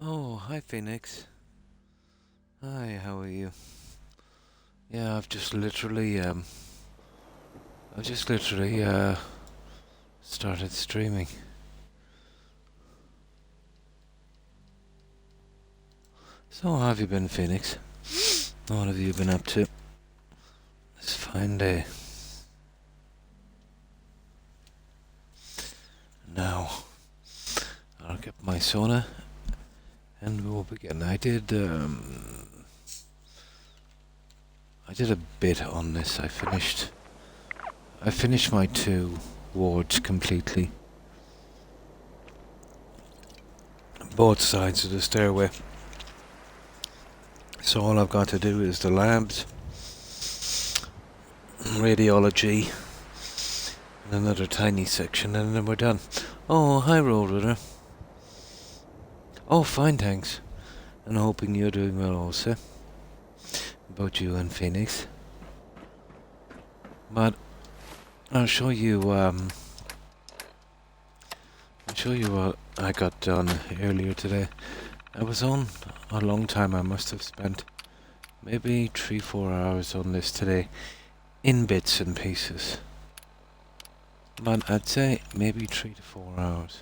Oh, hi Phoenix. Hi, how are you? Yeah, I've just literally started streaming. So how have you been, Phoenix? What have you been up to? This fine day. Now, I'll get my sauna and we'll begin. I did a bit on this. I finished my 2 wards completely. Both sides of the stairway. So all I've got to do is the labs, radiology, and another tiny section, and then we're done. Oh, hi, Roadrunner. Oh, fine, thanks. And hoping you're doing well also. About you and Phoenix. But I'll show you what I got done earlier today. I was on a long time. I must have spent maybe 3-4 hours on this today in bits and pieces. But I'd say maybe 3 to 4 hours.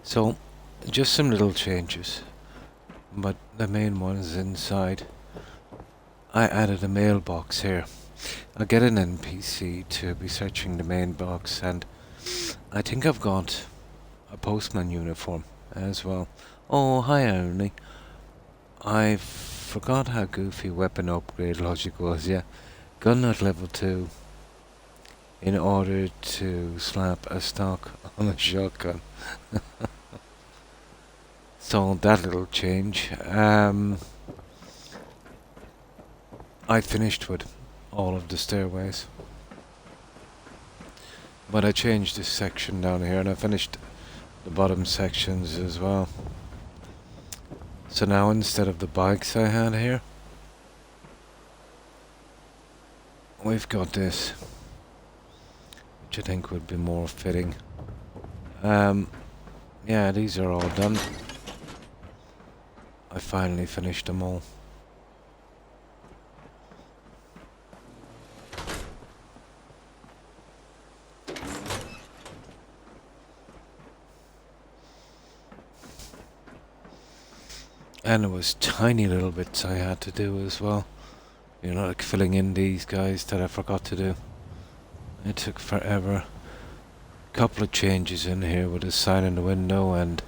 So just some little changes, but the main one is inside. I added a mailbox here. I'll get an NPC to be searching the main box, and I think I've got a postman uniform as well. Oh, hi Ernie. I forgot how goofy weapon upgrade logic was, yeah. Gun at level 2 in order to slap a stock on a shotgun. So that little change. I finished with all of the stairways. But I changed this section down here and I finished the bottom sections as well. So now instead of the bikes I had here, we've got this, which I think would be more fitting. Yeah, these are all done. I finally finished them all. And there was tiny little bits I had to do as well. You know, like filling in these guys that I forgot to do. It took forever. Couple of changes in here with a sign in the window, and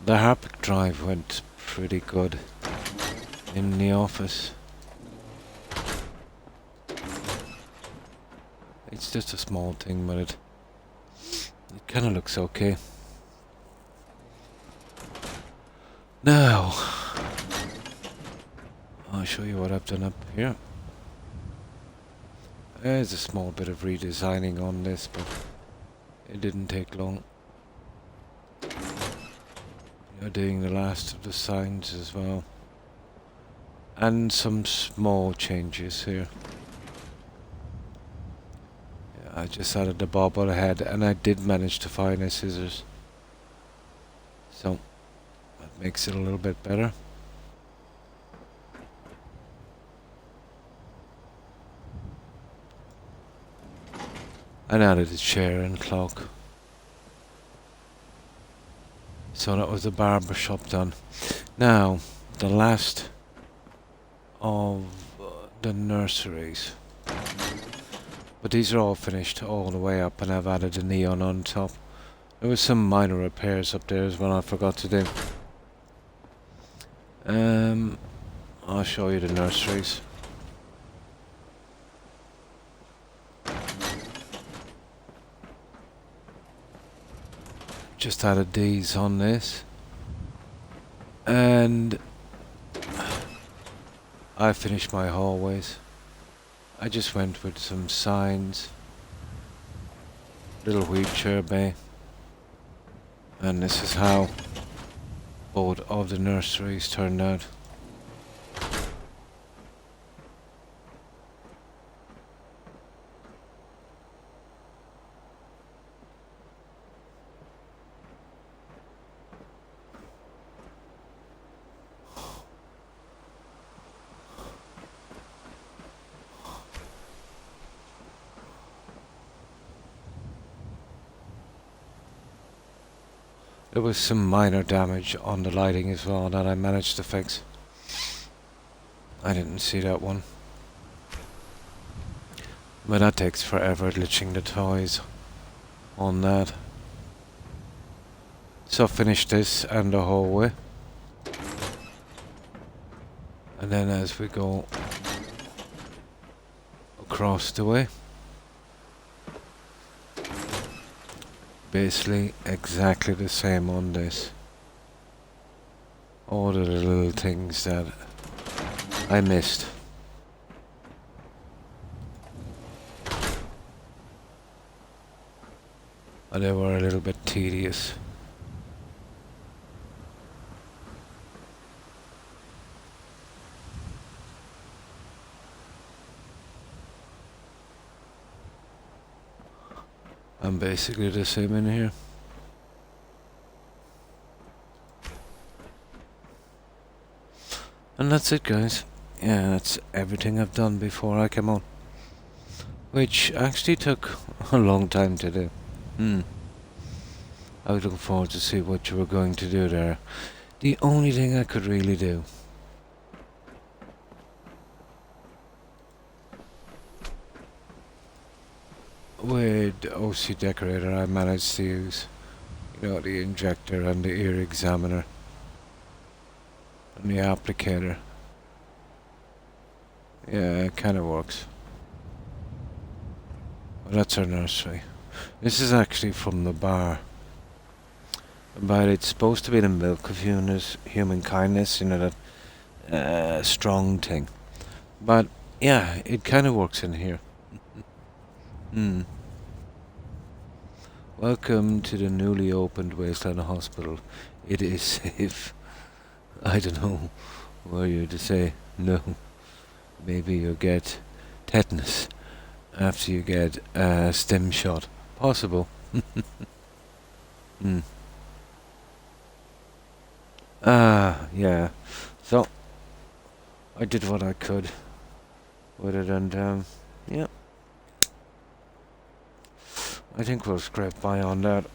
the Harpic drive went pretty good in the office. It's just a small thing, but it kind of looks okay. Now, I'll show you what I've done up here. There's a small bit of redesigning on this, but it didn't take long. You're doing the last of the signs as well. And some small changes here. Yeah, I just added the bobblehead, and I did manage to find the scissors. So, that makes it a little bit better. And added a chair and clock. So that was the barber shop done. Now, the last of the nurseries. But these are all finished all the way up, and I've added a neon on top. There was some minor repairs up there as well I forgot to do. I'll show you the nurseries. Just added these on this. And I finished my hallways. I just went with some signs. Little wheelchair bay. And this is how both of the nurseries turned out. There was some minor damage on the lighting as well that I managed to fix. I didn't see that one. But that takes forever glitching the toys on that. So finish this and the hallway. And then as we go across the way, basically exactly the same on this. All of the little things that I missed. And they were a little bit tedious. I'm basically the same in here. And that's it, guys. Yeah, that's everything I've done before I came on. Which actually took a long time to do. I was looking forward to see what you were going to do there. The only thing I could really do with OC Decorator, I managed to use, you know, the injector and the ear examiner and the applicator. Yeah, it kind of works. Well, that's our nursery. This is actually from the bar. But it's supposed to be the milk of human kindness, you know, that strong thing. But yeah, it kind of works in here. Welcome to the newly opened Wasteland Hospital. It is safe. I don't know. Were you to say no? Maybe you'll get tetanus after you get a stem shot. Possible. Yeah. So, I did what I could with it, and yeah. I think we'll scrape by on that.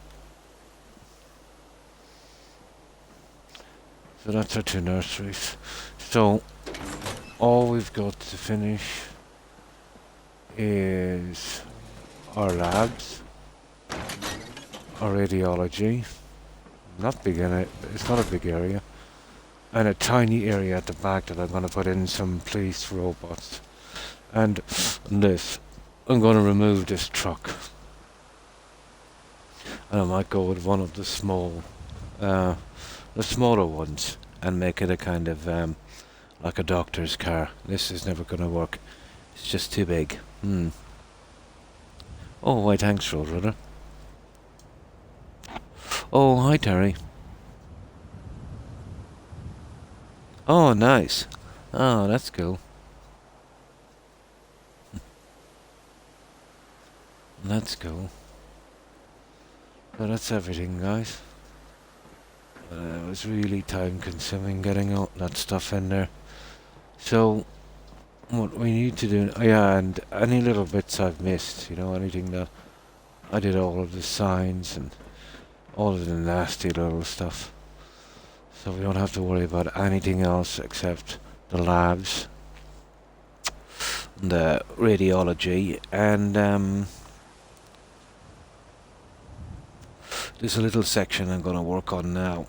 So that's our two nurseries. So, all we've got to finish is our labs, our radiology. Not big in it, it's not a big area. And a tiny area at the back that I'm going to put in some police robots. And this, I'm going to remove this truck. And I might go with one of the the smaller ones, and make it a kind of, like a doctor's car. This is never going to work. It's just too big. Oh, why thanks, Roadrunner. Oh, hi, Terry. Oh, nice. Oh, that's cool. That's cool. But that's everything, guys. It was really time consuming getting all that stuff in there. So, what we need to do... yeah, and any little bits I've missed, you know, anything that... I did all of the signs and all of the nasty little stuff. So we don't have to worry about anything else except the labs, the radiology, and there's a little section I'm going to work on now.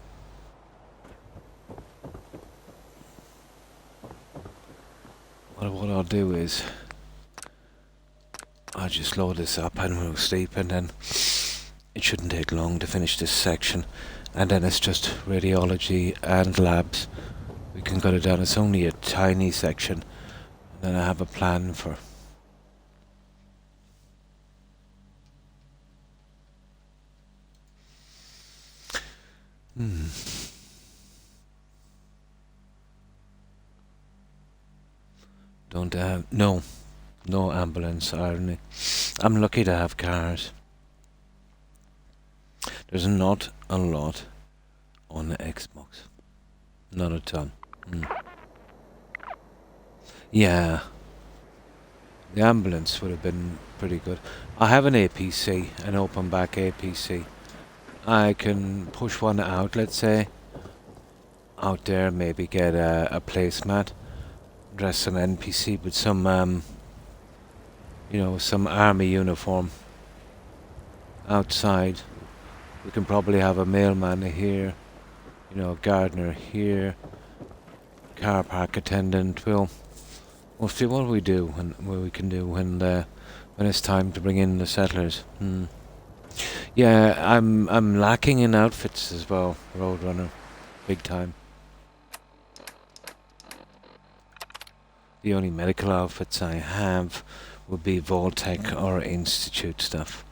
What I'll do is I'll just load this up and we'll sleep, and then it shouldn't take long to finish this section, and then it's just radiology and labs. We can cut it down. It's only a tiny section, and then I have a plan for... Don't have... no ambulance, irony. I'm lucky to have cars. There's not a lot on the Xbox. Not a ton. Yeah. The ambulance would have been pretty good. I have an APC, an open back APC. I can push one out, let's say, out there, maybe get a placemat, dress some NPC with some, you know, some army uniform outside. We can probably have a mailman here, you know, a gardener here, car park attendant. We'll see what we do and what we can do when it's time to bring in the settlers. Yeah, I'm lacking in outfits as well, Roadrunner, big time. The only medical outfits I have would be Vault-Tec or Institute stuff.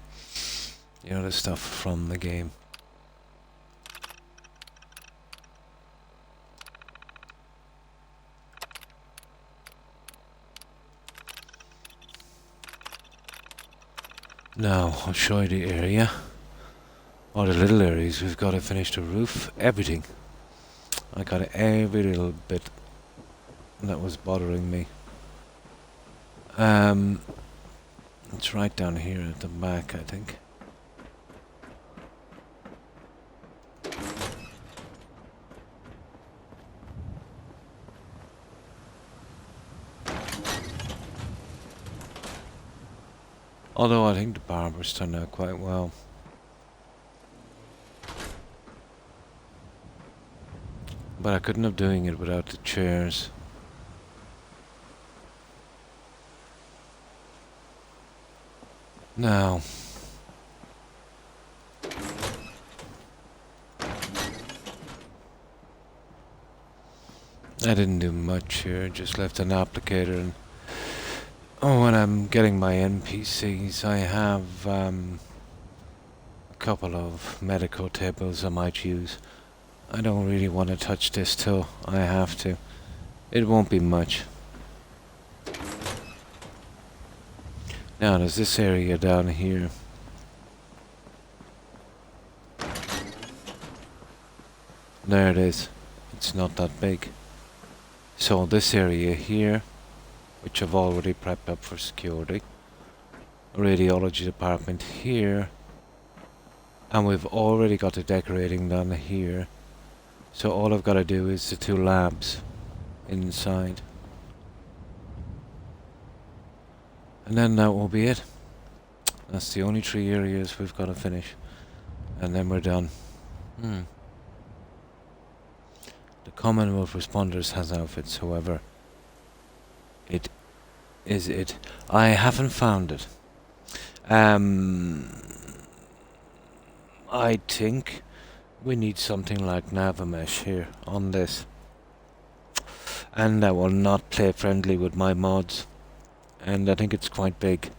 You know, the stuff from the game. Now, I'll show you the area. All the little areas, we've got to finish the roof, everything. I got every little bit that was bothering me. It's right down here at the back, I think. Although I think the barbers turned out quite well. But I couldn't have doing it without the chairs. Now, I didn't do much here, just left an applicator and when I'm getting my NPCs I have a couple of medical tables I might use. I don't really want to touch this till I have to. It won't be much. Now there's this area down here. There it is. It's not that big. So this area here, which I've already prepped up for security. Radiology department here. And we've already got the decorating done here. So all I've got to do is the 2 labs inside. And then that will be it. That's the only 3 areas we've got to finish. And then we're done. The Commonwealth Responders has outfits, however. It. I haven't found it. I think we need something like Navamesh here on this. And I will not play friendly with my mods. And I think it's quite big.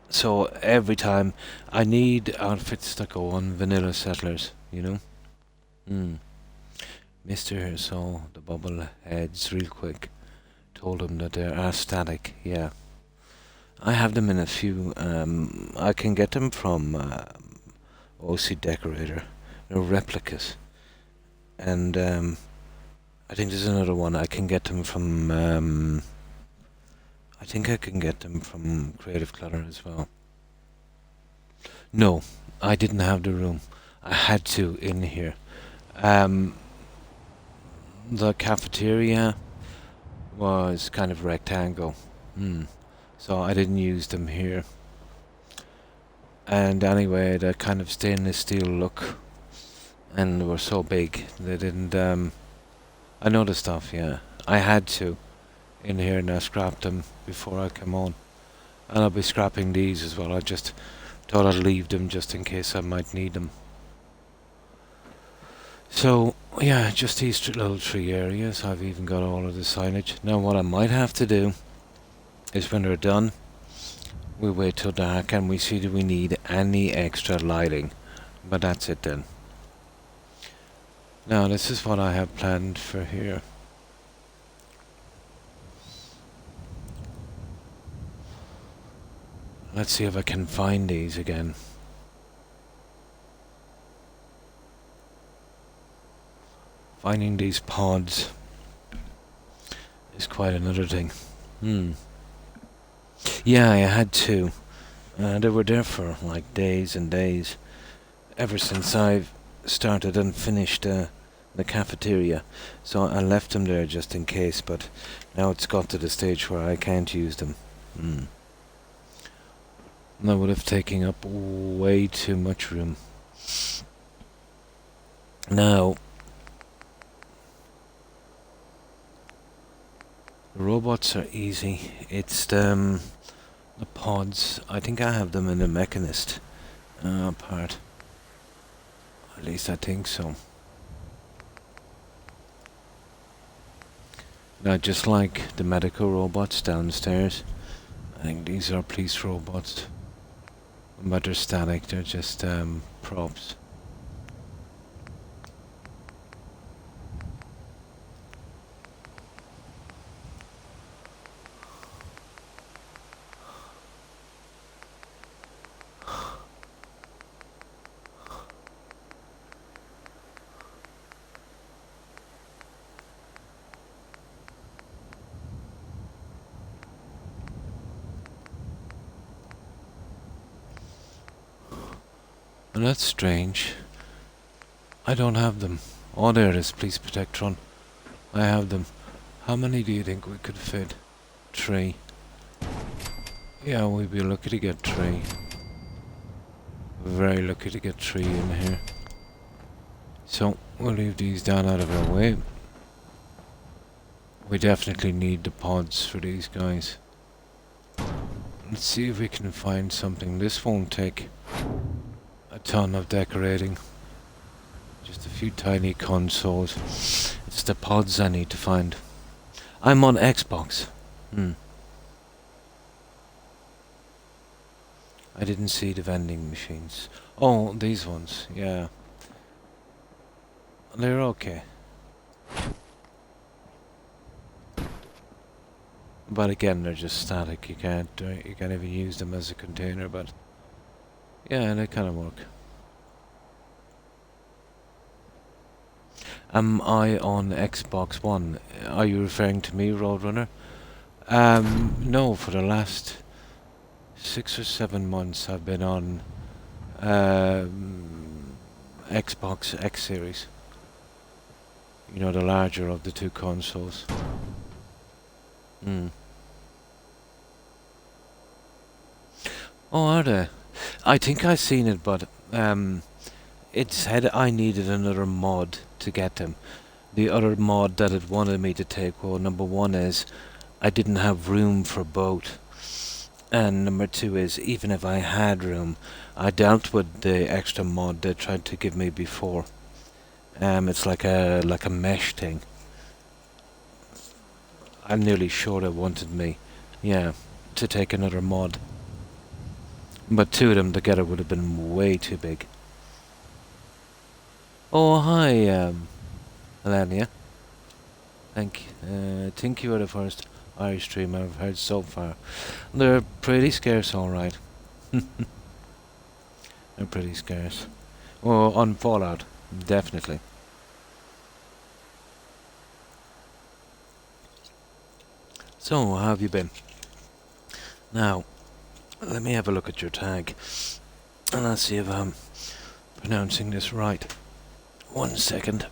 So every time I need outfits that go on vanilla settlers, you know? Mr. saw the bubble heads real quick. Told him that they are static, yeah. I have them in a few, I can get them from OC Decorator. They're replicas. And I think there's another one. I can get them from I think I can get them from Creative Clutter as well. No, I didn't have the room. I had to in here. The cafeteria was kind of rectangle. So I didn't use them here. And anyway, they're kind of stainless steel look. And they were so big, they didn't, I know the stuff, yeah. I had to in here and I scrapped them before I came on. And I'll be scrapping these as well. I just thought I'd leave them just in case I might need them. So, yeah, just these little 3 areas. I've even got all of the signage. Now what I might have to do is when they're done, we wait till dark and we see do we need any extra lighting. But that's it then. Now this is what I have planned for here. Let's see if I can find these again. Finding these pods is quite another thing. Yeah, I had to. They were there for like days and days, ever since I've started and finished the cafeteria. So I left them there just in case, but now it's got to the stage where I can't use them. That would have taken up way too much room. Now, the robots are easy. It's the pods. I think I have them in the mechanist part. At least I think so. Now, just like the medical robots downstairs, I think these are police robots. But they're static, they're just props. And that's strange. I don't have them. Oh, there it is, Police Protectron. I have them. How many do you think we could fit? 3. Yeah, we'd be lucky to get 3. Very lucky to get 3 in here. So, we'll leave these down out of our way. We definitely need the pods for these guys. Let's see if we can find something. This won't take a ton of decorating. Just a few tiny consoles. It's the pods I need to find. I'm on Xbox. I didn't see the vending machines. Oh, these ones, yeah. They're okay. But again, they're just static. You can't even use them as a container, but yeah, they kind of work. Am I on Xbox One? Are you referring to me, Roadrunner? No, for the last 6 or 7 months I've been on Xbox X Series. You know, the larger of the two consoles. Oh, are they? I think I've seen it, but it said I needed another mod to get them. The other mod that it wanted me to take, well, number 1 is I didn't have room for both. And number 2 is, even if I had room, I dealt with the extra mod they tried to give me before. It's like a mesh thing. I'm nearly sure they wanted me, yeah, to take another mod. But 2 of them together would have been way too big. Oh, hi, Elenia. Think you are the first Irish streamer I've heard so far. They're pretty scarce, alright. They're pretty scarce. Oh, on Fallout, definitely. So, how have you been? Now, let me have a look at your tag. And I'll see if I'm pronouncing this right. 1 second.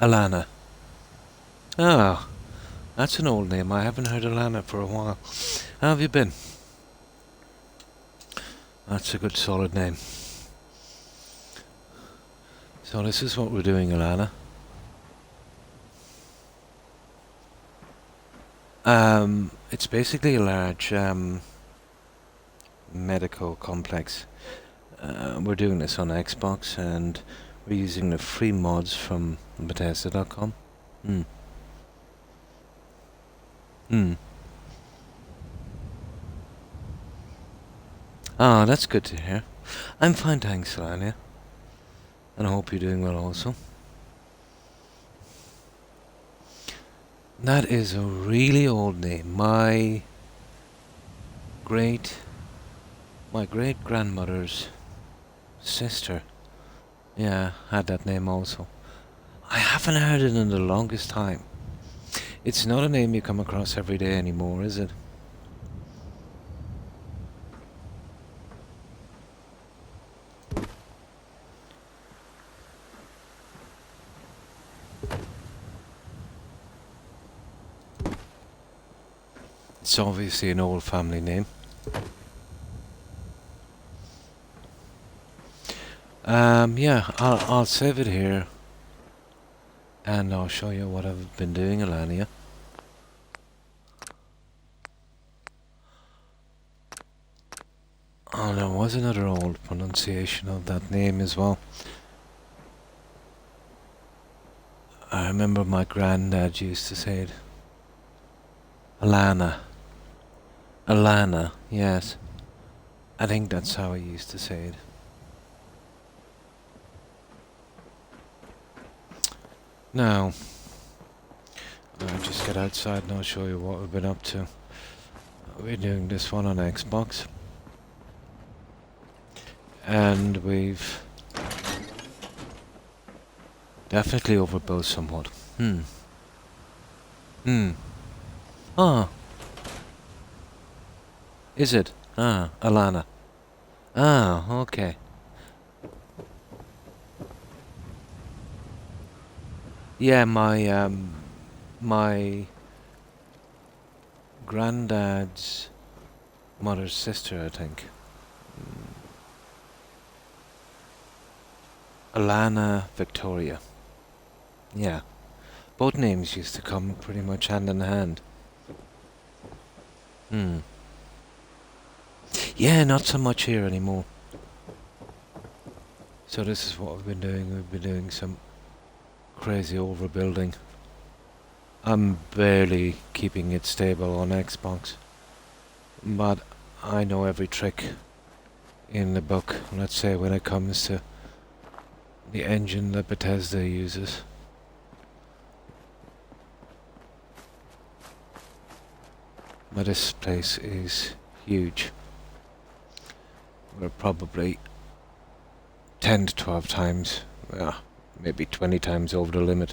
Alana. Ah, that's an old name. I haven't heard Alana for a while. How have you been? That's a good solid name. So this is what we're doing, Alana. It's basically a large medical complex. We're doing this on Xbox, and we're using the free mods from Bethesda.com. Ah, that's good to hear. I'm fine, thanks, Alania. And I hope you're doing well also. That is a really old name. My great-grandmother's sister, yeah, had that name also. I haven't heard it in the longest time. It's not a name you come across every day anymore, is it? It's obviously an old family name. Yeah, I'll save it here. And I'll show you what I've been doing, Alania. Oh, there was another old pronunciation of that name as well. I remember my granddad used to say it. Alana. Alana, yes. I think that's how he used to say it. Now, I'll just get outside and I'll show you what we've been up to. We're doing this one on Xbox. And we've definitely overbuilt somewhat. Ah. Is it? Ah, Alana. Ah, okay. Yeah, my granddad's mother's sister, I think. Alana Victoria. Yeah. Both names used to come pretty much hand in hand. Yeah, not so much here anymore. So this is what we've been doing. We've been doing some crazy overbuilding. I'm barely keeping it stable on Xbox. But I know every trick in the book, let's say, when it comes to the engine that Bethesda uses. But this place is huge. We're probably 10 to 12 times, maybe 20 times over the limit.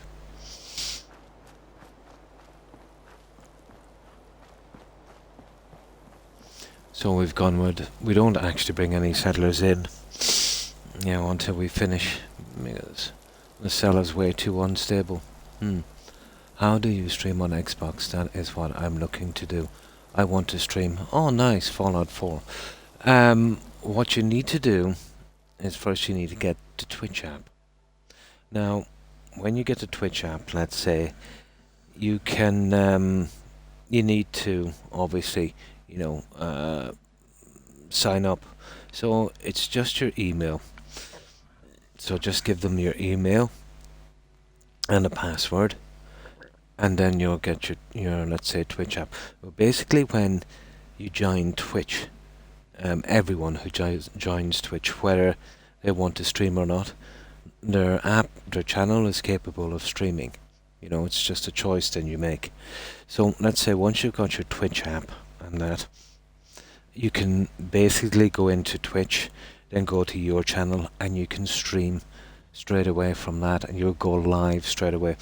So we've gone with, we don't actually bring any settlers in, until we finish, because the seller's way too unstable. How do you stream on Xbox? That is what I'm looking to do. I want to stream. Oh, nice, Fallout 4. What you need to do is first you need to get the Twitch app. Now, when you get the Twitch app, let's say, you can, you need to, obviously, sign up. So it's just your email. So just give them your email and a password, and then you'll get your let's say, Twitch app. But basically, when you join Twitch, everyone who joins Twitch, whether they want to stream or not, their channel is capable of streaming. It's just a choice then you make. So let's say once you've got your Twitch app and that, you can basically go into Twitch, then go to your channel, and you can stream straight away from that, and you'll go live straight away.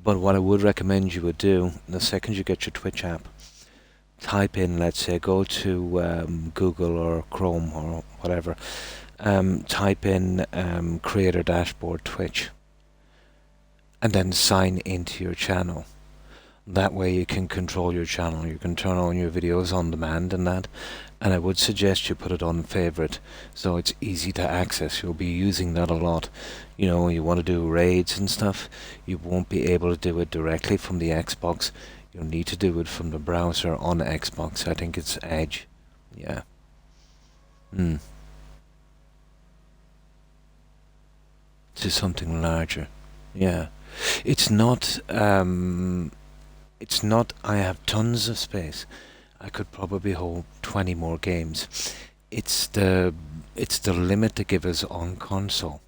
But what I would recommend you would do, the second you get your Twitch app, type in, let's say, go to Google or Chrome or whatever, type in Creator Dashboard Twitch, and then sign into your channel. That way you can control your channel. You can turn on your videos on demand and that. And I would suggest you put it on favorite, so it's easy to access. You'll be using that a lot. You want to do raids and stuff, you won't be able to do it directly from the Xbox. You'll need to do it from the browser on Xbox. I think it's Edge. Yeah. To something larger. Yeah. It's not, I have tons of space. I could probably hold 20 more games. It's the limit to give us on console,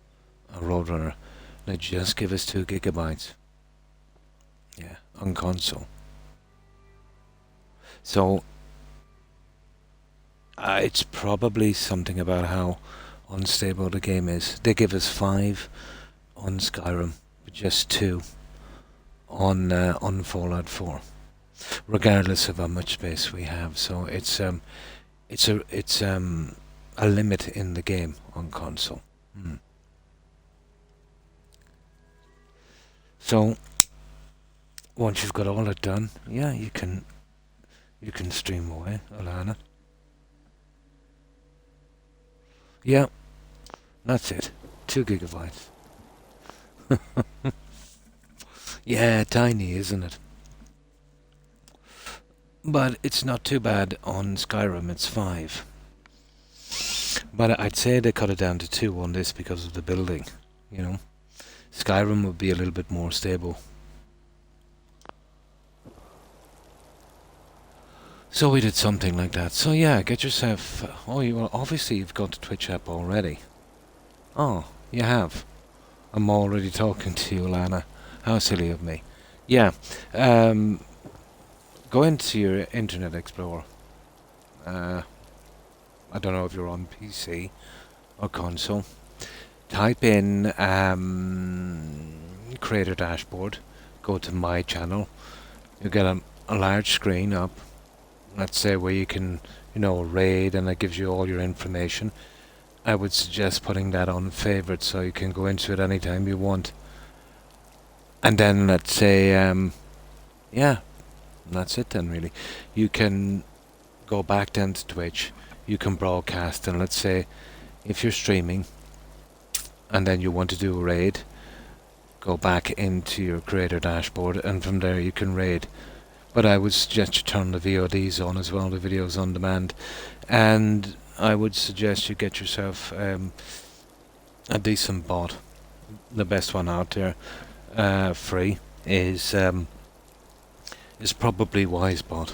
a Roadrunner. They just give us 2 gigabytes. Yeah, on console. So it's probably something about how unstable the game is. They give us 5 on Skyrim, but just 2 on Fallout 4, regardless of how much space we have. So it's a limit in the game on console. So once you've got all that done, yeah, you can stream away, Alana. Yeah, that's it. 2 gigabytes. Yeah, tiny, isn't it? But it's not too bad on Skyrim, it's 5. But I'd say they cut it down to 2 on this because of the building, you know. Skyrim would be a little bit more stable. So we did something like that. So yeah, get yourself... obviously you've got the Twitch app already. Oh, you have. I'm already talking to you, Lana. How silly of me. Yeah, go into your Internet Explorer. I don't know if you're on PC or console. Type in Creator Dashboard. Go to My Channel. You get a large screen up. Let's say where you can, raid, and it gives you all your information. I would suggest putting that on favorite so you can go into it anytime you want. And then let's say, yeah, that's it then really. You can go back down to Twitch. You can broadcast, and let's say if you're streaming and then you want to do a raid, go back into your creator dashboard, and from there you can raid. But I would suggest you turn the VODs on as well, the videos on demand. And I would suggest you get yourself a decent bot. The best one out there, free, is probably Wisebot.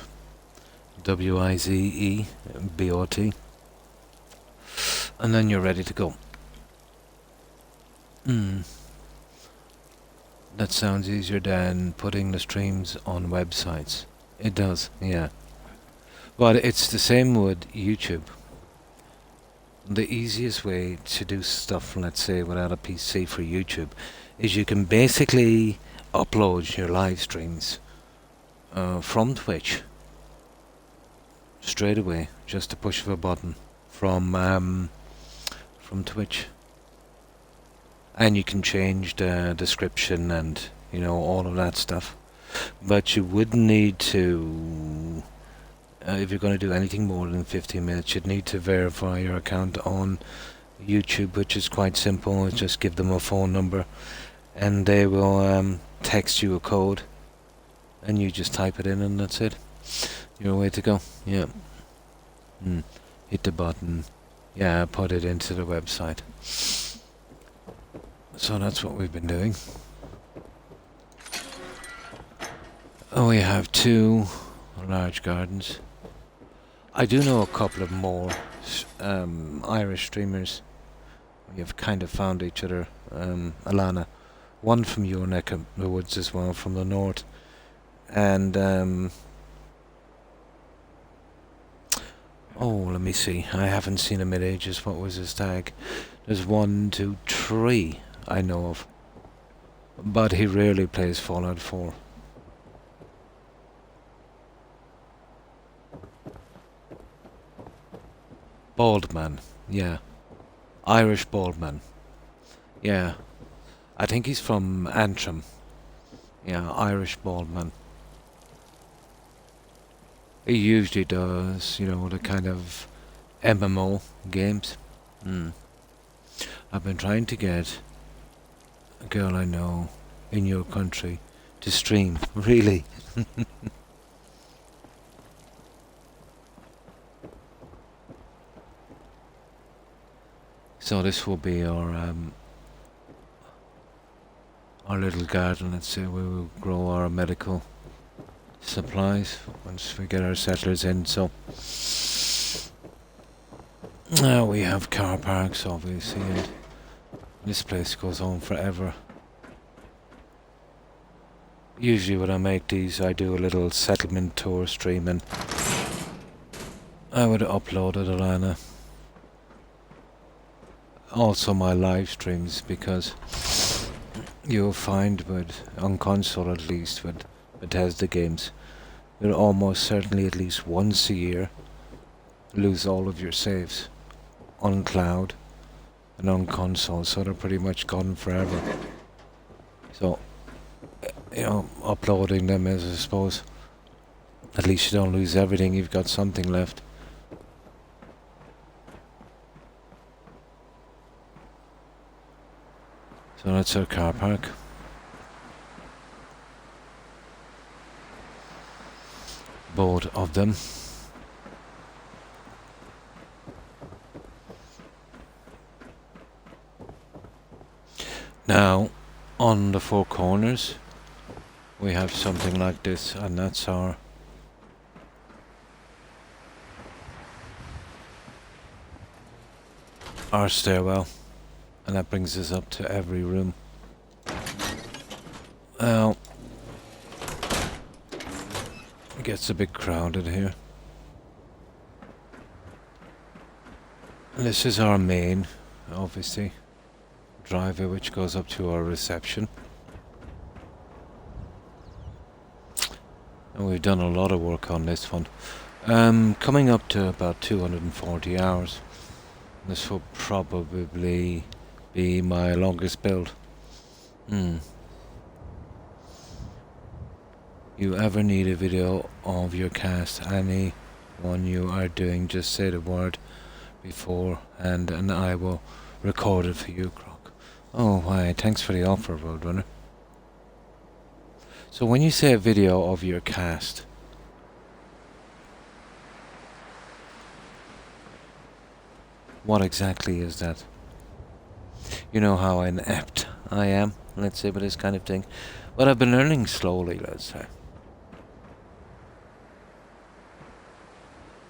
WIZEBOT. And then you're ready to go. That sounds easier than putting the streams on websites. It does, yeah. But it's the same with YouTube. The easiest way to do stuff, let's say, without a PC for YouTube, is you can basically upload your live streams from Twitch straight away, just a push of a button from Twitch. And you can change the description and, all of that stuff. But you would need to, if you're going to do anything more than 15 minutes, you'd need to verify your account on YouTube, which is quite simple. It's just give them a phone number and they will text you a code and you just type it in and that's it. You're away to go. Yeah. Hit the button. Yeah, put it into the website. So that's what we've been doing. Oh, we have 2 large gardens. I do know a couple of more Irish streamers. We have kind of found each other. Alana, one from your neck of the woods as well, from the north. And let me see. I haven't seen him in ages. What was his tag? There's 1, 2, 3 I know of. But he rarely plays Fallout 4. Bald man, yeah. Irish bald man. Yeah. I think he's from Antrim. Yeah, Irish bald man. He usually does, the kind of MMO games. I've been trying to get a girl I know in your country to stream, really. So this will be our little garden, let's say, where we'll grow our medical supplies once we get our settlers in. So now we have car parks, obviously, and this place goes on forever. Usually when I make these, I do a little settlement tour stream, and I would upload it, Alana. Also my live streams, because you'll find on console at least, with Bethesda games, you'll almost certainly at least once a year lose all of your saves on cloud and on console, so they're pretty much gone forever. So, uploading them is, I suppose, at least you don't lose everything, you've got something left. So that's our car park. Both of them. Now, on the four corners, we have something like this, and that's our stairwell, and that brings us up to every room. Now, it gets a bit crowded here. And this is our main, obviously, driveway, which goes up to our reception. And we've done a lot of work on this one. Coming up to about 240 hours. This will probably be my longest build. You ever need a video of your cast, any one you are doing, just say the word before and I will record it for you, Croc. Oh, hi, thanks for the offer, Roadrunner. So when you say a video of your cast, what exactly is that? You know how inept I am, let's say, with this kind of thing. But I've been learning slowly, let's say.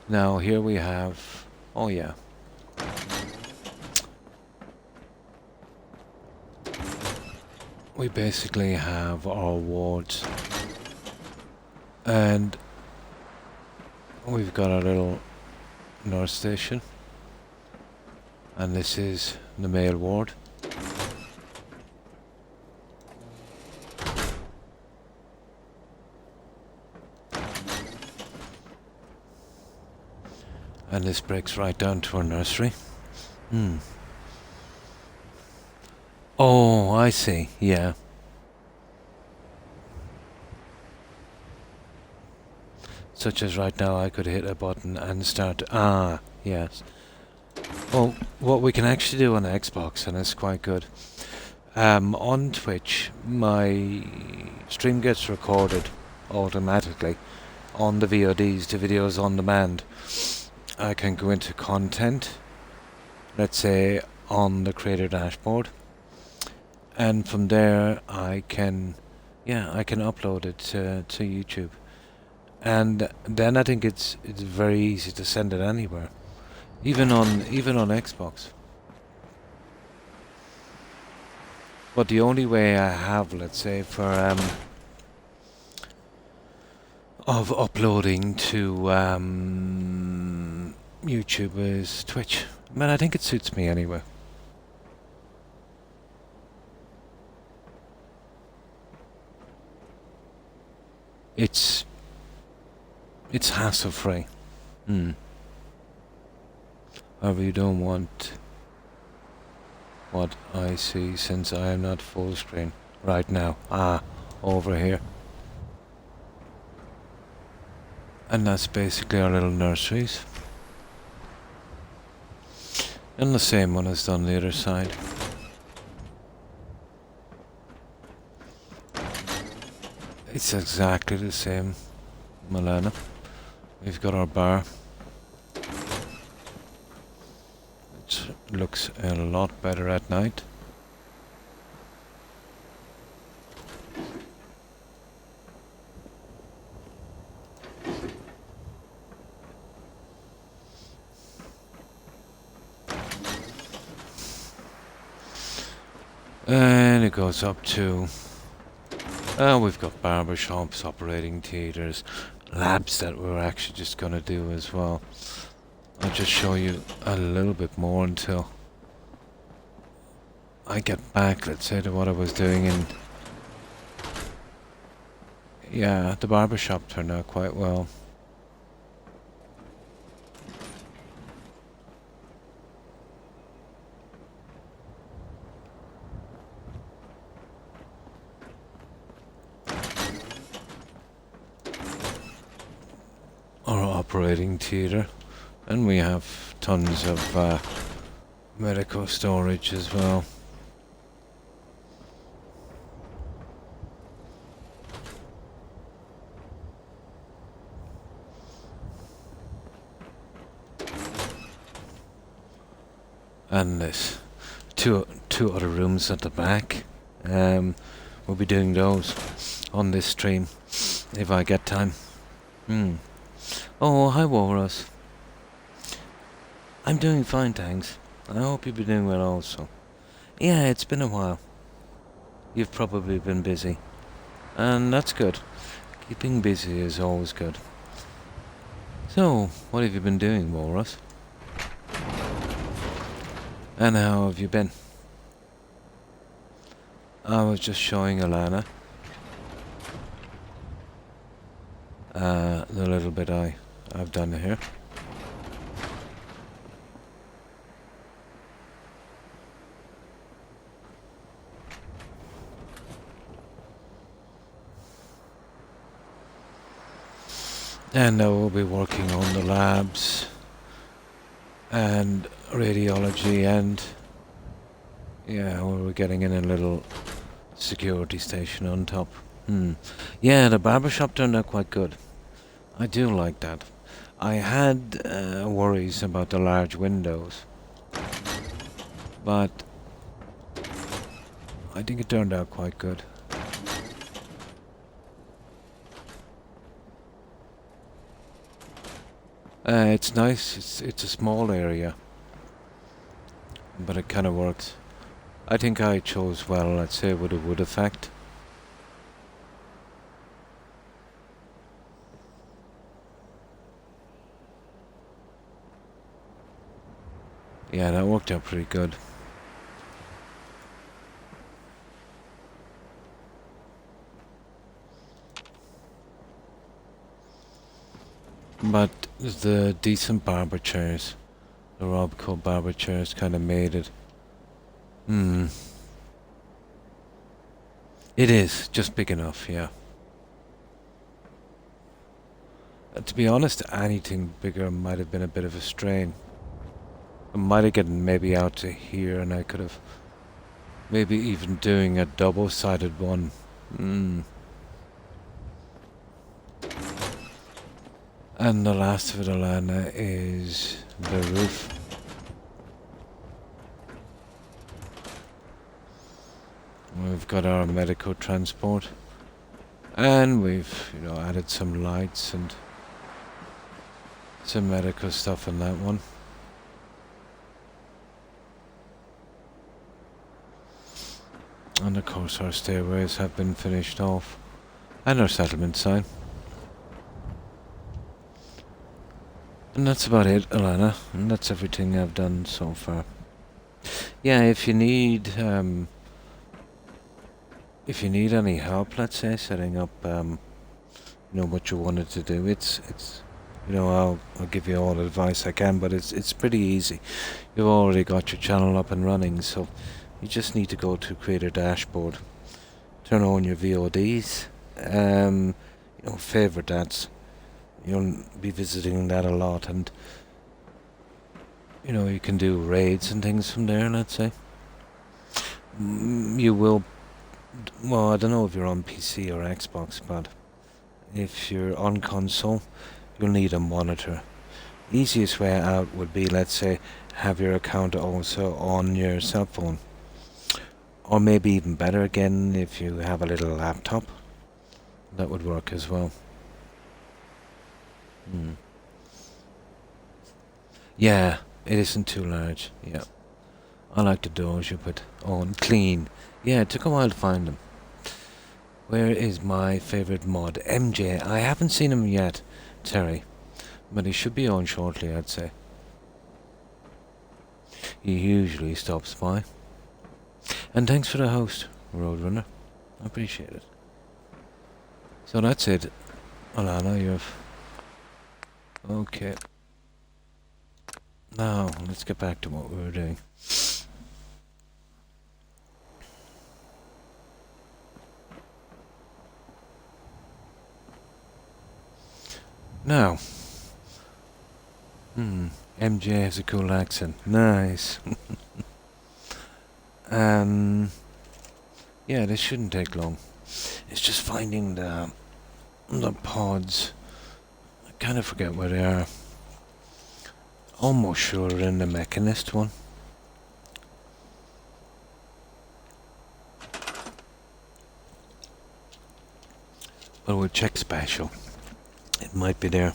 Now here we have... oh yeah. We basically have our wards. And we've got our little nurse station. And this is the male ward. And this breaks right down to our nursery. Oh, I see, yeah. Such as right now I could hit a button and start... ah, yes. Well, what we can actually do on Xbox, and it's quite good. On Twitch, my stream gets recorded automatically on the VODs, the videos on demand. I can go into content, let's say on the creator dashboard, and from there I can upload it to YouTube, and then I think it's very easy to send it anywhere, even on Xbox. But the only way I have, let's say, for of uploading to YouTube is Twitch. Man, I think it suits me anyway. It's hassle free. However, you don't want what I see, since I am not full screen right now. Over here. And that's basically our little nurseries. And the same one is done on the other side. It's exactly the same, Milana. We've got our bar. It looks a lot better at night. And it goes up to... we've got barber shops, operating theatres, labs that we're actually just going to do as well. I'll just show you a little bit more until I get back, let's say, to what I was doing in... Yeah, the barber shop turned out quite well. Our operating theatre. And we have tons of medical storage as well. And there's two other rooms at the back. We'll be doing those on this stream if I get time. Oh, hi Walrus. I'm doing fine, thanks. I hope you've been doing well also. Yeah, it's been a while. You've probably been busy. And that's good. Keeping busy is always good. So, what have you been doing, Walrus? And how have you been? I was just showing Alana the little bit I've done here. And now we'll be working on the labs and radiology, and yeah, we're getting in a little security station on top. Yeah, the barber shop turned out quite good. I do like that. I had worries about the large windows, but I think it turned out quite good. It's nice. It's a small area, but it kind of works. I think I chose well, let's say, with a wood effect. Yeah, that worked out pretty good. But the decent barber chairs, the Robco barber chairs, kind of made it. It is just big enough, yeah. To be honest, anything bigger might have been a bit of a strain. I might have gotten maybe out to here, and I could have maybe even doing a double-sided one. And the last of it, Alana, is the roof. We've got our medical transport, and we've, added some lights and some medical stuff in that one. And of course our stairways have been finished off, and our settlement sign. And that's about it, Alana, and that's everything I've done so far. Yeah, if you need any help, let's say, setting up, what you wanted to do, it's I'll give you all the advice I can, but it's pretty easy. You've already got your channel up and running, so you just need to go to Creator Dashboard, turn on your VODs, favorite ads. You'll be visiting that a lot, and you can do raids and things from there, let's say. You will, well, I don't know if you're on PC or Xbox, but if you're on console, you'll need a monitor. Easiest way out would be, let's say, have your account also on your cell phone. Or maybe even better again, if you have a little laptop, that would work as well. Yeah, it isn't too large, yeah. I like the doors you put on clean. Yeah, it took a while to find them. Where is my favourite mod? MJ. I haven't seen him yet, Terry. But he should be on shortly, I'd say. He usually stops by. And thanks for the host, Roadrunner. I appreciate it. So that's it. Alana, you've... Okay. Now, let's get back to what we were doing. Now. MJ has a cool accent. Nice. Yeah, this shouldn't take long. It's just finding the pods. I kind of forget where they are. Almost sure they're in the Mechanist one. But we'll check special. It might be there.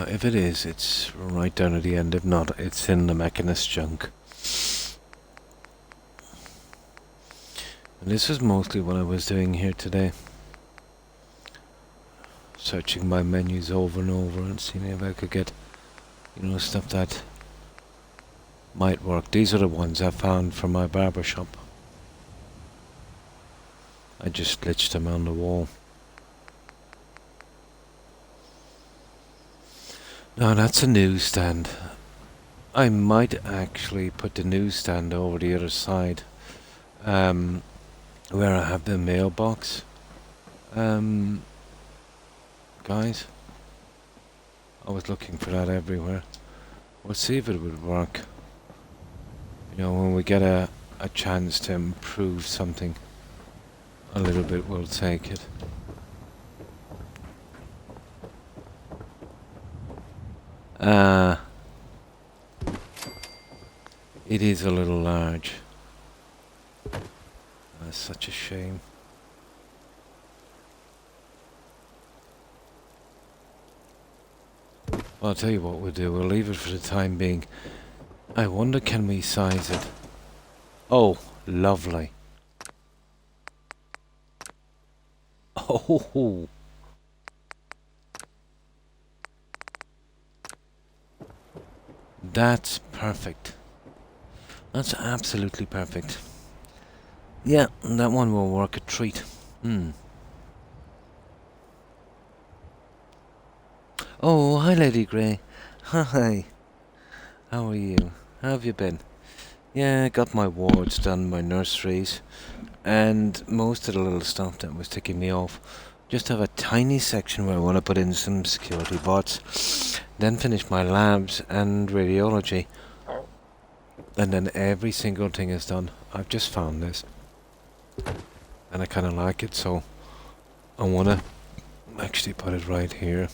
If it is, it's right down at the end. If not, it's in the Mechanist junk. And this is mostly what I was doing here today. Searching my menus over and over and seeing if I could get, stuff that might work. These are the ones I found from my barber shop. I just glitched them on the wall. No, that's a newsstand. I might actually put the newsstand over the other side, where I have the mailbox. Guys, I was looking for that everywhere. We'll see if it would work. When we get a chance to improve something a little bit, we'll take it. It is a little large. That's such a shame. Well, I'll tell you what we'll do. We'll leave it for the time being. I wonder, can we size it? Oh, lovely. Oh. That's perfect. That's absolutely perfect. Yeah, that one will work a treat. Oh, hi Lady Grey. Hi. How are you? How have you been? Yeah, got my wards done, my nurseries, and most of the little stuff that was ticking me off. Just have a tiny section where I want to put in some security bots, then finish my labs and radiology, and then every single thing is done. I've just found this, and I kind of like it, so I want to actually put it right here.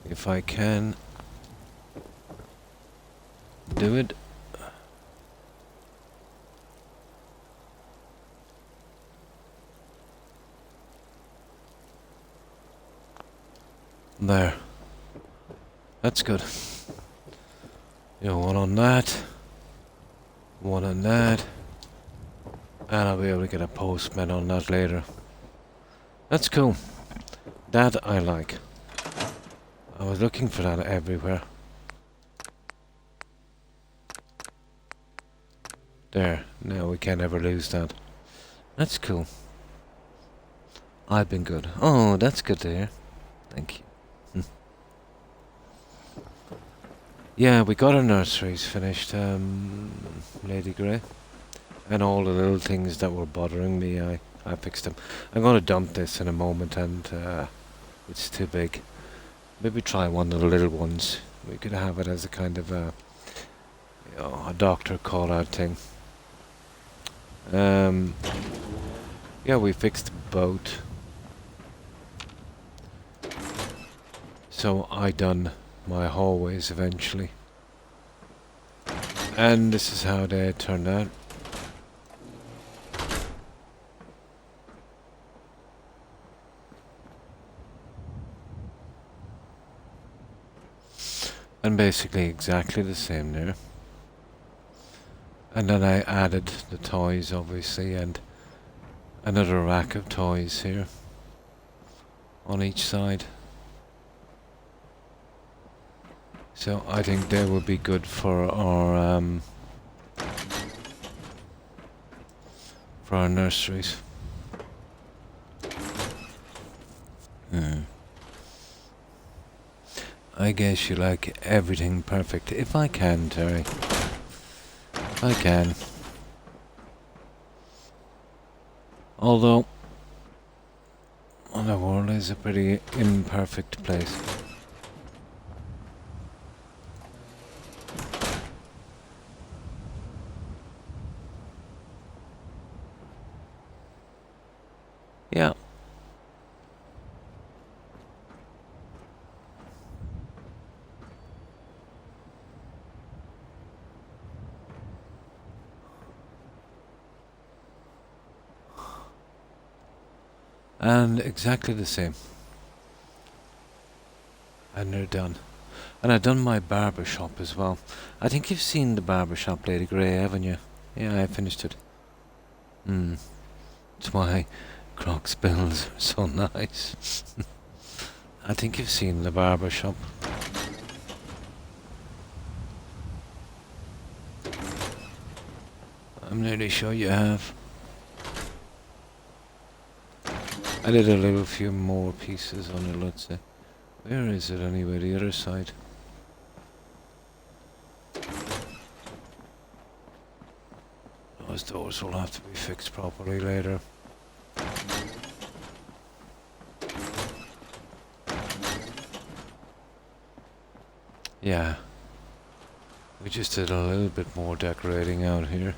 If I can do it. There. That's good. One on that. One on that. And I'll be able to get a postman on that later. That's cool. That I like. I was looking for that everywhere. There. Now we can't ever lose that. That's cool. I've been good. Oh, that's good to hear. Thank you. Yeah, we got our nurseries finished, Lady Grey. And all the little things that were bothering me, I fixed them. I'm going to dump this in a moment, and it's too big. Maybe try one of the little ones. We could have it as a kind of a doctor call-out thing. Yeah, we fixed the boat. So I done my hallways eventually. And this is how they turned out. And basically exactly the same there. And then I added the toys, obviously, and another rack of toys here. on each side. So I think they would be good for our nurseries. I guess you like everything perfect. If I can, Terry. If I can. Although, well, the world is a pretty imperfect place. Yeah. And exactly the same. And they're done. And I've done my barber shop as well. I think you've seen the barber shop, Lady Grey, haven't you? Yeah, I finished it. That's why Croc's bills are so nice. I think you've seen the barber shop. I'm nearly sure you have. I did a little few more pieces on it, let's say. Where is it anyway? The other side. Those doors will have to be fixed properly later. Yeah. We just did a little bit more decorating out here.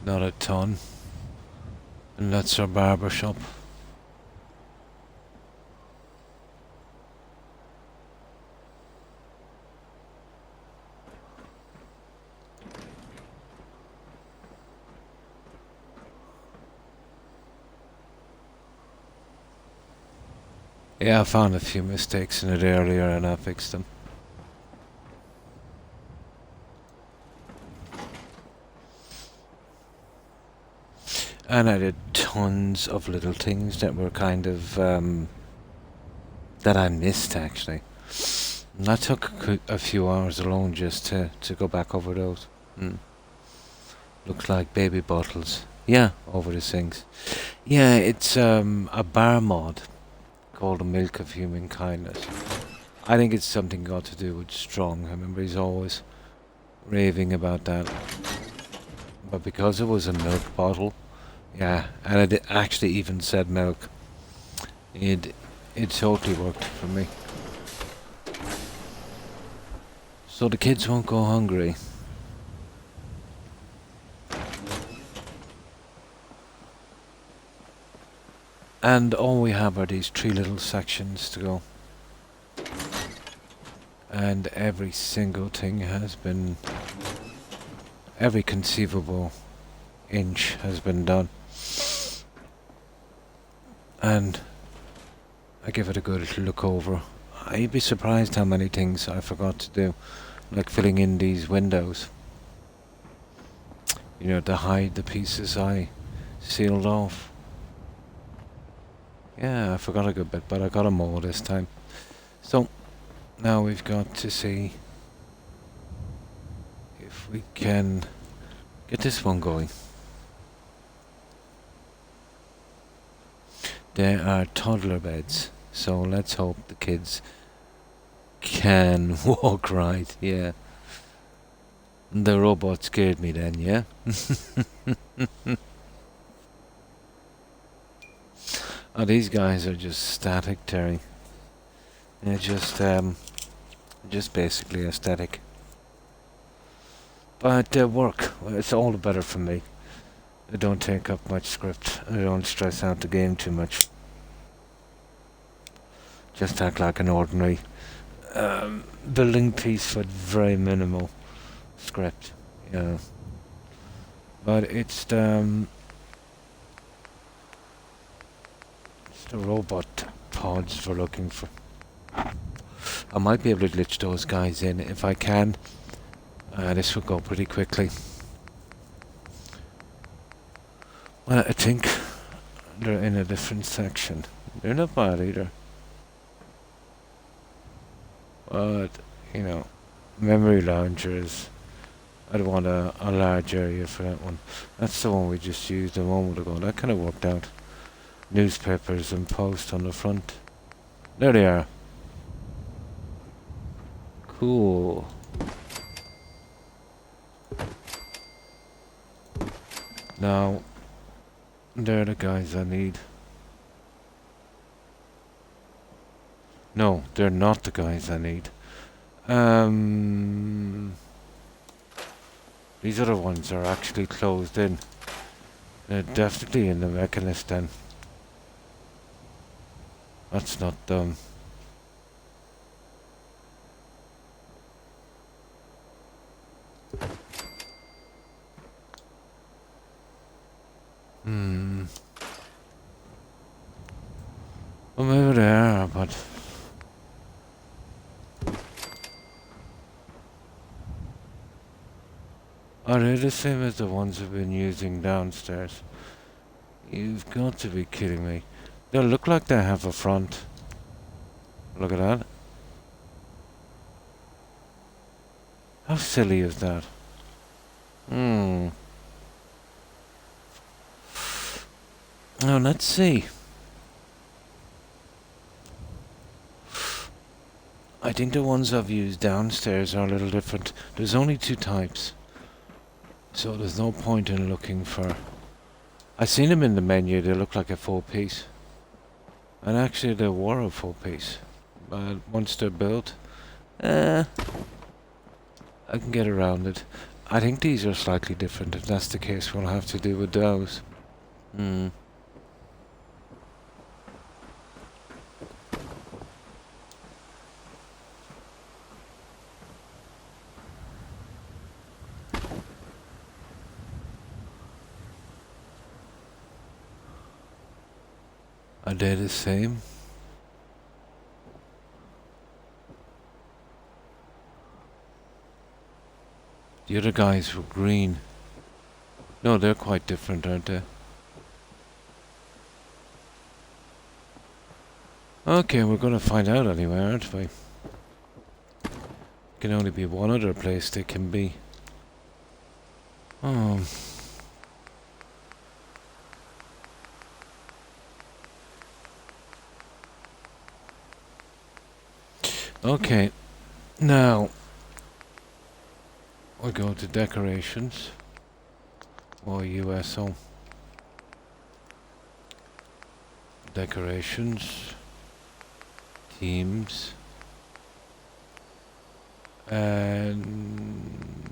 Not a ton. And that's our barber shop. Yeah, I found a few mistakes in it earlier and I fixed them. And I did tons of little things that were kind of, that I missed actually. And that took a few hours alone just to go back over those. Looks like baby bottles. Yeah, over the sinks. Yeah, it's a bar mod called The Milk of Human Kindness. I think it's something got to do with Strong. I remember he's always raving about that. But because it was a milk bottle, yeah, and it actually even said milk, it totally worked for me. So the kids won't go hungry. And all we have are these 3 little sections to go. And every single thing has been... every conceivable inch has been done. And I give it a good look over. I'd be surprised how many things I forgot to do. Like filling in these windows. You know, to hide the pieces I sealed off. Yeah, I forgot a good bit, but I got them all this time. So, now we've got to see if we can get this one going. There are toddler beds, so let's hope the kids can walk right, yeah. The robot scared me then, yeah? Oh, these guys are just static, Terry. They're just basically aesthetic. But they work. It's all the better for me. They don't take up much script. I don't stress out the game too much. Just act like an ordinary building piece with very minimal script, you know. But it's the robot pods we're looking for. I might be able to glitch those guys in if I can. This will go pretty quickly. Well, I think they're in a different section. They're not bad either. But, you know, memory loungers. I'd want a large area for that one. That's the one we just used a moment ago. That kind of worked out. Newspapers and post on the front. There they are. Cool. Now, they're the guys I need. No, they're not the guys I need. These other ones are actually closed in. They're definitely in the mechanist then. That's not dumb. Well, maybe they are, but... Are they the same as the ones we've been using downstairs? You've got to be kidding me. They look like they have a front. Look at that. How silly is that? Now let's see. I think the ones I've used downstairs are a little different. There's only 2 types. So there's no point in looking for... I seen them in the menu, they look like a 4-piece. And actually they were a 4-piece. But once they're built, I can get around it. I think these are slightly different. If that's the case, we'll have to do with those. Are they the same? The other guys were green. No, they're quite different, aren't they? Okay, we're gonna find out anyway, aren't we? Can only be one other place they can be. Oh. Okay, now we'll go to decorations or USO. Decorations, teams, and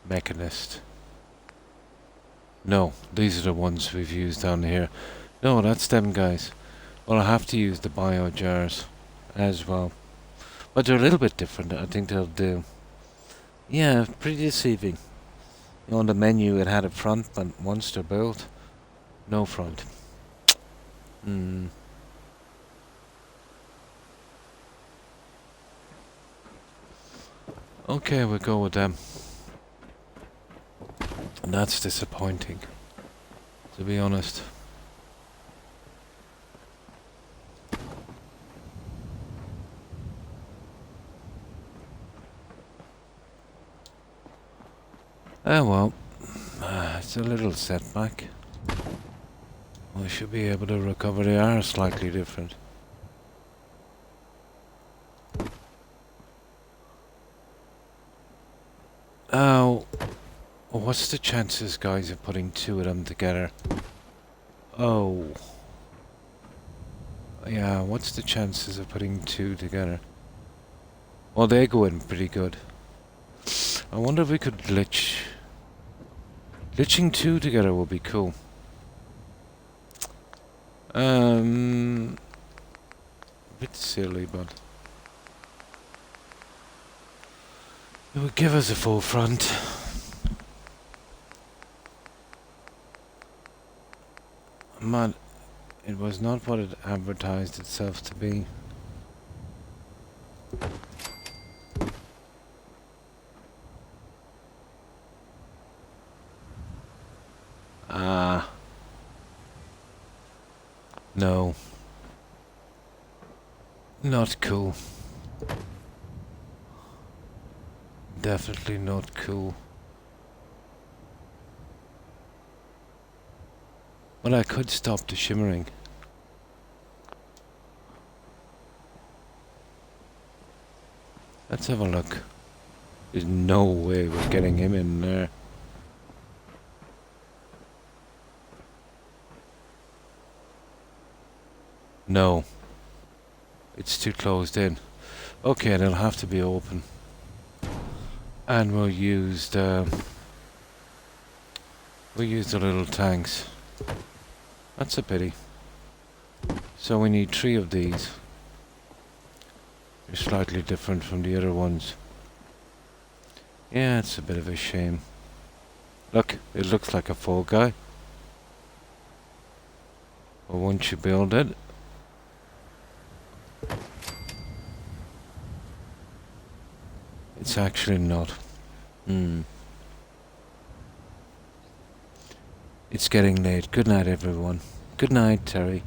mechanist. No, these are the ones we've used down here. No, that's them guys. Well, I have to use the bio jars as well. But they're a little bit different. I think they'll do. Yeah, pretty deceiving. On the menu it had a front, but once they're built, no front. Okay, we'll go with them. And that's disappointing, to be honest. Oh well, it's a little setback. We should be able to recover. They are slightly different. Oh, what's the chances, guys, of putting 2 of them together? Oh. Yeah, what's the chances of putting 2 together? Well, they go in pretty good. I wonder if we could glitch. Glitching 2 together would be cool. A bit silly, but it would give us a full front. Man, it was not what it advertised itself to be. Not cool. Definitely not cool. But I could stop the shimmering. Let's have a look. There's no way we're getting him in there. No. It's too closed in. Okay, it'll have to be open. And we'll use the little tanks. That's a pity. So we need 3 of these. They're slightly different from the other ones. Yeah, it's a bit of a shame. Look, it looks like a full guy. But once you build it, it's actually not. It's getting late. Good night, everyone. Good night, Terry.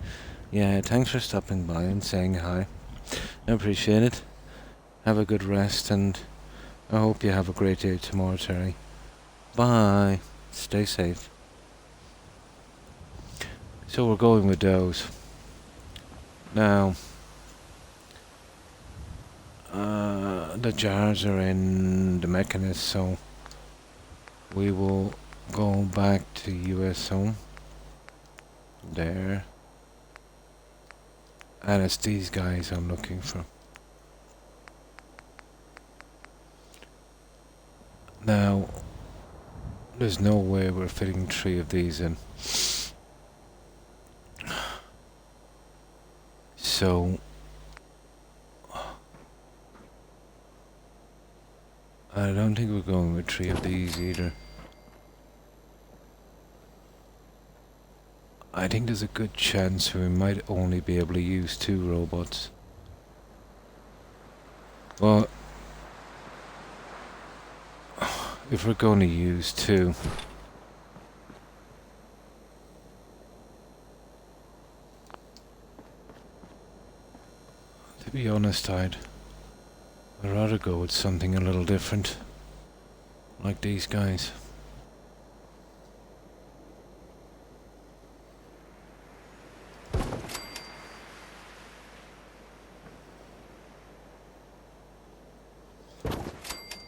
Yeah, thanks for stopping by and saying hi. I appreciate it. Have a good rest, and I hope you have a great day tomorrow, Terry. Bye. Stay safe. So we're going with those. Now, the jars are in the mechanist, so we will go back to US home. There. And it's these guys I'm looking for. Now, there's no way we're fitting 3 of these in. So, I don't think we're going with 3 of these either. I think there's a good chance we might only be able to use 2 robots. Well, if we're going to use 2, to be honest, I'd rather go with something a little different, like these guys.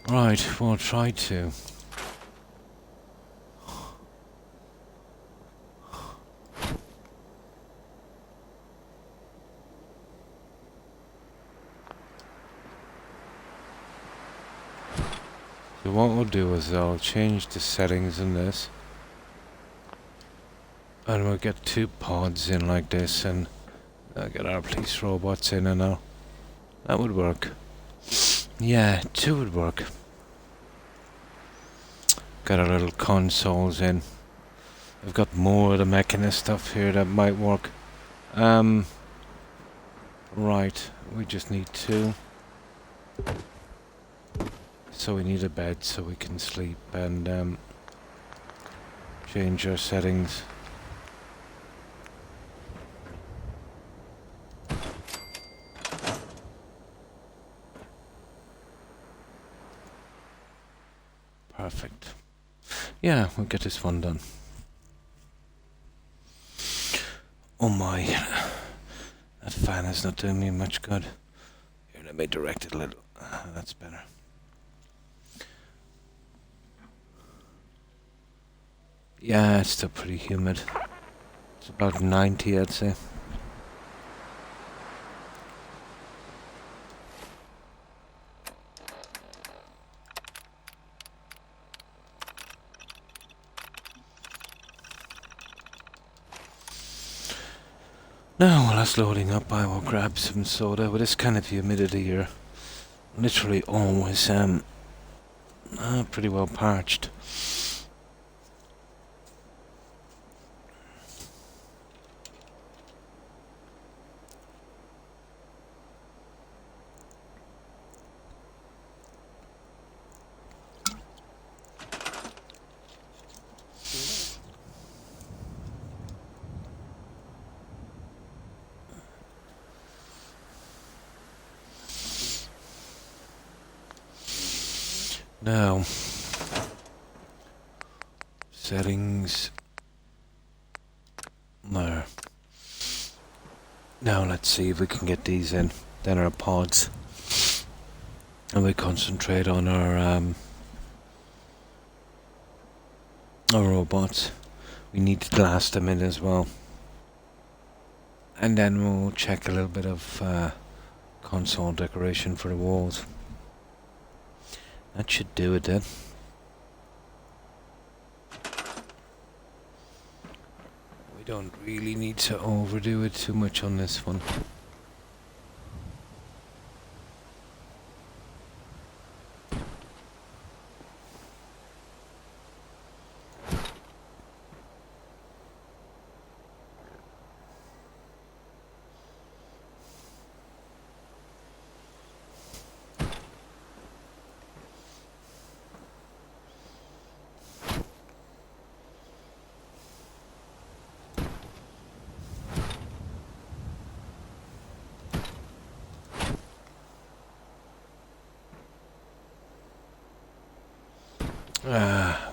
Right, we'll try to. So what we'll do is I'll change the settings in this. And we'll get 2 pods in like this, and I'll get our police robots in and all. That would work. Yeah, 2 would work. Got our little consoles in. I've got more of the mechanist stuff here that might work. Right, we just need 2. So we need a bed so we can sleep and change our settings. Perfect. Yeah, we'll get this one done. Oh my, that fan is not doing me much good. Here, let me direct it a little. That's better. Yeah, it's still pretty humid. It's about 90, I'd say. Now, while that's loading up, I will grab some soda. With this kind of humidity here, literally always pretty well parched. Now, settings. There. Now let's see if we can get these in. Then our pods. And we concentrate on our robots. We need to glass them in as well. And then we'll check a little bit of console decoration for the walls. That should do it then. We don't really need to overdo it too much on this one.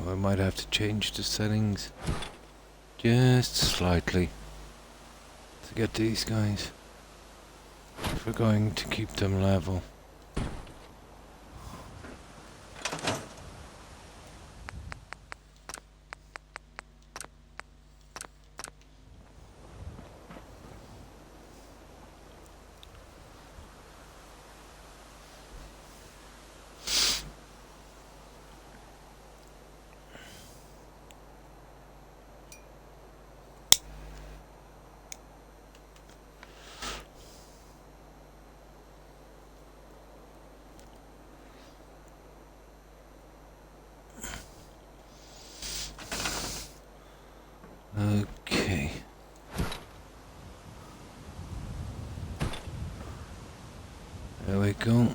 We might have to change the settings just slightly to get these guys, if we're going to keep them level. Okay. There we go.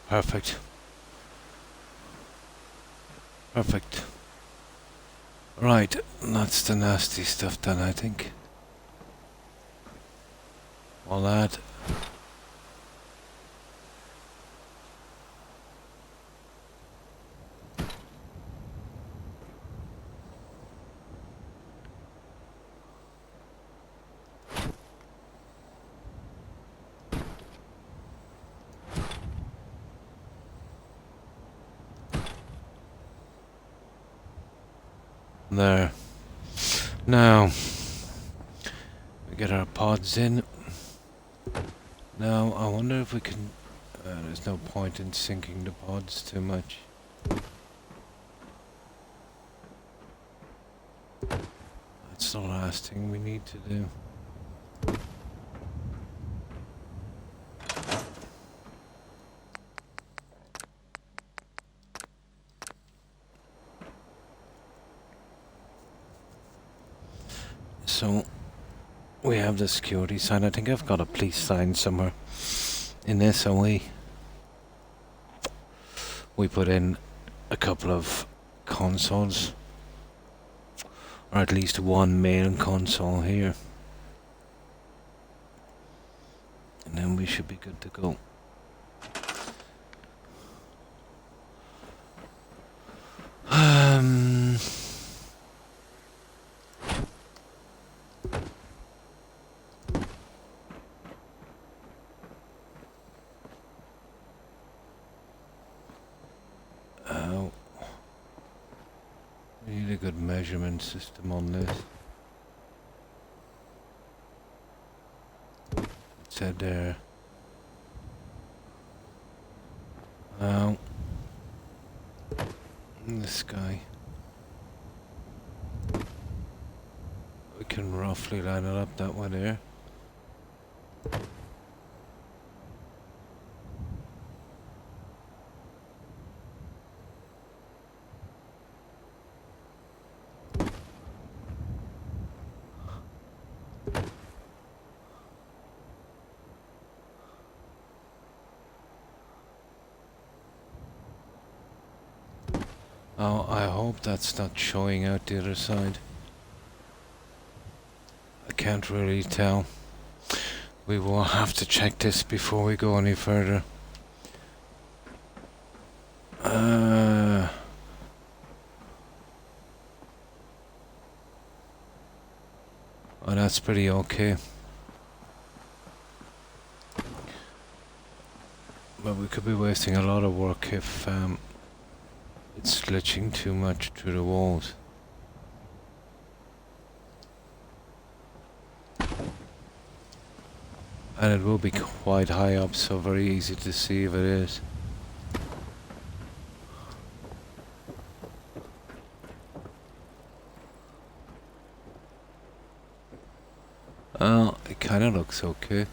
Perfect. Perfect. Right, that's the nasty stuff done, I think. All that. There. Now, we get our pods in. Now, I wonder if we can... there's no point in sinking the pods too much. That's the last thing we need to do. So, we have the security sign. I think I've got a police sign somewhere in this, and we put in a couple of consoles, or at least one main console here, and then we should be good to go. We need a good measurement system on this. It said there. Now, this guy. We can roughly line it up that way there. Oh, I hope that's not showing out the other side. I can't really tell. We will have to check this before we go any further. Oh, that's pretty okay. But we could be wasting a lot of work if it's glitching too much through the walls. And it will be quite high up, so very easy to see if it is. Oh, it kind of looks okay.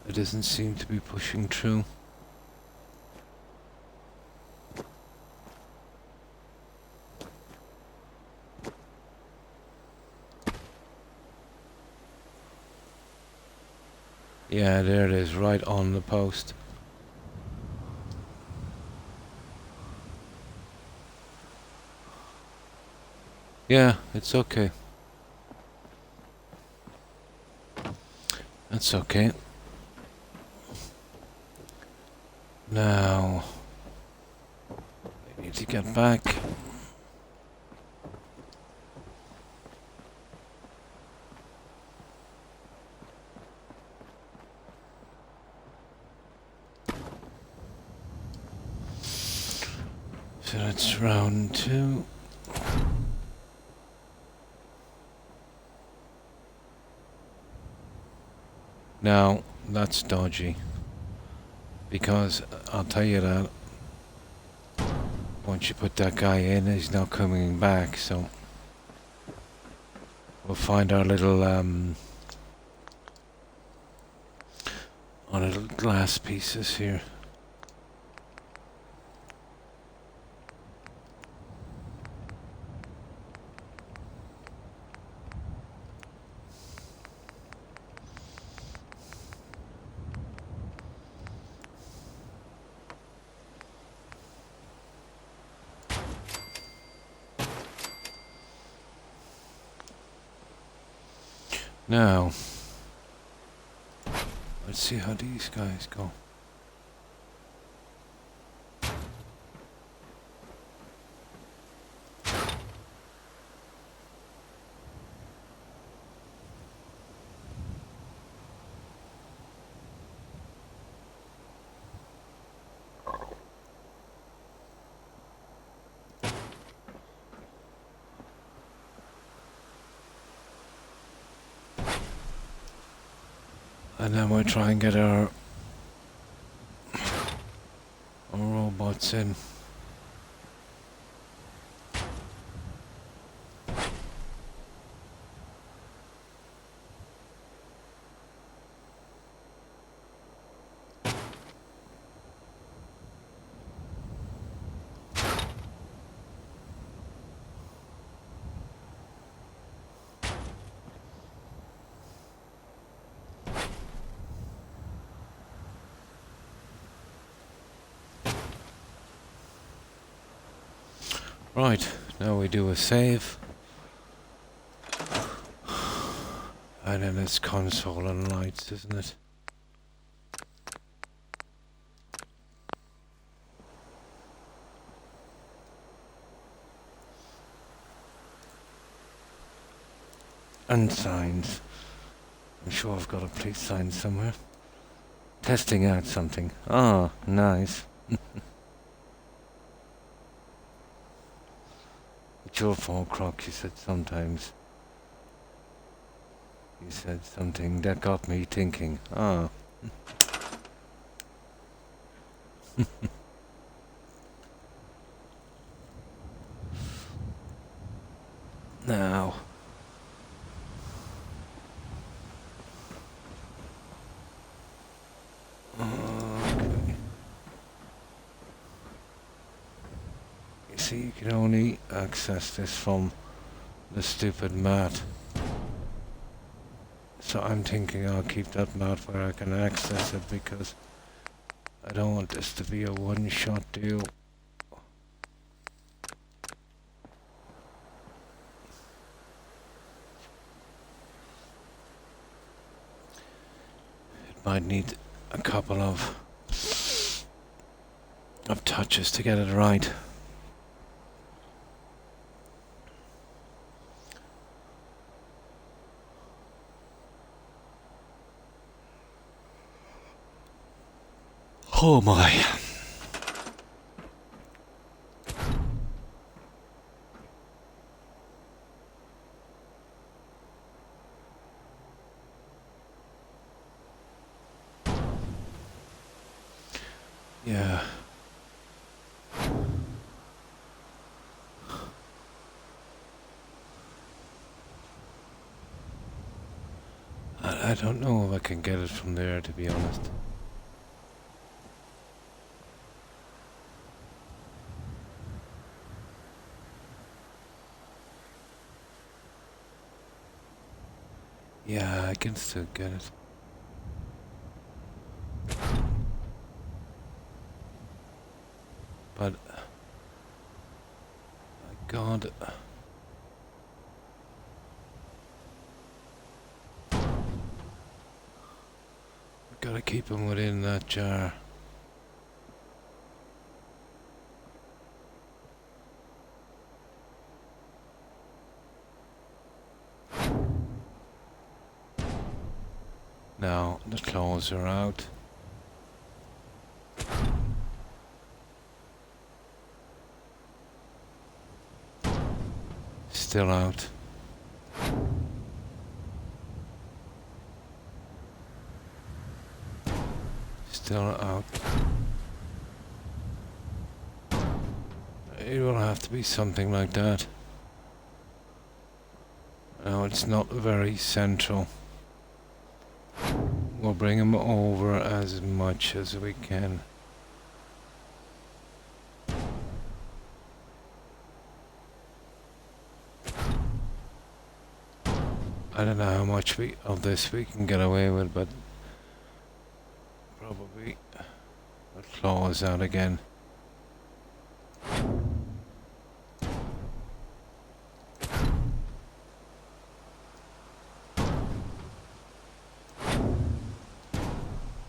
It doesn't seem to be pushing through. Yeah, there it is, right on the post. Yeah, it's okay. That's okay. Now, I need to get back. So that's round 2. Now, that's dodgy. Because, I'll tell you that, once you put that guy in, he's not coming back, so... We'll find our little, our little glass pieces here. Now, let's see how these guys go. And then we'll try and get our robots in. Right, now we do a save. And then it's console and lights, isn't it? And signs. I'm sure I've got a police sign somewhere. Testing out something. Ah, nice. It's your fault, Croc, you said sometimes. You said something that got me thinking. Ah. Now. Okay. You see, you can only access this from the stupid mat. So I'm thinking I'll keep that mat where I can access it because I don't want this to be a one-shot deal. It might need a couple of touches to get it right. Oh my. Yeah. I don't know if I can get it from there, to be honest. Yeah, I can still get it. But my God. Gotta keep him within that jar. Now the claws are out. Still out. Still out. It will have to be something like that. Now it's not very central. We'll bring him over as much as we can. I don't know how much of this we can get away with, but probably the claws out again.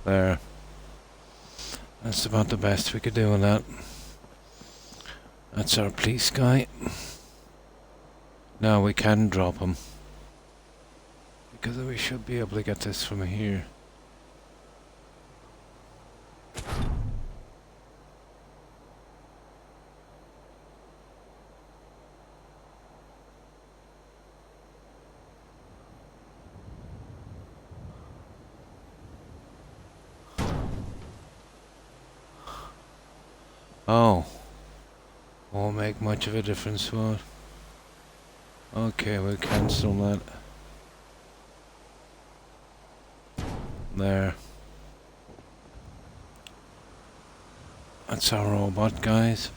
There. That's about the best we could do on that. That's our police guy. Now we can drop him, because we should be able to get this from here. Oh. Won't make much of a difference, what? Okay, we'll cancel that. There. That's our robot, guys.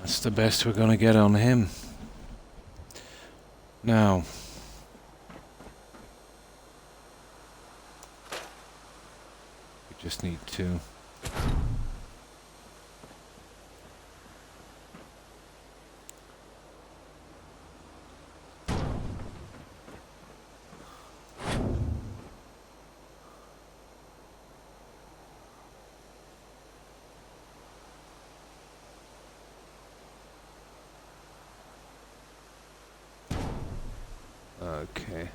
That's the best we're gonna get on him. Now. We just need to. Okay.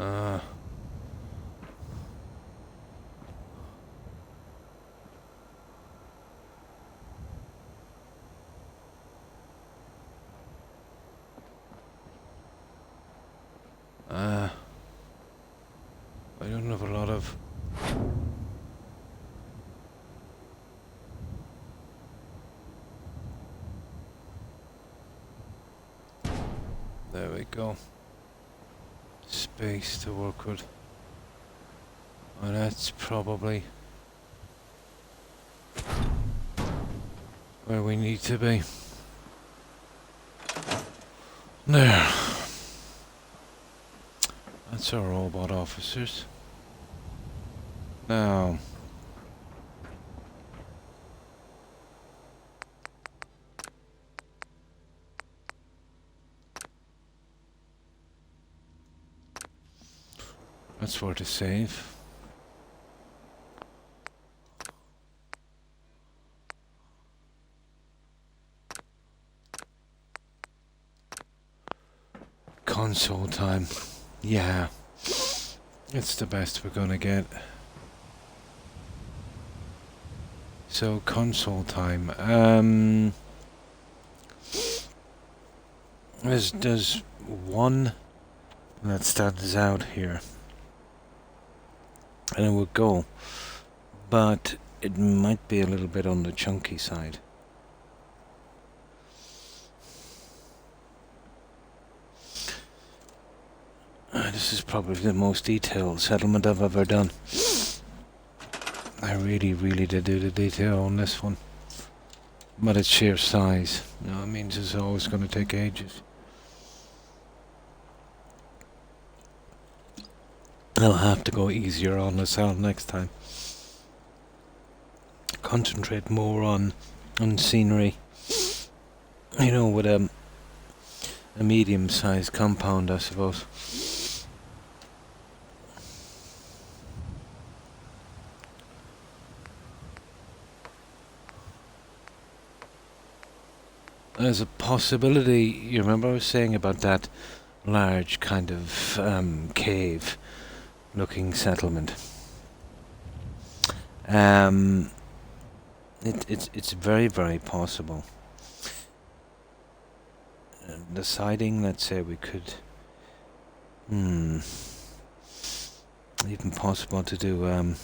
Uh I don't have a lot of. There. we go. Space to work with. Oh, that's probably where we need to be. There. That's our robot officers. Now, that's where to save. Console time. Yeah. It's the best we're gonna get. So, console time. There's one that stands out here. And it would go. But it might be a little bit on the chunky side. This is probably the most detailed settlement I've ever done. I really did do the detail on this one. But it's sheer size. You know, it means it's always going to take ages. I'll have to go easier on the sound next time. Concentrate more on scenery. You know, with a medium-sized compound, I suppose. There's a possibility, you remember I was saying about that large kind of cave looking settlement. It's very possible. Deciding, let's say we could even possible to do a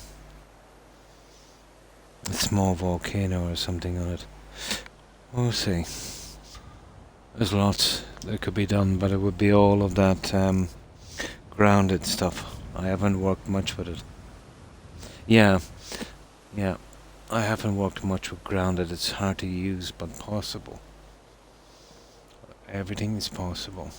small volcano or something on it. We'll see. There's lots that could be done, but it would be all of that grounded stuff. I haven't worked much with it. Yeah. I haven't worked much with grounded. It's hard to use, but possible. Everything is possible.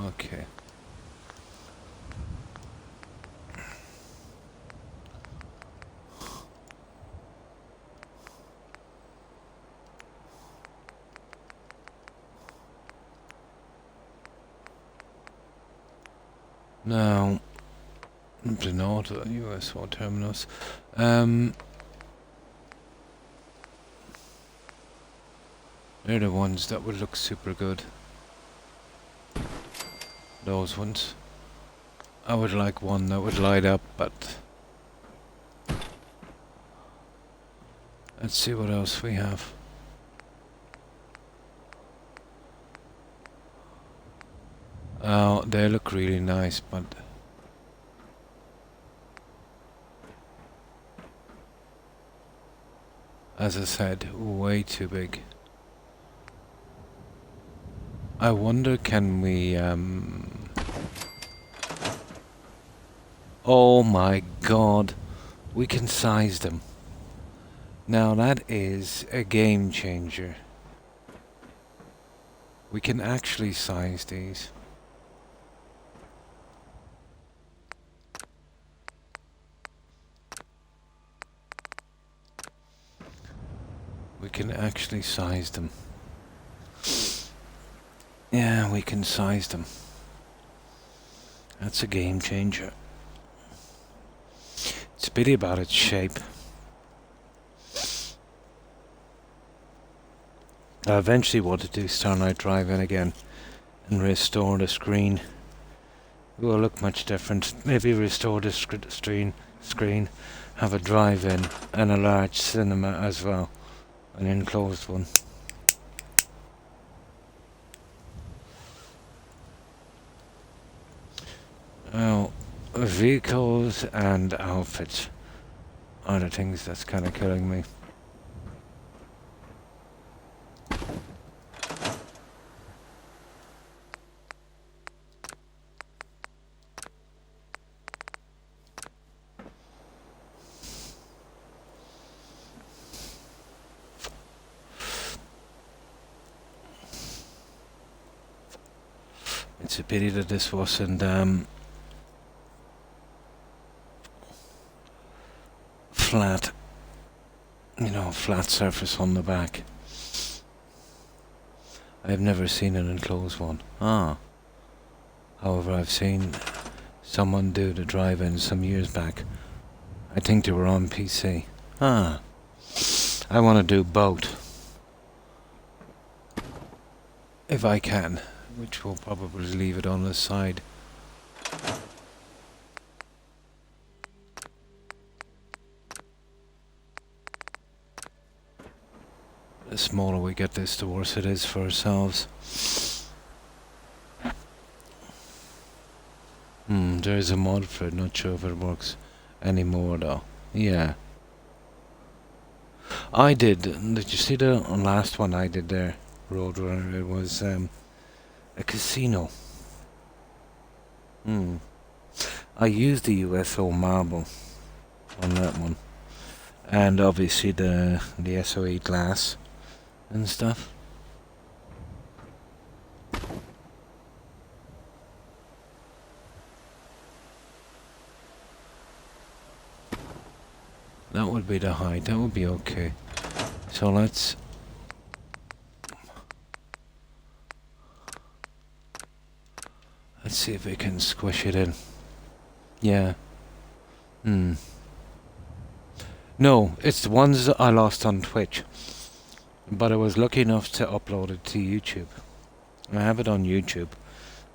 Okay. Now, the North USO terminals. They're the ones that would look super good. Those ones. I would like one that would light up, but let's see what else we have. Oh, they look really nice, but as I said, way too big. I wonder, can we, oh my god, we can size them. Now that is a game changer. We can actually size these. We can actually size them. Yeah, we can size them. That's a game changer. It's a pity about its shape. I eventually want to do Starlight Drive-In again and restore the screen. It will look much different. Maybe restore the screen, have a drive-in and a large cinema as well. An enclosed one. Now, vehicles and outfits. are the things that's kind of killing me. It's a pity that this wasn't flat, you know, flat surface on the back. I've never seen an enclosed one. However, I've seen someone do the drive-in some years back. I think they were on PC. I want to do both. If I can, which will probably leave it on the side. The smaller we get this, the worse it is for ourselves. There's a mod for it, not sure if it works anymore though. Yeah. Did you see the last one I did there, Roadrunner? It was a casino. I used the USO marble on that one. And obviously the SOE glass and stuff. That would be the height, that would be okay. So let's see if we can squish it in. Yeah. No, it's the ones that I lost on Twitch. But I was lucky enough to upload it to YouTube. I have it on YouTube.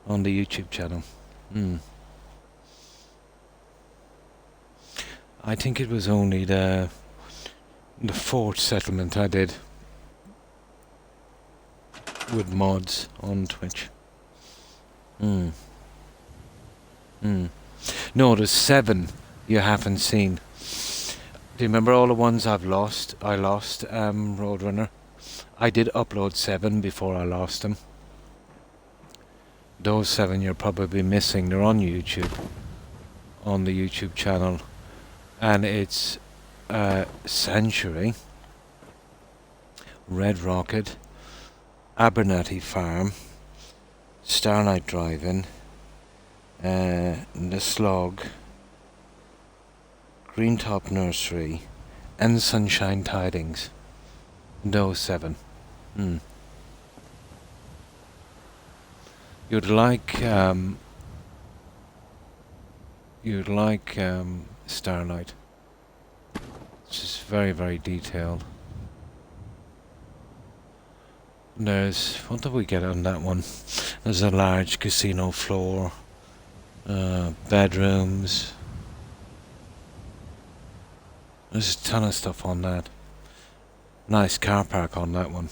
On the YouTube channel. I think it was only the fourth settlement I did with mods on Twitch. No, there's 7 you haven't seen. Do you remember all the ones I've lost? I lost Roadrunner. I did upload 7 before I lost them. Those 7 you're probably missing. They're on YouTube. On the YouTube channel. And it's Sanctuary, Red Rocket, Abernathy Farm, Starlight Drive-In, The Slug, Greentop Nursery, and Sunshine Tidings. Those 7. You'd like Starlight. It's just very, very detailed. There's, what did we get on that one? There's a large casino floor, bedrooms. There's a ton of stuff on that. Nice car park on that one.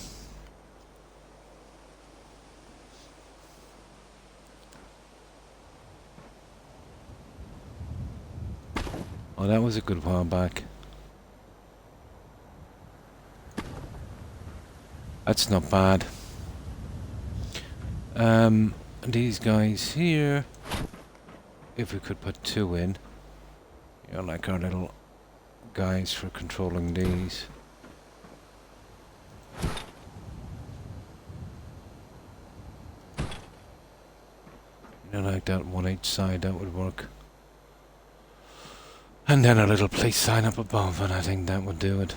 Oh, that was a good while back. That's not bad. These guys here, if we could put 2 in, you know, like our little guys for controlling these. You know, like that, one each side, that would work. And then a little police sign up above, and I think that would do it.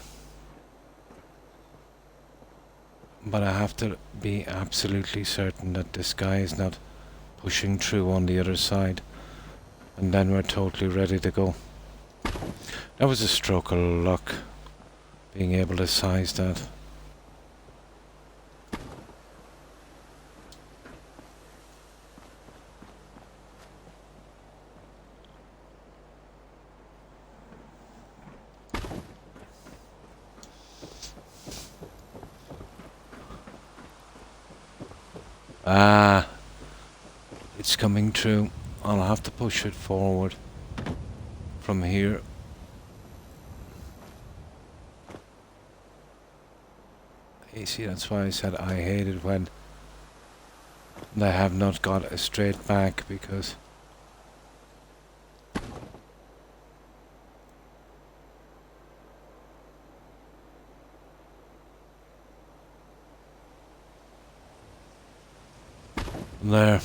But I have to be absolutely certain that this guy is not pushing through on the other side. And then we're totally ready to go. That was a stroke of luck, being able to size that. It's coming through. I'll have to push it forward from here. You see, that's why I said I hate it when they have not got a straight back, because there.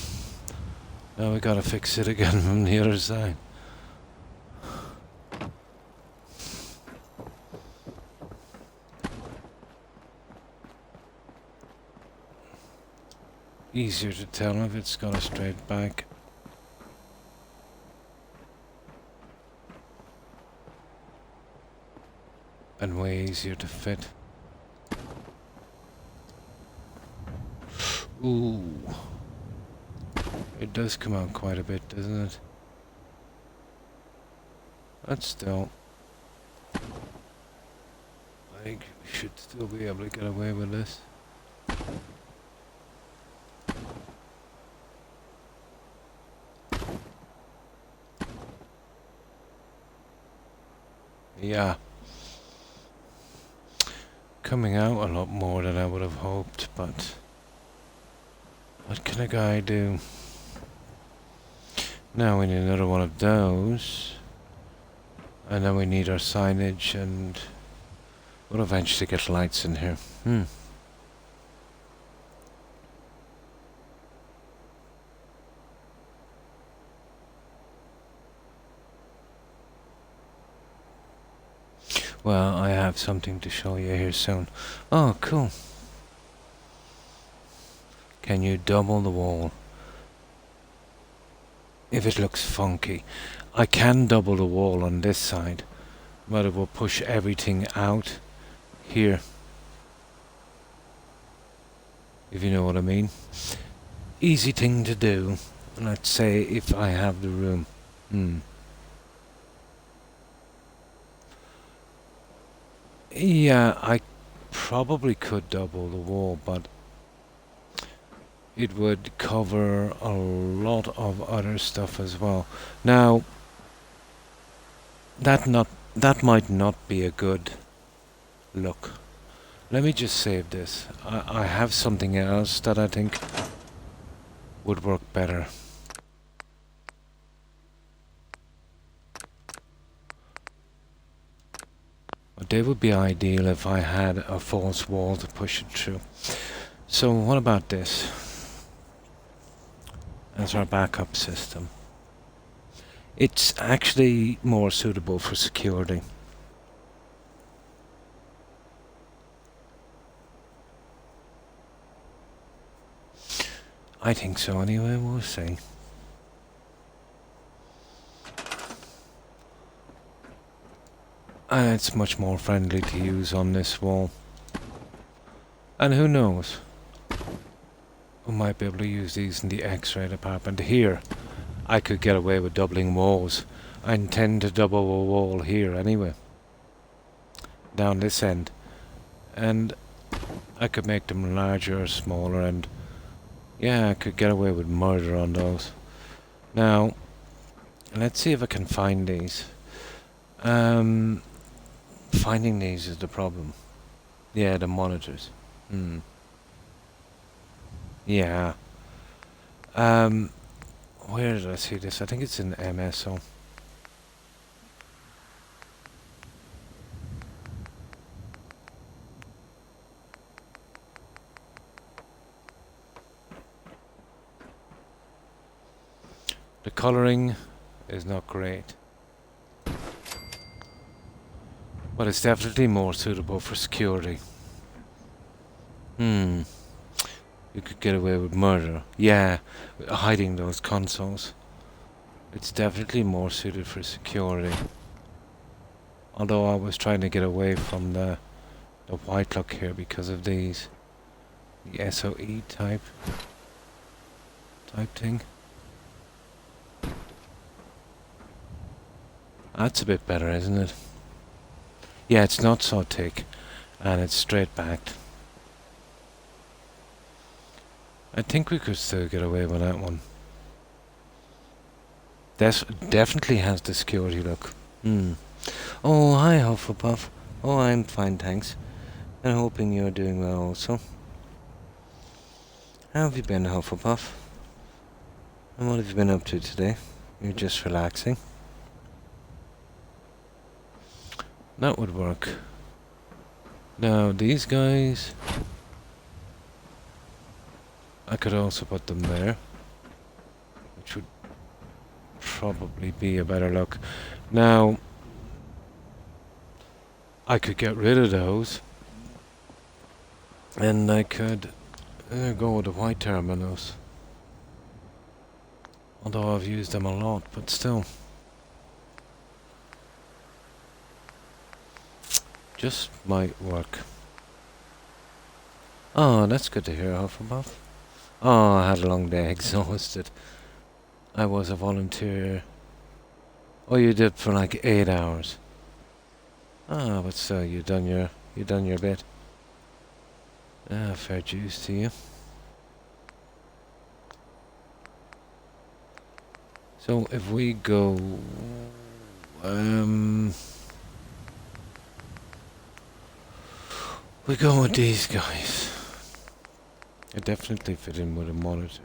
Now we gotta fix it again from the other side. Easier to tell if it's got a straight back. And way easier to fit. Ooh. It does come out quite a bit, doesn't it? But still, I think we should still be able to get away with this. Yeah. Coming out a lot more than I would have hoped, but what can a guy do? Now we need another one of those. And then we need our signage, and we'll eventually get lights in here. Well, I have something to show you here soon. Oh, cool. Can you double the wall? If it looks funky. I can double the wall on this side, but it will push everything out here. If you know what I mean. Easy thing to do. Let's say if I have the room. Yeah, I probably could double the wall, but it would cover a lot of other stuff as well. Now, that might not be a good look. Let me just save this. I have something else that I think would work better. But they would be ideal if I had a false wall to push it through. So what about this? As our backup system. It's actually more suitable for security. I think so anyway, we'll see. And it's much more friendly to use on this wall. And who knows? We might be able to use these in the X-ray department. Here, I could get away with doubling walls. I intend to double a wall here anyway. Down this end. And I could make them larger or smaller, and yeah, I could get away with murder on those. Now, let's see if I can find these. Finding these is the problem. Yeah, the monitors. Yeah. Where did I see this? I think it's in MSO. The coloring is not great. But it's definitely more suitable for security. You could get away with murder. Yeah, hiding those consoles. It's definitely more suited for security. Although I was trying to get away from the white look here because of these. The SOE type thing. That's a bit better, isn't it? Yeah, it's not so thick, and it's straight backed. I think we could still get away with that one. This definitely has the security look. Oh, hi Hufflepuff. Oh, I'm fine, thanks. and hoping you're doing well also. How have you been, Hufflepuff? And what have you been up to today? You're just relaxing? That would work. Now, these guys, I could also put them there, which would probably be a better look. Now, I could get rid of those, and I could go with the white terminals. Although I've used them a lot, but still. Just might work. Oh, that's good to hear, Hufflepuff. Oh, I had a long day, exhausted. I was a volunteer. Oh, you did for like 8 hours. Ah, but still, you done your bit. Ah, fair dues to you. So if we go, we go with these guys. They definitely fit in with a monitor.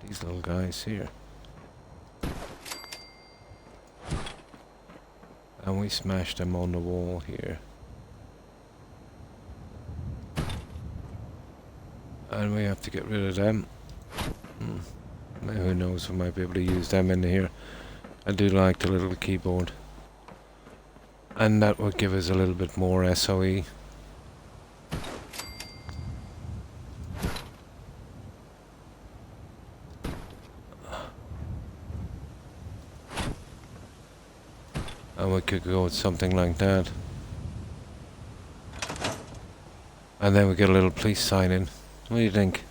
These little guys here. And we smashed them on the wall here. And we have to get rid of them. Who knows, we might be able to use them in here. I do like the little keyboard. And that would give us a little bit more SOE. And we could go with something like that. And then we get a little police sign in. What do you think?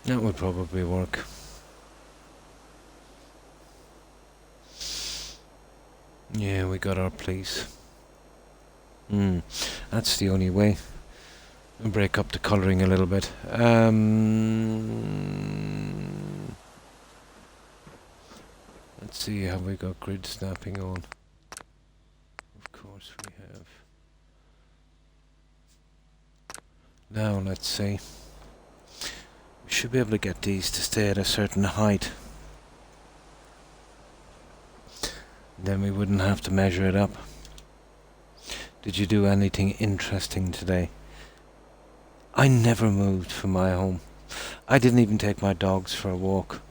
That would probably work. Yeah, we got our police. That's the only way. We'll break up the colouring a little bit. Let's see, have we got grid snapping on? Of course we have. Now let's see. We should be able to get these to stay at a certain height. Then we wouldn't have to measure it up. Did you do anything interesting today? I never moved from my home. I didn't even take my dogs for a walk.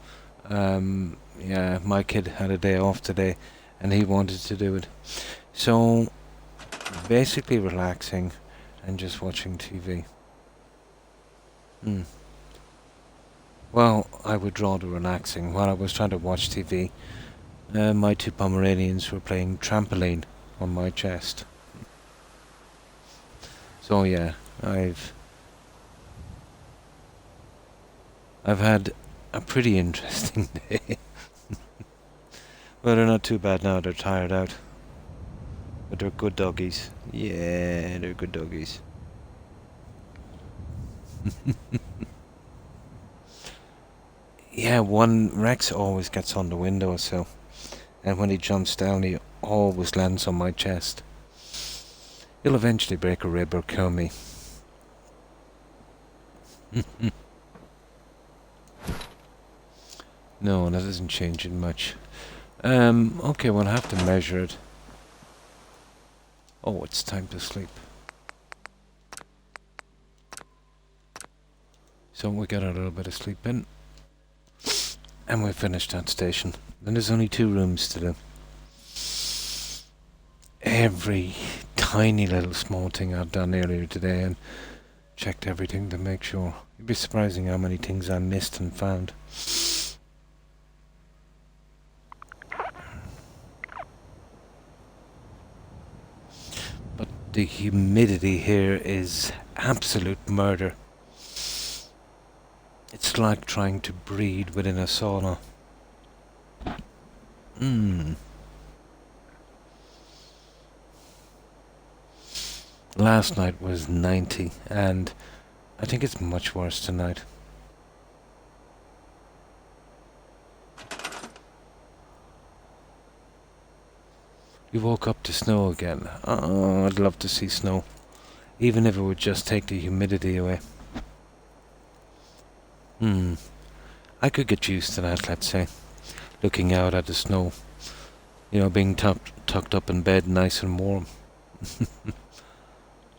Yeah, my kid had a day off today and he wanted to do it. So, basically relaxing and just watching TV. Well, I would rather relaxing. While I was trying to watch TV, my 2 Pomeranians were playing trampoline on my chest. So yeah, I've had a pretty interesting day. Well, they're not too bad now, they're tired out. But they're good doggies. Yeah, they're good doggies. Yeah, Rex always gets on the windowsill. And when he jumps down, he always lands on my chest. He'll eventually break a rib or kill me. No, that isn't changing much. Okay, we'll have to measure it. Oh, it's time to sleep. So we got a little bit of sleep in. And we finished that station. Then there's only 2 rooms to do. Every tiny little small thing I've done earlier today and checked everything to make sure. You'd be surprising how many things I missed and found. But the humidity here is absolute murder. It's like trying to breathe within a sauna. Last night was 90, and I think it's much worse tonight. You woke up to snow again. Oh, I'd love to see snow. Even if it would just take the humidity away. I could get used to that, let's say. Looking out at the snow. You know, being tucked up in bed nice and warm.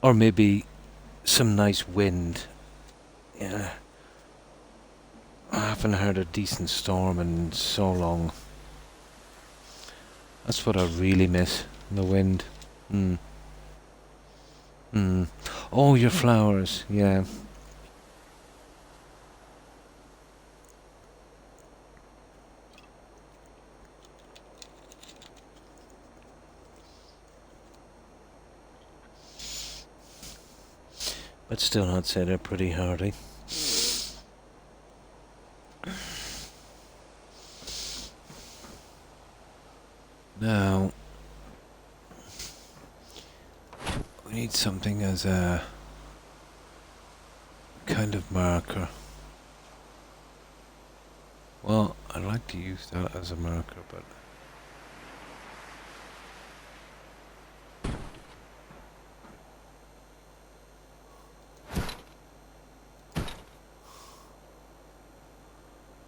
Or maybe some nice wind. Yeah. I haven't heard a decent storm in so long. That's what I really miss. The wind. Oh, your flowers. Yeah. But still, I'd say they're pretty hardy. Now, we need something as a kind of marker. Well, I'd like to use that as a marker, but...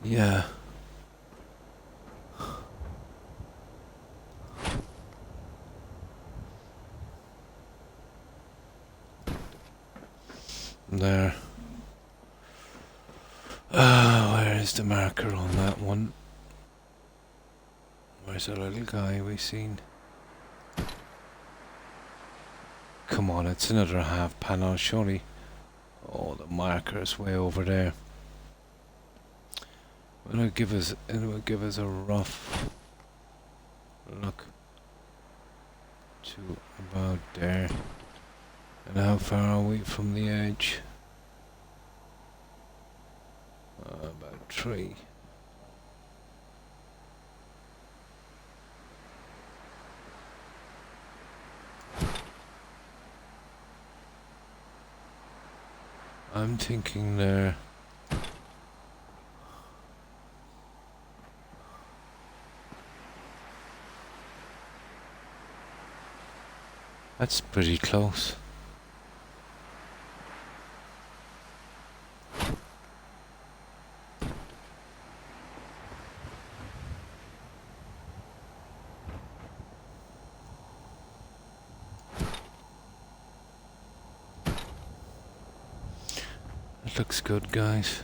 yeah. There. Where is the marker on that one? Where's the little guy we seen? Come on, it's another half panel, surely. Oh, the marker is way over there. It'll give us a rough look to about there. And how far are we from the edge? About 3. I'm thinking there. That's pretty close. That looks good, guys.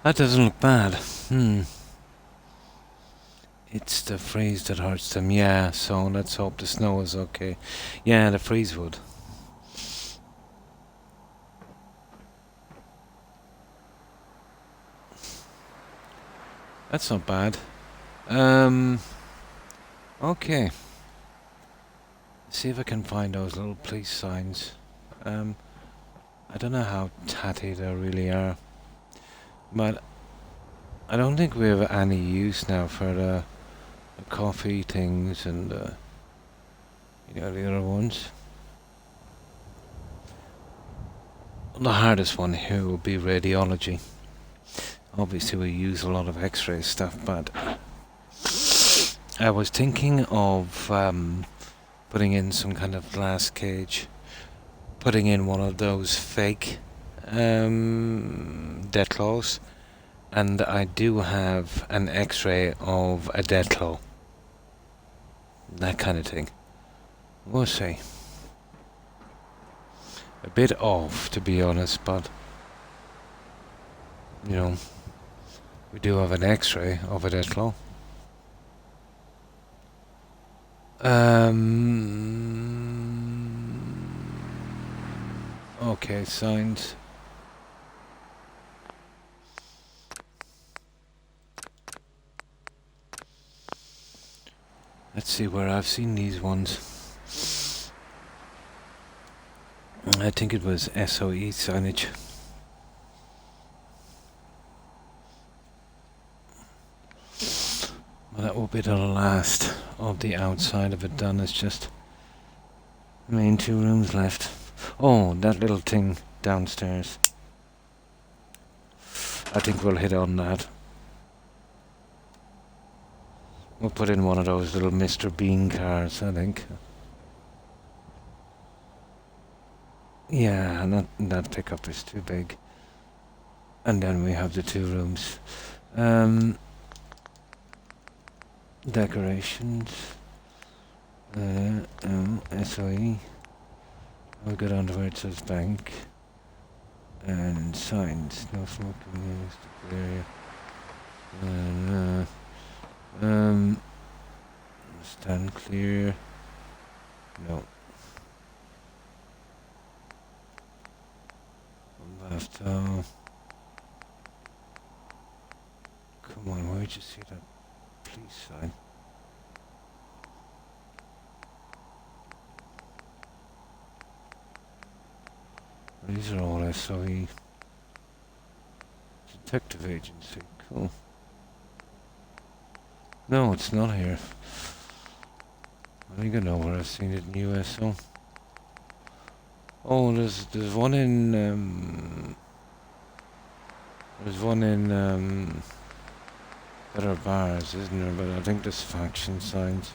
That doesn't look bad. It's the freeze that hurts them. Yeah, so let's hope the snow is okay. Yeah, the freeze would. That's not bad. Okay. See if I can find those little police signs. I don't know how tatty they really are. But I don't think we have any use now for the coffee things and the other ones. The hardest one here will be radiology. Obviously we use a lot of x-ray stuff, but I was thinking of putting in some kind of glass cage, putting in one of those fake death claws, and I do have an x-ray of a death claw. That kind of thing. We'll see. A bit off, to be honest, but we do have an x-ray of a death claw. Okay, signed. Let's see where I've seen these ones. I think it was SOE signage. Well, that will be the last of the outside of it done. It's just the main 2 rooms left. Oh, that little thing downstairs. I think we'll hit on that. We'll put in one of those little Mr. Bean cars, I think. Yeah, not that pickup is too big. And then we have the 2 rooms. Decorations. SOE. We'll go down to where it says bank. And signs. No smoking area. Stand clear. No. Bathtub. Come on, where'd you see that police sign? These are all SOE. Detective agency. Cool. No, it's not here. I think I know where I've seen it in USO. Oh, there's one in Better Bars, isn't there? But I think there's faction signs.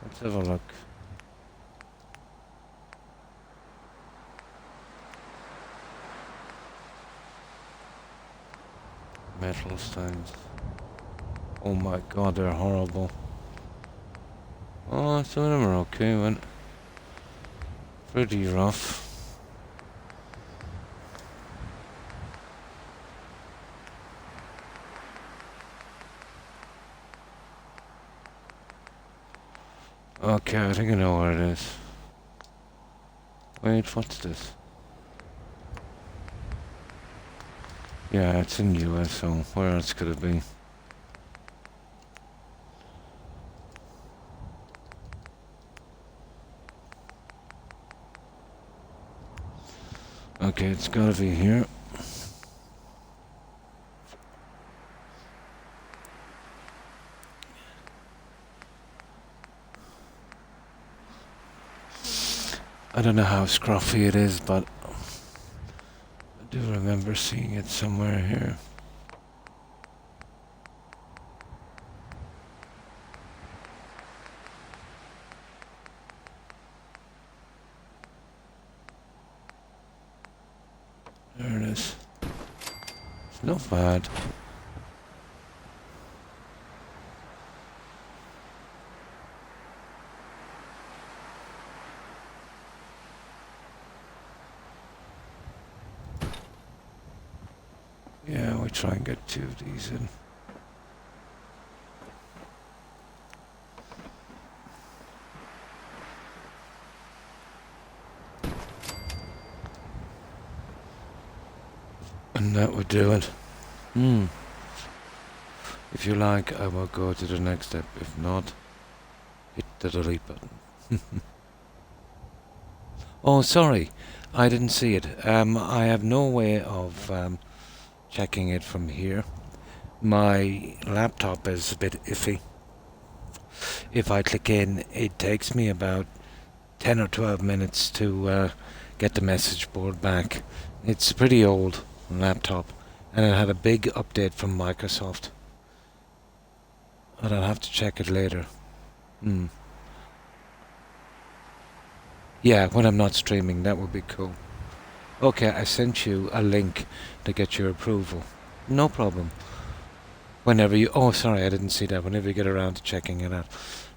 Let's have a look. Metal signs. Oh my god, they're horrible. Oh, some of them are okay, but pretty rough. Okay, I think I know where it is. Wait, what's this? Yeah, it's in US, so where else could it be? Okay, it's gotta be here. I don't know how scruffy it is, but I do remember seeing it somewhere here. There it is. It's not bad. Yeah, we try and get 2 of these in. And that would do it. If you like, I will go to the next step. If not, hit the delete button. Oh, sorry. I didn't see it. I have no way of checking it from here. My laptop is a bit iffy. If I click in, it takes me about 10 or 12 minutes to get the message board back. It's a pretty old laptop, and it had a big update from Microsoft. But I'll have to check it later. Yeah, when I'm not streaming, that would be cool. Okay, I sent you a link to get your approval. No problem. Whenever you... Oh, sorry, I didn't see that. Whenever you get around to checking it out.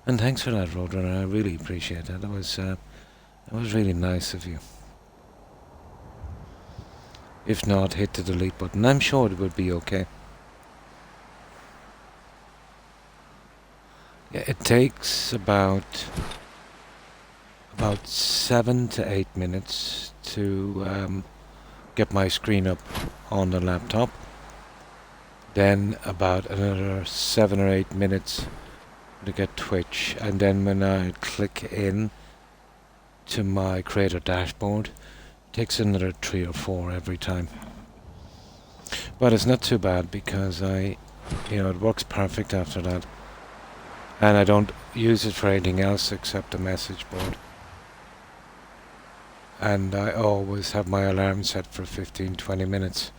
And thanks for that, Roadrunner. I really appreciate that. That was really nice of you. If not, hit the delete button. I'm sure it would be okay. Yeah, it takes about 7 to 8 minutes to get my screen up on the laptop. Then about another 7 or 8 minutes to get Twitch, and then when I click in to my creator dashboard, it takes another 3 or 4 every time. But it's not too bad because it works perfect after that. And I don't use it for anything else except the message board. And I always have my alarm set for 15-20 minutes,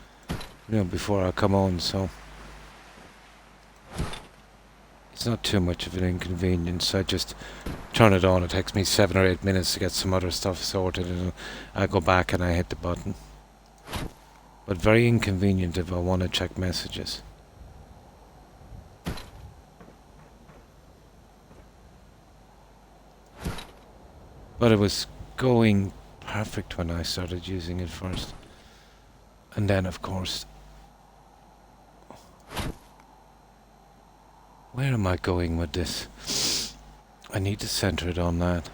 before I come on, so It's not too much of an inconvenience. I just turn it on. It takes me 7 or 8 minutes to get some other stuff sorted, and I go back and I hit the button. But very inconvenient if I want to check messages. But it was going perfect when I started using it first. And then, of course... Where am I going with this? I need to center it on that.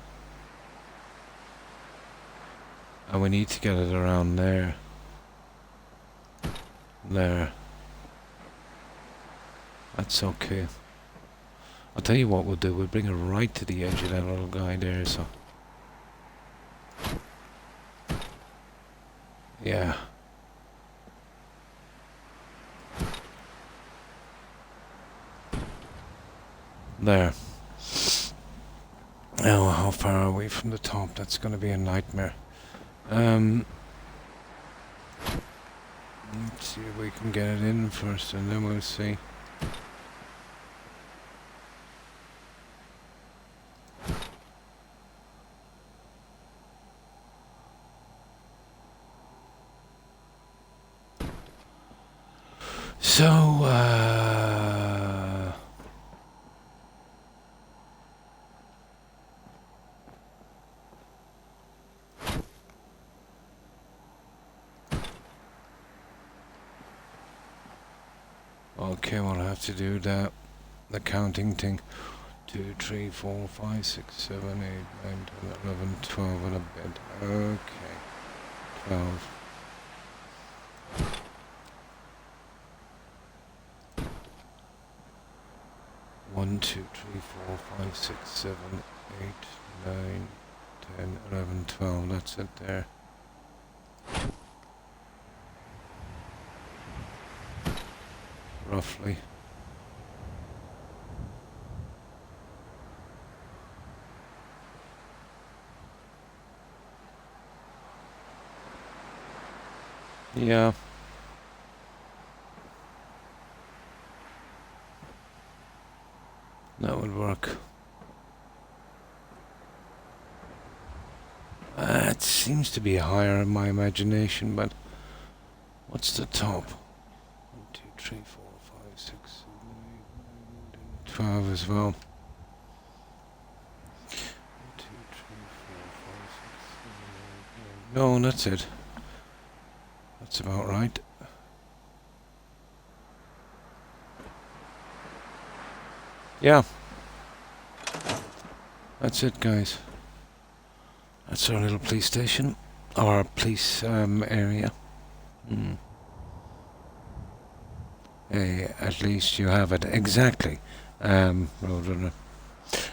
And we need to get it around there. There. That's okay. I'll tell you what we'll do. We'll bring it right to the edge of that little guy there, so... Yeah. There. Now, how far are we from the top? That's going to be a nightmare. Let's see if we can get it in first, and then we'll see. So, okay, we'll have to do that. The counting thing. 2, 3, 4, 5, 6, 7, 8, 9, 10, 11, 12 and a bit. Okay. 12. One, 2, 3, 4, 5, 6, 7, 8, 9, 10, 11, 12. That's it there. Roughly. Yeah. That would work. It seems to be higher in my imagination, but what's the top? 1, 2, 3, 4, 5, 6, 7, 8, 9, 10, 12 as well. 1, 2, 3, 4, 5, 6, 7, 8, 9. No, that's it. That's about right. Yeah. That's it, guys. That's our little police station. Our police area. At least you have it. Exactly. Roadrunner.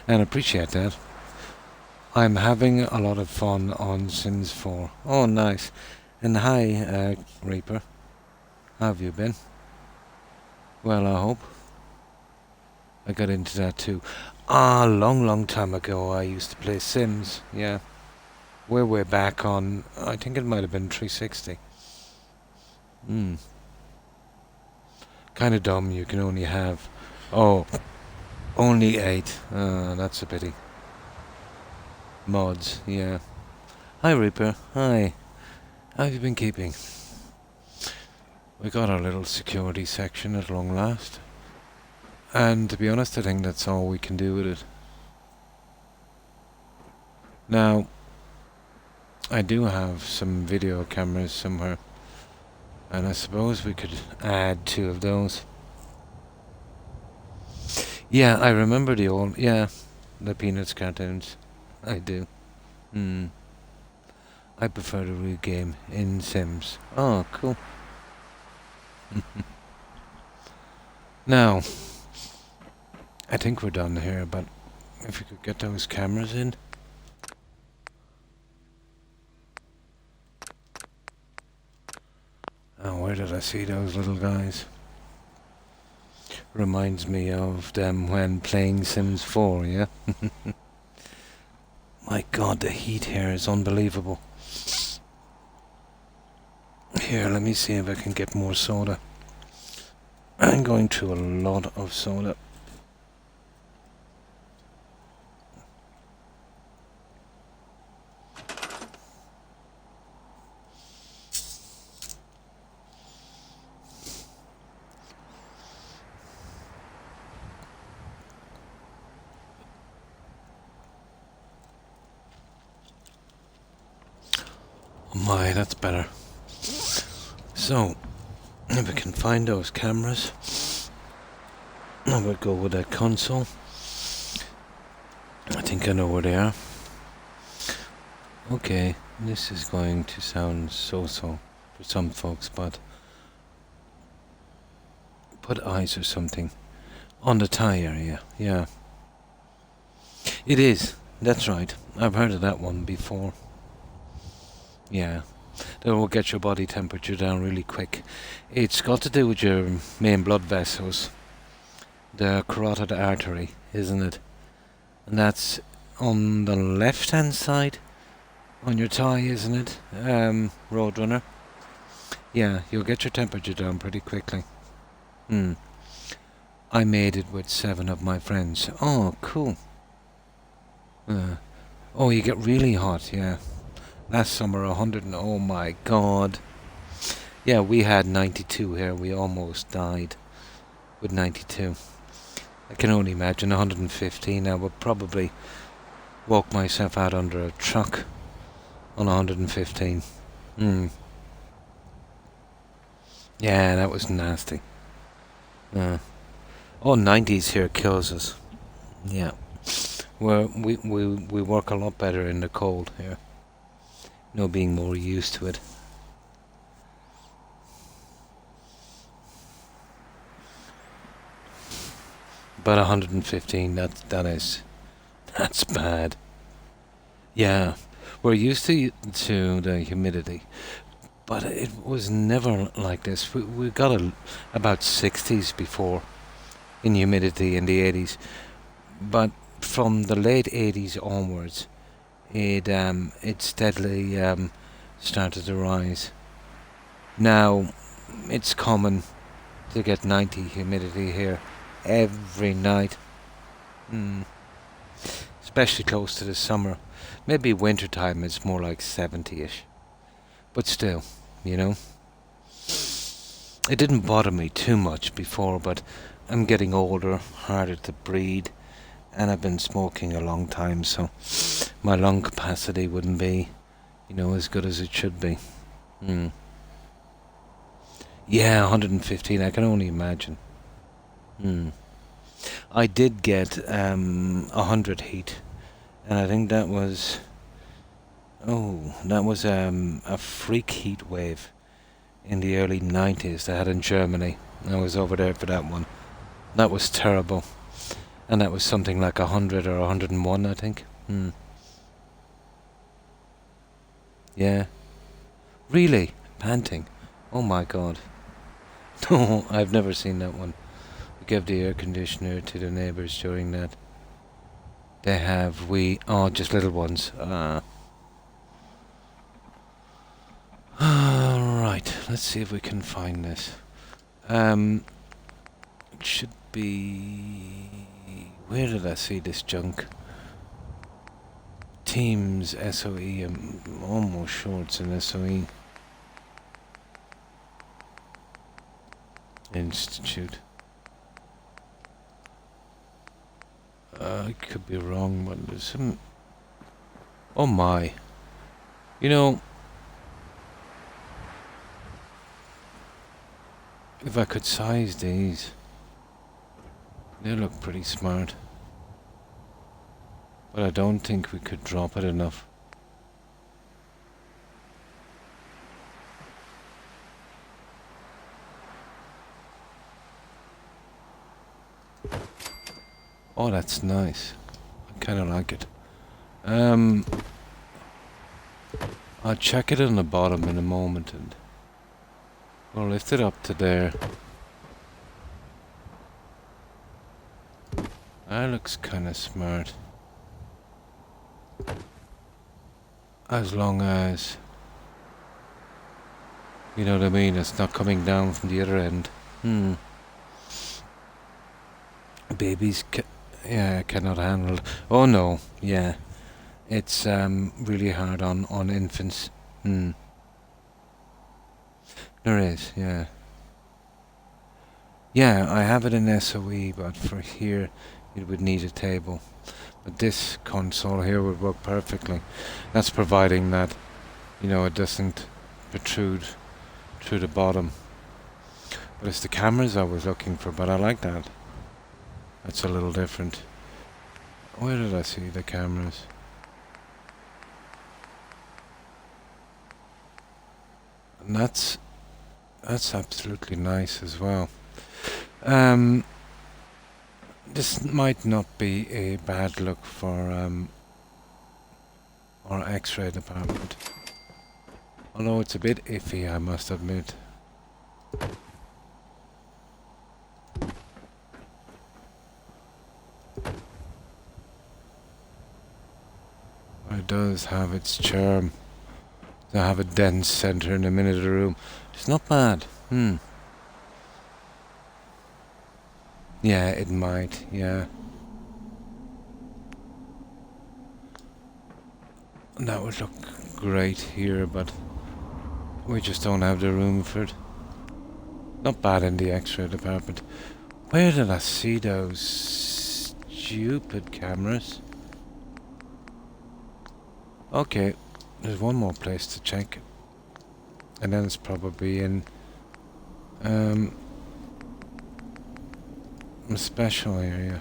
And appreciate that. I'm having a lot of fun on Sims 4. Oh, nice. And hi, Reaper. How have you been? Well, I hope. I got into that too. A long time ago I used to play Sims, yeah. We're way back on, I think it might have been 360. Kind of dumb, you can only have... Oh, only 8. That's a pity. Mods, yeah. Hi Reaper, hi. How have you been keeping? We got our little security section at long last. And to be honest, I think that's all we can do with it. Now, I do have some video cameras somewhere. And I suppose we could add 2 of those. Yeah, I remember the old... Yeah, the Peanuts cartoons. I do. I prefer the real game in Sims. Oh, cool. Now... I think we're done here, but if we could get those cameras in. Oh, where did I see those little guys? Reminds me of them when playing Sims 4, yeah? My god, the heat here is unbelievable. Here, let me see if I can get more soda. I'm going through a lot of soda. my, that's better. So, if we can find those cameras, I would go with that console. I think I know where they are. Okay, this is going to sound so-so for some folks, but put eyes or something on the tie area, yeah. It is, that's right. I've heard of that one before. Yeah, that will get your body temperature down really quick. It's got to do with your main blood vessels, the carotid artery, isn't it? And that's on the left-hand side on your tie, isn't it, Roadrunner? Yeah, you'll get your temperature down pretty quickly. I made it with 7 of my friends. Oh, cool. Oh, you get really hot, yeah. Last summer, 100 and oh my god. Yeah, we had 92 here. We almost died with 92. I can only imagine 115. I would probably walk myself out under a truck on 115. Yeah, that was nasty. Oh, 90s here kills us. Yeah. We work a lot better in the cold here. No, being more used to it. But 115, that's bad. Yeah, we're used to the humidity, but it was never like this. We got about 60s before in humidity in the 80s, but from the late 80s onwards, it steadily started to rise. Now, it's common to get 90 humidity here every night. Especially close to the summer. Maybe winter time it's more like 70-ish. But still, you know. It didn't bother me too much before, but I'm getting older, harder to breathe, and I've been smoking a long time, so my lung capacity wouldn't be, as good as it should be. Yeah, 115, I can only imagine. I did get 100 heat, and I think that was a freak heat wave in the early 90s they had in Germany. I was over there for that one. That was terrible, and that was something like 100 or 101, I think. Yeah, really panting. Oh my god. No, I've never seen that one. We gave the air conditioner to the neighbours during that. They have, just little ones. Right, let's see if we can find this. It should be... Where did I see this junk? Teams, SOE, I'm almost sure it's an SOE. Institute. I could be wrong, but there's some... Oh my. If I could size these, they look pretty smart. But I don't think we could drop it enough. Oh, that's nice. I kind of like it. I'll check it on the bottom in a moment and we'll lift it up to there. That looks kind of smart. As long as, you know what I mean, it's not coming down from the other end. Babies cannot handle. Oh no, yeah. It's really hard on infants. There is, yeah. Yeah, I have it in SOE, but for here it would need a table. But this console here would work perfectly. That's providing that, You know, it doesn't protrude through the bottom. But it's the cameras I was looking for, but I like that. That's a little different. Where did I see the cameras? And that's absolutely nice as well. This might not be a bad look for our X-ray department. Although it's a bit iffy, I must admit. It does have its charm to have a dense centre in the middle of the room. It's not bad. Yeah, it might, yeah. That would look great here, but we just don't have the room for it. Not bad in the X-ray department. Where did I see those stupid cameras? Okay, there's one more place to check. And then it's probably in a special area.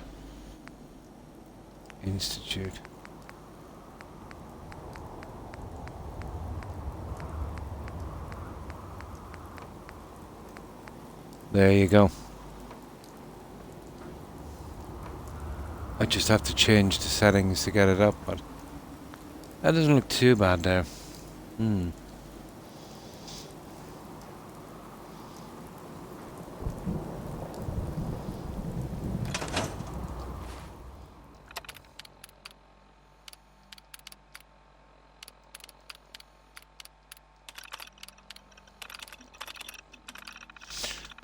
Institute. There you go. I just have to change the settings to get it up, but that doesn't look too bad there.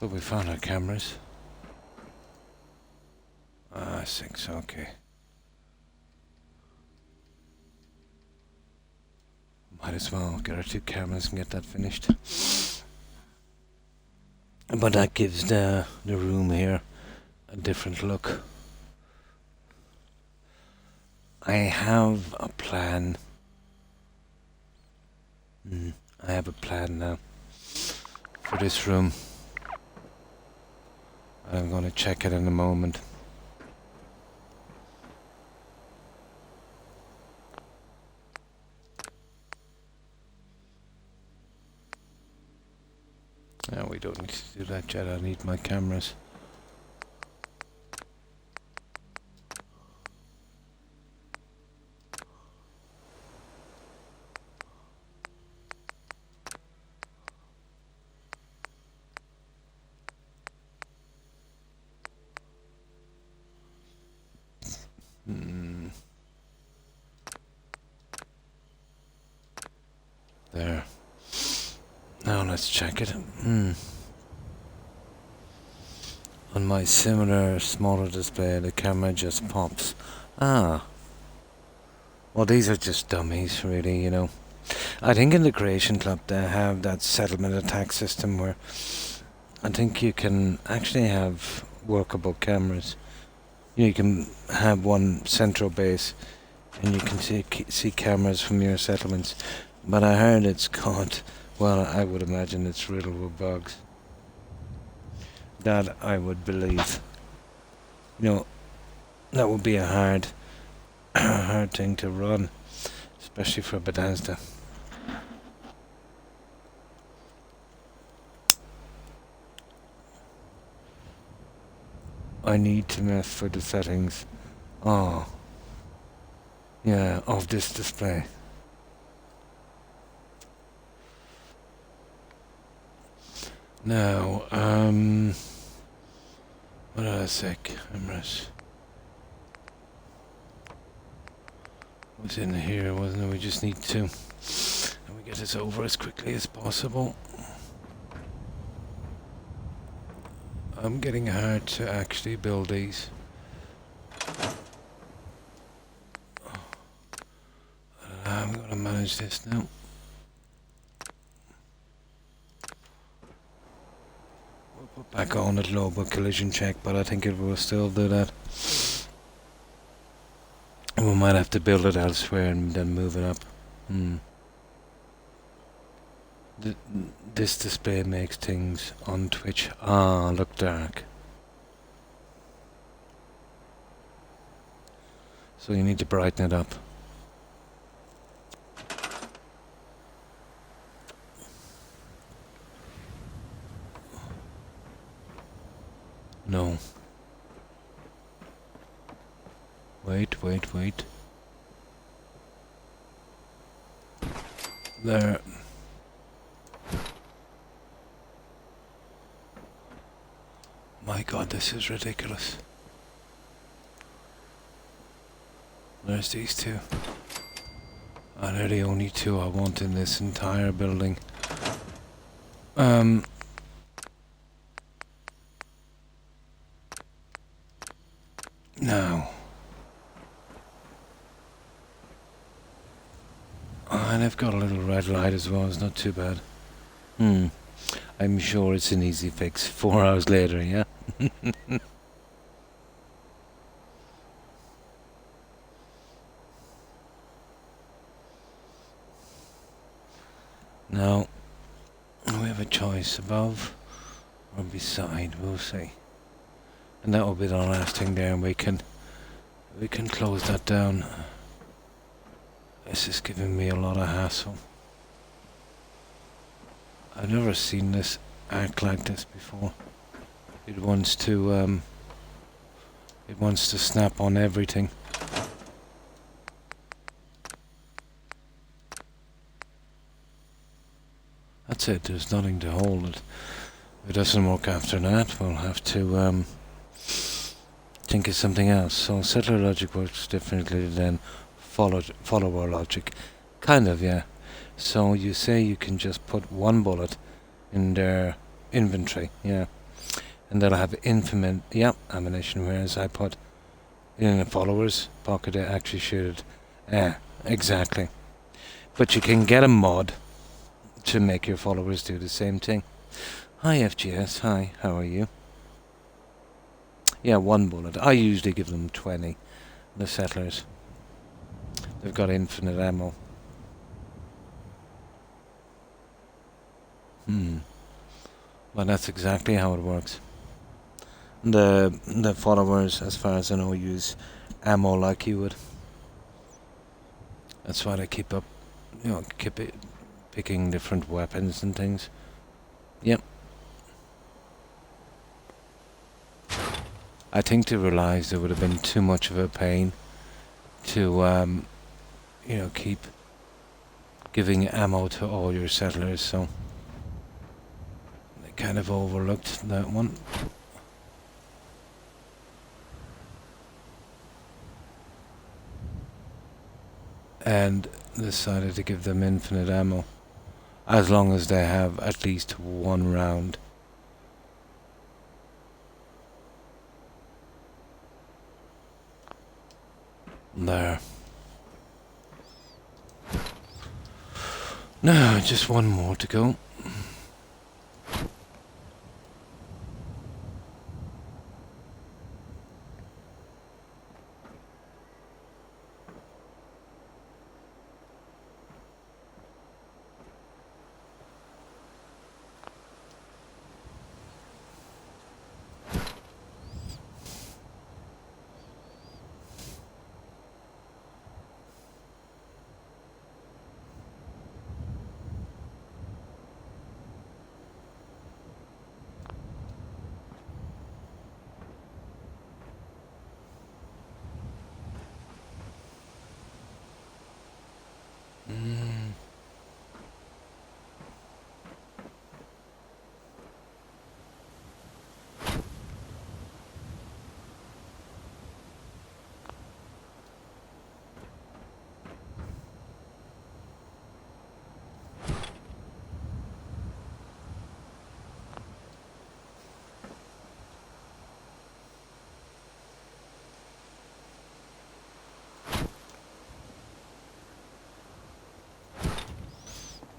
But we found our cameras. 6, okay. Might as well get our 2 cameras and get that finished. But that gives the room here a different look. I have a plan. I have a plan now for this room. I'm going to check it in a moment. No, we don't need to do that yet. I need my cameras. There. Now let's check it. On my similar, smaller display, the camera just pops. Well, these are just dummies, really, you know. I think in the Creation Club they have that settlement attack system where I think you can actually have workable cameras. You can have one central base and you can see cameras from your settlements. But I heard it's caught, well, I would imagine it's riddled with bugs. That I would believe. You know, that would be a hard thing to run, especially for Bethesda. I need to mess for the settings. Yeah, of this display. Now, what did I say? Cameras. Was in here, wasn't it? We just need to. And we get this over as quickly as possible. I'm getting hard to actually build these. I'm going to manage this now. We'll put back on the global collision check, but I think it will still do that. We might have to build it elsewhere and then move it up. Th this display makes things on Twitch look dark. So you need to brighten it up. No. Wait, wait, wait. There. My God, this is ridiculous. There's these two. And they're the only two I want in this entire building. Now. And I've got a little red light as well, it's not too bad. I'm sure it's an easy fix. 4 hours later, yeah? Now, we have a choice above or beside, we'll see. And that will be the last thing there, and we can close that down. This is giving me a lot of hassle. I've never seen this act like this before. It wants to snap on everything. That's it, there's nothing to hold it. If it doesn't work after that, we'll have to think of something else. So settler logic works differently than follower logic. Kind of, yeah. So you say you can just put one bullet in their inventory, yeah. And they'll have infinite, ammunition, whereas I put in a follower's pocket to actually shoot it. Yeah, exactly. But you can get a mod to make your followers do the same thing. Hi FGS, hi, how are you? Yeah, one bullet. I usually give them 20, the settlers. They've got infinite ammo. Well, that's exactly how it works. The followers, as far as I know, use ammo like you would. That's why they keep picking different weapons and things. Yep. I think they realised it would have been too much of a pain to, keep giving ammo to all your settlers, so they kind of overlooked that one. And decided to give them infinite ammo, as long as they have at least one round. There. Now, just one more to go.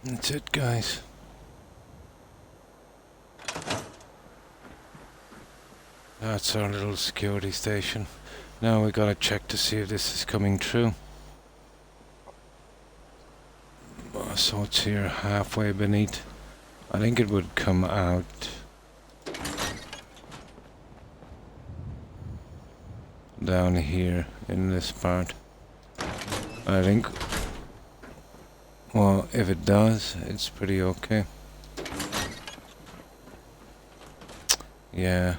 That's it, guys. That's our little security station. Now we gotta check to see if this is coming true. So it's here halfway beneath. I think it would come out down here in this part. I think, well, if it does, it's pretty okay. Yeah.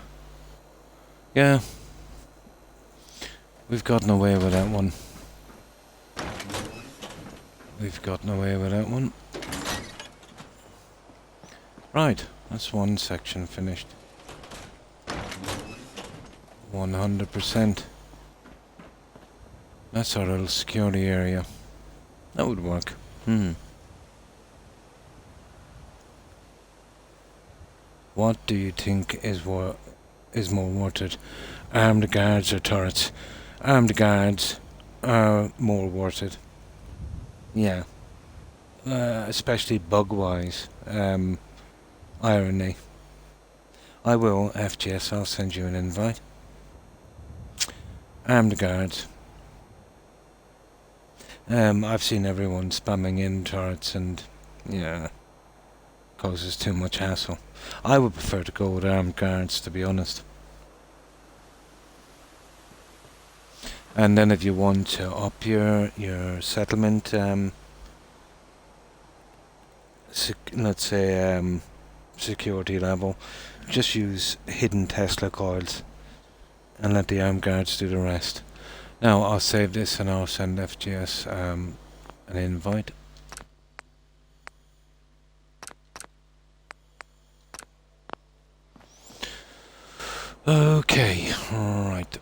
Yeah. We've gotten away with that one. We've gotten away with that one. Right, that's one section finished. 100%. That's our little security area. That would work. What do you think is more worth it? Armed guards or turrets? Armed guards are more worth it. Yeah. Especially bug-wise. Irony. I will, FGS, I'll send you an invite. Armed guards. I've seen everyone spamming in turrets and, yeah, causes too much hassle. I would prefer to go with armed guards, to be honest. And then if you want to up your settlement, let's say security level, just use hidden Tesla coils and let the armed guards do the rest. Now I'll save this and I'll send FGS an invite. Okay, right.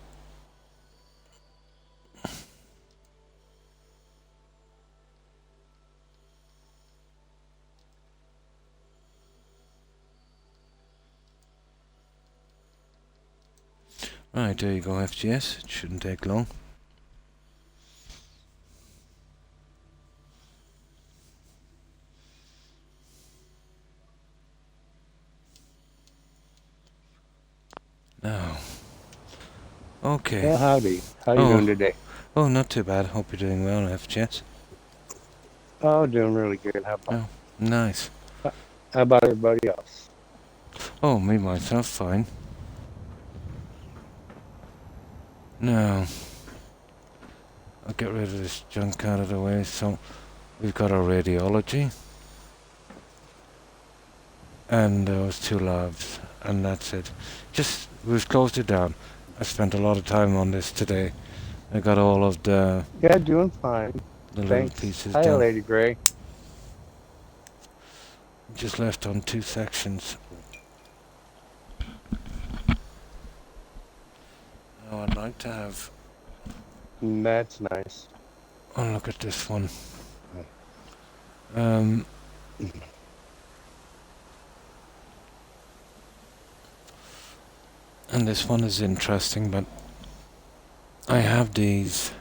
Right, there you go, FGS. It shouldn't take long. Now, okay. Well, howdy. How you doing today? Oh, not too bad. Hope you're doing well, FGS. Oh, doing really good. How about? Oh, nice. How about everybody else? Oh, me myself, fine. Now, I'll get rid of this junk out of the way. So, we've got our radiology. And those 2 labs. And that's it. We've closed it down. I spent a lot of time on this today. I got all of the... Yeah, doing fine. The Thanks. little pieces Hi, done. Lady Gray. Just left on 2 sections. Now I'd like to have... That's nice. Oh, look at this one. And this one is interesting, but I have these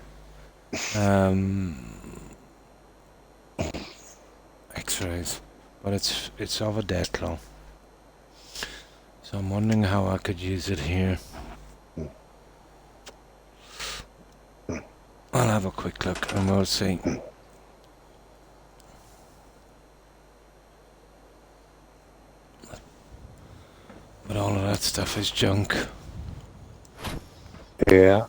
X-rays, but it's of a death claw. So I'm wondering how I could use it here. I'll have a quick look and we'll see. But all of that stuff is junk. Yeah.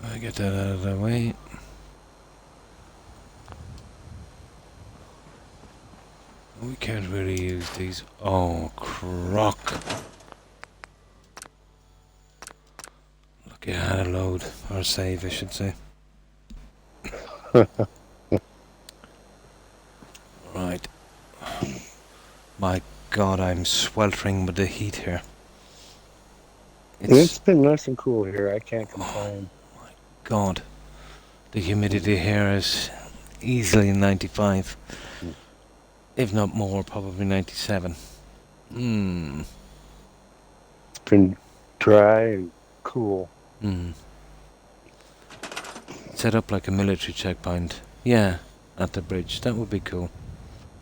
I get that out of the way. We can't really use these. Oh, Croc. Look, it had a load. Or a save, I should say. Right. My God, I'm sweltering with the heat here. It's been nice and cool here. I can't complain. Oh my God. The humidity here is easily 95. If not more, probably 97. It's been dry and cool. Set up like a military checkpoint. Yeah, at the bridge. That would be cool.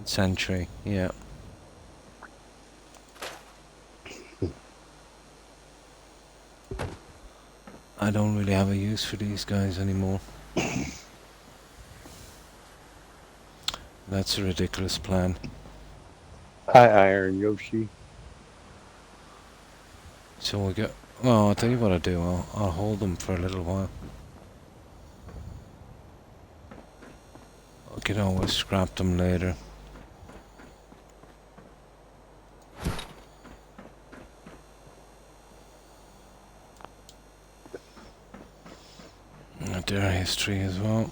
Sentry, yeah. I don't really have a use for these guys anymore. That's a ridiculous plan. Hi, Iron Yoshi. So we go. Well, I'll tell you what I'll do. I'll hold them for a little while. I can always scrap them later. Their history as well.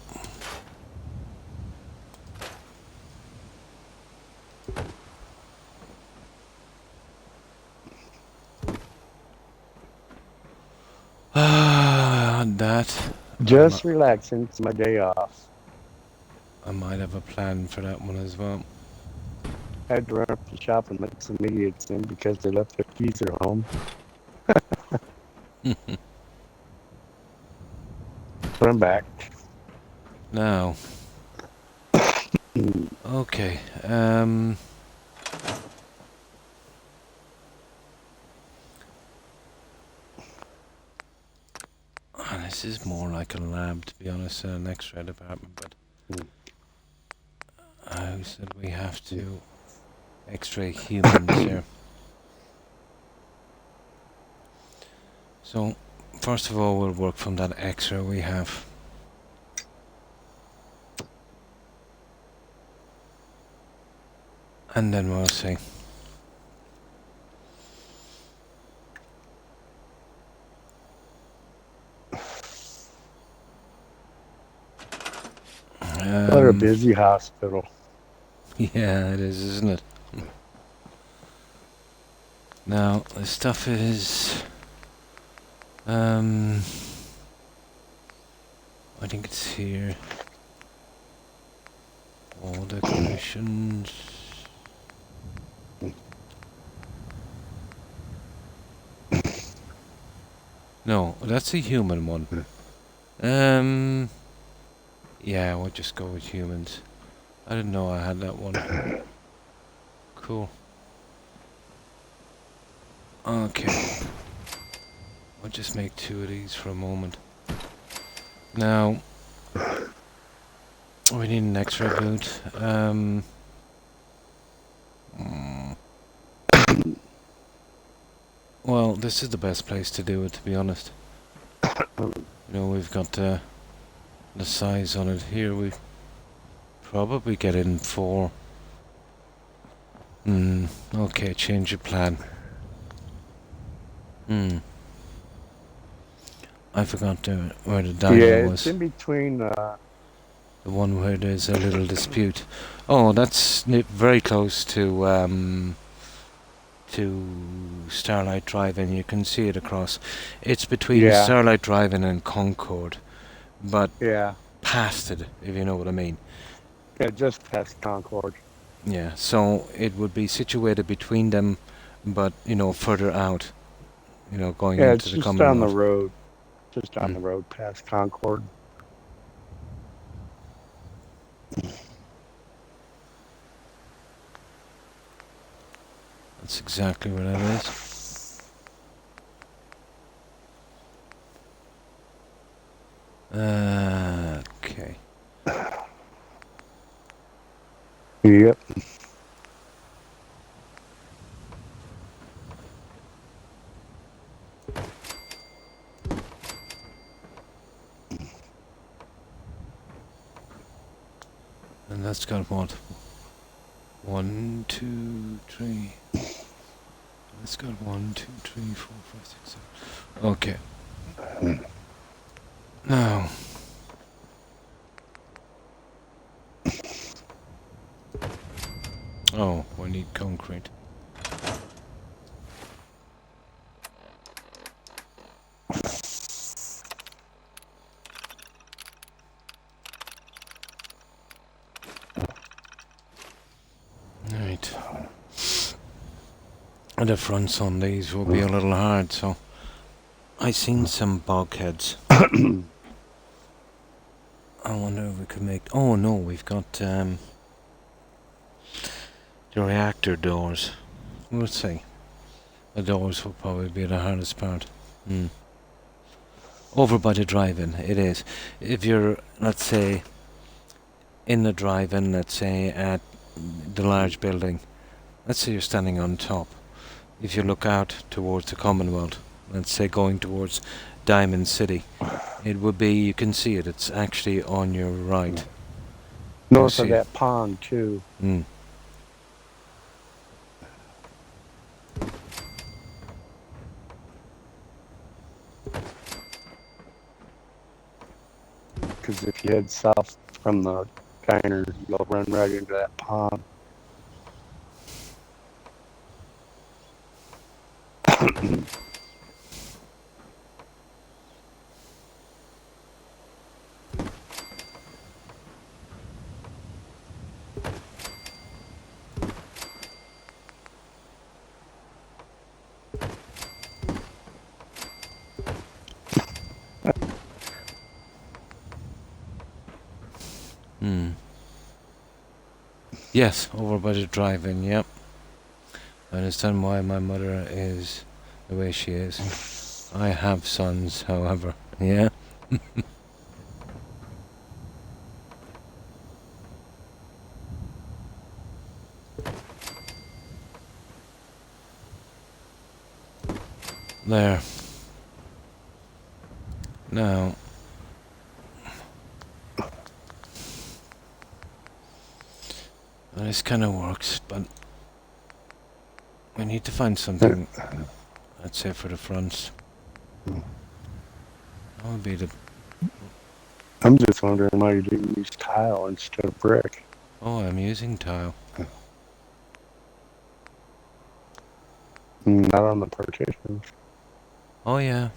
That. Just relaxing. It's my day off. I might have a plan for that one as well. I had to run up to the shop and let some idiots in because they left their keys at home. But I'm back. Now. Okay. This is more like a lab, to be honest, than an X-ray department, but who said we have to X-ray humans here? So, first of all, we'll work from that X-ray we have. And then we'll see. What a busy hospital. Yeah, it is, isn't it? Now, the stuff is... I think it's here. All decorations. No, that's a human one. Yeah, we'll just go with humans. I didn't know I had that one. Cool. Okay. I'll just make 2 of these for a moment. Now, we need an X-ray boot. Well, this is the best place to do it, to be honest. You know, we've got the size on it here. We probably get in 4. Okay, change your plan. I forgot where the dino Yeah, was. it's in between. The one where there's a little dispute. Oh, that's very close to Starlight Drive-In. You can see it across. It's between Starlight Drive-In and Concord, but past it, if you know what I mean. Yeah, just past Concord. Yeah, so it would be situated between them, but you know, further out. You know, going into the Commonwealth. Yeah, it's just on the road. Just on the road past Concord. That's exactly where that is. Okay. Yep. And that's got what? 1, 2, 3. That's got 1, 2, 3, 4, 5, 6, 7. Okay. Now. Oh, we need concrete. Right. The fronts on these will be a little hard, so I seen some bulkheads. I wonder if we could make... Oh no, we've got the reactor doors. We'll see. The doors will probably be the hardest part. Over by the drive-in, it is. If you're, let's say, in the drive-in, let's say at the large building, let's say you're standing on top. If you look out towards the Commonwealth, let's say going towards Diamond City, it would be, you can see it, it's actually on your right. North of see. that pond, too. Mm. Because if you head south from the diner, you'll run right into that pond. Yes, over by the drive-in, yep. I understand why my mother is the way she is. I have sons, however, yeah. There. Now. This kind of works, but we need to find something, let's say, for the fronts. That would be the... I'm just wondering why you didn't use tile instead of brick. Oh, I'm using tile. Not on the partitions. Oh, yeah.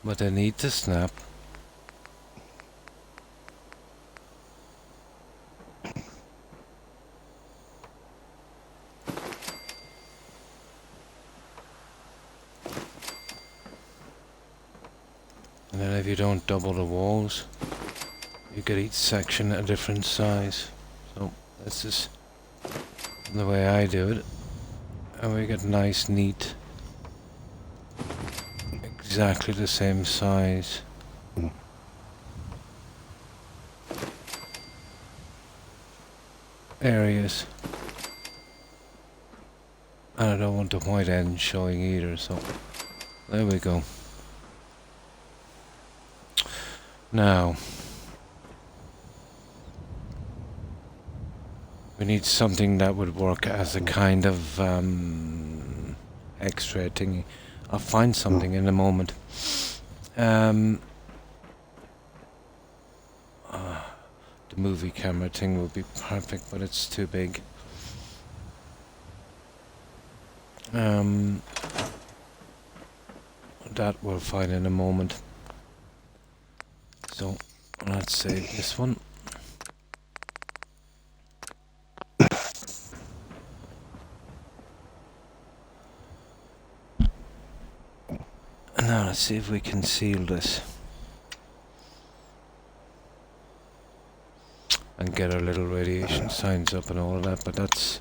But they need to snap. And then if you don't double the walls, you get each section a different size. So this is the way I do it. And we get nice, neat, exactly the same size. Areas. And I don't want the white end showing either, so there we go. Now, we need something that would work as a kind of X-ray thingy. I'll find something in a moment. The movie camera thing would be perfect, but it's too big. That we'll find in a moment. So, let's save this one. Now let's see if we can seal this. And get our little radiation signs up and all of that, but that's...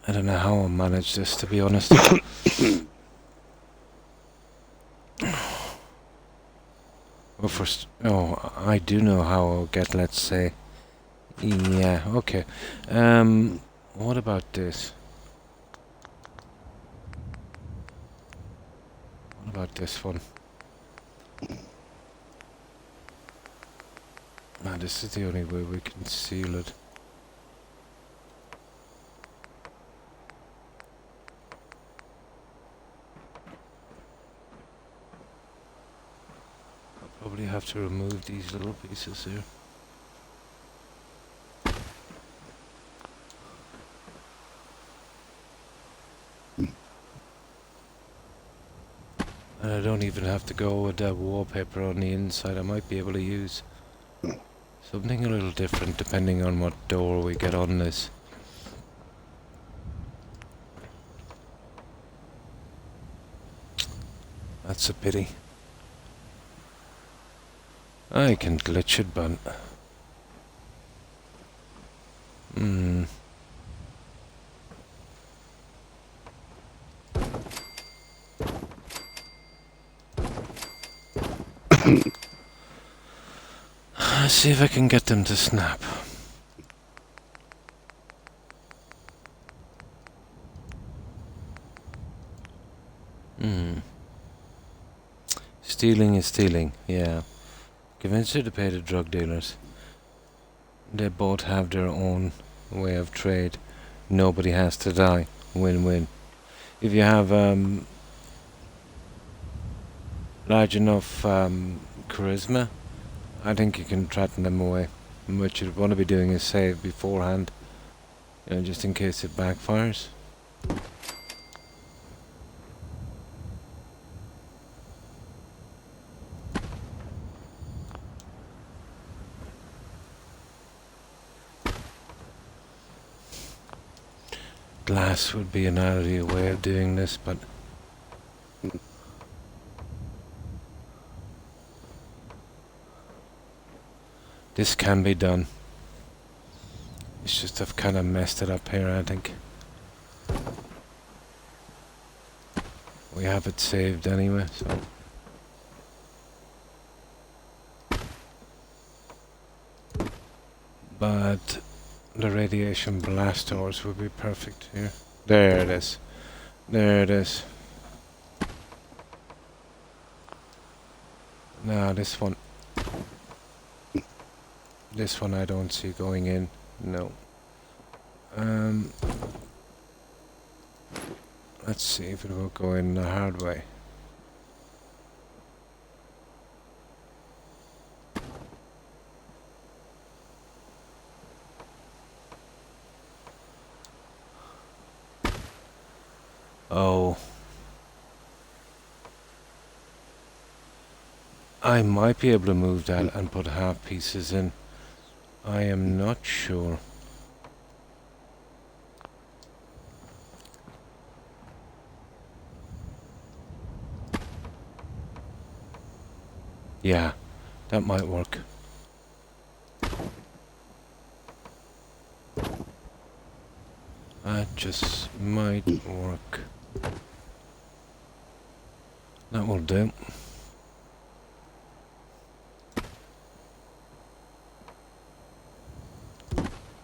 I don't know how I'll manage this, to be honest. Well, first... Oh, I do know how I'll get, let's say... Yeah, okay. What about this? What about this one? Now, this is the only way we can seal it. I'll probably have to remove these little pieces here. And I don't even have to go with that wallpaper on the inside. I might be able to use something a little different depending on what door we get on this. That's a pity. I can glitch it, but... Let's see if I can get them to snap. Stealing is stealing, yeah. Convince her to pay the drug dealers. They both have their own way of trade. Nobody has to die. Win-win. If you have large enough charisma, I think you can threaten them away. And what you'd want to be doing is save beforehand, just in case it backfires. Glass would be an ideal way of doing this, but this can be done. It's just I've kind of messed it up here, I think. We have it saved anyway, so... But the radiation blast doors would be perfect here. There it is. There it is. Now this one. This one I don't see going in. No. Let's see if it will go in the hard way. Oh. I might be able to move that and put half pieces in. I am not sure. Yeah, that might work. That just might work. That will do.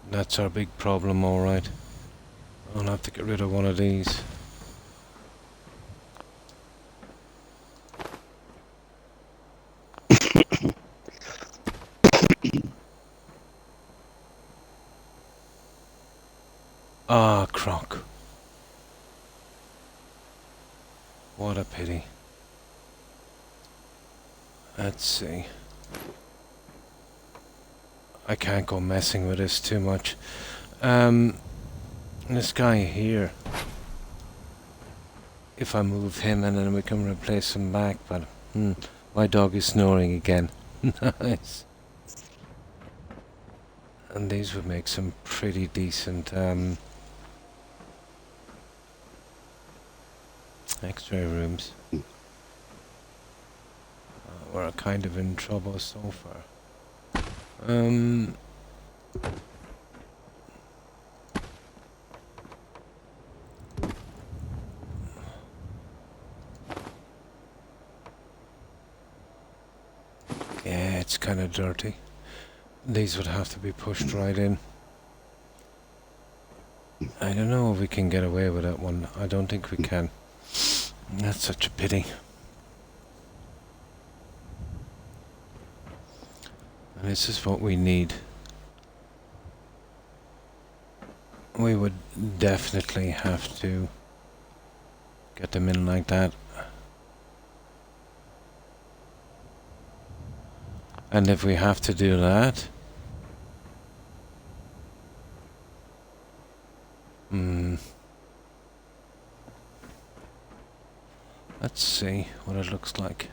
That's our big problem, alright. I'll have to get rid of one of these. Ah, Croc. What a pity. Let's see. I can't go messing with this too much. This guy here. If I move him and then we can replace him back, but my dog is snoring again. Nice. And these would make some pretty decent X-ray rooms. We're kind of in trouble so far. Yeah, it's kind of dirty. These would have to be pushed right in. I don't know if we can get away with that one. I don't think we can. That's such a pity. And this is what we need. We would definitely have to get them in like that. And if we have to do that... let's see what it looks like.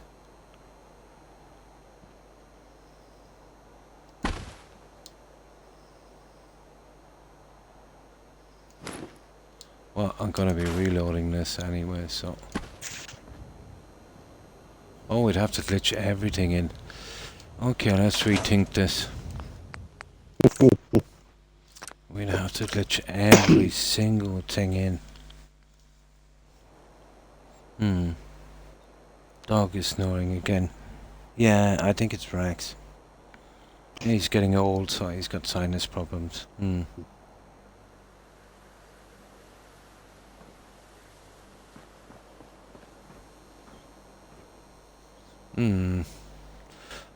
Well, I'm gonna be reloading this anyway, so... Oh, we'd have to glitch everything in. Okay, let's rethink this. We'd have to glitch every single thing in. Dog is snoring again. Yeah, I think it's Rex. He's getting old, so he's got sinus problems.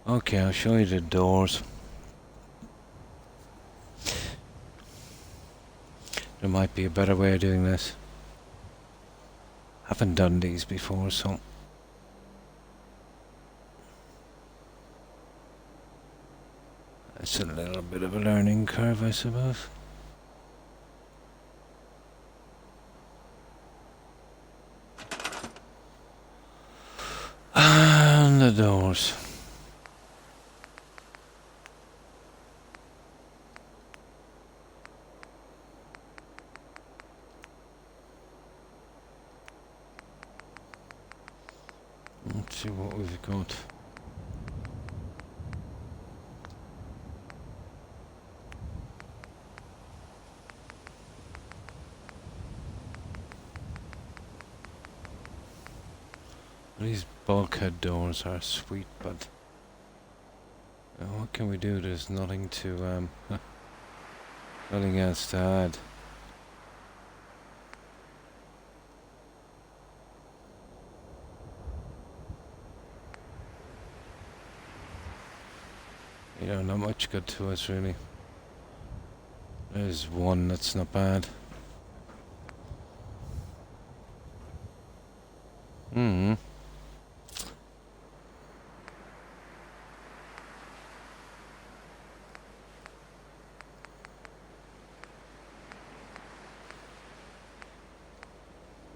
Okay, I'll show you the doors. There might be a better way of doing this. Haven't done these before, so... It's a little bit of a learning curve, I suppose. And the doors. Let's see what we've got. These bulkhead doors are sweet, but what can we do? There's nothing to nothing else to add. You know, not much good to us really. There's one that's not bad.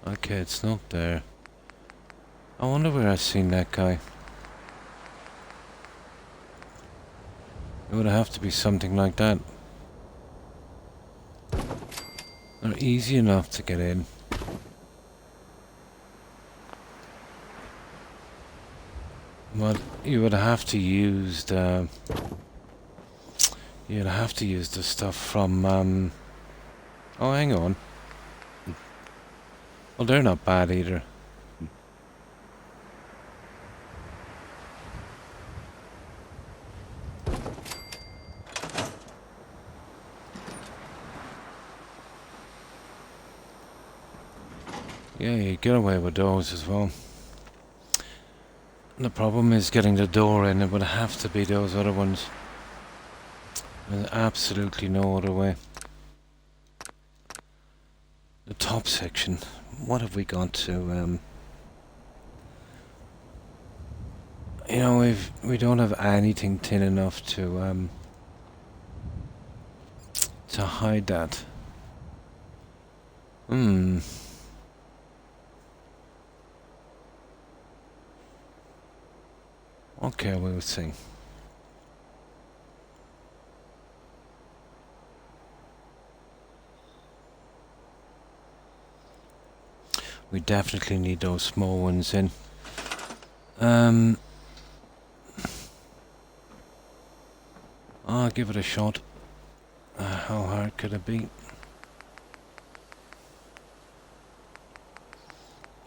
Okay, it's not there. I wonder where I've seen that guy. It would have to be something like that. They're easy enough to get in. But you would have to use the... You'd have to use the stuff from... Oh, hang on. Well, they're not bad either. Yeah, you get away with those as well. The problem is getting the door in. It would have to be those other ones. There's absolutely no other way. The top section. What have we got to... You know, we don't have anything thin enough to hide that. Okay, we'll see. We definitely need those small ones in. I'll give it a shot. How hard could it be?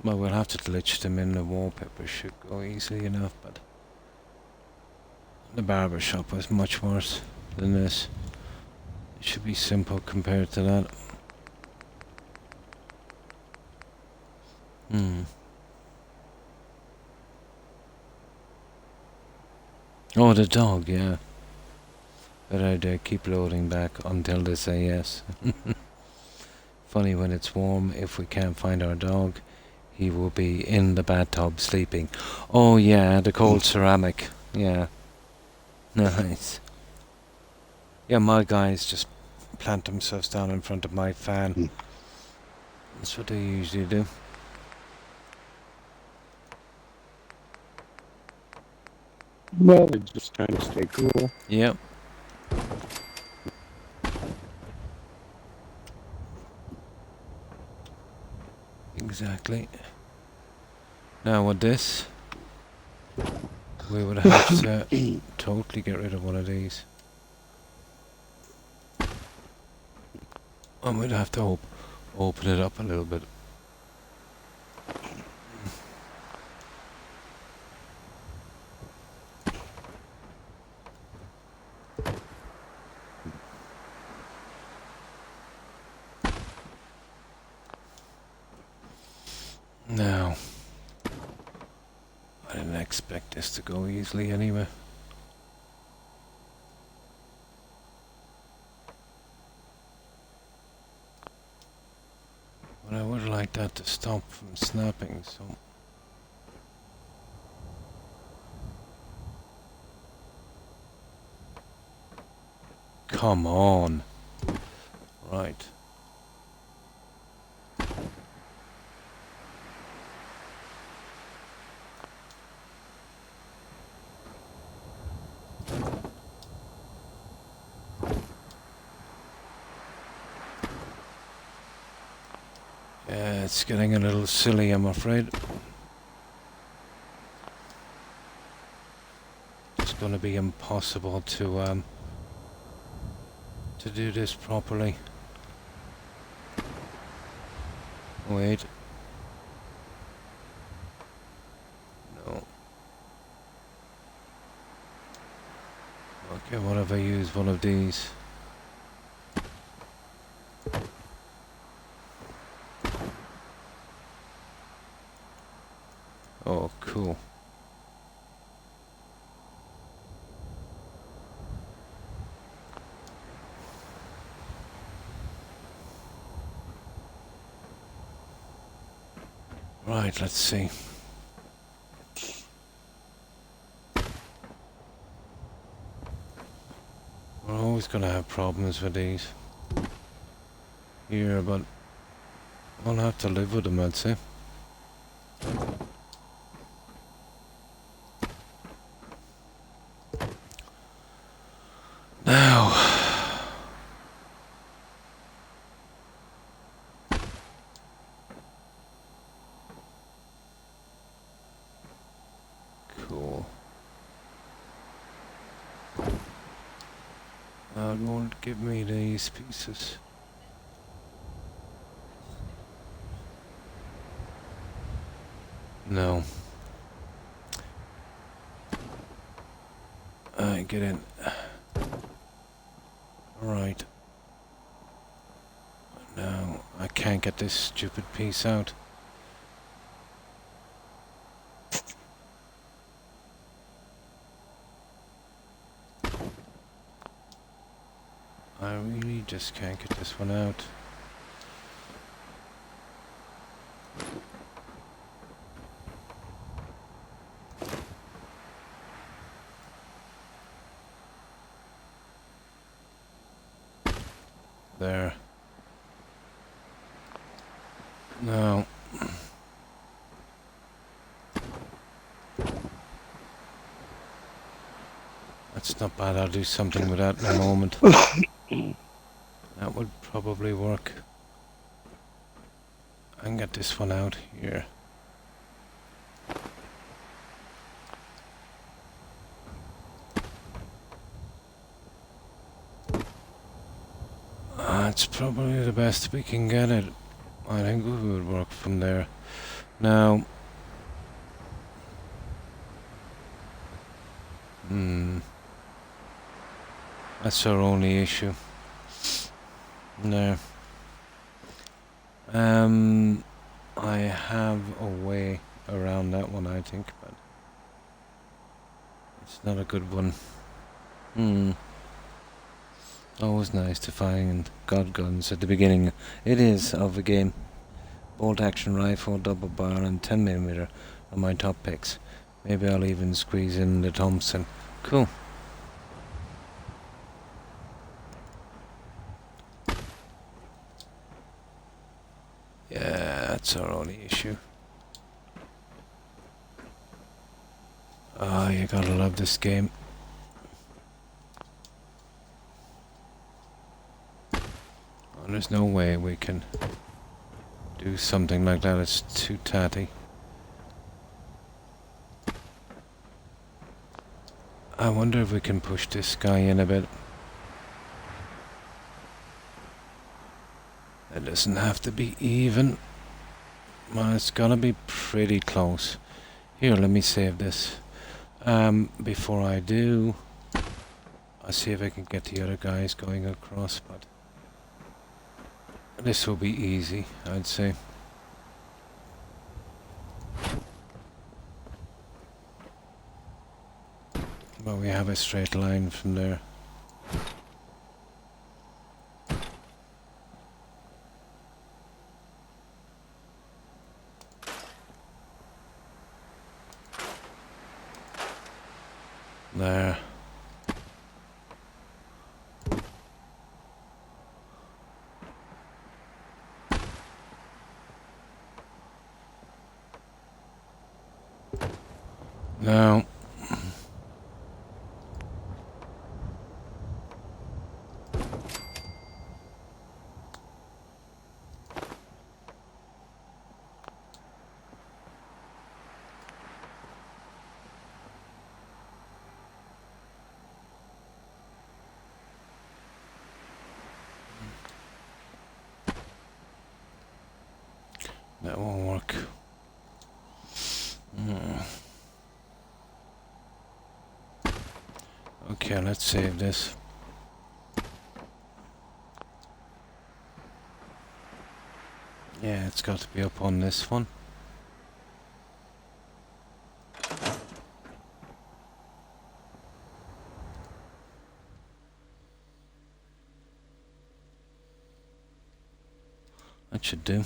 Well, we'll have to glitch them in. The wallpaper should go easily enough, but the Barber Shop was much worse than this. It should be simple compared to that. Oh, the dog, yeah. Better idea, keep loading back until they say yes. Funny, when it's warm, if we can't find our dog, he will be in the bathtub sleeping. Oh yeah, the cold ceramic. Yeah. Nice. Yeah, my guys just plant themselves down in front of my fan. That's what they usually do. Well, they're just trying to stay cool. Yep. Exactly. Now with this, we would have to totally get rid of one of these. And we'd have to open it up a little bit. expect this to go easily anyway. But I would like that to stop from snapping, so... Come on! Right. Yeah, it's getting a little silly, I'm afraid. It's going to be impossible to do this properly. Wait. No. Okay, what if I use one of these? Oh, cool. Right, let's see. We're always going to have problems with these here, but we'll have to live with them, I'd say. Now, cool. It won't give me these pieces. No. Get in. Right. No, I can't get this stupid piece out. I really just can't get this one out. There. No. That's not bad. I'll do something with that in a moment. That would probably work. I can get this one out here. That's probably the best we can get it. I think we would work from there. Now... That's our only issue. No. I have a way around that one, I think, but it's not a good one. Always nice to find god guns at the beginning. It is of a game. Bolt action rifle, double bar, and 10mm are my top picks. Maybe I'll even squeeze in the Thompson. Cool. Yeah, that's our only issue. Oh, you gotta love this game. Oh, there's no way we can do something like that. It's too tatty. I wonder if we can push this guy in a bit. It doesn't have to be even. Well, it's gonna be pretty close. Here, let me save this. Before I do, I'll see if I can get the other guys going across, but this will be easy, I'd say. Well, we have a straight line from there. There. Now, that won't work. Okay, let's save this. Yeah, it's got to be up on this one. That should do.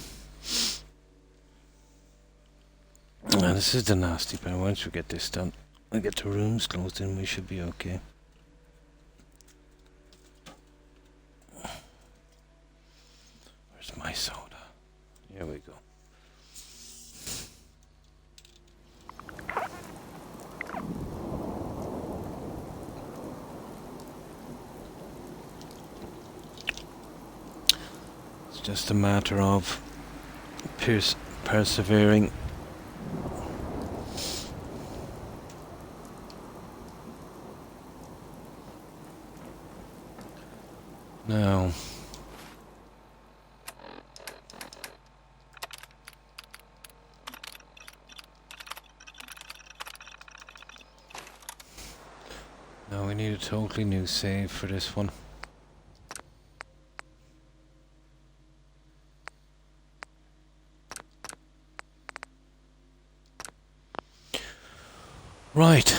Now, this is the nasty part. Once we get this done, we get the rooms closed in, we should be okay. Where's my soda? Here we go. It's just a matter of persevering. Now, we need a totally new save for this one. Right.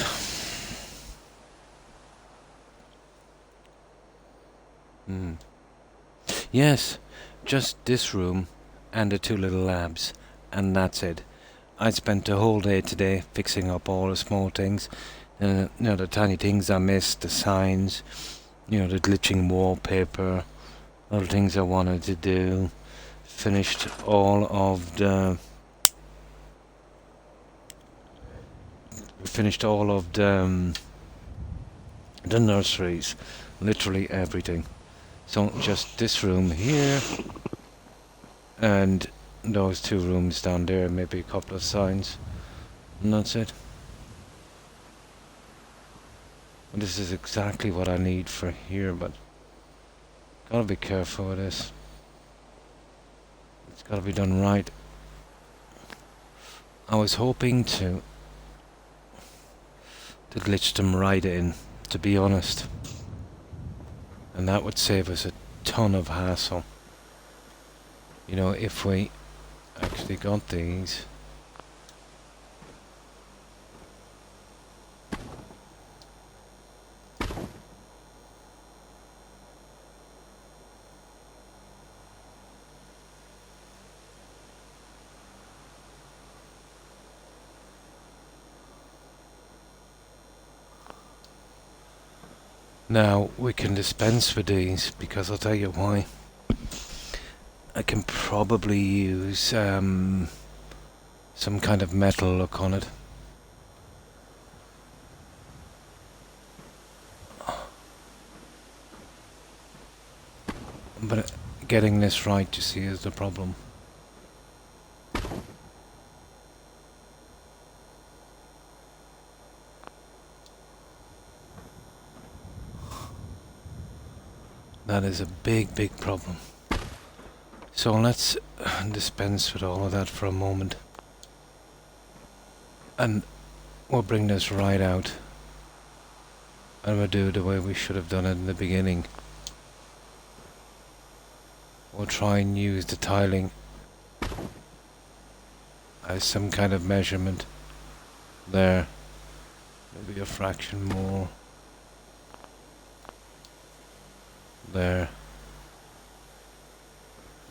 Yes, just this room and the two little labs, and that's it. I spent the whole day today fixing up all the small things, the tiny things I missed, the signs, the glitching wallpaper, other things I wanted to do. Finished all of the nurseries, literally everything. So just this room here, and those two rooms down there, maybe a couple of signs, and that's it. And this is exactly what I need for here, but gotta be careful with this. It's gotta be done right. I was hoping to glitch them right in, to be honest. And that would save us a ton of hassle. If we actually got these. Now, we can dispense with these, because I'll tell you why. I can probably use some kind of metal look on it. But getting this right, you see, is the problem. That is a big, big problem. So let's dispense with all of that for a moment. And we'll bring this right out. And we'll do it the way we should have done it in the beginning. We'll try and use the tiling as some kind of measurement. There. Maybe a fraction more. There.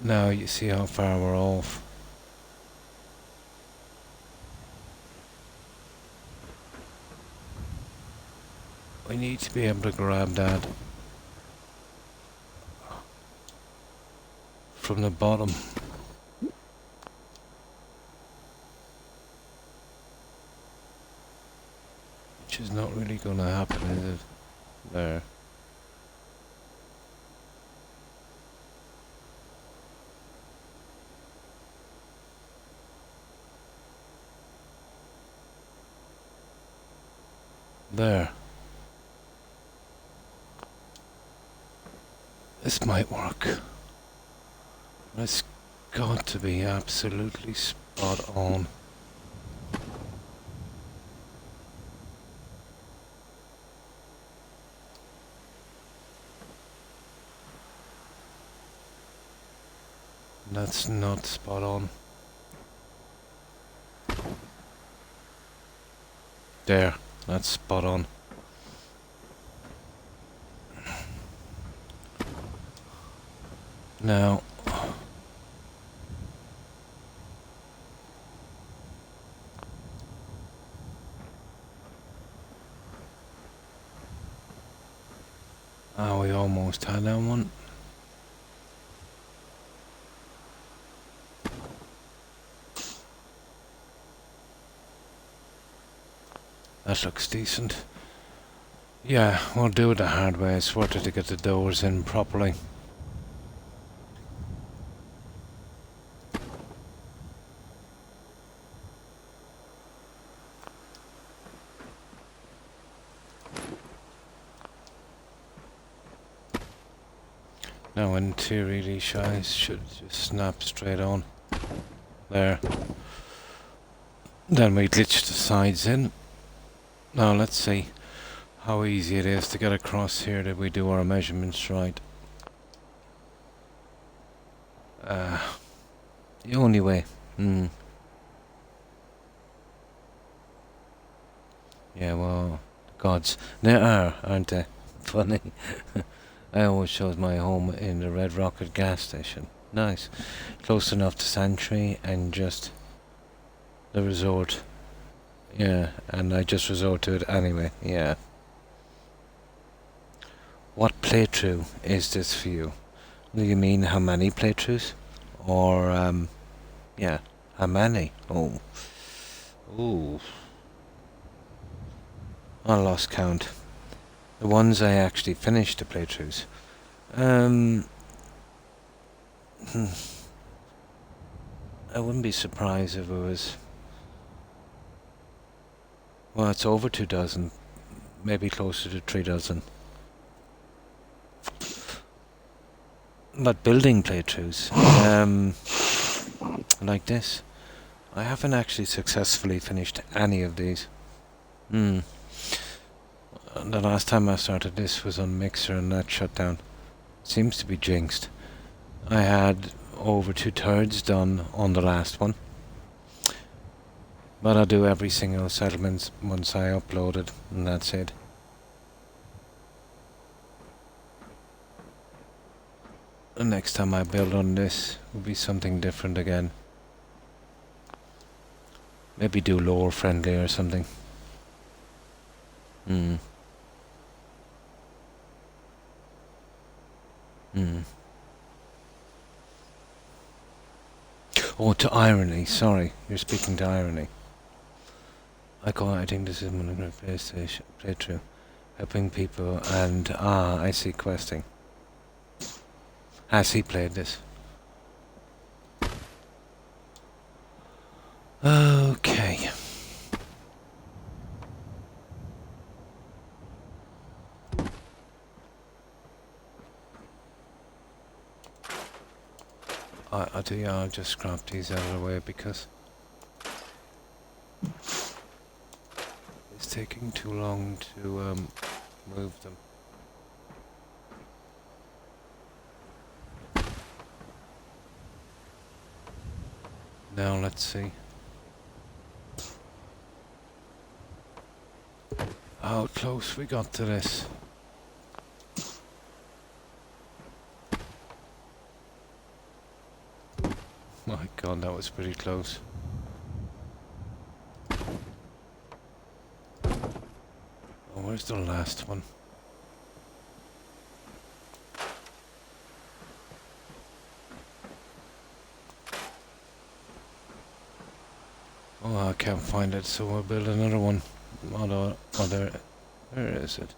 Now you see how far we're off. We need to be able to grab that from the bottom. Which is not really going to happen, is it? There. There. This might work. It's got to be absolutely spot on. That's not spot on. There, that's spot on. Now, we almost had that one. That looks decent. Yeah, we'll do it the hard way. It's worth it to get the doors in properly. Now interior these shies should just snap straight on. There. Then we glitch the sides in. Now let's see how easy it is to get across here. Did we do our measurements right? The only way. Yeah, well, gods. They are, aren't they? Funny. I always chose my home in the Red Rocket gas station. Nice. Close enough to Santry and just the resort. Yeah, and I just resort to it anyway, yeah. What playthrough is this for you? Do you mean how many playthroughs? Or, yeah, how many? Oh. Ooh. I lost count. The ones I actually finished the playthroughs. I wouldn't be surprised if it was... Well, it's over 2 dozen. Maybe closer to 3 dozen. But building playthroughs, like this, I haven't actually successfully finished any of these. The last time I started this was on Mixer and that shut down. Seems to be jinxed. I had over 2/3 done on the last one. But I'll do every single settlement once I upload it, and that's it. The next time I build on this will be something different again. Maybe do lore friendly or something. Oh, to irony, sorry. You're speaking to irony. I think this is one of the PlayStation playthrough. Helping people and... I see, questing. Has he played this? Okay. I'll just scrap these out of the way because it's taking too long to move them. Now let's see. how close we got to this. My god, that was pretty close. Oh, where's the last one? Oh, I can't find it, so we'll build another one. Oh, there is it.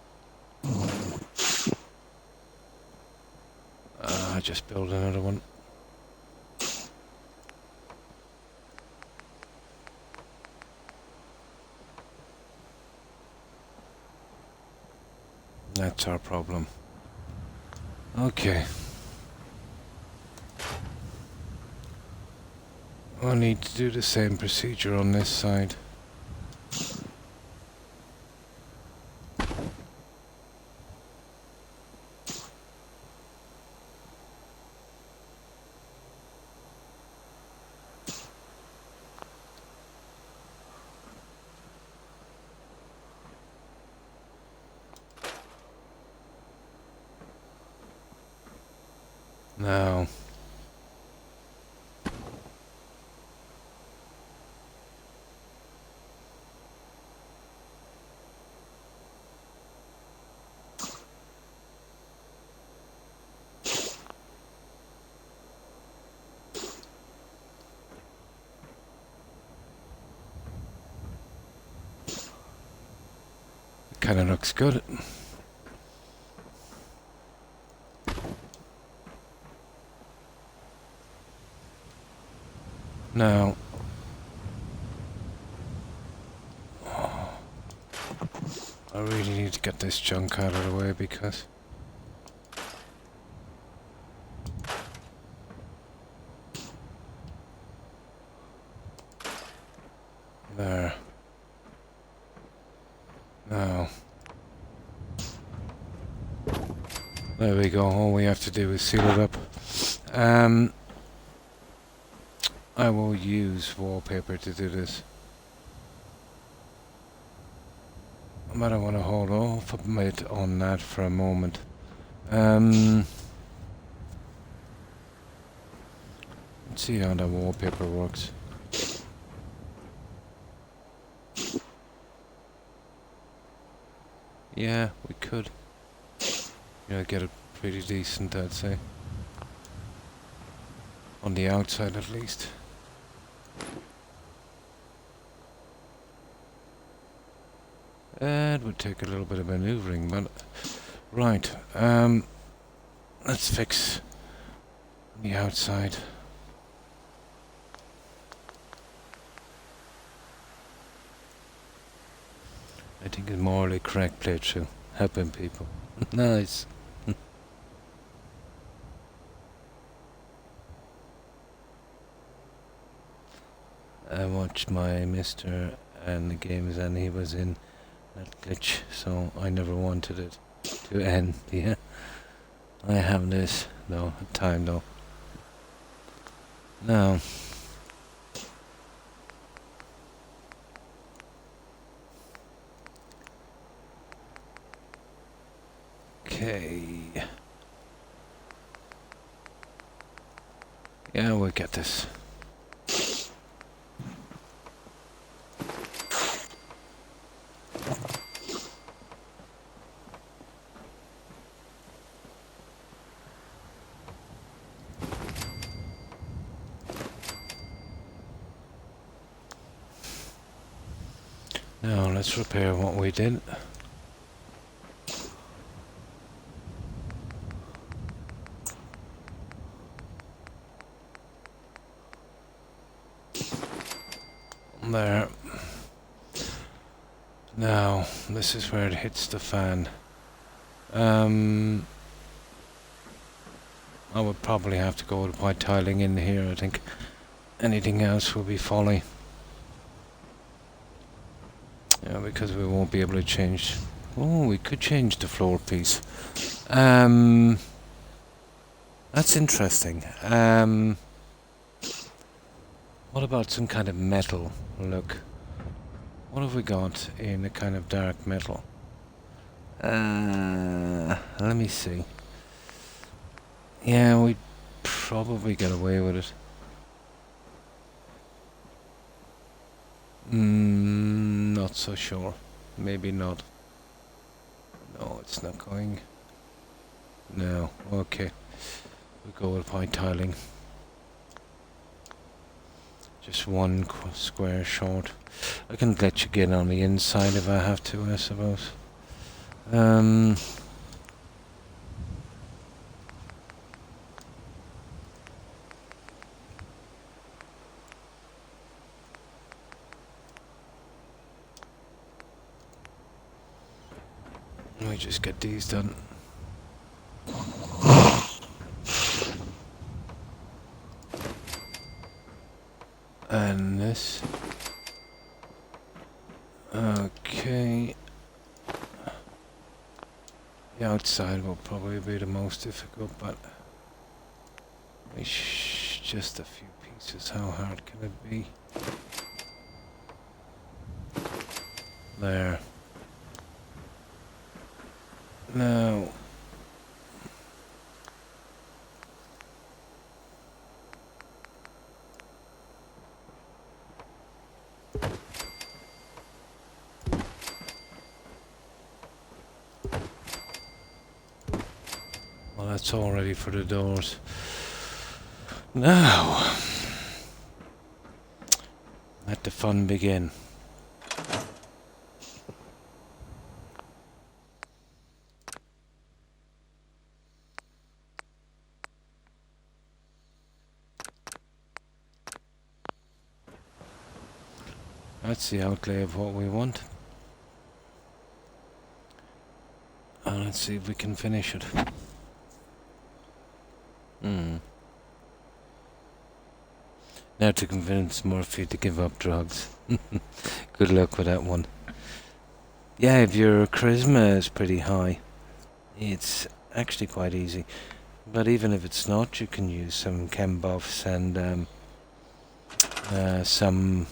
I just built another one. That's our problem. Okay. We'll need to do the same procedure on this side. Now, it kind of looks good. Now, I really need to get this junk out of the way because there. Now, there we go. All we have to do is seal it up. I will use wallpaper to do this. But I want to hold off a bit on that for a moment. Let's see how the wallpaper works. Yeah, we could. Yeah, get it pretty decent, I'd say. On the outside, at least. It would take a little bit of maneuvering, but... Right, let's fix the outside. I think it's morally correct playthrough. Helping people. Nice. I watched my mister and the games and he was in that glitch, so I never wanted it to end. Yeah, I have this though, time though. Now, okay. Yeah, we'll get this. Now let's repair what we did. There. Now, this is where it hits the fan. I would probably have to go with white tiling in here, I think. Anything else will be folly. Yeah, because we won't be able to change... Oh, we could change the floor piece. That's interesting. What about some kind of metal look? What have we got in a kind of dark metal? Let me see. Yeah, we'd probably get away with it. Not so sure. Maybe not. No, it's not going. No, okay. We'll go with white tiling. Just one square short. I can let you get on the inside if I have to, I suppose. Let me just get these done. And this. Okay. The outside will probably be the most difficult, but just a few pieces. How hard can it be? There. Now. Well, that's all ready for the doors. Now, let the fun begin. That's the outlay of what we want. And let's see if we can finish it. Now to convince Murphy to give up drugs. Good luck with that one. Yeah, if your charisma is pretty high, it's actually quite easy. But even if it's not, you can use some chem buffs and some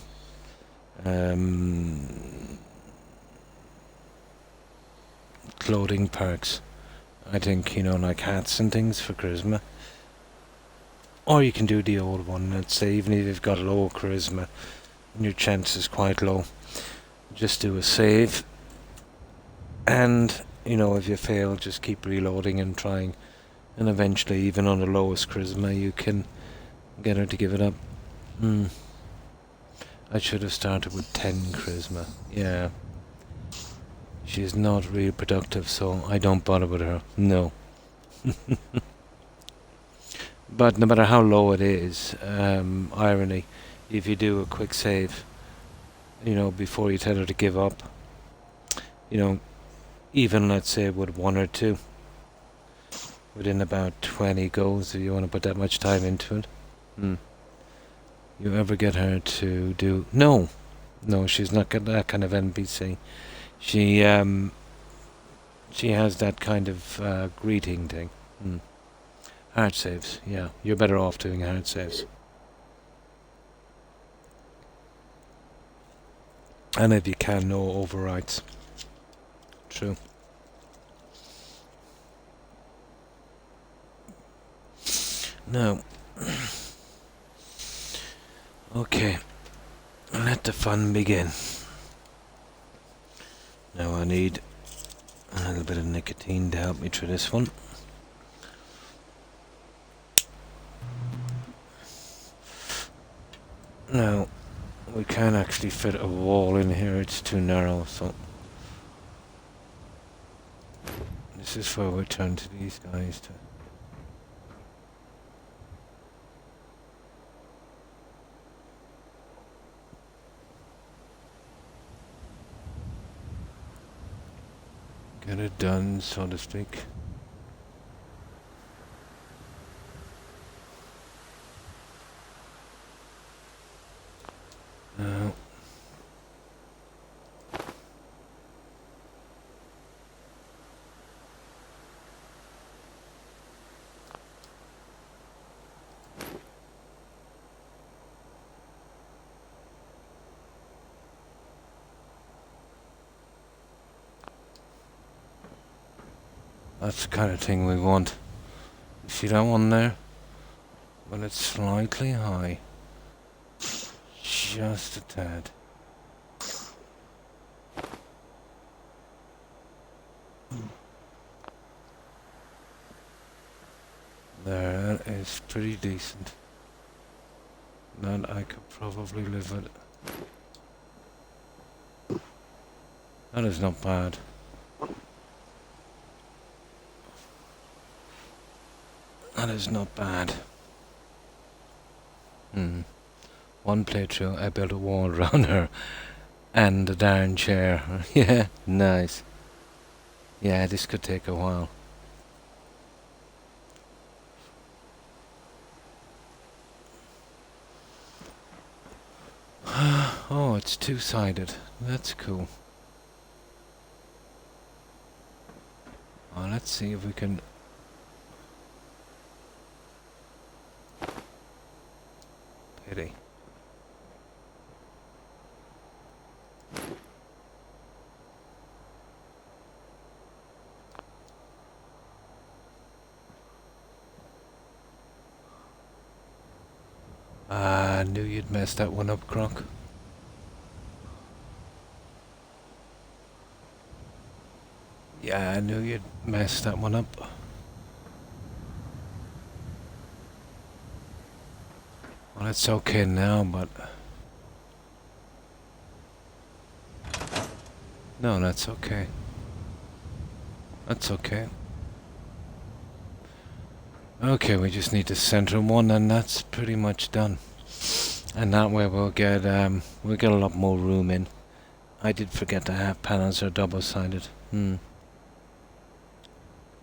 clothing perks. I think, like hats and things for charisma. Or you can do the old one, let's say, even if you've got low charisma and your chance is quite low. Just do a save. And, if you fail, just keep reloading and trying. And eventually, even on the lowest charisma, you can get her to give it up. I should have started with 10 charisma. Yeah. She's not real productive, so I don't bother with her. No. But no matter how low it is, irony, if you do a quick save, before you tell her to give up, even let's say with 1 or 2, within about 20 goes, if you want to put that much time into it, you ever get her to do... No, she's not got that kind of NPC. She has that kind of greeting thing. Hard saves, yeah. You're better off doing hard saves. And if you can, no overwrites. True. Now, okay, let the fun begin. Now I need a little bit of nicotine to help me through this one. Now, we can't actually fit a wall in here, it's too narrow, so... This is where we turn to these guys to... get it done, so to speak. Now... That's the kind of thing we want. You see that one there? Well, it's slightly high. Just a tad. There, that is pretty decent. That I could probably live with. That is not bad. That is not bad. One playthrough, I built a wall around her and a darn chair. Yeah, nice. Yeah, this could take a while. Oh, it's two-sided. That's cool. Oh, let's see if we can... Pity. I knew you'd mess that one up, Croc. Yeah, I knew you'd mess that one up. Well, it's okay now, but... No, that's okay. That's okay. Okay, we just need to center one, and that's pretty much done. And that way we'll get a lot more room in. I did forget the half panels are double-sided.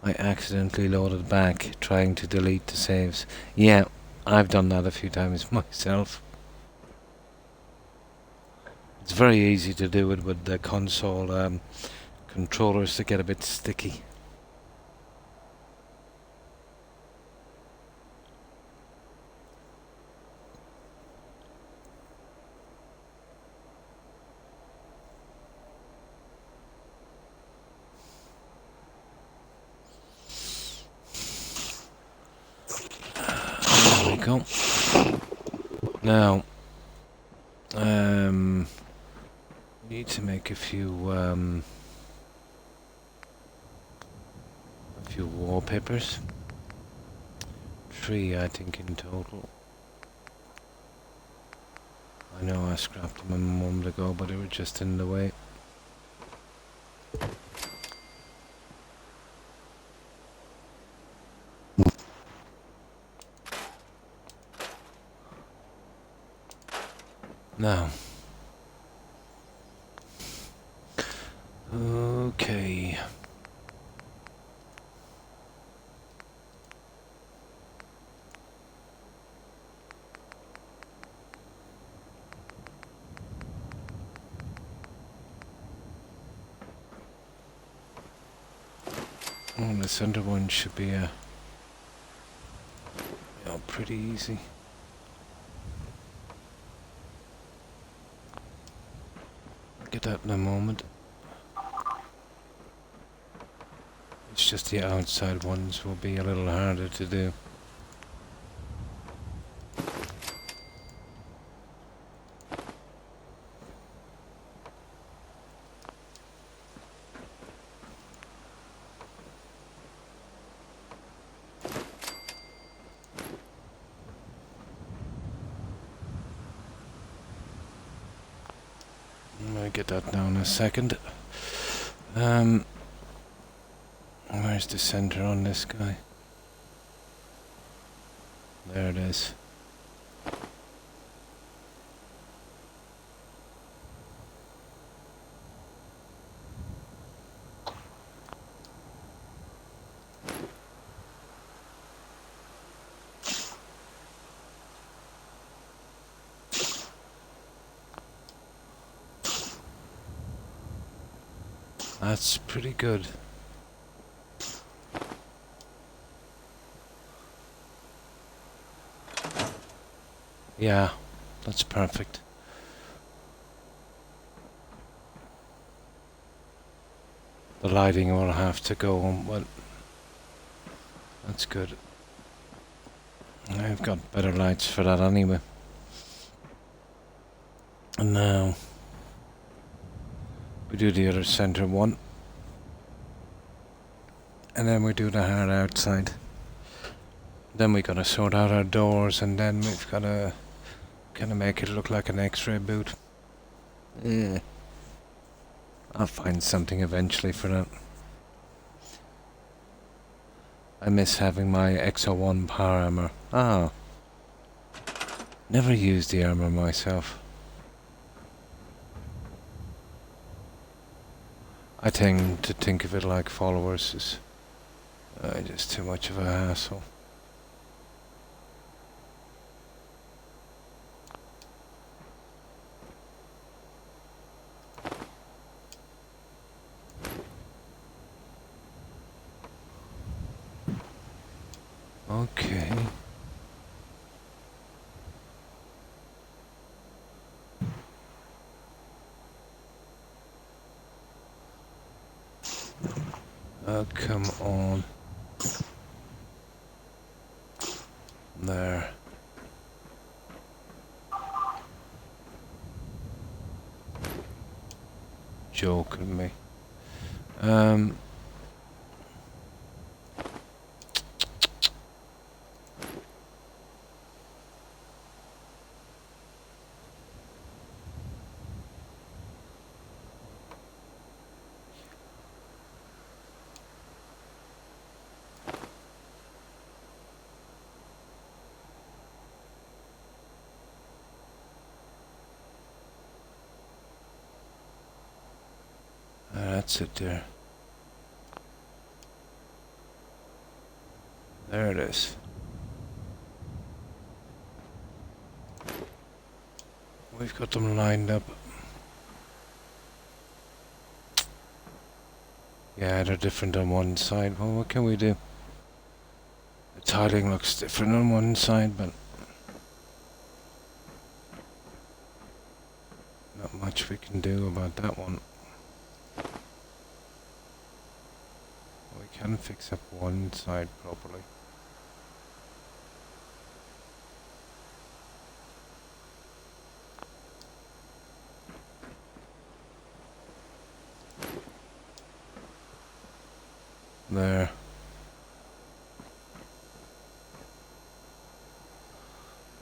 I accidentally loaded back trying to delete the saves. Yeah, I've done that a few times myself. It's very easy to do it with the console controllers to get a bit sticky. There we go. Now, need to make a few wallpapers. 3, I think, in total. I know I scrapped them a moment ago, but they were just in the way. Now. Okay. Oh, the center one should be pretty easy. Get that in a moment. It's just the outside ones will be a little harder to do. I'll get that down in a second. Where's the center on this guy? There it is. That's pretty good. Yeah, that's perfect. The lighting will have to go on, but That's good. I've got better lights for that anyway. And now we do the other center one. And then we do the hard outside. Then we gotta sort out our doors, and then we've gotta kinda make it look like an X-ray boot. Yeah. I'll find something eventually for that. I miss having my XO1 power armor. Ah. Never used the armor myself. I tend to think of it like followers is just too much of a hassle. Okay. Come on. There. Joking me. That's it there. There it is. We've got them lined up. Yeah, they're different on one side. Well, what can we do? The tiling looks different on one side, but not much we can do about that one. We can fix up one side properly. There.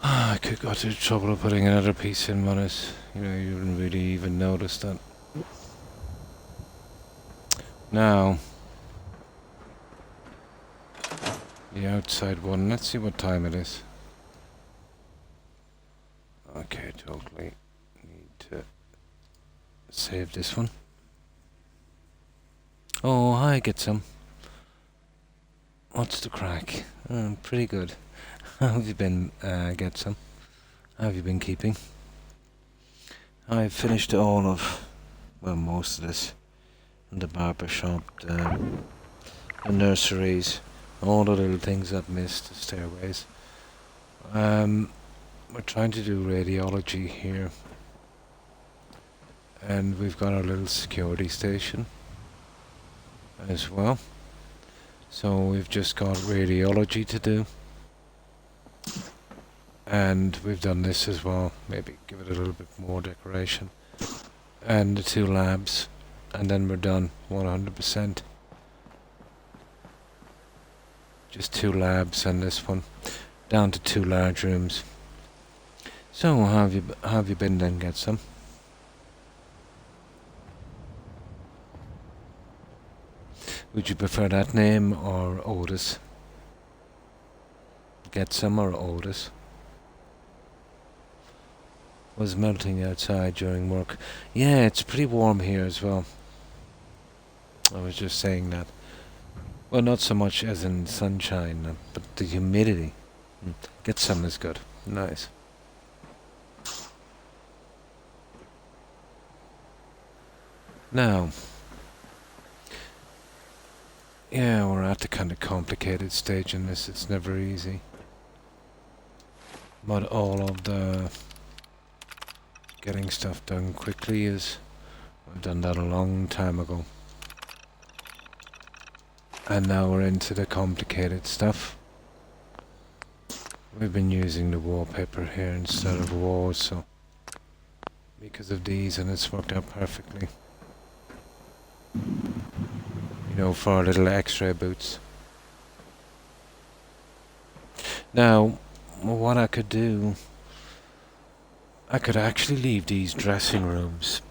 I could go to the trouble of putting another piece in, but it's, you wouldn't really even notice that. Now, the outside one, let's see what time it is. Okay, totally need to save this one. Oh, hi, get some. What's the crack? Pretty good. How have you been, get some? How have you been keeping? I've finished all of, well, most of this. The barber shop, the nurseries, all the little things I've missed, the stairways. We're trying to do radiology here. And we've got our little security station as well. So we've just got radiology to do. And we've done this as well. Maybe give it a little bit more decoration. And the 2 labs. And then we're done 100%. Just 2 labs and this one. Down to 2 large rooms. So how have you been then, get some? Would you prefer that name or Otis? Get some or Otis? Was melting outside during work. Yeah, it's pretty warm here as well. I was just saying that. Well, not so much as in sunshine, but the humidity. Get some is good. Nice. Now, yeah, we're at the kind of complicated stage in this. It's never easy. But all of the getting stuff done quickly is... I've done that a long time ago. And now we're into the complicated stuff. We've been using the wallpaper here instead of walls, so because of these, and it's worked out perfectly. You know, for our little X-ray boots. Now, what I could do, I could actually leave these dressing rooms,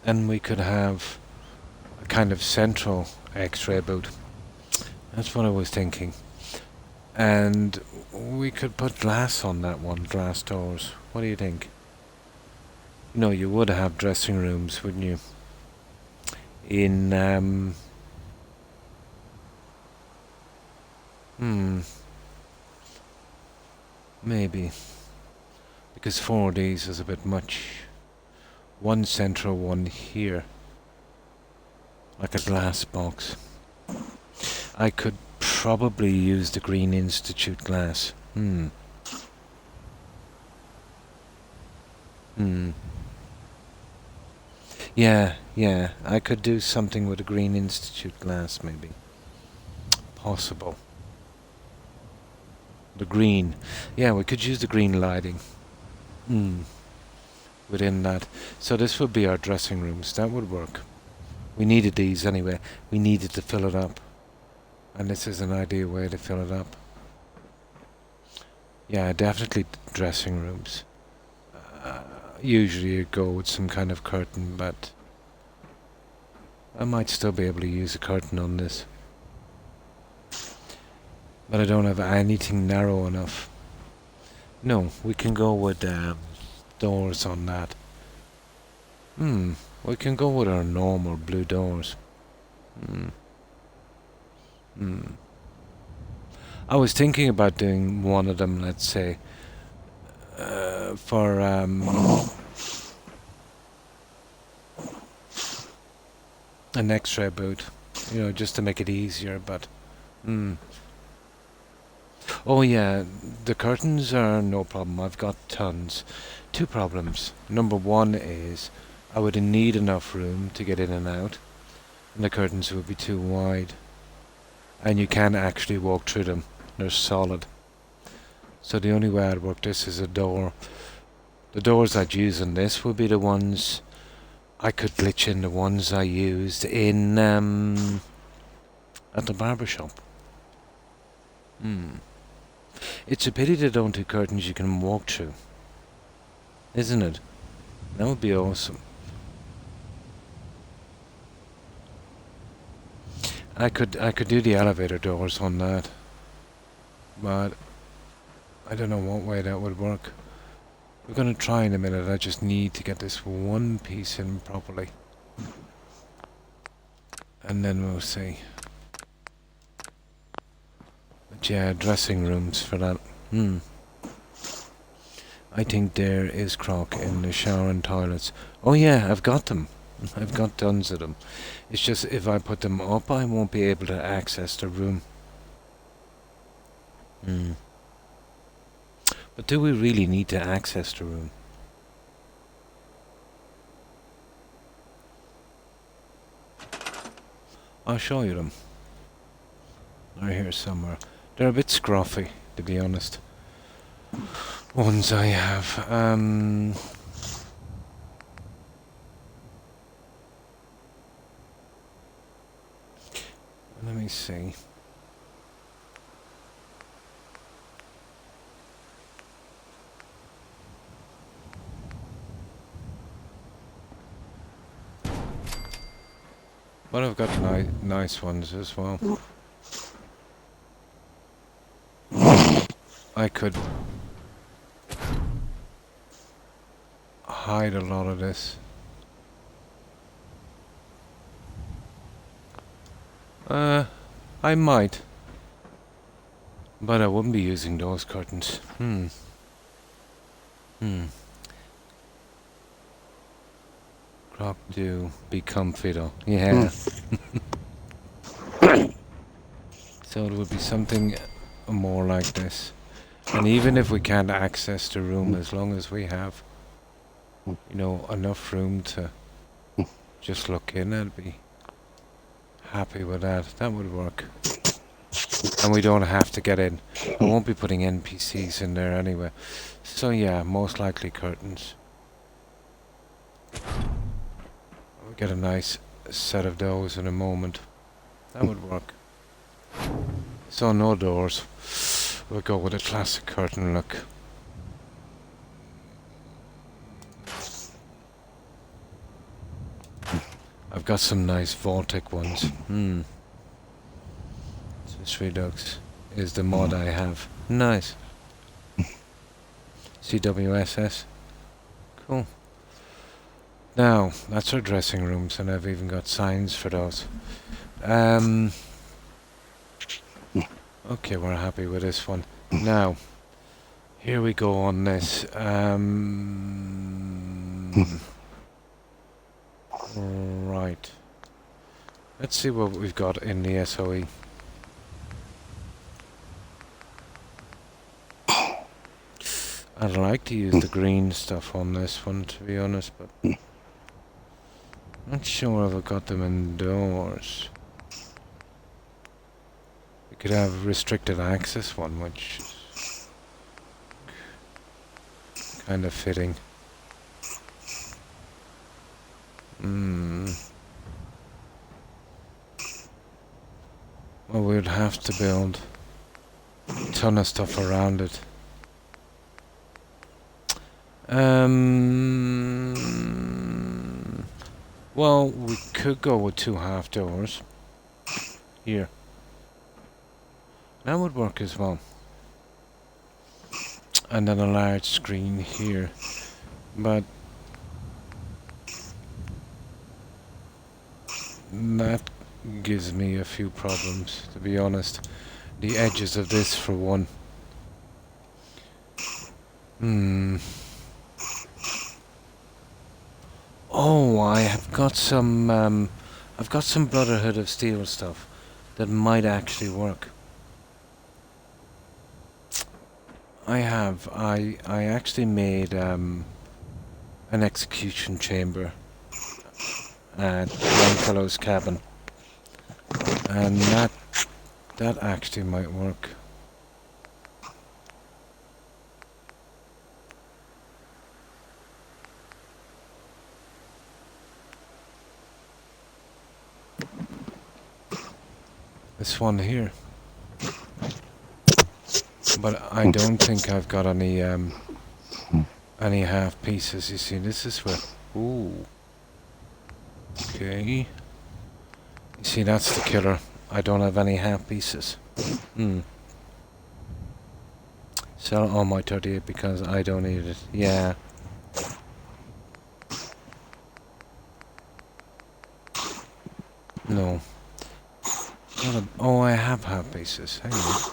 and we could have a kind of central X-ray boot. That's what I was thinking. And we could put glass on that one, glass doors. What do you think? You know, you would have dressing rooms, wouldn't you? In, maybe. Because 4 of these is a bit much. One central one here. Like a glass box. I could probably use the Green Institute glass. Yeah, I could do something with the Green Institute glass, maybe. Possible. The green. Yeah, we could use the green lighting. Within that. So this would be our dressing rooms. That would work. We needed these anyway. We needed to fill it up. And this is an ideal way to fill it up. Yeah, definitely dressing rooms. Usually you go with some kind of curtain, but I might still be able to use a curtain on this. But I don't have anything narrow enough. No, we can go with doors on that. We can go with our normal blue doors. I was thinking about doing one of them, let's say, for an X-ray boot, you know, just to make it easier, but oh yeah, the curtains are no problem. I've got tons. 2 problems. Number 1 is I would need enough room to get in and out, and the curtains would be too wide, and you can't actually walk through them. They're solid. So the only way I'd work this is a door. The doors I'd use in this would be the ones I could glitch in, the ones I used in at the barber shop. It's a pity they don't do curtains you can walk through, isn't it? That would be awesome. I could do the elevator doors on that, but I don't know what way that would work. We're gonna try in a minute. I just need to get this one piece in properly, and then we'll see. But yeah, dressing rooms for that. I think there is Croc in the shower and toilets. Oh yeah, I've got them. I've got tons of them. It's just if I put them up, I won't be able to access the room. But do we really need to access the room? I'll show you them. They're here somewhere. They're a bit scruffy, to be honest. Ones I have. Let me see. But I've got nice ones as well. I could hide a lot of this. I might. But I wouldn't be using those curtains. Croc do be comfy though. Yeah. So it would be something more like this. And even if we can't access the room, as long as we have, you know, enough room to just look in, it'd be happy with that. That would work. And we don't have to get in. I won't be putting NPCs in there anyway. So yeah, most likely curtains. We'll get a nice set of those in a moment. That would work. So no doors. We'll go with a classic curtain look. I've got some nice Vortic ones. Swiss Redux is the mod I have. Nice. CWSS. Cool. Now, that's our dressing rooms, and I've even got signs for those. Okay, we're happy with this one. Now, here we go on this. Right. Let's see what we've got in the SOE. I'd like to use the green stuff on this one, to be honest, but not sure if I've got them indoors. We could have restricted access one, which is kind of fitting. Well, we'd have to build a ton of stuff around it. Well, we could go with 2 half doors. Here. That would work as well. And then a large screen here. But that gives me a few problems, to be honest. The edges of this, for one. Oh, I have got some, I've got some Brotherhood of Steel stuff that might actually work. I actually made, an execution chamber at Longfellow's cabin. And that actually might work. This one here. But I don't think I've got any half pieces. You see, this is where... Ooh. Okay. You see, that's the killer. I don't have any half pieces. Sell all my 38 because I don't need it. Yeah. No. Oh, I have half pieces. Hang on.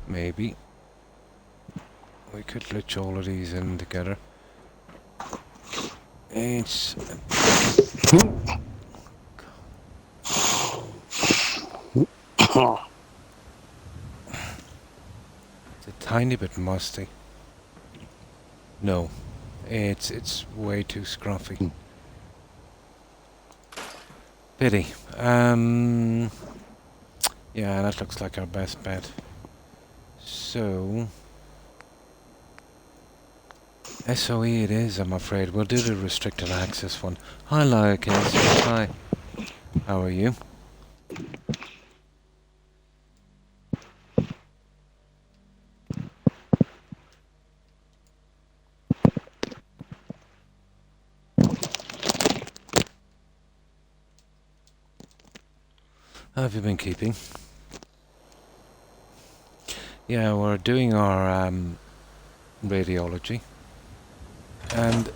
Maybe. We could glitch all of these in together. It's... It's a tiny bit musty. No. It's way too scruffy. Pity. Yeah, that looks like our best bet. So... SOE it is, I'm afraid. We'll do the restricted access one. Hi, Lowercase. Hi. How are you? How have you been keeping? Yeah, we're doing our radiology. And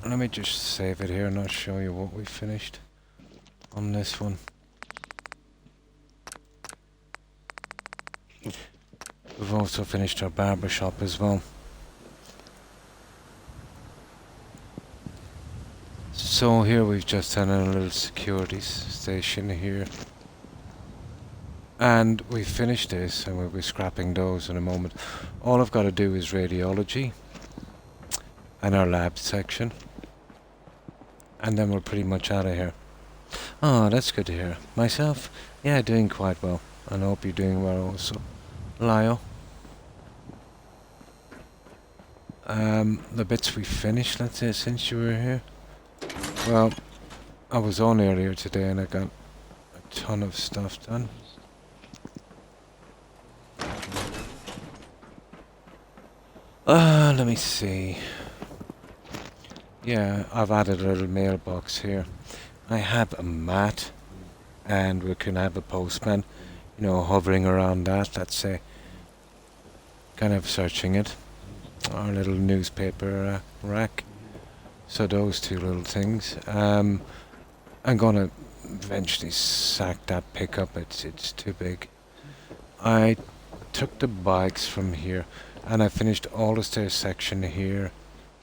let me just save it here and I'll show you what we finished on this one. We've also finished our barber shop as well. So here we've just done a little security station here. And we finished this, and we'll be scrapping those in a moment. All I've got to do is radiology and our lab section, and then we're pretty much out of here. Oh, that's good to hear. Myself? Yeah, doing quite well. And I hope you're doing well also. Lyle? The bits we finished, let's say, since you were here? Well, I was on earlier today and I got a ton of stuff done. Let me see. Yeah, I've added a little mailbox here. I have a mat, and we can have a postman, you know, hovering around that, let's say, kind of searching it. Our little newspaper rack. So those two little things. I'm gonna eventually sack that pickup. It's too big. I took the bikes from here, and I finished all the stairs section here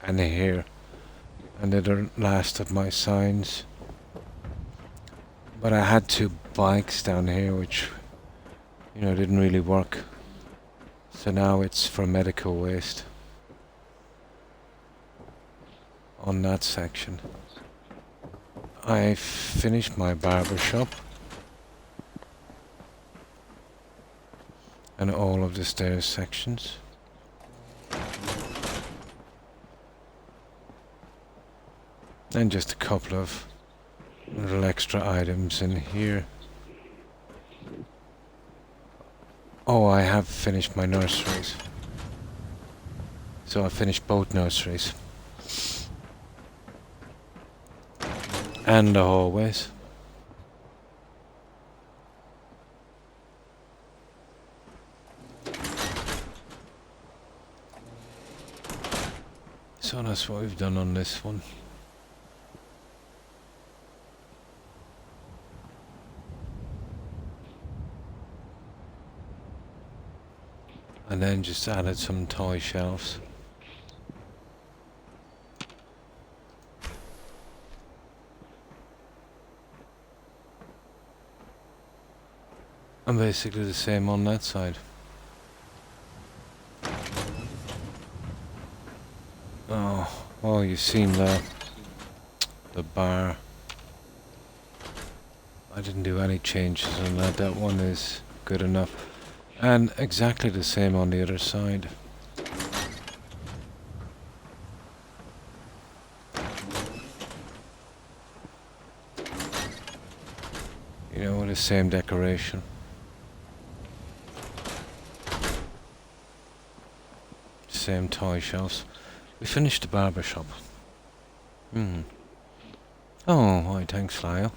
and here, and they're the last of my signs. But I had two bikes down here, which, you know, didn't really work. So now it's for medical waste on that section. I finished my barber shop and all of the stairs sections. And just a couple of little extra items in here. Oh, I have finished my nurseries. So I finished both nurseries. And the hallways. So that's what we've done on this one. And then just added some toy shelves. And basically the same on that side. Oh, you've seen the bar. I didn't do any changes on that. That one is good enough. And exactly the same on the other side. You know, with the same decoration. Same toy shelves. We finished the barber shop. Oh, hi, thanks, Lyle.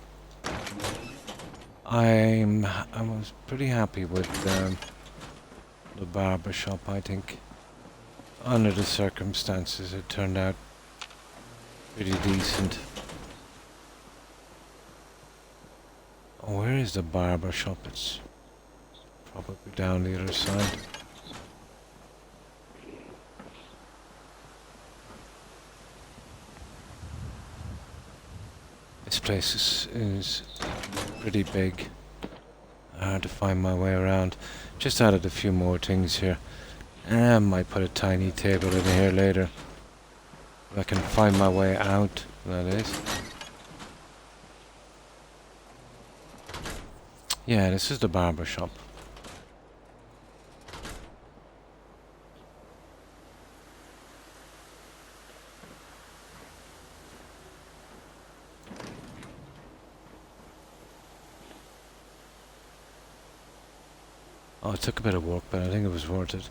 I was pretty happy with the barber shop, I think. Under the circumstances, it turned out pretty decent. Oh, where is the barber shop? It's probably down the other side. This place is pretty big. Hard to find my way around. Just added a few more things here. I might put a tiny table in here later. If I can find my way out, that is. Yeah, this is the barber shop. Oh, it took a bit of work, but I think it was worth it.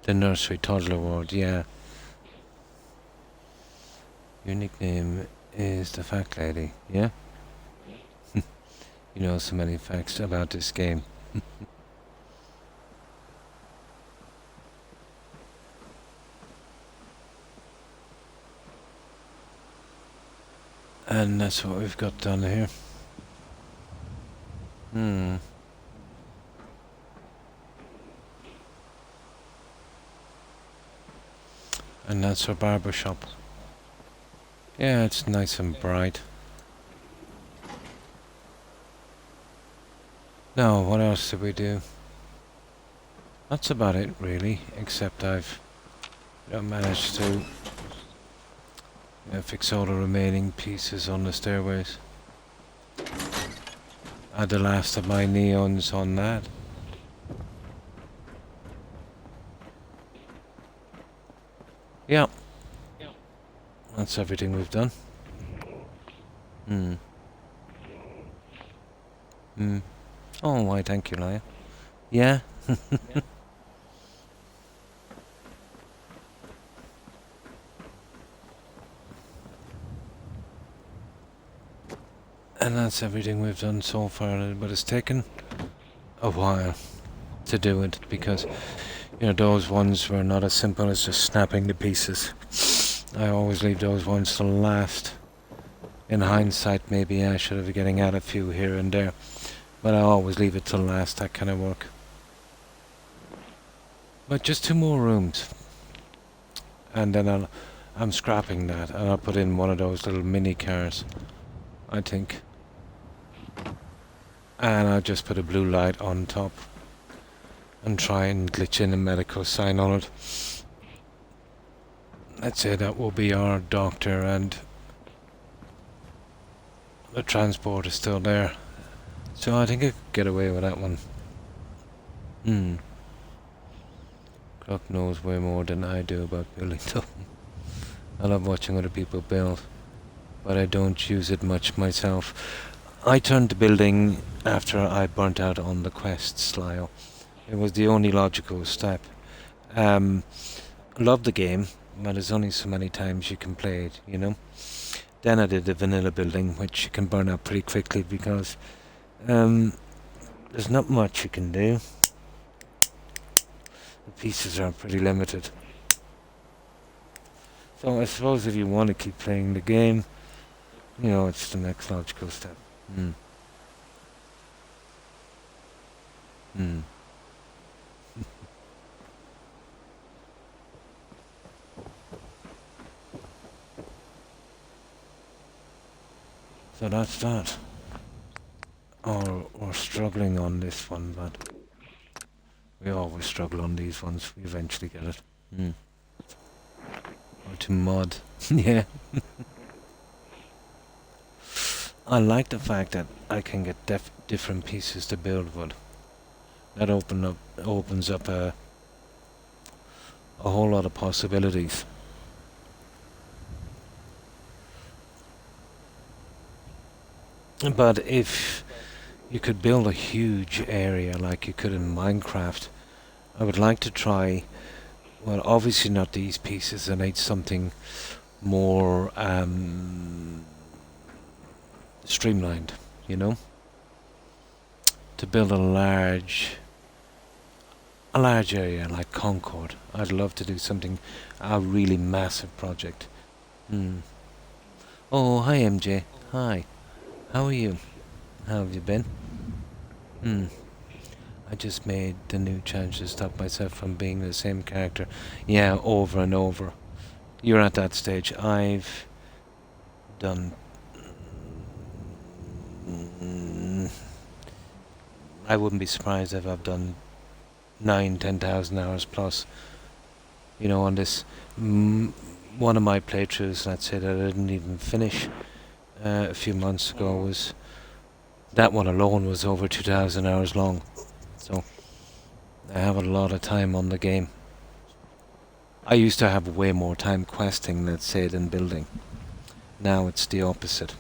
The nursery toddler ward, yeah. Your nickname is the Fact Lady, yeah? You know so many facts about this game. And that's what we've got done here. And that's our barber shop. Yeah, it's nice and bright. Now, what else did we do? That's about it, really, except I've managed to fix all the remaining pieces on the stairways. Add the last of my neons on that. Yeah, that's everything we've done. Hmm. Hmm. Oh, why, thank you, Laia. Yeah? And that's everything we've done so far, but it's taken a while to do it because, those ones were not as simple as just snapping the pieces. I always leave those ones to last. In hindsight, maybe I should have been getting out a few here and there, but I always leave it to last, that kind of work. But just 2 more rooms, and then I'm scrapping that, and I'll put in one of those little mini cars, I think. And I'll just put a blue light on top and try and glitch in a medical sign on it. Let's say that will be our doctor, and the transport is still there. So I think I could get away with that one. Croc knows way more than I do about building stuff. I love watching other people build, but I don't use it much myself. I turned to building after I burnt out on the quests, Lyle. It was the only logical step. Love the game, but there's only so many times you can play it, Then I did the vanilla building, which you can burn out pretty quickly because there's not much you can do. The pieces are pretty limited. So I suppose if you want to keep playing the game, it's the next logical step. So that's that. Oh, we're struggling on this one, but we always struggle on these ones. We eventually get it. Or to mod. Yeah. I like the fact that I can get different pieces to build with. That opens up a whole lot of possibilities. But if you could build a huge area like you could in Minecraft, I would like to try, well, obviously not these pieces. I need something more streamlined, to build a large area like Concord. I'd love to do a really massive project. Oh, hi MJ. Hi. How are you? How have you been? I just made the new challenge to stop myself from being the same character. Yeah, over and over. You're at that stage. I've done... I wouldn't be surprised if I've done 10,000 hours plus, on this. One of my playthroughs, let's say, that I didn't even finish a few months ago was... That one alone was over 2,000 hours long. So, I have a lot of time on the game. I used to have way more time questing, let's say, than building. Now it's the opposite.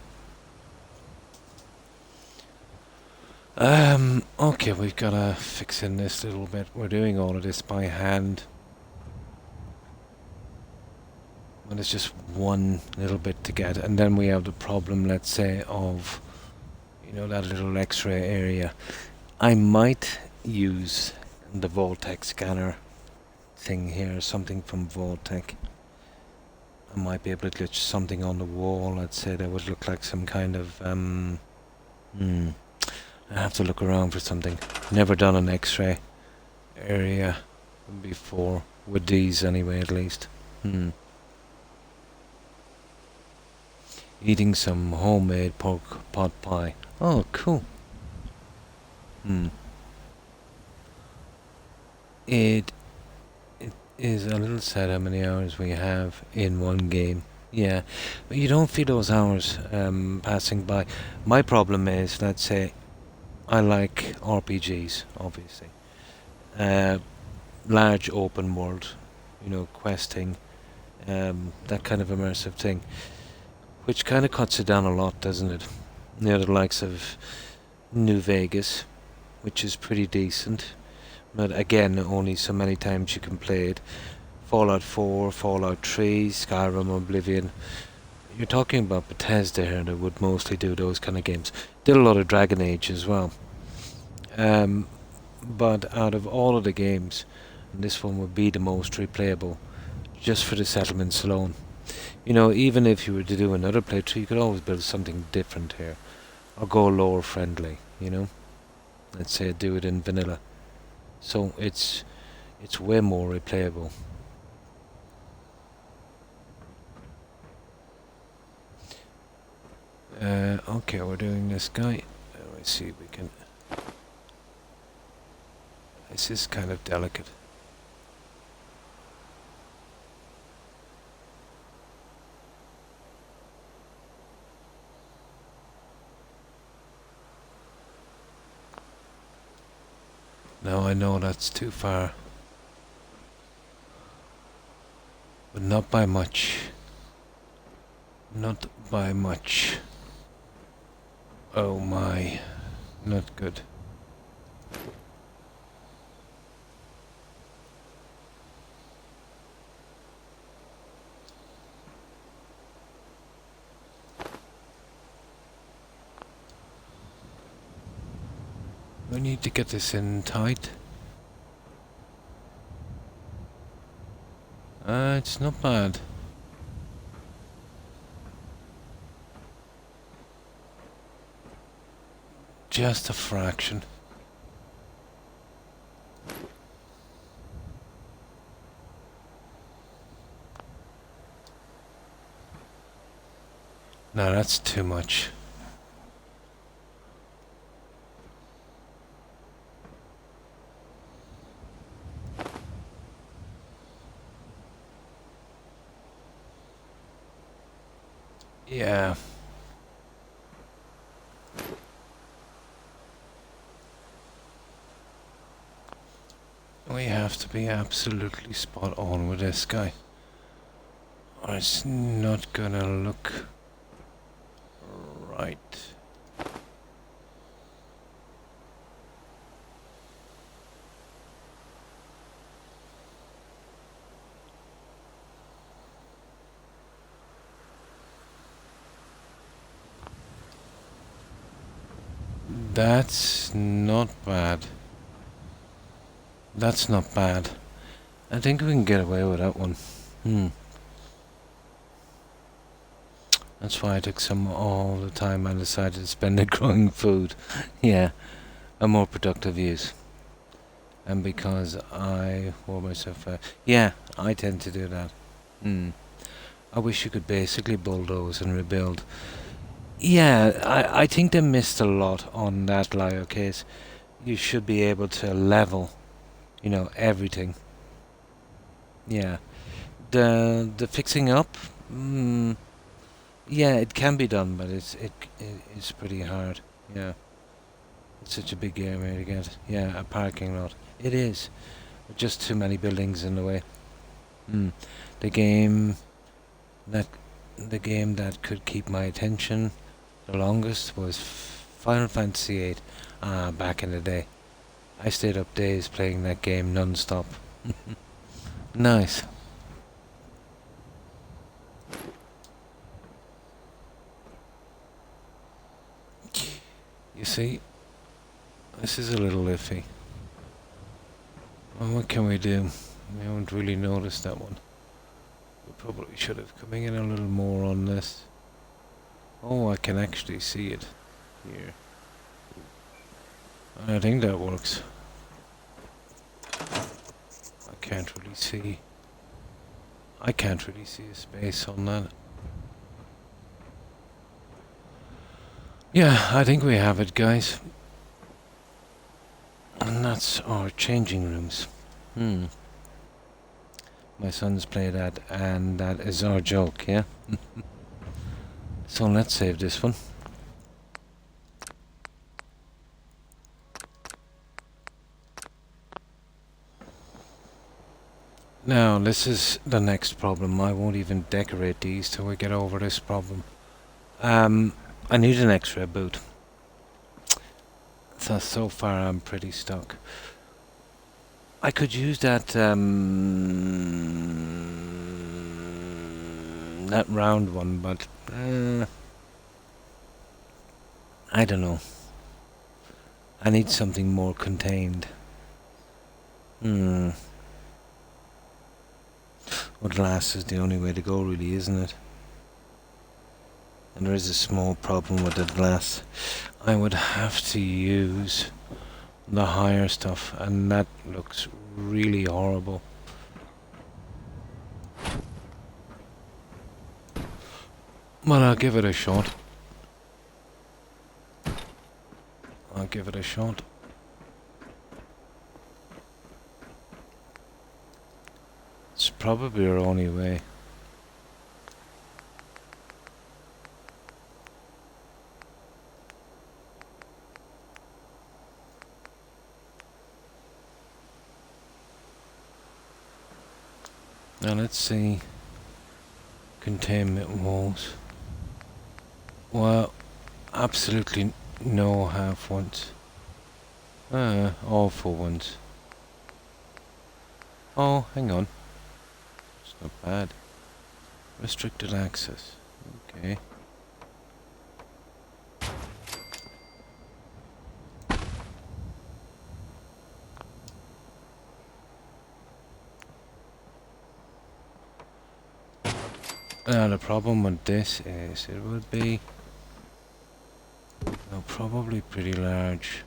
Okay, we've got to fix in this little bit. We're doing all of this by hand. But it's just one little bit to get. And then we have the problem, let's say, of, that little X-ray area. I might use the Voltec scanner thing here, something from Voltec. I might be able to glitch something on the wall, let's say, that would look like some kind of, I have to look around for something. Never done an X-ray area before, with these anyway, at least. eating some homemade pork pot pie. Oh, cool. It it is a little sad how many hours we have in one game. Yeah, but you don't feel those hours passing by. My problem is, let's say, I like RPGs, obviously. Uh, Large open world, questing, that kind of immersive thing, which kind of cuts it down a lot, doesn't it? The likes of New Vegas, which is pretty decent, but again, only so many times you can play it. Fallout 4, Fallout 3, Skyrim, Oblivion. You're talking about Bethesda here that would mostly do those kind of games. Did a lot of Dragon Age as well. But out of all of the games, this one would be the most replayable, just for the settlements alone. Even if you were to do another playthrough, you could always build something different here, or go lore friendly. Let's say do it in vanilla, so it's way more replayable. Okay, we're doing this guy. Let's see if we can. This is kind of delicate. Now I know that's too far, but not by much. Not by much. Oh my, not good. We need to get this in tight. It's not bad. Just a fraction. No, that's too much. Yeah. We have to be absolutely spot on with this guy, or it's not gonna look right. That's not bad. That's not bad. I think we can get away with that one. That's why I took some all the time I decided to spend it growing food. Yeah, a more productive use. And because I wore myself out. Yeah, I tend to do that. I wish you could basically bulldoze and rebuild. Yeah, I think they missed a lot on that Lio case. You should be able to level, everything. Yeah. The fixing up, yeah, it can be done, but it's pretty hard. Yeah. It's such a big area to get. Yeah, a parking lot. It is. Just too many buildings in the way. The game that the game that could keep my attention the longest was Final Fantasy VIII. Back in the day. I stayed up days playing that game non-stop. Nice. You see, this is a little iffy. Well, what can we do? We haven't really noticed that one. We probably should have. Coming in a little more on this. Oh, I can actually see it here. I think that works. I can't really see a space on that. Yeah, I think we have it, guys. And that's our changing rooms. My sons play that, and that is our joke, yeah? So let's save this one. Now, this is the next problem. I won't even decorate these till we get over this problem. I need an extra boot. So far I'm pretty stuck. I could use that, that round one, but, I don't know. I need something more contained. Well, glass is the only way to go, really, isn't it? And there is a small problem with the glass. I would have to use the higher stuff, and that looks really horrible. But I'll give it a shot. I'll give it a shot. It's probably our only way. Now let's see. Containment walls. Well, absolutely no half ones. All full ones. Oh, hang on. It's not bad. Restricted access. Okay. Now the problem with this is it would be probably pretty large.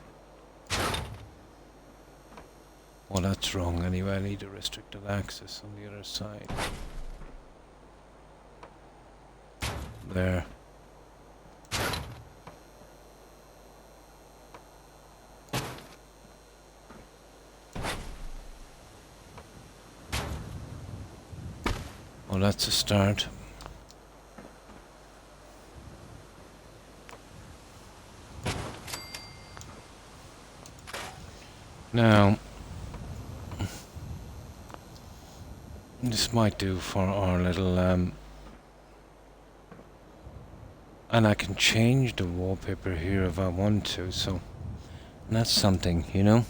Well, that's wrong anyway. I need a restricted access on the other side. There. Well, that's a start. Now, this might do for our little, and I can change the wallpaper here if I want to, so that's something, you know?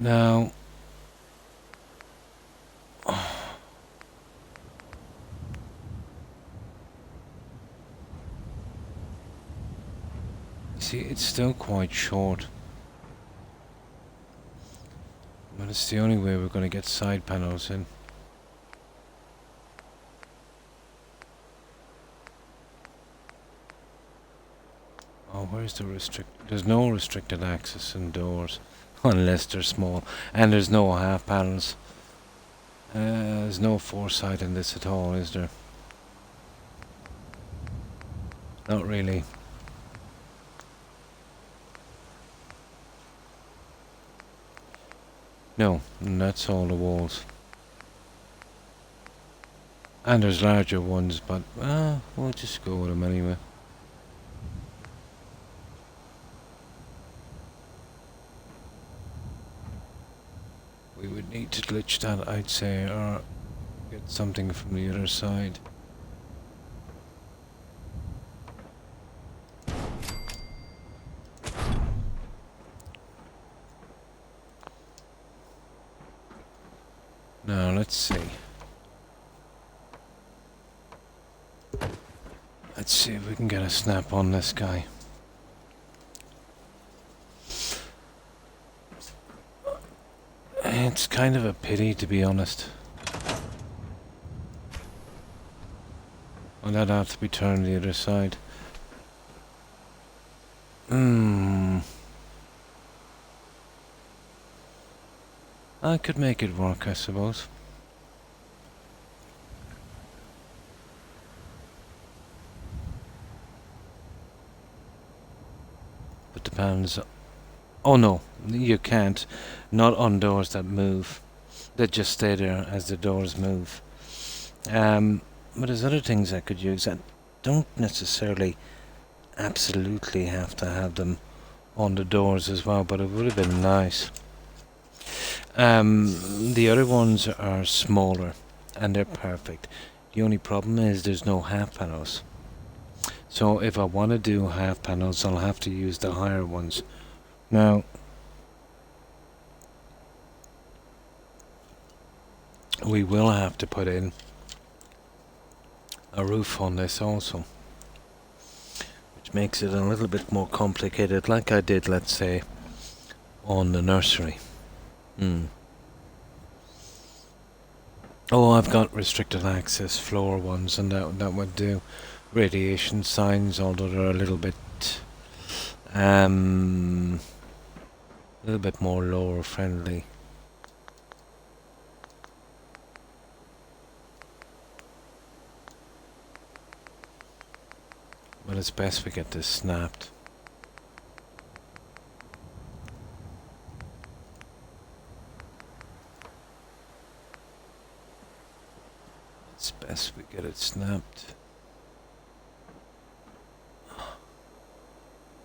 Now, see, it's still quite short. But it's the only way we're going to get side panels in. Oh, where's the There's no restricted access in doors. Unless they're small. And there's no half panels. There's no foresight in this at all, is there? Not really. No, and that's all the walls. And there's larger ones, but we'll just go with them anyway. We would need to glitch that, I'd say, or get something from the other side. Now, let's see. Let's see if we can get a snap on this guy. It's kind of a pity, to be honest. Well, that'd have to be turned the other side. I could make it work, I suppose. But depends. Oh no, you can't. Not on doors that move. They just stay there as the doors move. But there's other things I could use. I don't necessarily absolutely have to have them on the doors as well, but it would have been nice. The other ones are smaller and they're perfect. The only problem is there's no half panels. So if I want to do half panels, I'll have to use the higher ones. Now, we will have to put in a roof on this also, which makes it a little bit more complicated, like I did, let's say, on the nursery. Oh, I've got restricted access floor ones, and that would do. Radiation signs, although they're a little bit more lower friendly. But it's best we get this snapped. It's best we get it snapped.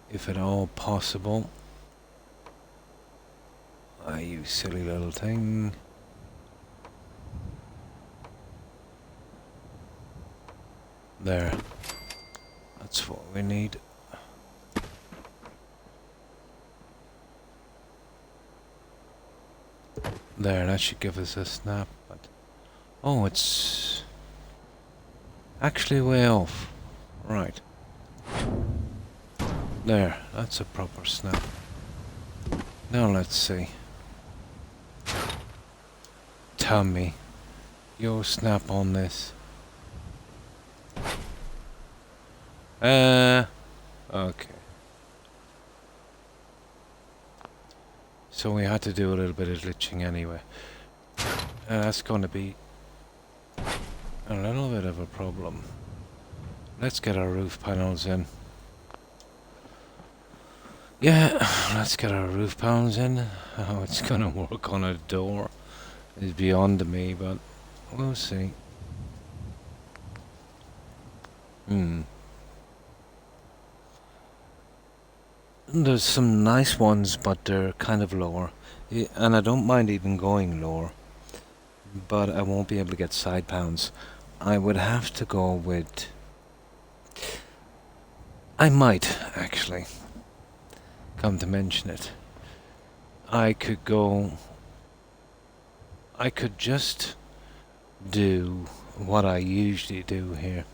If at all possible. You silly little thing. There. That's what we need. There, that should give us a snap. But oh, it's actually way off. Right. There, that's a proper snap. Now let's see. Tell me, you'll snap on this. Okay. So we had to do a little bit of glitching anyway. That's going to be a little bit of a problem. Let's get our roof panels in. Yeah, let's get our roof panels in. How it's going to work on a door is beyond me, but we'll see. There's some nice ones, but they're kind of lower. And I don't mind even going lower. But I won't be able to get side pounds. I would have to go with... I might, actually. Come to mention it. I could just do what I usually do here.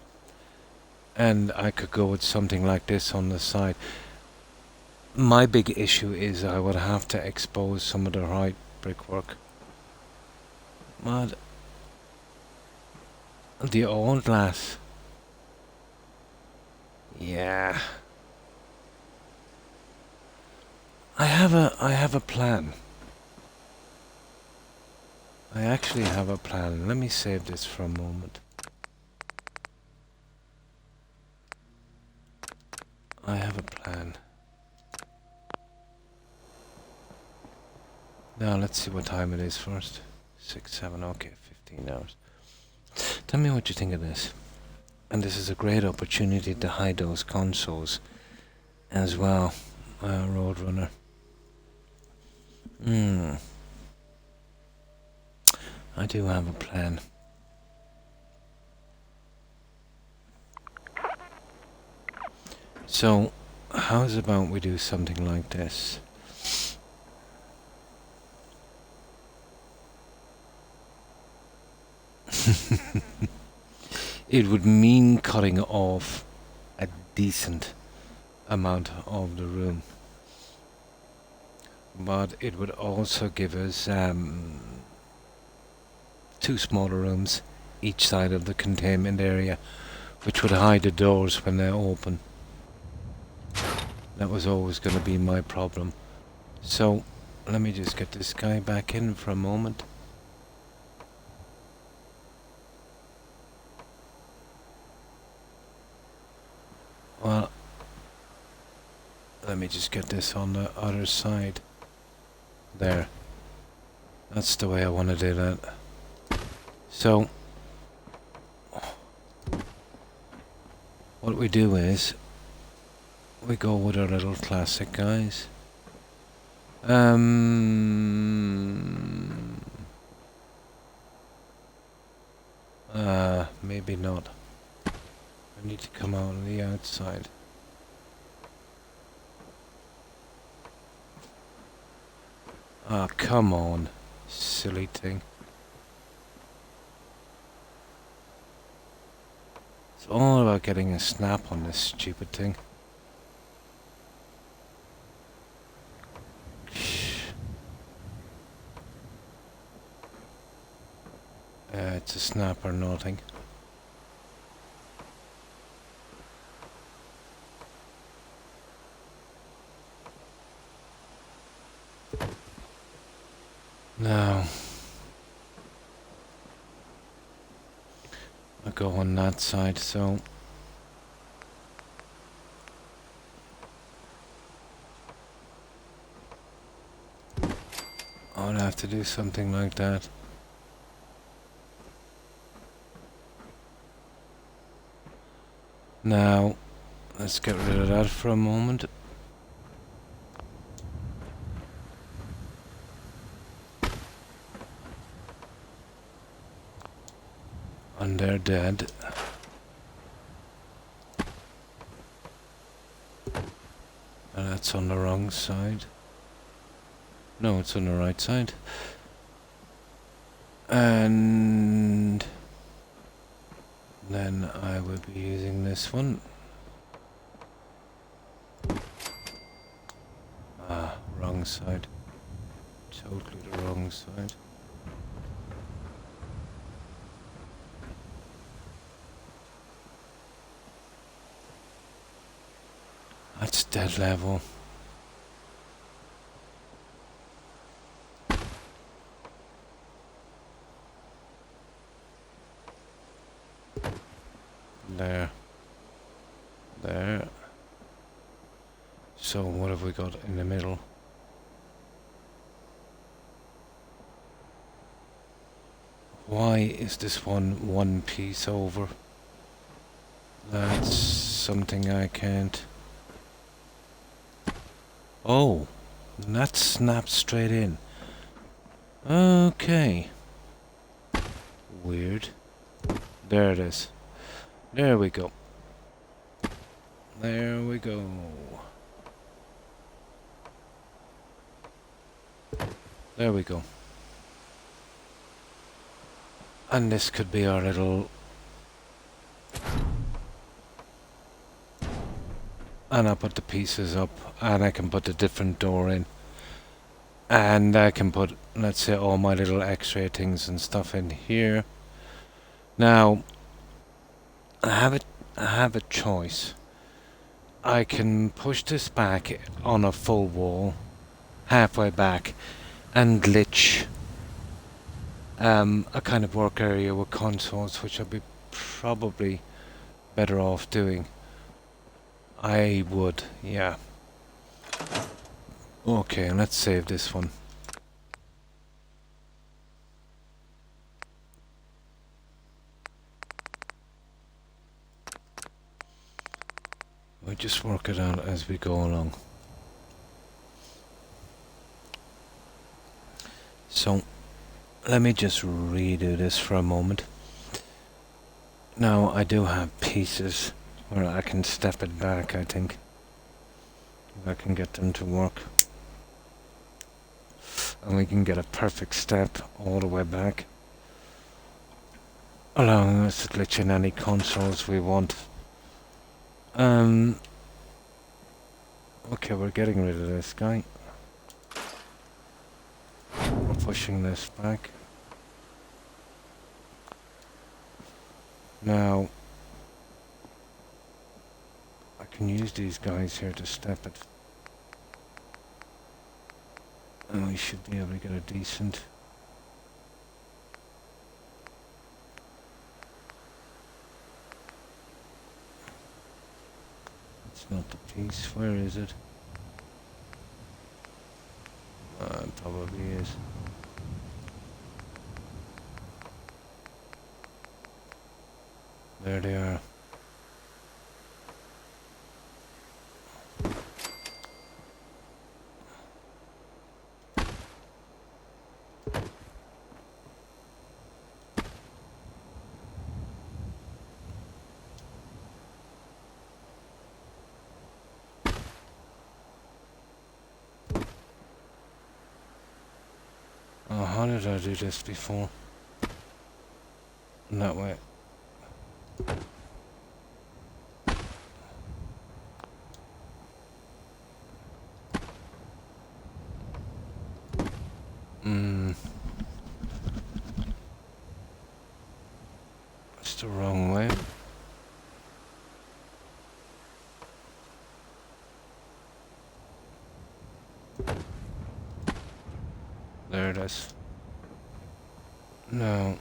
And I could go with something like this on the side. My big issue is I would have to expose some of the right brickwork. But the old glass. Yeah. I have a plan. I actually have a plan. Let me save this for a moment. I have a plan. Now let's see what time it is first. 6, 7, okay, 15 hours. Tell me what you think of this. And this is a great opportunity to hide those consoles as well. Roadrunner. I do have a plan. So, how's about we do something like this? It would mean cutting off a decent amount of the room. But it would also give us 2 smaller rooms each side of the containment area, which would hide the doors when they open. That was always going to be my problem. So let me just get this guy back in for a moment. Well, let me just get this on the other side. There. That's the way I want to do that. So, what we do is, we go with our little classic guys. Maybe not. I need to come out on the outside. Ah, come on, silly thing. It's all about getting a snap on this stupid thing. It's a snap or nothing. Now, I'll go on that side, so I'll have to do something like that. Now, let's get rid of that for a moment. And they're dead. And that's on the wrong side. No, it's on the right side. And then I will be using this one. Ah, wrong side. Totally the wrong side. That's dead level. There. There. So what have we got in the middle? Why is this one piece over? That's something I can't... Oh, that snapped straight in. Okay. Weird. There it is. There we go. There we go. There we go. And this could be our little... And I put the pieces up, and I can put a different door in. And I can put, let's say, all my little x-ray things and stuff in here. Now, I have a choice. I can push this back on a full wall, halfway back, and glitch a kind of work area with consoles, which I'd be probably better off doing. I would, yeah. Okay, let's save this one. We just work it out as we go along. So, let me just redo this for a moment. Now, I do have pieces where I can step it back, I think. If I can get them to work. And we can get a perfect step all the way back, allowing us to glitch in any consoles we want. Okay, we're getting rid of this guy. We're pushing this back. Now, I can use these guys here to step it. And we should be able to get a decent... It's not the piece. Where is it? It probably is. There they are. Oh, how did I do this before? That way. It's the wrong way. There it is. No.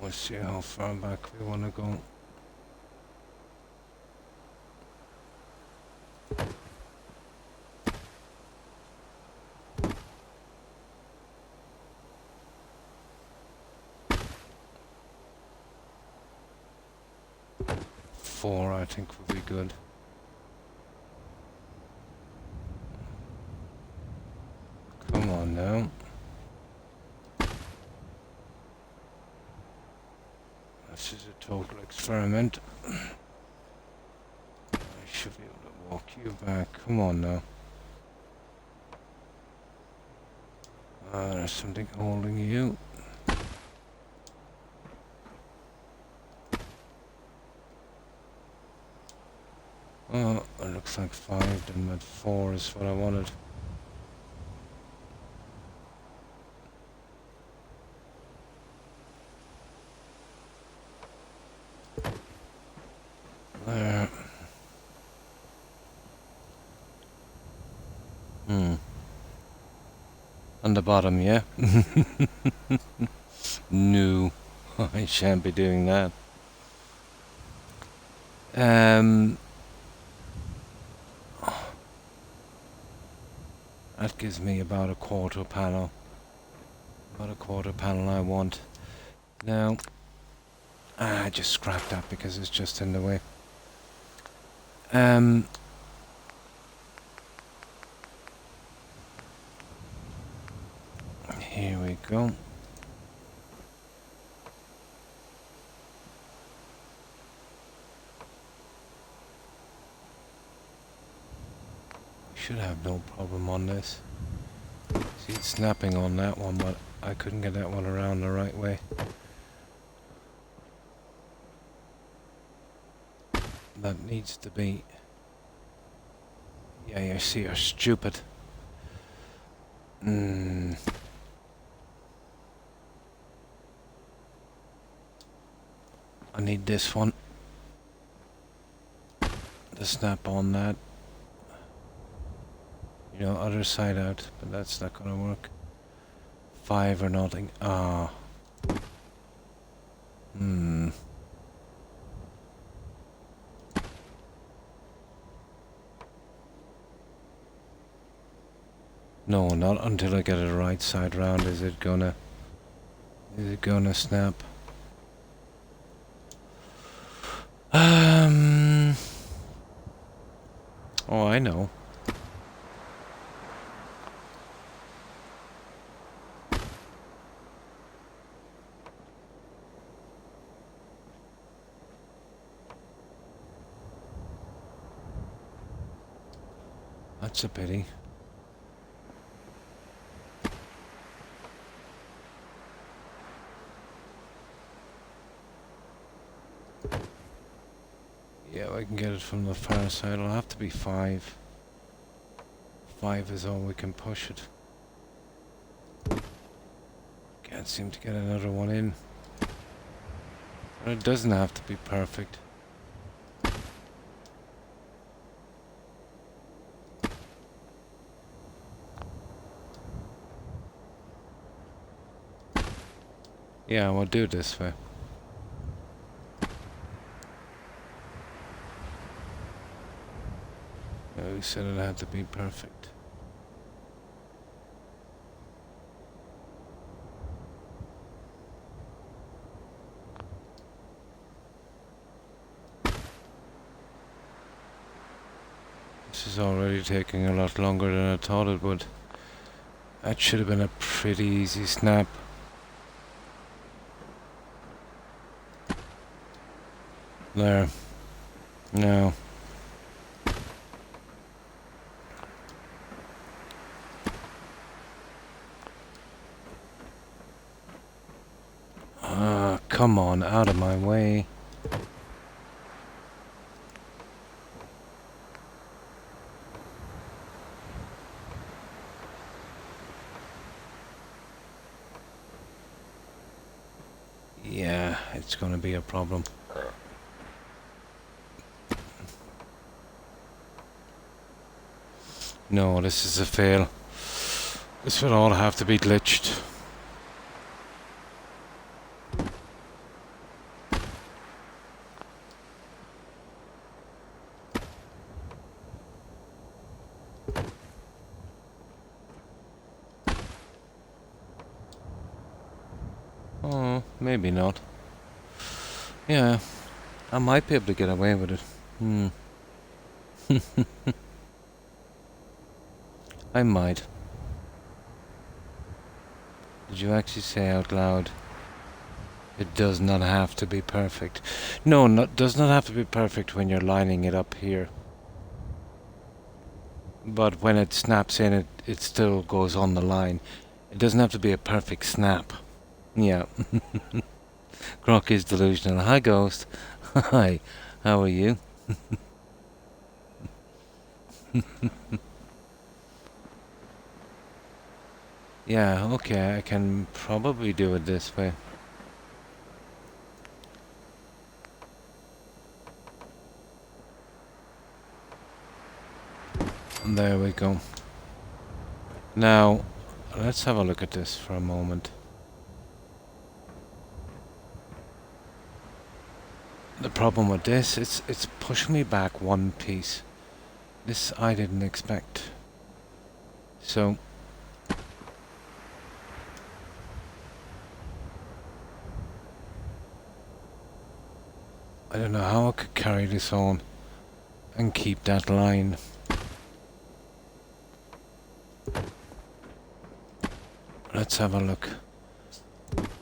We'll see how far back we want to go. Four, I think, would be good. Come on now. This is a total experiment. I should be able to walk you back. Come on now. There's something holding you. Oh, it looks like 5, then that 4 is what I wanted. There. On the bottom, yeah? No, I shan't be doing that. That gives me about a quarter panel. About a quarter panel I want. Now, I just scrapped that because it's just in the way. Here we go. Should have no problem on this. See, it's snapping on that one, but I couldn't get that one around the right way. That needs to be... Yeah, you see, you're stupid. I need this one. The snap on that. You know, other side out, but that's not gonna work. 5 or nothing. Ah. No, not until I get it right side round is it gonna snap. Oh, I know. That's a pity. Yeah, I can get it from the far side. It'll have to be 5. 5 is all we can push it. Can't seem to get another one in. But it doesn't have to be perfect. Yeah, we'll do it this way. We said it had to be perfect. This is already taking a lot longer than I thought it would. That should have been a pretty easy snap. There. No. Come on, out of my way. Yeah, it's gonna be a problem. No, this is a fail. This would all have to be glitched. Oh, maybe not. Yeah, I might be able to get away with it. I might. Did you actually say out loud? It does not have to be perfect. No, does not have to be perfect when you're lining it up here. But when it snaps in, it still goes on the line. It doesn't have to be a perfect snap. Yeah. Croc is delusional. Hi, Ghost. Hi. How are you? Yeah, okay, I can probably do it this way. And there we go. Now, let's have a look at this for a moment. The problem with this, it's pushing me back one piece. This I didn't expect. So I don't know how I could carry this on and keep that line. Let's have a look.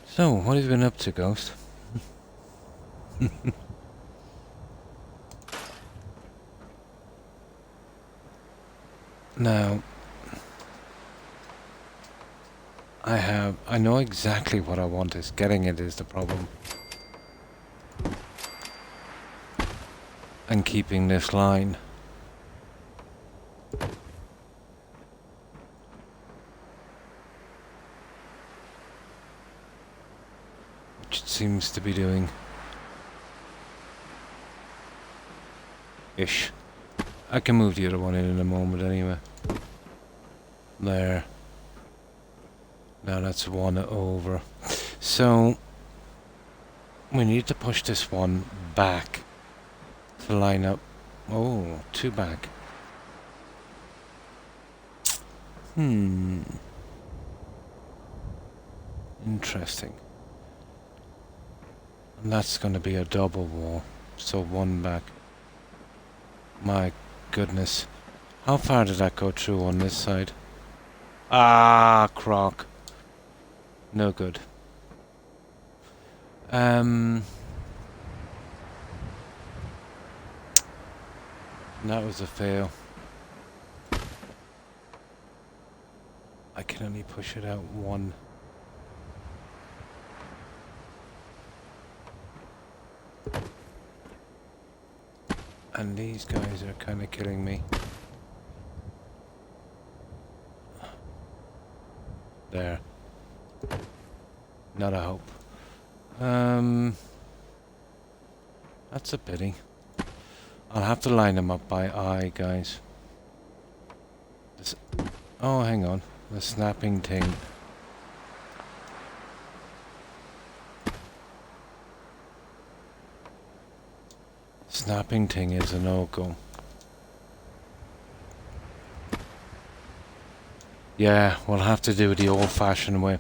So, what have you been up to, Ghost? Now, I know exactly what I want. Is getting it is the problem. And keeping this line. Which it seems to be doing. Ish. I can move the other one in a moment anyway. There. Now that's one over. So we need to push this one back to line up. Oh, two back. Interesting. And that's going to be a double wall. So one back. My goodness. How far did that go through on this side? Ah, Croc. No good. That was a fail. I can only push it out one. And these guys are kind of killing me. There. Not a hope. That's a pity. I'll have to line them up by eye, guys. Oh, hang on. The snapping thing. snapping thing is a no-go. Yeah, we'll have to do it the old-fashioned way.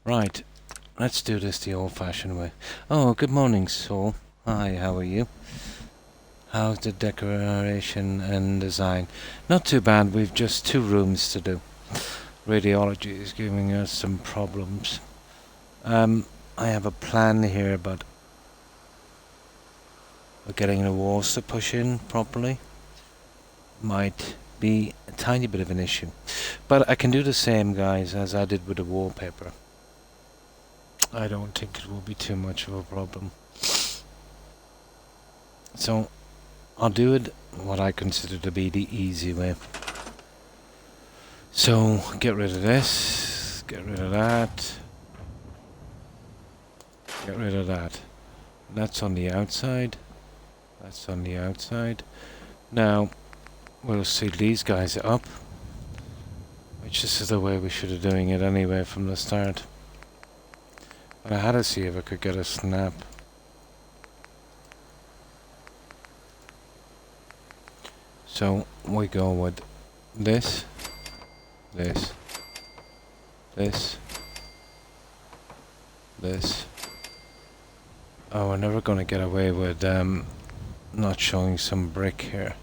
Right, let's do this the old-fashioned way. Oh, good morning, Soul. Hi, how are you? How's the decoration and design? Not too bad, we've just 2 rooms to do. Radiology is giving us some problems. I have a plan here, but getting the walls to push in properly might be a tiny bit of an issue. But I can do the same, guys, as I did with the wallpaper. I don't think it will be too much of a problem. So, I'll do it what I consider to be the easy way. So, get rid of this, get rid of that, get rid of that. That's on the outside, that's on the outside. Now, we'll seal these guys up, which this is the way we should have doing it anyway from the start. But I had to see if I could get a snap. So we go with this, this, this, this. Oh, we're never going to get away with not showing some brick here.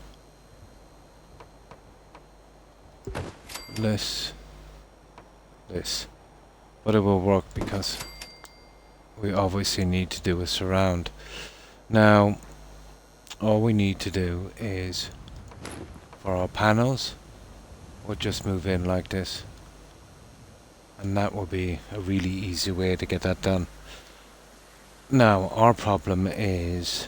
This, this. But it will work because we obviously need to do a surround. Now, all we need to do is, for our panels, we'll just move in like this. And that will be a really easy way to get that done. Now, our problem is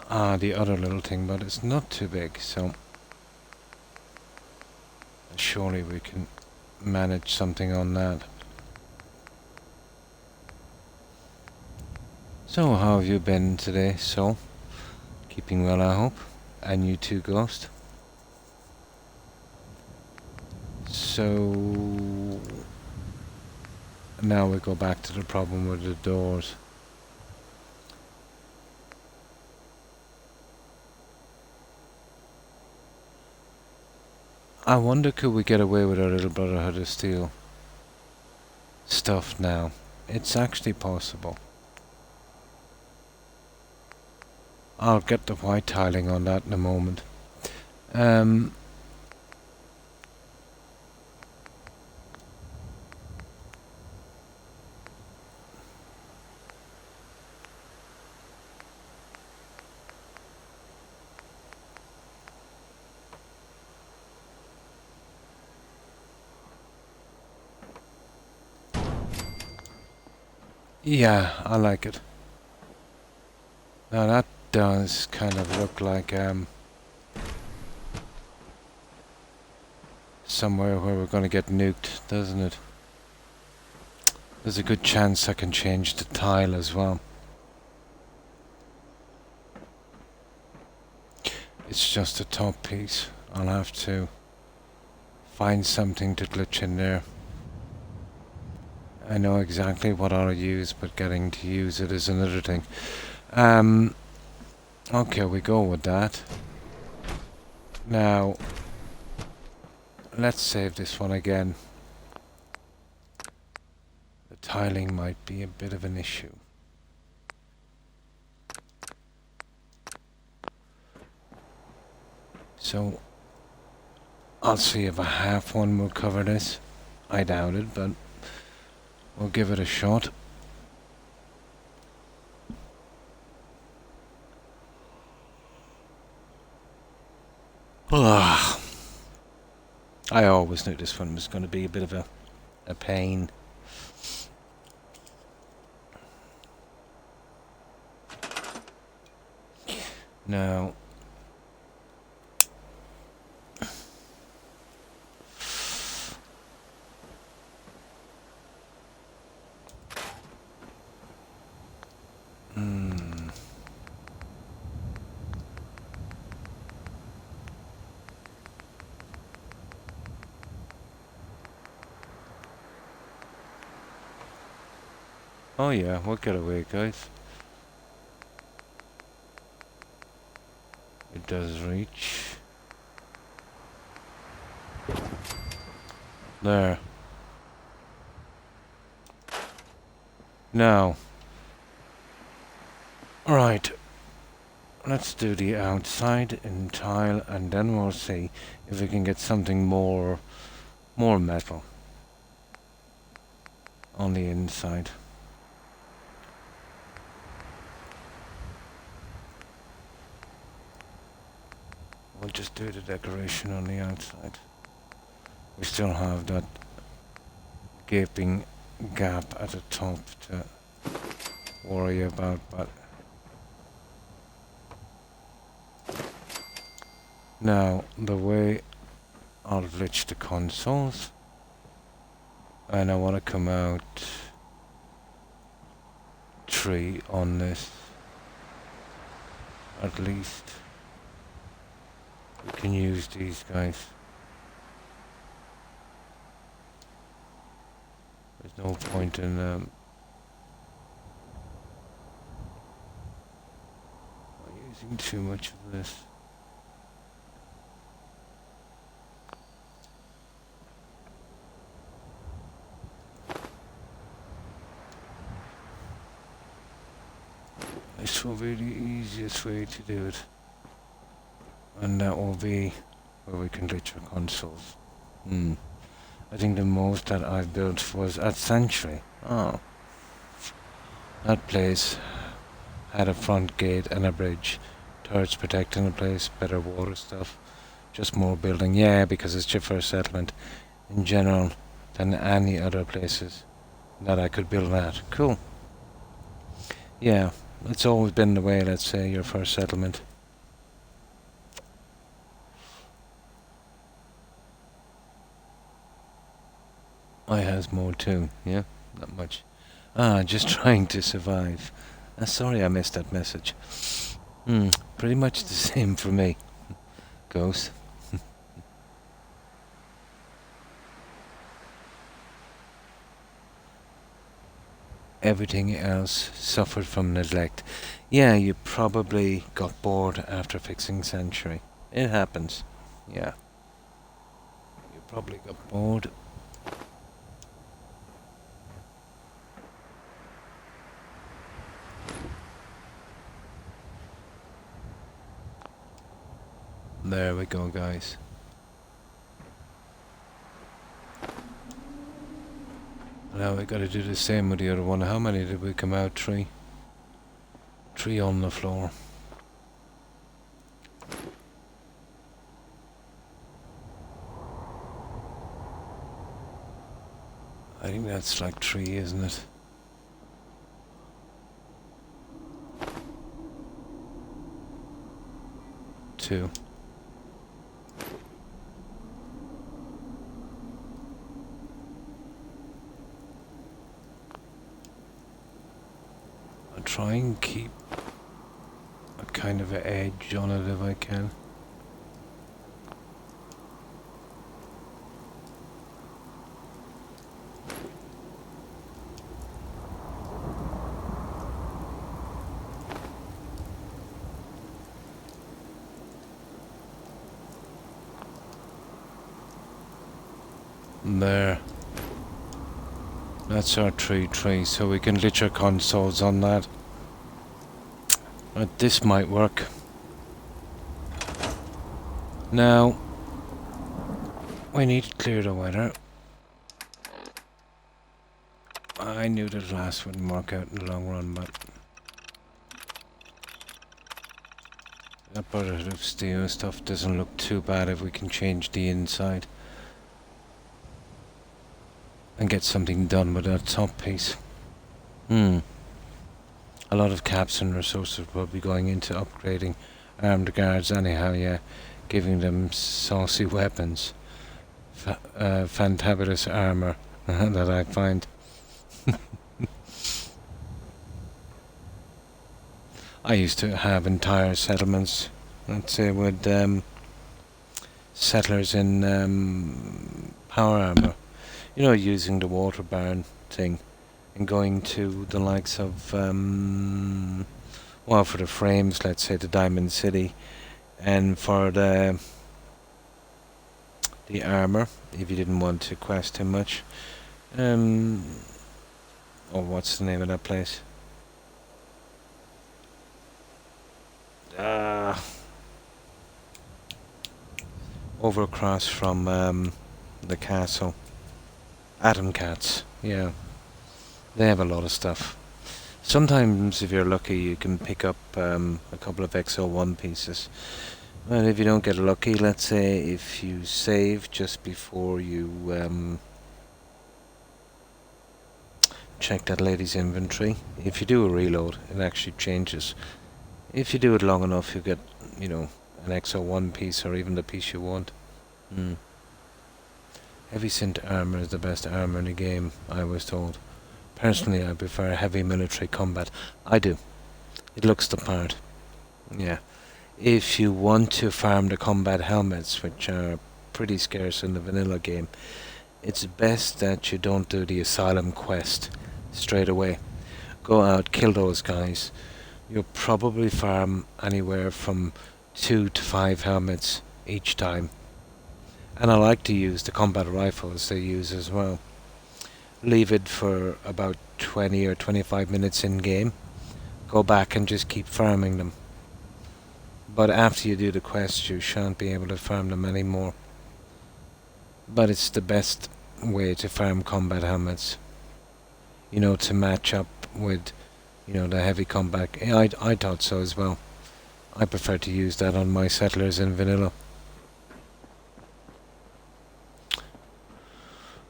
the other little thing, but it's not too big, so surely we can manage something on that. So, how have you been today, Soul? Keeping well, I hope. And you too, Ghost. So now we go back to the problem with the doors. I wonder, could we get away with our little Brotherhood of Steel stuff now? It's actually possible. I'll get the white tiling on that in a moment. Yeah, I like it. Now that does kind of look like somewhere where we're going to get nuked, doesn't it? There's a good chance I can change the tile as well. It's just a top piece. I'll have to find something to glitch in there. I know exactly what I'll use, but getting to use it is another thing. Okay, we go with that. Now, let's save this one again. The tiling might be a bit of an issue. So, I'll see if a half one will cover this. I doubt it, but we'll give it a shot. I always knew this one was going to be a bit of a pain. Now, Oh yeah, we'll get away, guys. It does reach. There. Now. Right. Let's do the outside in tile, and then we'll see if we can get something more metal on the inside. We'll just do the decoration on the outside. We still have that gaping gap at the top to worry about, but now the way I'll glitch the consoles, and I want to come out 3 on this at least. We can use these guys. There's no point in using too much of this. This will be the easiest way to do it. And that will be where we can glitch our consoles. I think the most that I've built was at Sanctuary. Oh. That place had a front gate and a bridge. Turrets protecting the place, better water stuff. Just more building. Yeah, because it's cheaper settlement in general than any other places that I could build at. Cool. Yeah, it's always been the way, let's say, your first settlement. I has more too, yeah? Not much. Just trying to survive. Sorry I missed that message. Pretty much the same for me. Goes. Everything else suffered from neglect. Yeah, you probably got bored after fixing Sanctuary. It happens. Yeah. You probably got bored. There we go, guys. Now we gotta do the same with the other one. How many did we come out? 3? 3 on the floor. I think that's like 3, isn't it? Two. I'll try and keep a kind of an edge on it if I can. There. That's our tree, so we can glitch our consoles on that. But this might work. Now, we need to clear the weather. I knew the glass wouldn't work out in the long run, but that part of steel stuff doesn't look too bad if we can change the inside and get something done with that top piece. A lot of caps and resources will be going into upgrading armed guards anyhow, yeah. Giving them saucy weapons. Fantabulous armor that I find. I used to have entire settlements, let's say, with settlers in power armor. You know, using the water barn thing and going to the likes of, well, for the frames, let's say the Diamond City, and for the armor, if you didn't want to quest too much. Oh, what's the name of that place? Over across from the castle. Atom Cats, yeah. They have a lot of stuff. Sometimes, if you're lucky, you can pick up a couple of XO1 pieces. And if you don't get lucky, let's say if you save just before you check that lady's inventory, if you do a reload, it actually changes. If you do it long enough, you get, you know, an XO1 piece or even the piece you want. Heavy synth armor is the best armor in the game, I was told. Personally, I prefer heavy military combat. I do. It looks the part. Yeah. If you want to farm the combat helmets, which are pretty scarce in the vanilla game, it's best that you don't do the asylum quest straight away. Go out, kill those guys. You'll probably farm anywhere from 2 to 5 helmets each time. And I like to use the combat rifles they use as well. Leave it for about 20 or 25 minutes in game. Go back and just keep farming them. But after you do the quest, you shan't be able to farm them anymore. But it's the best way to farm combat helmets. You know, to match up with, you know, the heavy combat. I thought so as well. I prefer to use that on my settlers in vanilla.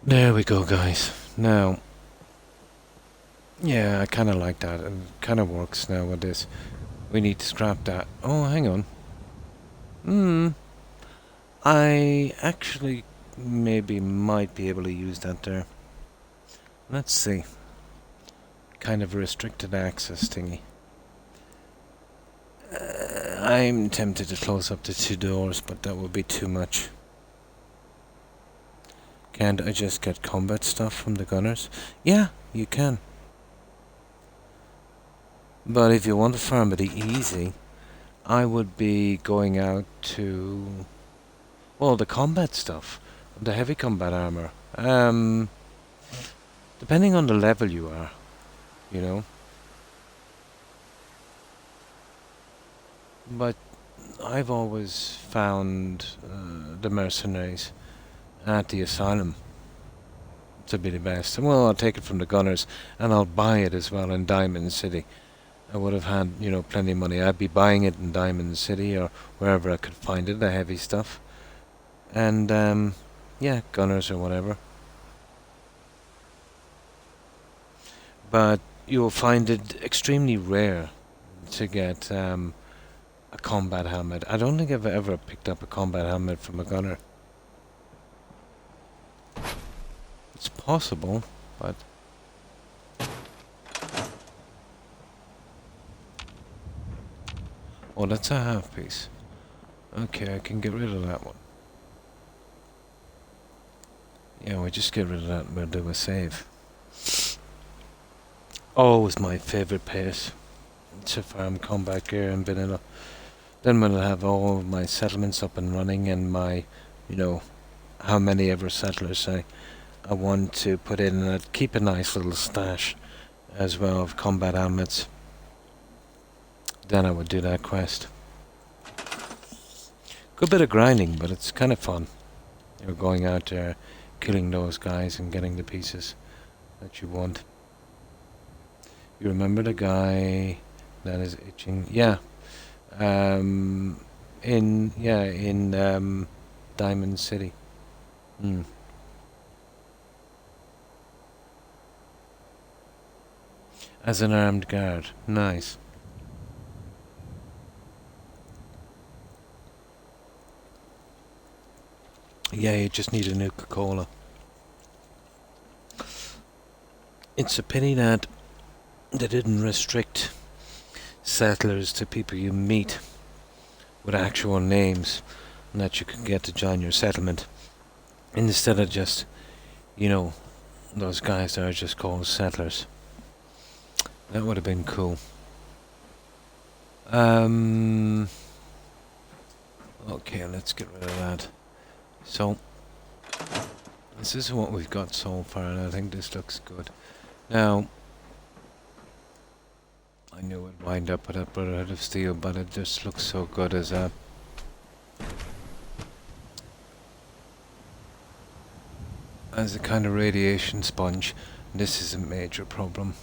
There we go, guys. Now, yeah, I kind of like that. It kind of works now with this. We need to scrap that. Oh, hang on. I actually maybe might be able to use that there. Let's see. Kind of restricted access thingy. I'm tempted to close up the 2 doors, but that would be too much. Can't I just get combat stuff from the gunners? Yeah, you can. But if you want to farm it easy, I would be going out to, well, the combat stuff, the heavy combat armor. Depending on the level you are, you know. But I've always found the mercenaries at the asylum to be the best. Well, I'll take it from the gunners, and I'll buy it as well in Diamond City. I would have had, you know, plenty of money. I'd be buying it in Diamond City or wherever I could find it, the heavy stuff. And, yeah, gunners or whatever. But you'll find it extremely rare to get a combat helmet. I don't think I've ever picked up a combat helmet from a gunner. It's possible, but... Oh, that's a half piece. Okay, I can get rid of that one. Yeah, we just get rid of that and we'll do a save. Always my favourite pace to farm combat gear in vanilla. Then when I have all of my settlements up and running and my, you know, how many ever settlers I want to put in, and I'd keep a nice little stash as well of combat helmets. Then I would do that quest. Good bit of grinding, but it's kind of fun. You're going out there, killing those guys and getting the pieces that you want. You remember the guy that is itching? Yeah. In Diamond City. As an armed guard. Nice. Yeah, you just need a Nuka-Cola. It's a pity that they didn't restrict settlers to people you meet with actual names and that you could get to join your settlement. Instead of just, you know, those guys that are just called settlers. That would have been cool. Okay, let's get rid of that. So, this is what we've got so far, and I think this looks good. Now, I knew it'd wind up with a Brotherhood of Steel, but it just looks so good as a kind of radiation sponge. This is a major problem,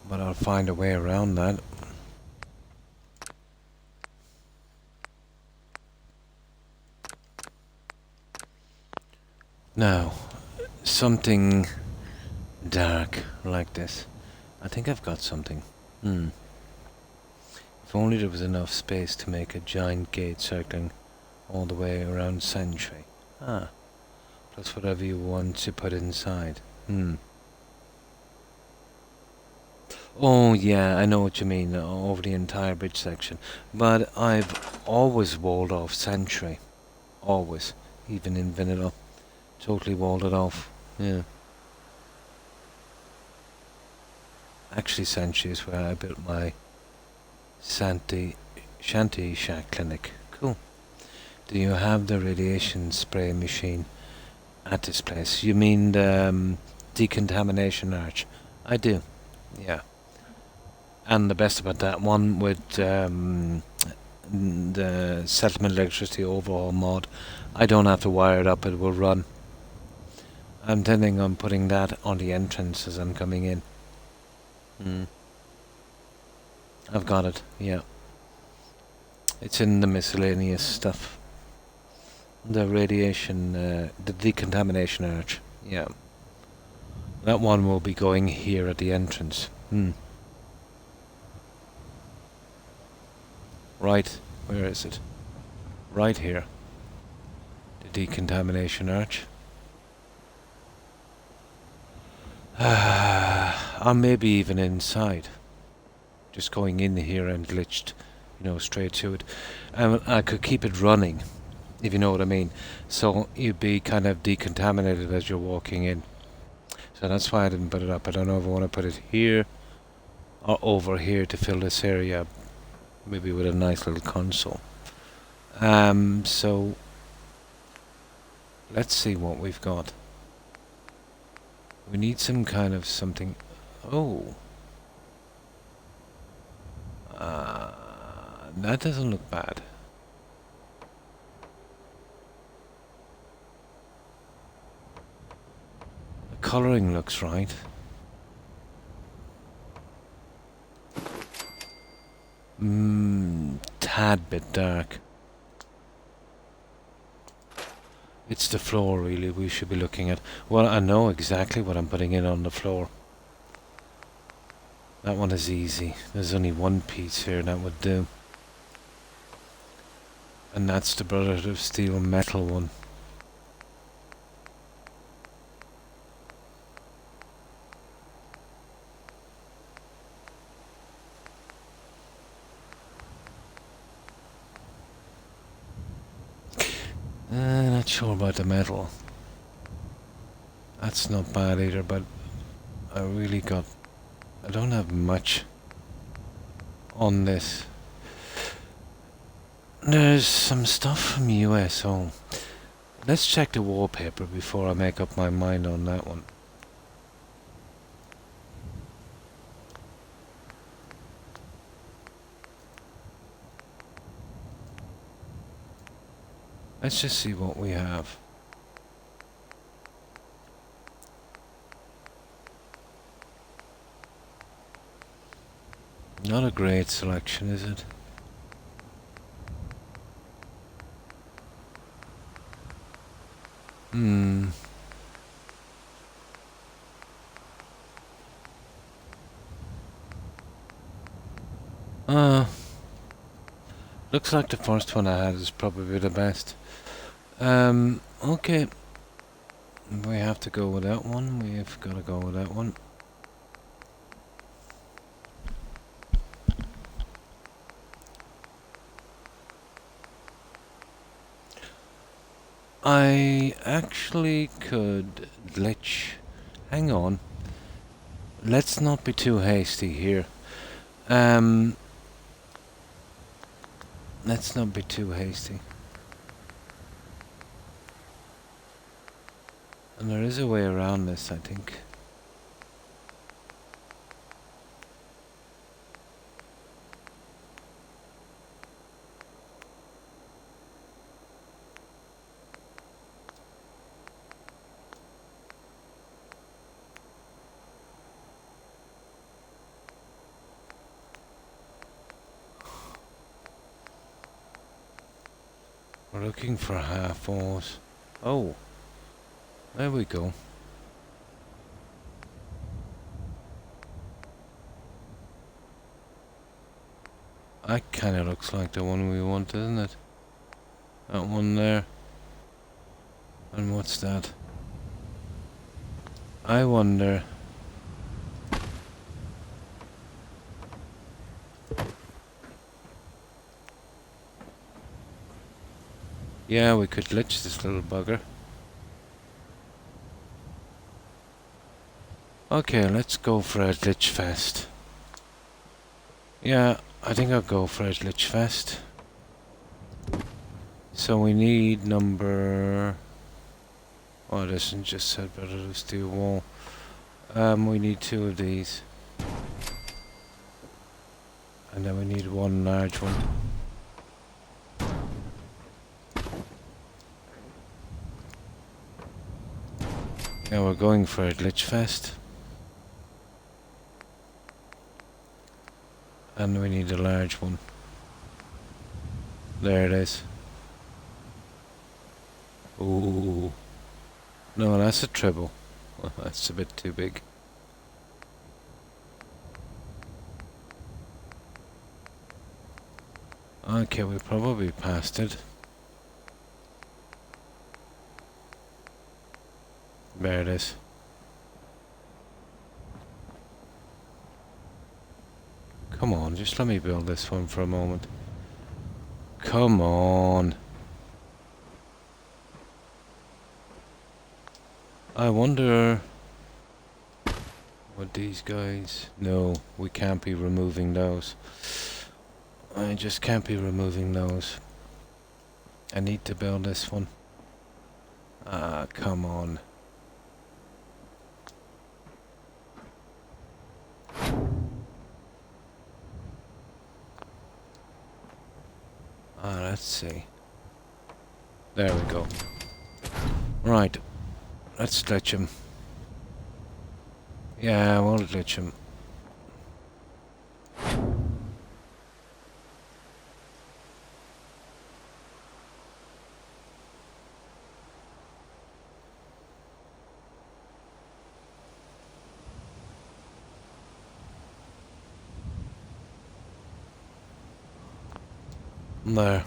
but I'll find a way around that. Now, something dark like this. I think I've got something. If only there was enough space to make a giant gate circling all the way around Sentry. Plus whatever you want to put inside. Oh yeah, I know what you mean, over the entire bridge section. But I've always walled off Sentry. Always. Even in vanilla. Totally walled it off. Yeah. Actually, Sentry is where I built my Shanty Shack clinic. Cool. Do you have the radiation spray machine at this place? You mean the decontamination arch? I do. Yeah. And the best about that one with the settlement electricity overhaul mod, I don't have to wire it up, it will run. I'm intending on putting that on the entrance as I'm coming in. I've got it, yeah. It's in the miscellaneous stuff. The radiation, the decontamination arch, yeah. That one will be going here at the entrance. Right, where is it? Right here. The decontamination arch. Or maybe even inside. Just going in here and glitched, straight to it. I could keep it running, if you know what I mean. So you'd be kind of decontaminated as you're walking in. So that's why I didn't put it up. I don't know if I want to put it here or over here to fill this area, maybe with a nice little console. So let's see what we've got. We need some kind of something. Oh. That doesn't look bad. The colouring looks right. Tad bit dark. It's the floor really we should be looking at. Well, I know exactly what I'm putting in on the floor. That one is easy. There's only one piece here that would do. And that's the Brotherhood of Steel metal one. Not sure about the metal. That's not bad either, but I don't have much on this. There's some stuff from USO. Let's check the wallpaper before I make up my mind on that one. Let's just see what we have. Not a great selection, is it? Looks like the first one I had is probably the best. Okay. We have to go with that one. We've got to go with that one. I actually could glitch. Hang on. let's not be too hasty here. Let's not be too hasty. And there is a way around this, I think. We're looking for half walls. Oh, there we go. That kinda looks like the one we want, doesn't it? That one there. And what's that? I wonder. Yeah, we could glitch this little bugger. Okay, let's go for a glitch fest. Yeah, I think I'll go for a glitch fest. So we need number... Oh, it isn't just said better to steel wall. We need 2 of these. And then we need 1 large one. Now we're going for a glitch fest. And we need a large one. There it is. Ooh. No, that's a treble. Well, that's a bit too big. Okay, we probably passed it. There it is. Come on, just let me build this one for a moment. Come on. I wonder... What these guys... No, we can't be removing those. I just can't be removing those. I need to build this one. Ah, come on. Let's see. There we go. Right. Let's glitch him. Yeah, we'll glitch him. There.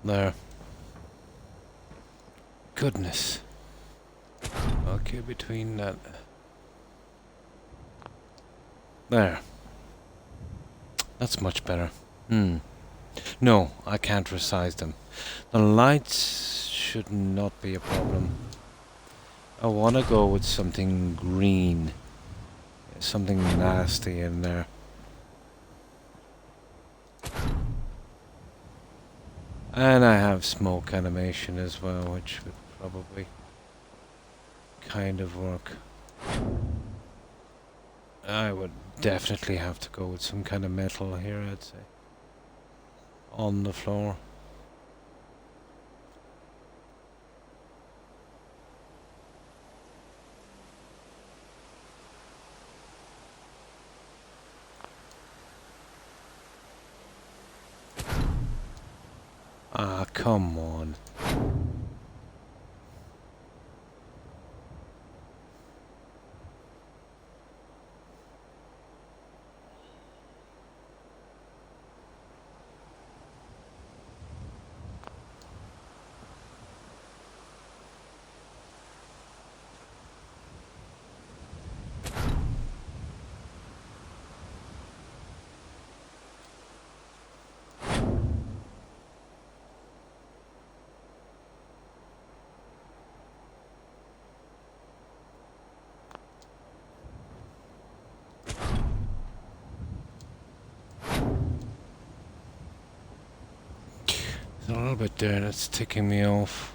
There. Goodness. Okay, between that. There. That's much better. No, I can't resize them. The lights should not be a problem. I want to go with something green. Something nasty in there. And I have smoke animation as well, which would probably kind of work. I would definitely have to go with some kind of metal here, I'd say. On the floor. Ah, come on. A little bit there that's ticking me off.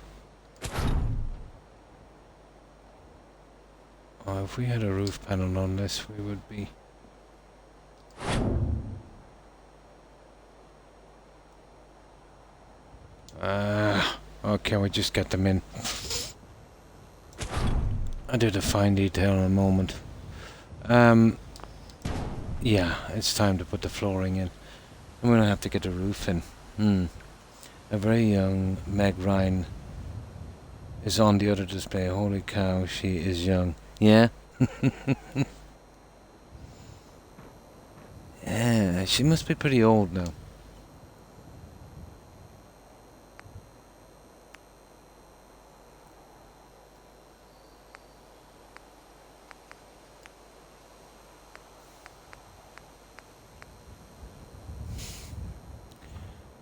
Oh, if we had a roof panel on this, we would be... Okay, we just get them in. I do the fine detail in a moment. Yeah, it's time to put the flooring in. I'm gonna have to get the roof in. A very young Meg Ryan is on the other display. Holy cow, she is young. Yeah? Yeah, she must be pretty old now.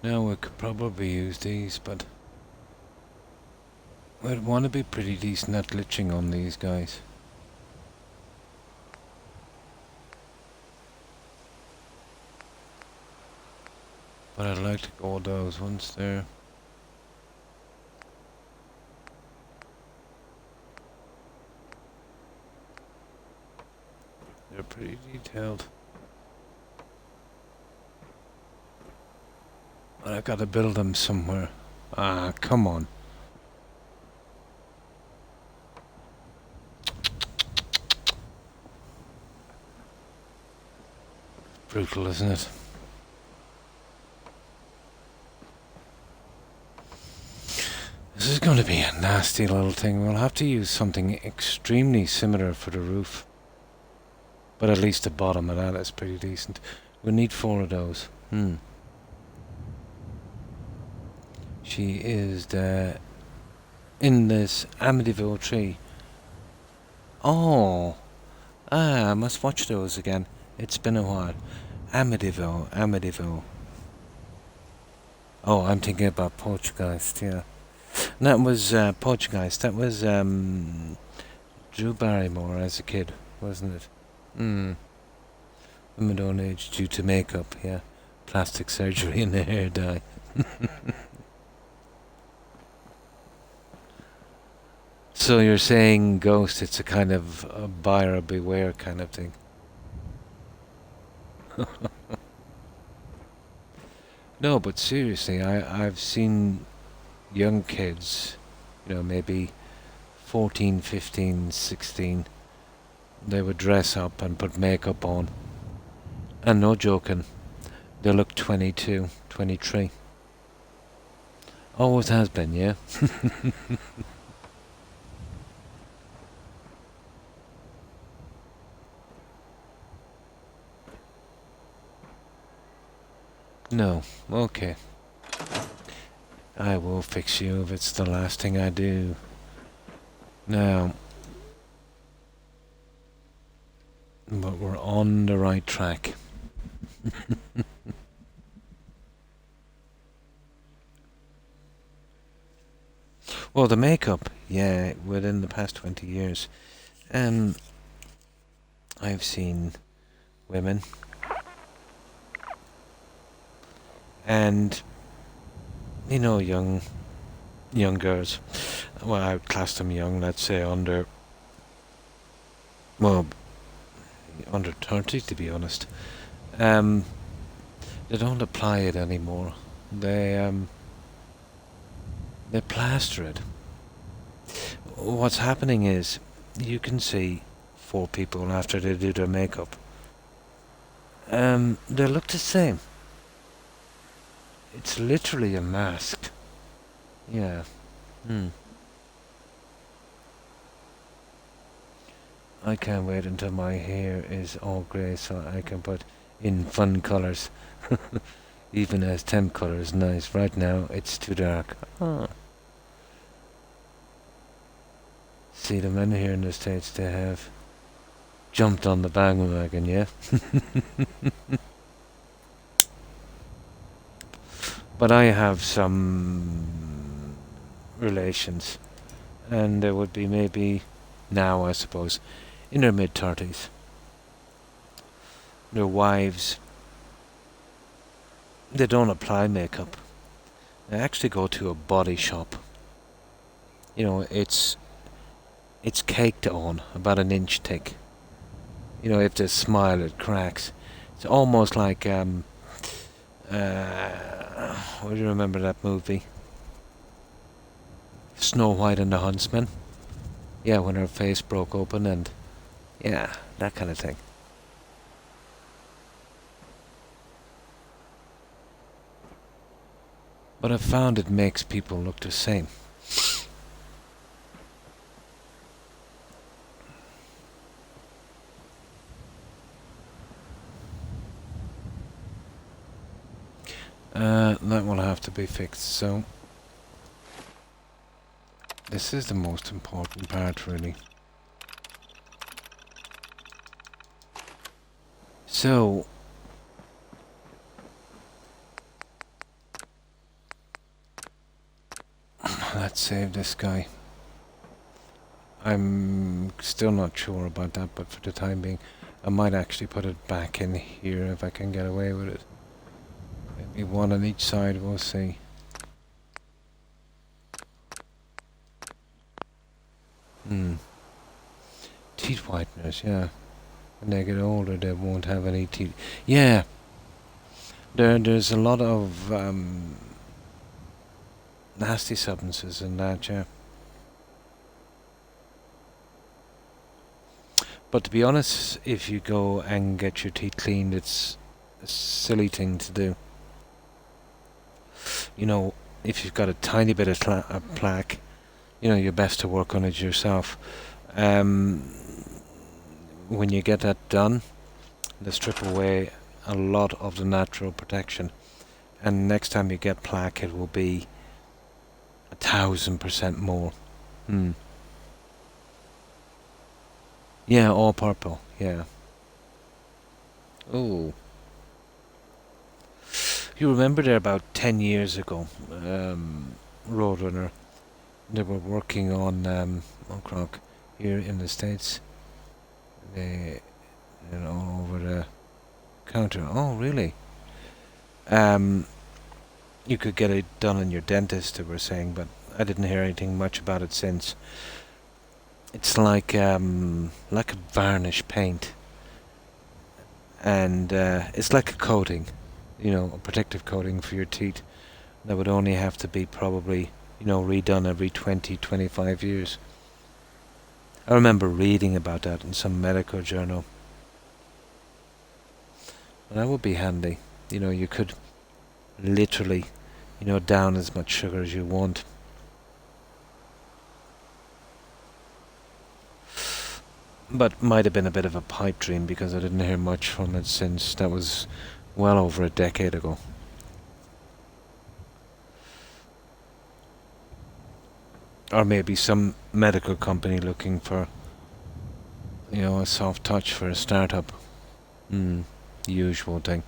Now we could probably use these, but we'd want to be pretty decent at glitching on these guys. But I'd like to go with those ones there. They're pretty detailed. But I gotta build them somewhere. Ah, come on. Brutal, isn't it? This is going to be a nasty little thing. We'll have to use something extremely similar for the roof. But at least the bottom of that is pretty decent. We need 4 of those. She is in this Amityville tree. Oh. I must watch those again. It's been a while. Amityville. Oh, I'm thinking about Poltergeist, yeah. And that was Poltergeist. That was Drew Barrymore as a kid, wasn't it? Women don't age due to makeup, yeah. Plastic surgery and the hair dye. So you're saying Ghost, it's a kind of a buyer beware kind of thing. No, but seriously, I've seen young kids, maybe 14, 15, 16, they would dress up and put makeup on. And no joking, they look 22, 23. Always has been, yeah? No, okay. I will fix you if it's the last thing I do. Now, but we're on the right track. Well, the makeup, yeah, within the past 20 years, I've seen women and, young girls. Well, I would class them young, let's say under 30, to be honest. They don't apply it anymore. They plaster it. What's happening is, you can see 4 people after they do their makeup. They look the same. It's literally a mask. Yeah. I can't wait until my hair is all grey so I can put in fun colours. Even as temp colour is nice. Right now it's too dark. See, the men here in the States, they have jumped on the bandwagon, yeah? But I have some relations, and they would be maybe now, I suppose, in their mid-30s. Their wives, they don't apply makeup. I actually go to a body shop. You know, it's caked on, about an inch thick. You know, if they smile, it cracks. It's almost like what do you remember that movie? Snow White and the Huntsman. Yeah, when her face broke open and yeah, that kind of thing. But I found it makes people look the same. That will have to be fixed, so this is the most important part, really. So let's save this guy. I'm still not sure about that, but for the time being, I might actually put it back in here if I can get away with it. Maybe one on each side, we'll see. Teeth whiteners, yeah. When they get older, they won't have any teeth. Yeah, there's a lot of nasty substances in that, yeah. But to be honest, if you go and get your teeth cleaned, it's a silly thing to do. You know, if you've got a tiny bit of plaque, you know, you're best to work on it yourself. When you get that done, they strip away a lot of the natural protection. And next time you get plaque, it will be 1,000% more. Yeah, all purple, yeah. Oh. You remember there about 10 years ago, Roadrunner, they were working on Croc here in the States. They, you know, all over the counter. Oh, really? You could get it done in your dentist, they were saying, but I didn't hear anything much about it since. It's like a varnish paint, and it's like a coating, you know, a protective coating for your teeth. That would only have to be probably, you know, redone every 20, 25 years. I remember reading about that in some medical journal. Well, that would be handy. You know, you could literally, you know, down as much sugar as you want. But might have been a bit of a pipe dream because I didn't hear much from it since that was well over a decade ago. Or maybe some medical company looking for, you know, a soft touch for a startup. Usual thing.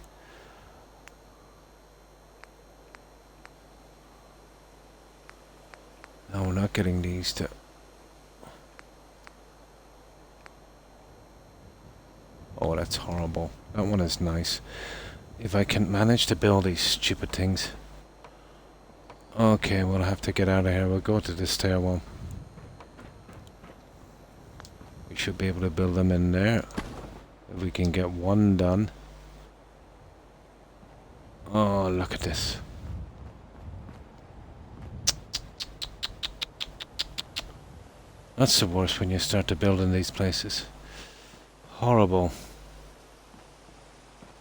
No, we're not getting these to... Oh, that's horrible. That one is nice. If I can manage to build these stupid things. Okay, we'll have to get out of here. We'll go to the stairwell. We should be able to build them in there. If we can get one done. Oh, look at this. That's the worst when you start to build in these places. Horrible.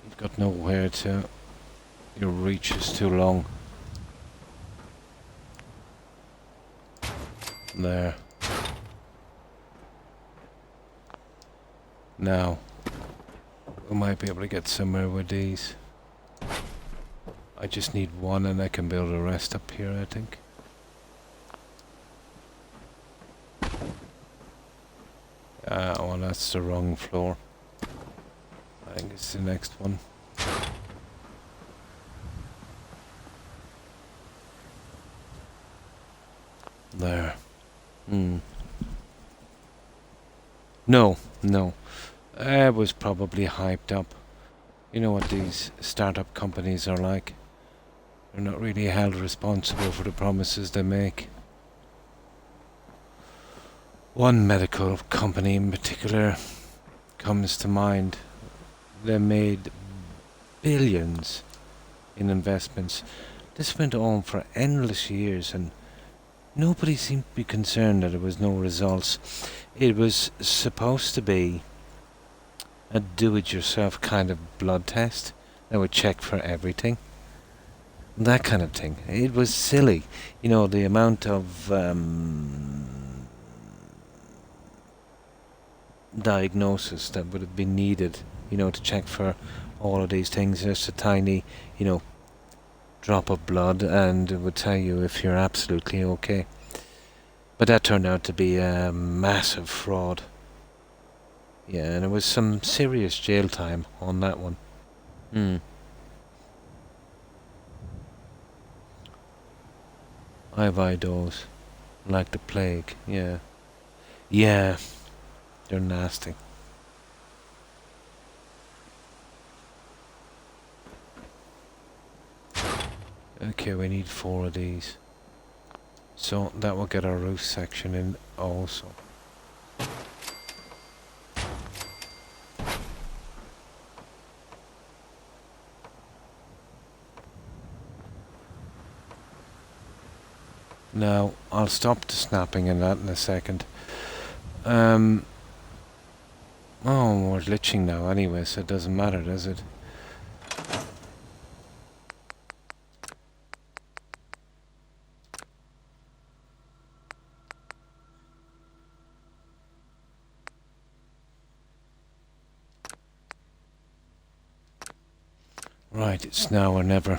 You've got nowhere to... Your reach is too long. There. Now, we might be able to get somewhere with these. I just need one and I can build the rest up here, I think. Oh, that's the wrong floor. I think it's the next one. There. No. I was probably hyped up. You know what these startup companies are like. They're not really held responsible for the promises they make. One medical company in particular comes to mind. They made billions in investments. This went on for endless years and nobody seemed to be concerned that there was no results. It was supposed to be a do-it-yourself kind of blood test that would check for everything. That kind of thing. It was silly. You know, the amount of diagnosis that would have been needed, you know, to check for all of these things. Just a tiny, you know, drop of blood and it would tell you if you're absolutely okay. But that turned out to be a massive fraud. Yeah, and it was some serious jail time on that one. I've eyed those. Like the plague, yeah. Yeah, they're nasty. Okay, we need 4 of these. So that will get our roof section in also. Now, I'll stop the snapping and that in a second. Oh, we're glitching now anyway, so it doesn't matter, does it? Right, it's now or never.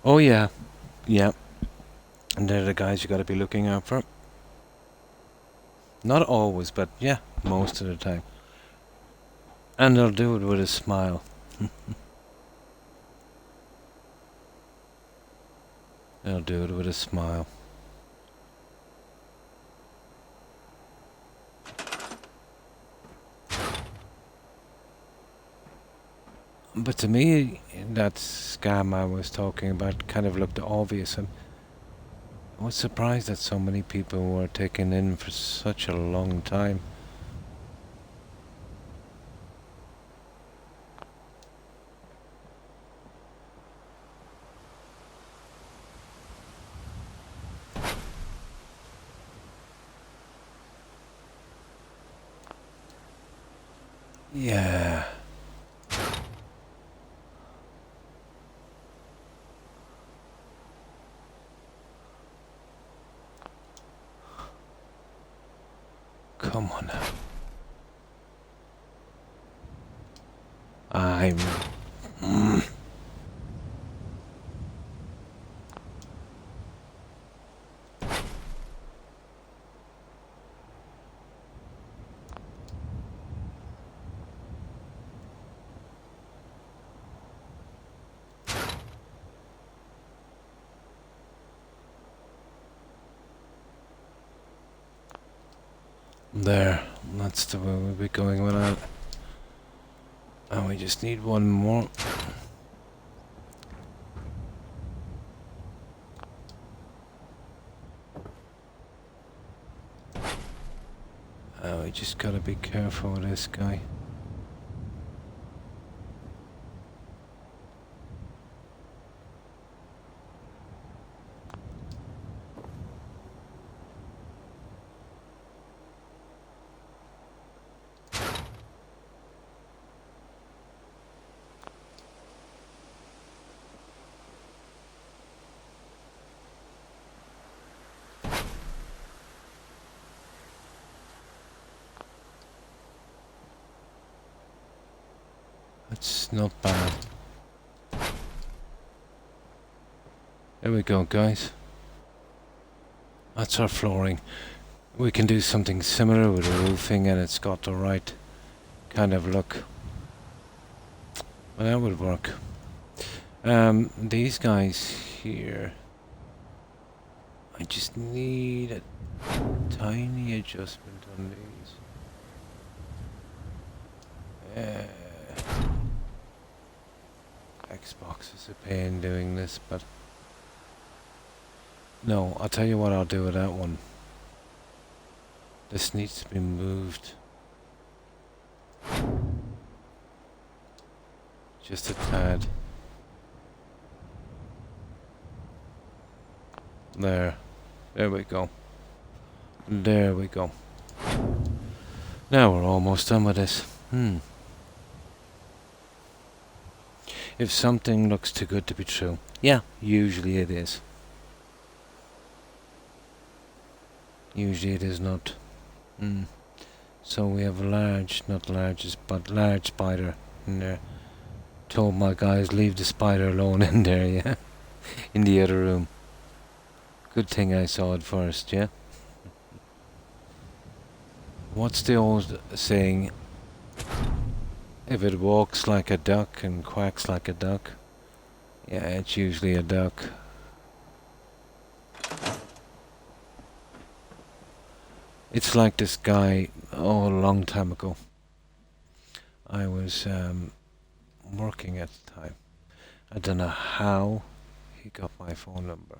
Oh yeah, yeah. And they're the guys you gotta be looking out for. Not always, but yeah, most of the time. And they'll do it with a smile. They'll do it with a smile. But to me, that scam I was talking about kind of looked obvious, and I was surprised that so many people were taken in for such a long time. Yeah. Come on now. I'm... There. That's the way we'll be going with that. And we just need one more. We just gotta be careful with this guy. That's not bad. There we go, guys. That's our flooring. We can do something similar with the roofing and it's got the right kind of look. Well, that would work. These guys here, I just need a tiny adjustment on these. Xbox is a pain doing this, but no, I'll tell you what I'll do with that one. This needs to be moved just a tad. There we go. There we go. Now we're almost done with this. If something looks too good to be true, yeah, usually it is. Usually it is not. So we have a large, not largest, but large spider in there. Told my guys leave the spider alone in there, yeah? In the other room. Good thing I saw it first, yeah? What's the old saying? If it walks like a duck and quacks like a duck, yeah, it's usually a duck. It's like this guy, a long time ago. I was working at the time. I don't know how he got my phone number.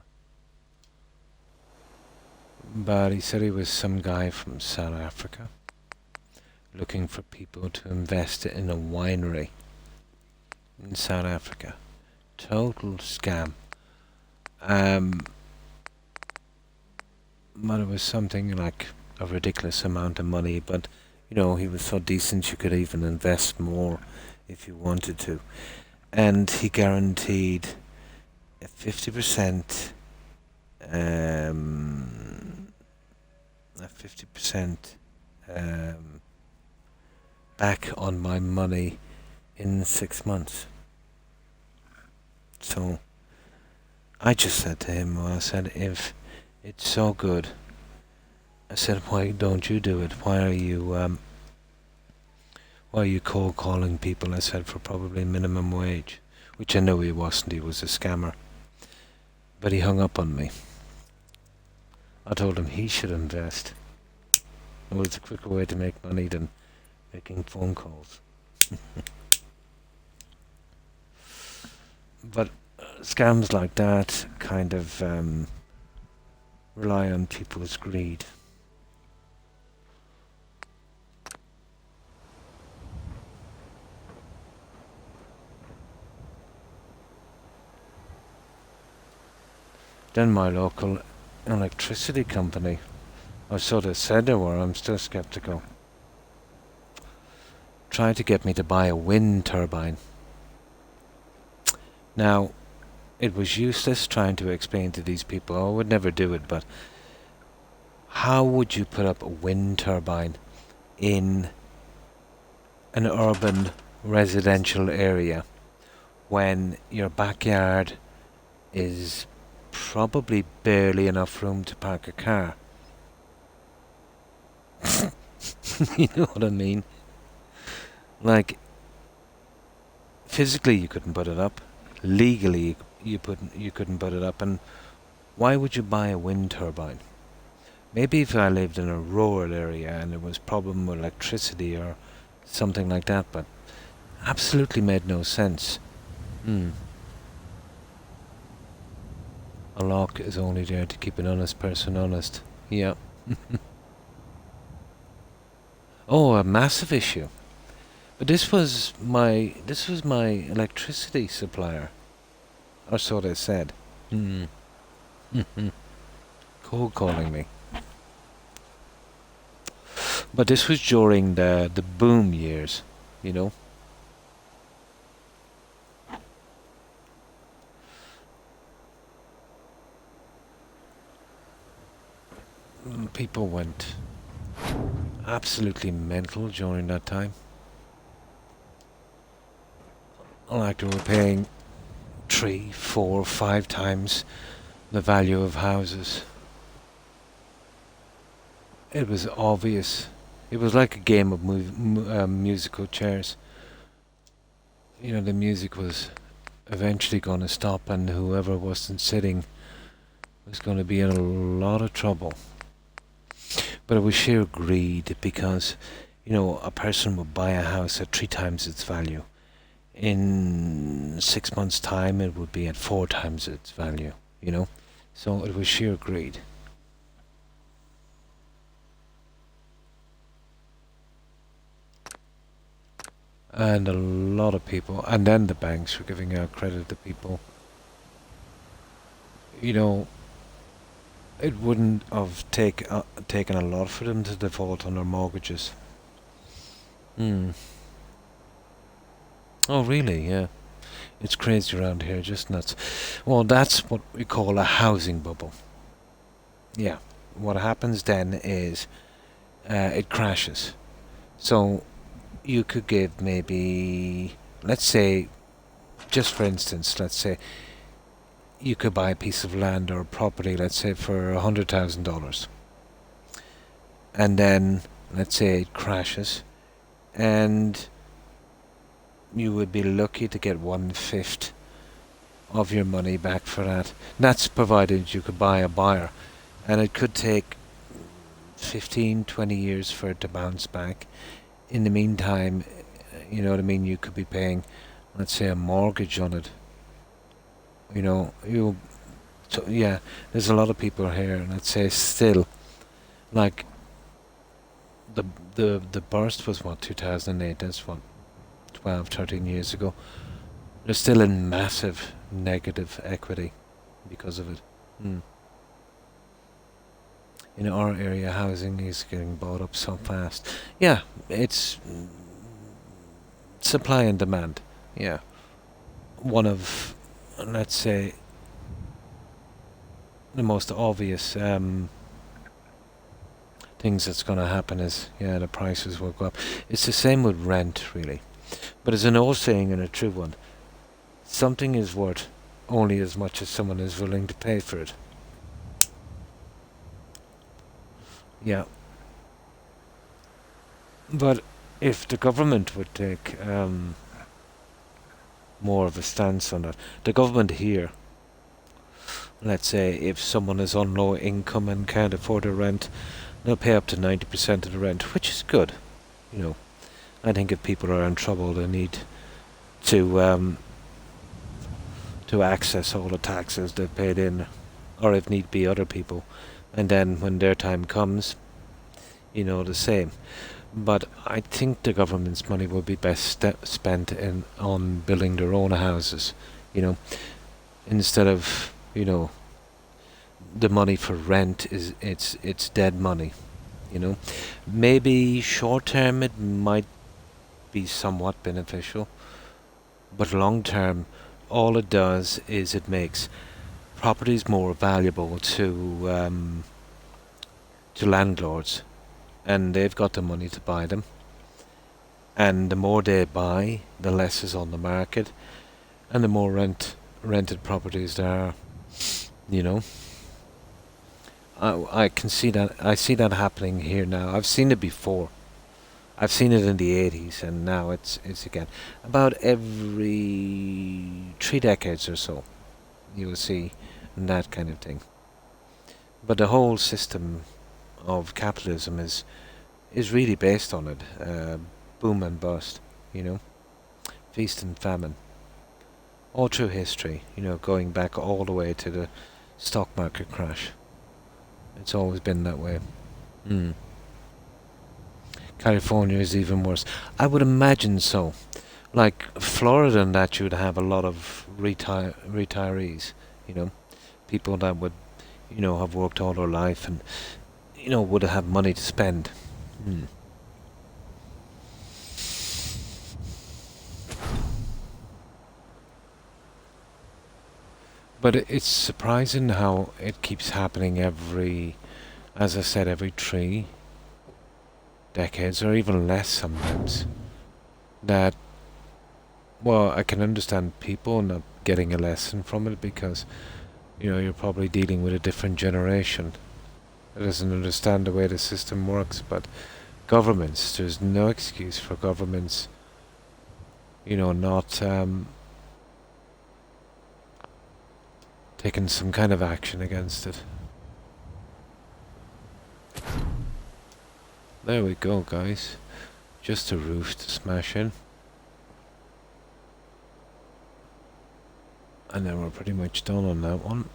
But he said he was some guy from South Africa looking for people to invest in a winery in South Africa. Total scam. But it was something like a ridiculous amount of money, but you know, he was so decent you could even invest more if you wanted to. And he guaranteed a 50% a 50% back on my money in 6 months. So I just said to him, well, I said, if it's so good, I said, why don't you do it? Why are you cold calling people? I said, for probably minimum wage, which I know he wasn't. He was a scammer. But he hung up on me. I told him he should invest. Well, it's a quicker way to make money than making phone calls. But scams like that kind of rely on people's greed. Then my local electricity company, I sort of said they were, I'm still skeptical, tried to get me to buy a wind turbine. Now, it was useless trying to explain to these people, I would never do it, but how would you put up a wind turbine in an urban residential area when your backyard is probably barely enough room to park a car? You know what I mean? Like, physically you couldn't put it up. Legally you couldn't put it up. And why would you buy a wind turbine? Maybe if I lived in a rural area and there was problem with electricity or something like that, but absolutely made no sense. A lock is only there to keep an honest person honest. Yeah. Oh, a massive issue. But this was my electricity supplier. Or so they said. Cold calling me. But this was during the boom years, you know. People went absolutely mental during that time. Like they were paying 3, 4, 5 times the value of houses. It was obvious. It was like a game of musical chairs. You know, the music was eventually going to stop, and whoever wasn't sitting was going to be in a lot of trouble. But it was sheer greed, because you know, a person would buy a house at 3 times its value. In 6 months' time, it would be at 4 times its value, you know? So it was sheer greed. And a lot of people, and then the banks were giving out credit to people. You know, it wouldn't have taken a lot for them to default on their mortgages. Hmm. Oh, really? Yeah. It's crazy around here, just nuts. Well, that's what we call a housing bubble. Yeah. What happens then is it crashes. So you could give maybe, let's say, just for instance, let's say you could buy a piece of land or property, let's say for $100,000. And then, let's say it crashes, and you would be lucky to get 1/5 of your money back for that. That's provided you could buy a buyer. And it could take 15, 20 years for it to bounce back. In the meantime, you know what I mean, you could be paying, let's say, a mortgage on it. You know, so yeah, there's a lot of people here, let's say, still, like, the the burst was what, 2008, that's what, 12, 13 years ago. They're still in massive negative equity because of it. Mm. In our area, housing is getting bought up so fast. Yeah, it's supply and demand. Yeah. One of, let's say, the most obvious things that's going to happen is, yeah, the prices will go up. It's the same with rent, really. But it's an old saying and a true one. Something is worth only as much as someone is willing to pay for it. Yeah. But if the government would take more of a stance on that, the government here, let's say if someone is on low income and can't afford a rent, they'll pay up to 90% of the rent, which is good. You know, I think if people are in trouble, they need to access all the taxes they've paid in, or if need be, other people, and then when their time comes, you know, the same. But I think the government's money will be best spent on building their own houses, you know, instead of, you know, the money for rent is it's dead money, you know. Maybe short term it might be somewhat beneficial, but long term, all it does is it makes properties more valuable to landlords, and they've got the money to buy them. And the more they buy, the less is on the market, and the more rented properties there are. You know, I can see that. I see that happening here now. I've seen it before. I've seen it in the 80s, and now it's again. About every 3 decades or so, you will see that kind of thing. But the whole system of capitalism is really based on it. Boom and bust, you know, feast and famine, all through history. You know, going back all the way to the stock market crash. It's always been that way. Mm. California is even worse. I would imagine so. Like Florida and that, you would have a lot of retirees, you know, people that would, you know, have worked all their life and, you know, would have money to spend. Mm. But it's surprising how it keeps happening as I said, every 3 decades or even less sometimes. That, well, I can understand people not getting a lesson from it because, you know, you're probably dealing with a different generation that doesn't understand the way the system works. But governments, there's no excuse for governments, you know, not taking some kind of action against it. There we go, guys. Just a roof to smash in. And then we're pretty much done on that one.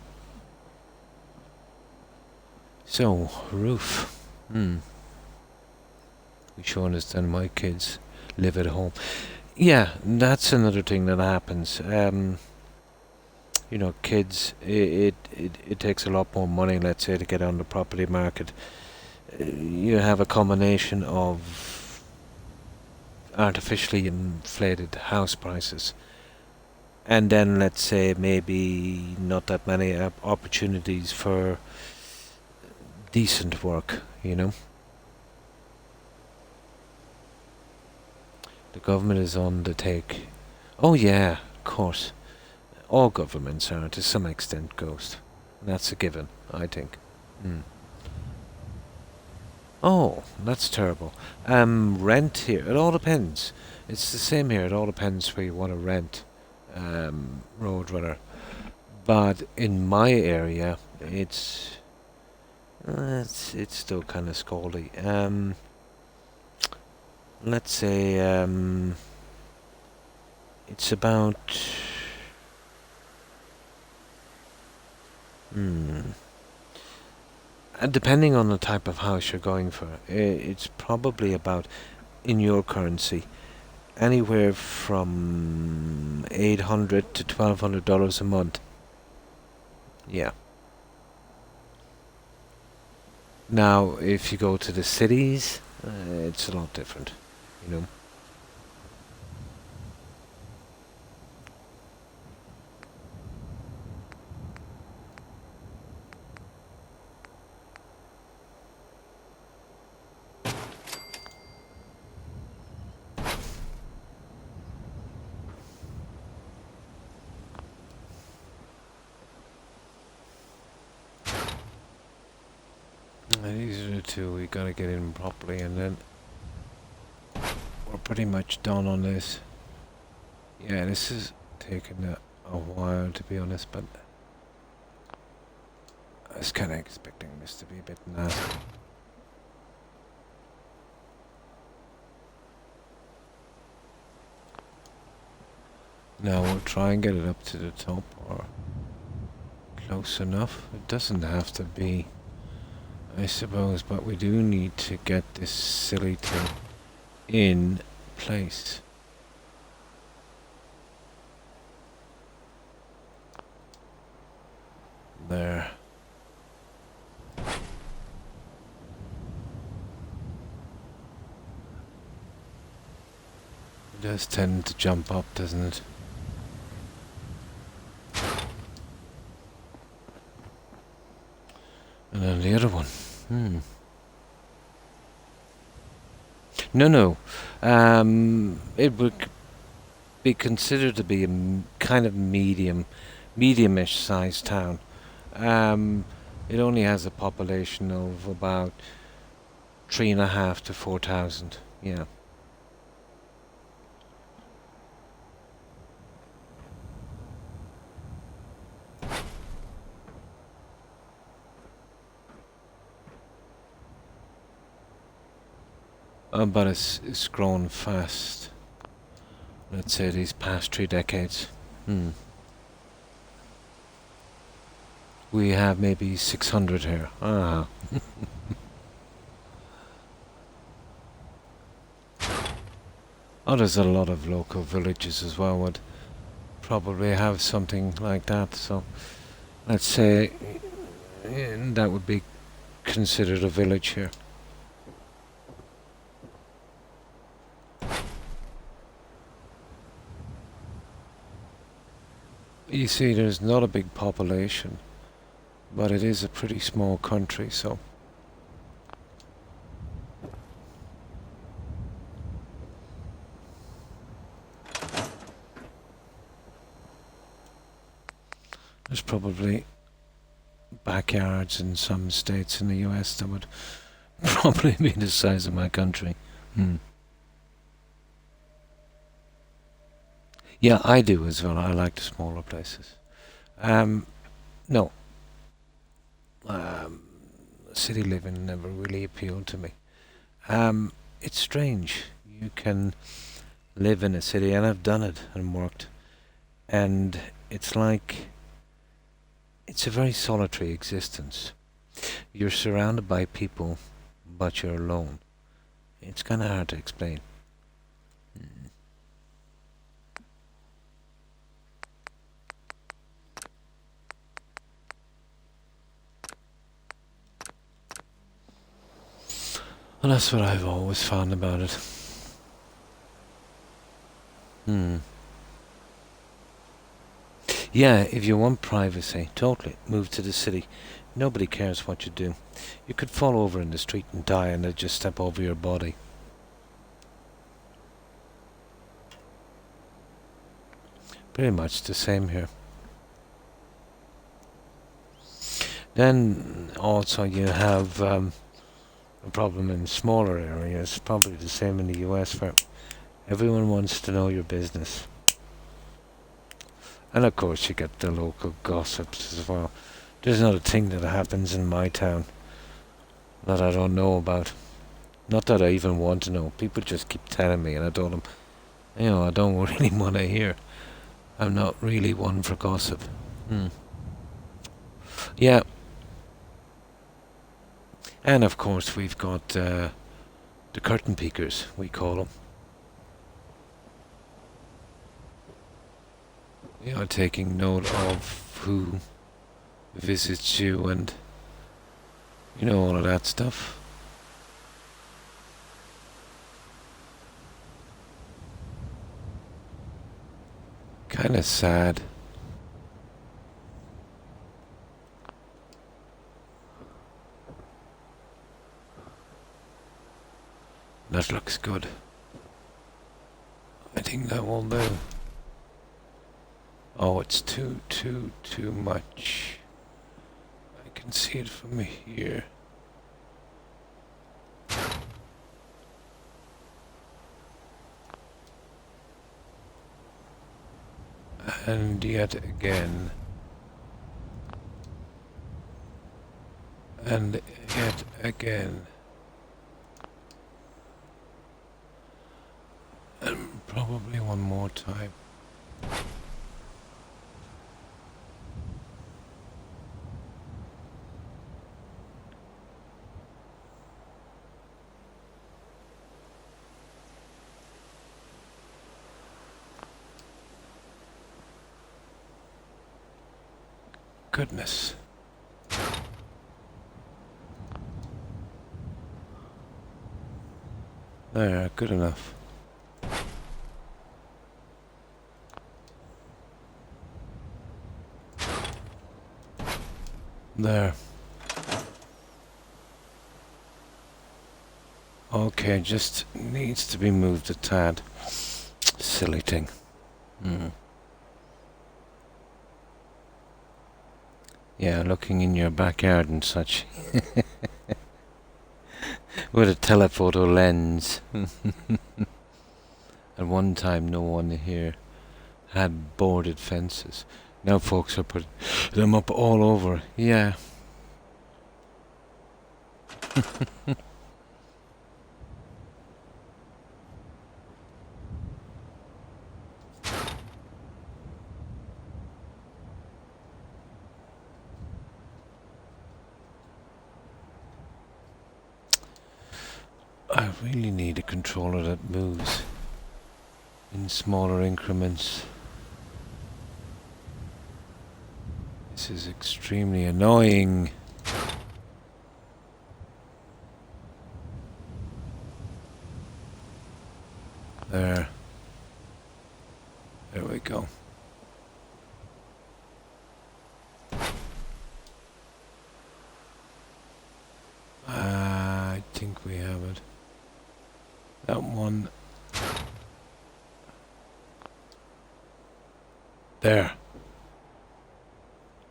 So, roof. We sure understand my kids live at home. Yeah, that's another thing that happens. You know, kids, it takes a lot more money, let's say, to get on the property market. You have a combination of artificially inflated house prices, and then let's say maybe not that many opportunities for decent work, you know. The government is on the take. Oh yeah, of course. All governments are to some extent ghost. That's a given, I think. Oh, that's terrible. Rent here, it all depends. It's the same here, it all depends where you want to rent. Roadrunner. But in my area, it's still kind of scaldy. Let's say it's about and depending on the type of house you're going for, it's probably about, in your currency, anywhere from $800 to $1,200 a month. Yeah. Now, if you go to the cities, it's a lot different, you know. These are the two we gotta get in properly, and then we're pretty much done on this. Yeah, this is taking a while, to be honest, but I was kind of expecting this to be a bit nasty. Now we'll try and get it up to the top, or close enough. It doesn't have to be, I suppose, but we do need to get this silly thing in place. There. It does tend to jump up, doesn't it? And then the other one. No. It would be considered to be a kind of medium-ish sized town. It only has a population of about 3,500 to 4,000. Yeah. But it's grown fast. Let's say these past 3 decades. We have maybe 600 here. Ah. Oh, there's a lot of local villages as well would probably have something like that. So let's say that would be considered a village here. You see, there's not a big population, but it is a pretty small country, so there's probably backyards in some states in the US that would probably be the size of my country. Yeah, I do as well. I like the smaller places. No. City living never really appealed to me. It's strange. You can live in a city, and I've done it and worked, and it's like it's a very solitary existence. You're surrounded by people, but you're alone. It's kind of hard to explain. Well, that's what I've always found about it. Yeah, if you want privacy, totally, move to the city. Nobody cares what you do. You could fall over in the street and die and they'd just step over your body. Pretty much the same here. Then also you have a problem in smaller areas, probably the same in the US, where everyone wants to know your business. And of course you get the local gossips as well. There's not a thing that happens in my town that I don't know about. Not that I even want to know. People just keep telling me, and I told them, I don't really want to hear. I'm not really one for gossip. Yeah. And of course we've got the curtain peekers, we call them. Taking note of who visits you and all of that stuff. Kind of sad. That looks good. I think that will do. Oh, it's too much. I can see it from here. And yet again. And yet again. And probably one more time. Goodness. There, good enough. There. Okay, just needs to be moved a tad. Silly thing. Yeah, looking in your backyard and such. With a telephoto lens. At one time, no one here had boarded fences. Now folks are putting them up all over. Yeah. I really need a controller that moves in smaller increments. This is extremely annoying. There. There we go. I think we have it. That one. There.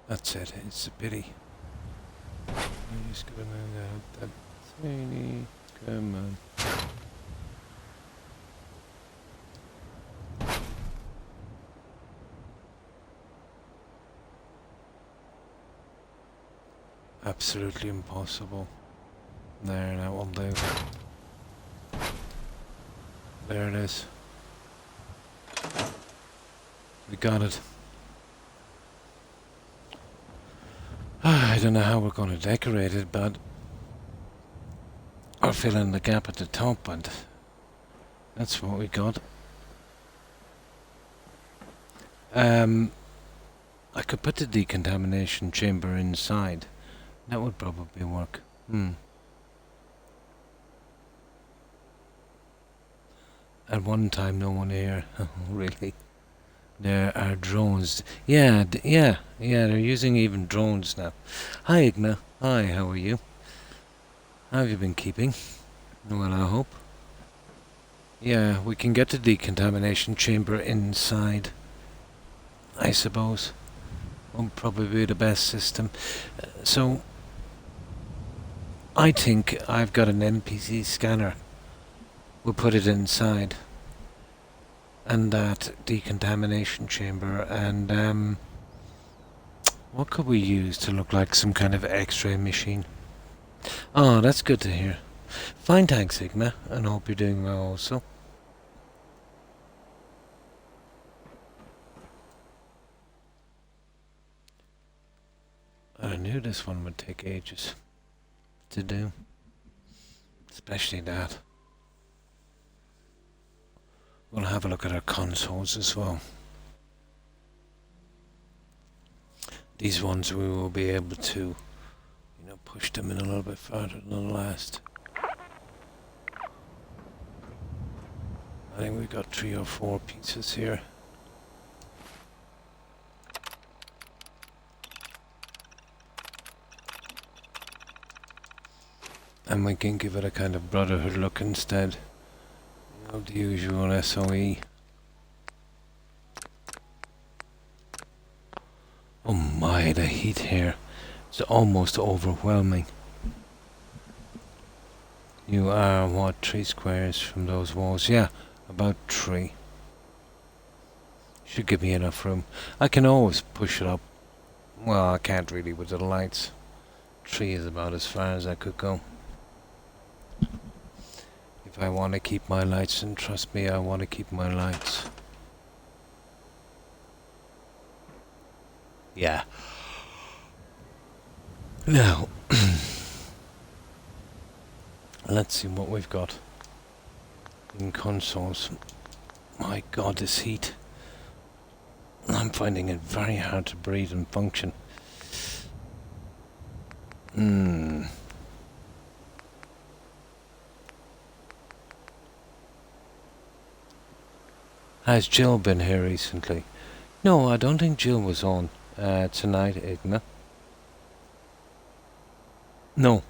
That's it. It's a pity. I'm just gonna move that thingy. Come on. Absolutely impossible. There, that will do. There it is. We got it. I don't know how we're going to decorate it, but or fill in the gap at the top, but that's what we got. I could put the decontamination chamber inside. That would probably work. At one time, no one here. Really? There are drones. Yeah, yeah, they're using even drones now. Hi, Igna. Hi, how are you? How have you been keeping? Well, I hope. Yeah, we can get the decontamination chamber inside, I suppose. Would probably be the best system. So, I think I've got an NPC scanner. We'll put it inside. And that decontamination chamber, and what could we use to look like some kind of X-ray machine? Oh, that's good to hear. Fine, thanks, Sigma, and hope you're doing well also. I knew this one would take ages to do. Especially that. We'll have a look at our consoles as well. These ones we will be able to, push them in a little bit further than the last. I think we got 3 or 4 pieces here. And we can give it a kind of brotherhood look instead of the usual SOE. Oh my, the heat here is almost overwhelming. You are, what, 3 squares from those walls? Yeah, about 3. Should give me enough room. I can always push it up. Well, I can't really with the lights. 3 is about as far as I could go. If I want to keep my lights, and trust me, I want to keep my lights. Yeah. Now, let's see what we've got in consoles. My god, this heat. I'm finding it very hard to breathe and function. Has Jill been here recently? No, I don't think Jill was on tonight, Igna. No,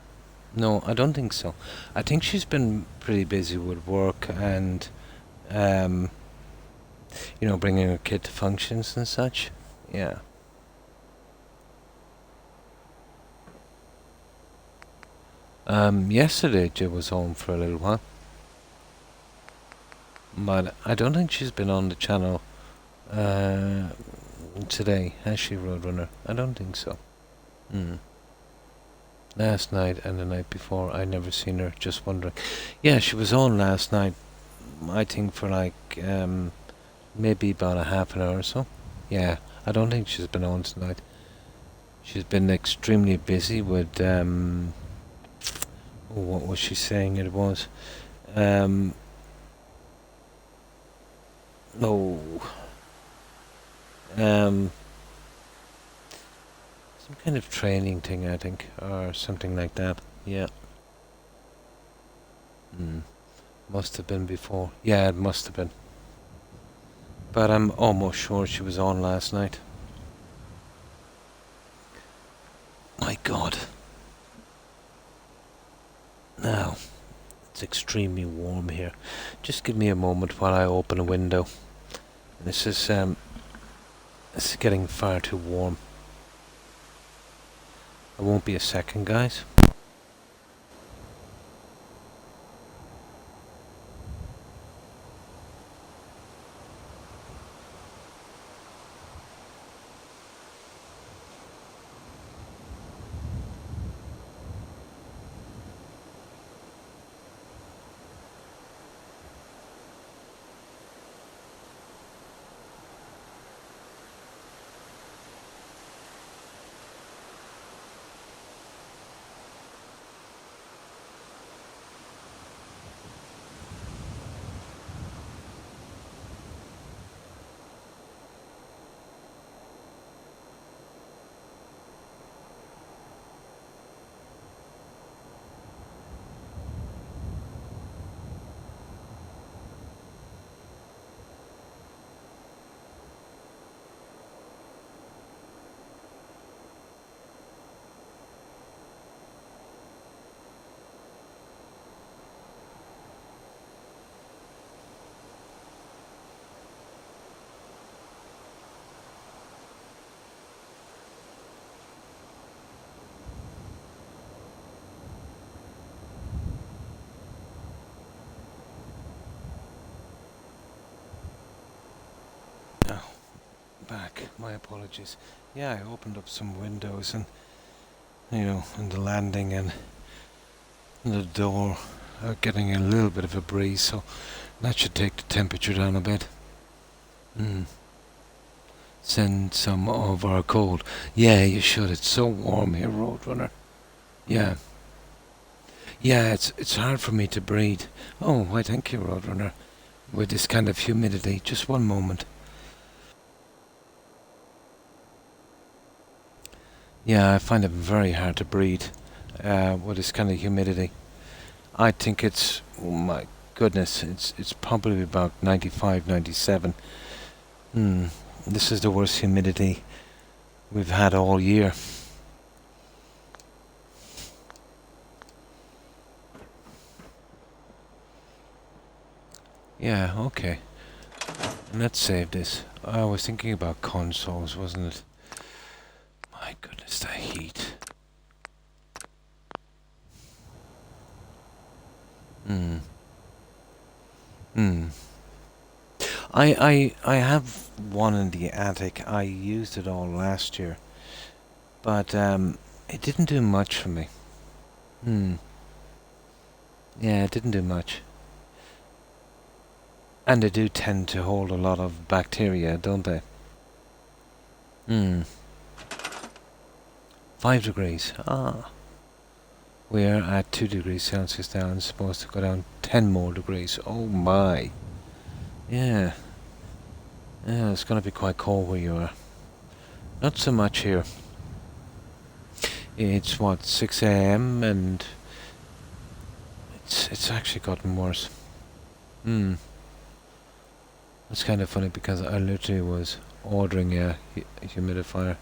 I don't think so. I think she's been pretty busy with work and, bringing her kid to functions and such. Yeah. Yesterday Jill was home for a little while. But I don't think she's been on the channel today, has she, Roadrunner? I don't think so. Last night and the night before, I never seen her, just wondering. Yeah, she was on last night, I think for like, maybe about a half an hour or so. Yeah, I don't think she's been on tonight. She's been extremely busy with, what was she saying it was? Some kind of training thing, I think, or something like that. Yeah. Must have been before. Yeah, it must have been. But I'm almost sure she was on last night. My god. Now, it's extremely warm here. Just give me a moment while I open a window. This is getting far too warm. It won't be a second, guys. back. My apologies. Yeah, I opened up some windows and, and the landing and the door are getting a little bit of a breeze, so that should take the temperature down a bit. Send some of our cold. Yeah, you should. It's so warm here, Roadrunner. Yeah. Yeah, it's hard for me to breathe. Oh, why thank you, Roadrunner. With this kind of humidity. Just one moment. Yeah, I find it very hard to breathe with this kind of humidity. I think it's, oh my goodness, it's probably about 95, 97. This is the worst humidity we've had all year. Yeah, okay. Let's save this. I was thinking about consoles, wasn't it? My goodness, the heat. I have one in the attic. I used it all last year, but it didn't do much for me. Yeah, it didn't do much. And they do tend to hold a lot of bacteria, don't they? 5 degrees. We're at 2 degrees Celsius now and supposed to go down 10 more degrees. Oh my. Yeah. Yeah, it's going to be quite cold where you are. Not so much here. It's what, 6 a.m. and it's actually gotten worse. It's kind of funny because I literally was ordering a humidifier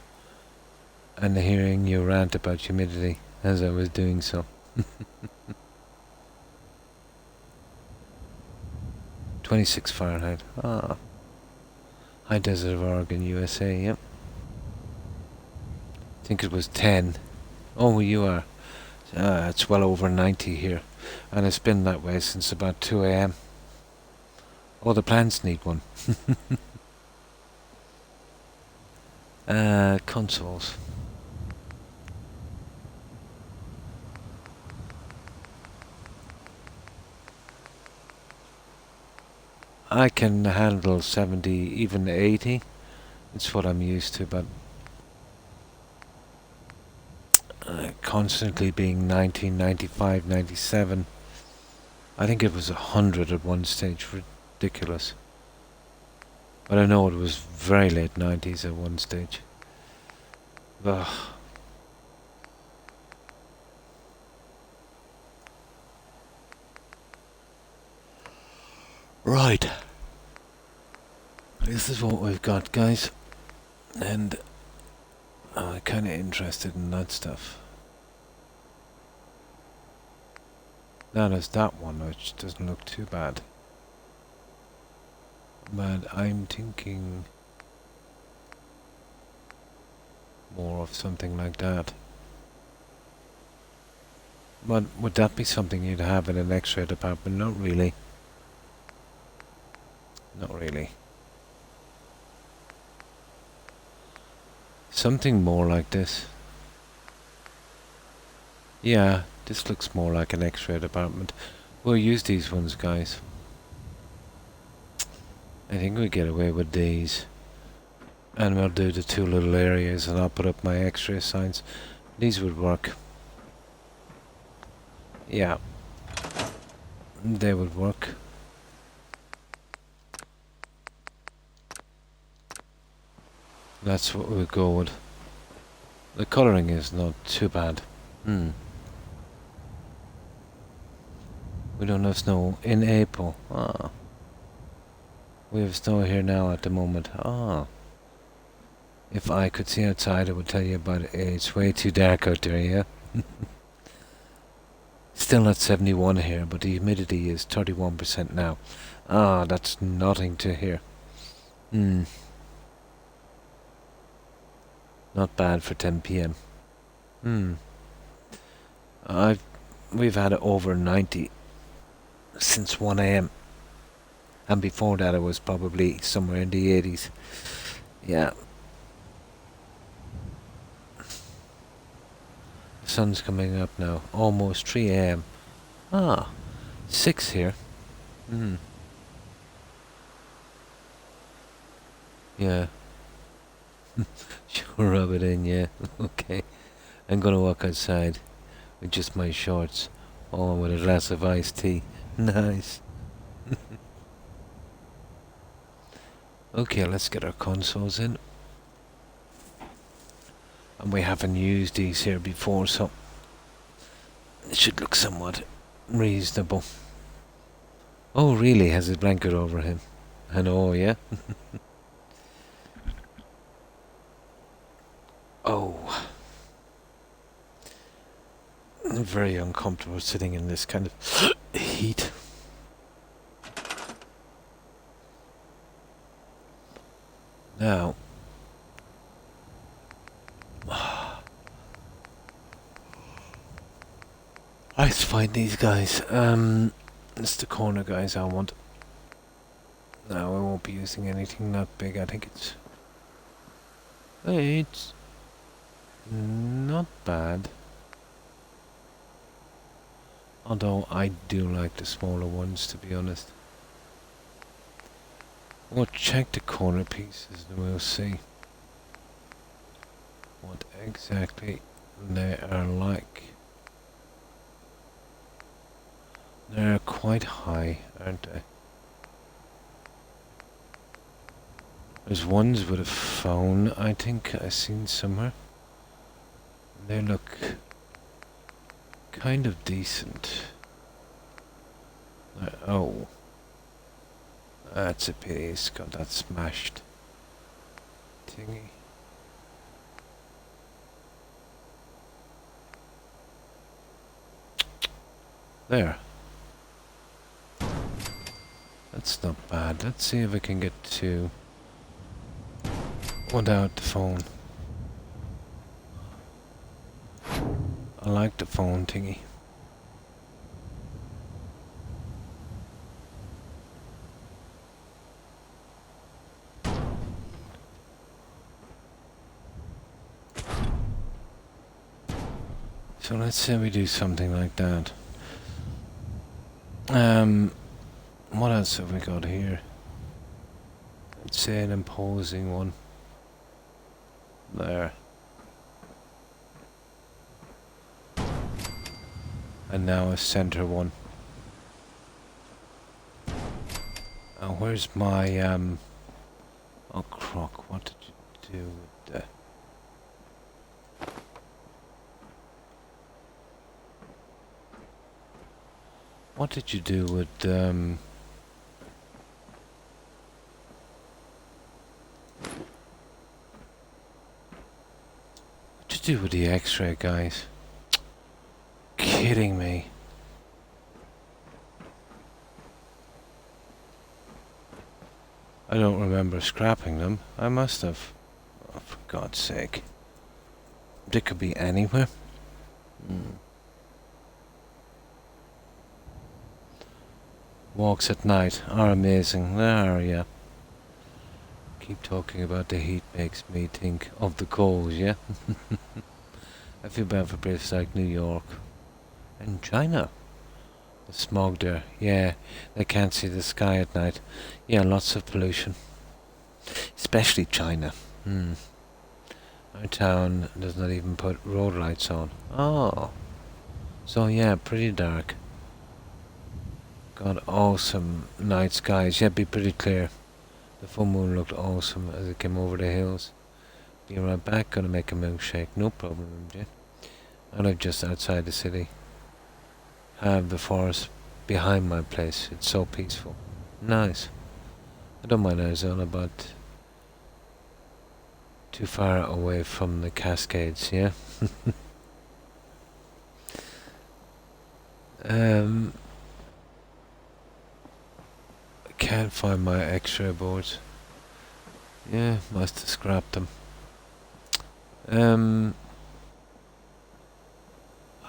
and hearing you rant about humidity as I was doing so. 26 Fahrenheit. High Desert of Oregon, USA, yep. I think it was 10. Oh, you are. It's well over 90 here. And it's been that way since about 2 a.m. Oh, the plants need one. Consoles. I can handle 70, even 80. It's what I'm used to, but constantly being 90, 95, 97. I think it was 100 at one stage. Ridiculous. But I know it was very late 90s at one stage. Ugh. Right. This is what we've got, guys. And I'm kind of interested in that stuff. Now there's that one, which doesn't look too bad. But I'm thinking more of something like that. But would that be something you'd have in an X-ray department? Not really. Not really. Something more like this. Yeah, this looks more like an X-ray department. We'll use these ones, guys. I think we get away with these. And we'll do the 2 little areas and I'll put up my X-ray signs. These would work. Yeah. They would work. That's what we'll go with. The colouring is not too bad. We don't have snow in April. We have snow here now at the moment. If I could see outside, I would tell you about it. It's way too dark out there, yeah? Still at 71 here, but the humidity is 31% now. That's nothing to hear. Not bad for 10 p.m. We've had it over 90 since 1 a.m. And before that it was probably somewhere in the 80s. Yeah. The sun's coming up now. Almost 3 a.m. Ah, 6 here. Hmm. Yeah. Sure, rub it in, yeah. Okay. I'm gonna walk outside with just my shorts. Oh, with a glass of iced tea. Nice. Okay, let's get our consoles in. And we haven't used these here before, so it should look somewhat reasonable. Oh, really? Has his blanket over him? I know, yeah? Oh. I'm very uncomfortable sitting in this kind of heat. Now, let's find these guys. It's the corner guys I want. No, I won't be using anything that big. I think it's not bad. Although I do like the smaller ones, to be honest. We'll check the corner pieces and we'll see what exactly they are like. They're quite high, aren't they? There's ones with a phone, I think I've seen somewhere. They look kind of decent. Oh. That's a pity, it's got that smashed thingy. There. That's not bad. Let's see if I can get to without the phone. I like the phone thingy. So let's say we do something like that. What else have we got here? Let's say an imposing one. There. And now a center one. Oh, where's my, oh, Croc, what did you do with that? What did you do with, what did you do with the X-ray, guys? Kidding me. I don't remember scrapping them. I must have. Oh, for God's sake. They could be anywhere. Walks at night are amazing. There, yeah. Keep talking about the heat makes me think of the cold, yeah? I feel bad for places like New York and China. The smog there, yeah. They can't see the sky at night. Yeah, lots of pollution. Especially China. Our town does not even put road lights on. Oh. So yeah, pretty dark. Got awesome night skies. Yeah, be pretty clear. The full moon looked awesome as it came over the hills. Be right back, gonna make a milkshake. No problem, MJ. I live just outside the city. I have the forest behind my place. It's so peaceful. Nice. I don't mind Arizona, but too far away from the Cascades, yeah? I can't find my X-ray boards. Yeah, must have scrapped them.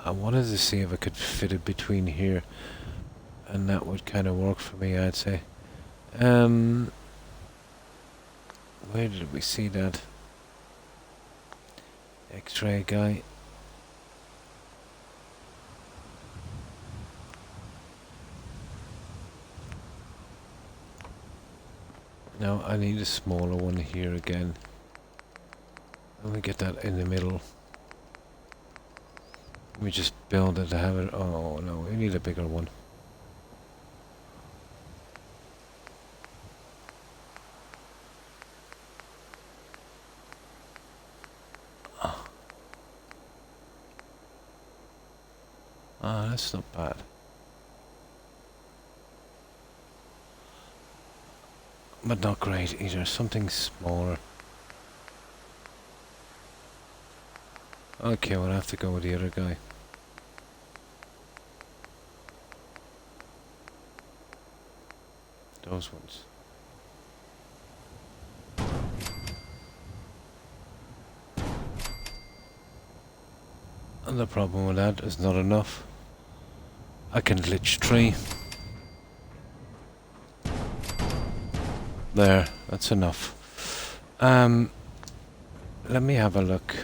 I wanted to see if I could fit it between here, and that would kind of work for me, I'd say. Where did we see that X-ray guy? No, I need a smaller one here again. Let me get that in the middle. Let me just build it to have it. Oh no, we need a bigger one. Ah, that's not bad. But not great either. Something smaller. Okay, we'll have to go with the other guy. Those ones. And the problem with that is not enough. I can glitch 3. There, that's enough. Let me have a look.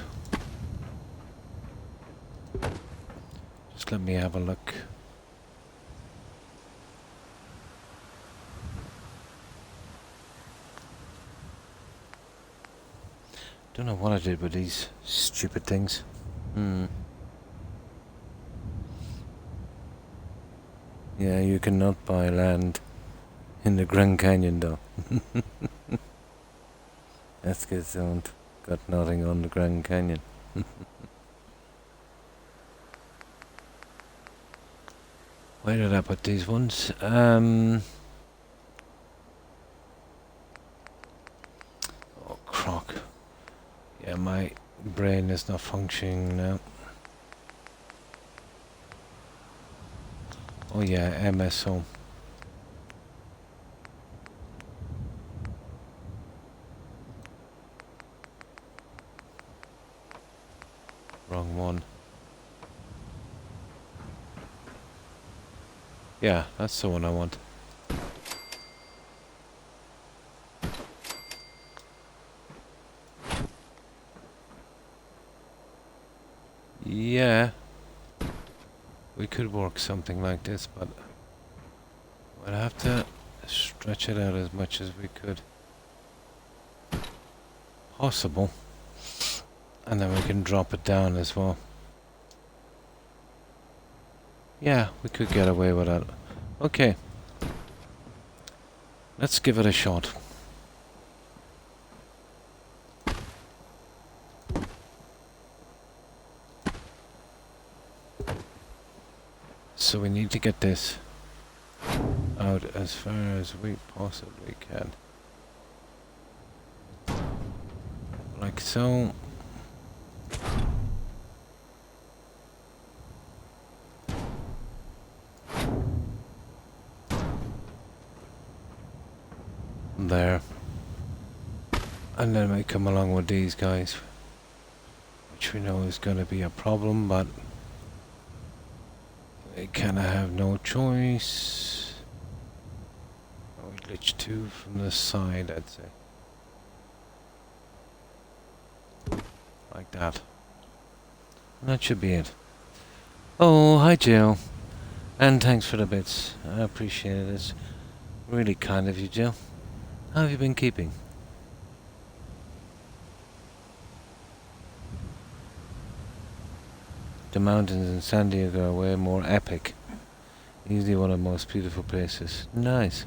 Just let me have a look. Don't know what I did with these stupid things. Yeah, you cannot buy land in the Grand Canyon though. That's because they don't got nothing on the Grand Canyon. Where did I put these ones? Oh, Croc. Yeah, my brain is not functioning now. Oh yeah, MSO. Wrong one. Yeah, that's the one I want. Yeah. We could work something like this, but we'll have to stretch it out as much as we could. Possible. And then we can drop it down as well. Yeah, we could get away with that. Okay. Let's give it a shot. So we need to get this out as far as we possibly can. Like so. There. And then we come along with these guys, which we know is going to be a problem, but we kind of have no choice. We glitch 2 from the side, I'd say. Like that. And that should be it. Oh, hi Jill. And thanks for the bits. I appreciate it. It's really kind of you, Jill. How have you been keeping? The mountains in San Diego are way more epic. Easily one of the most beautiful places. Nice.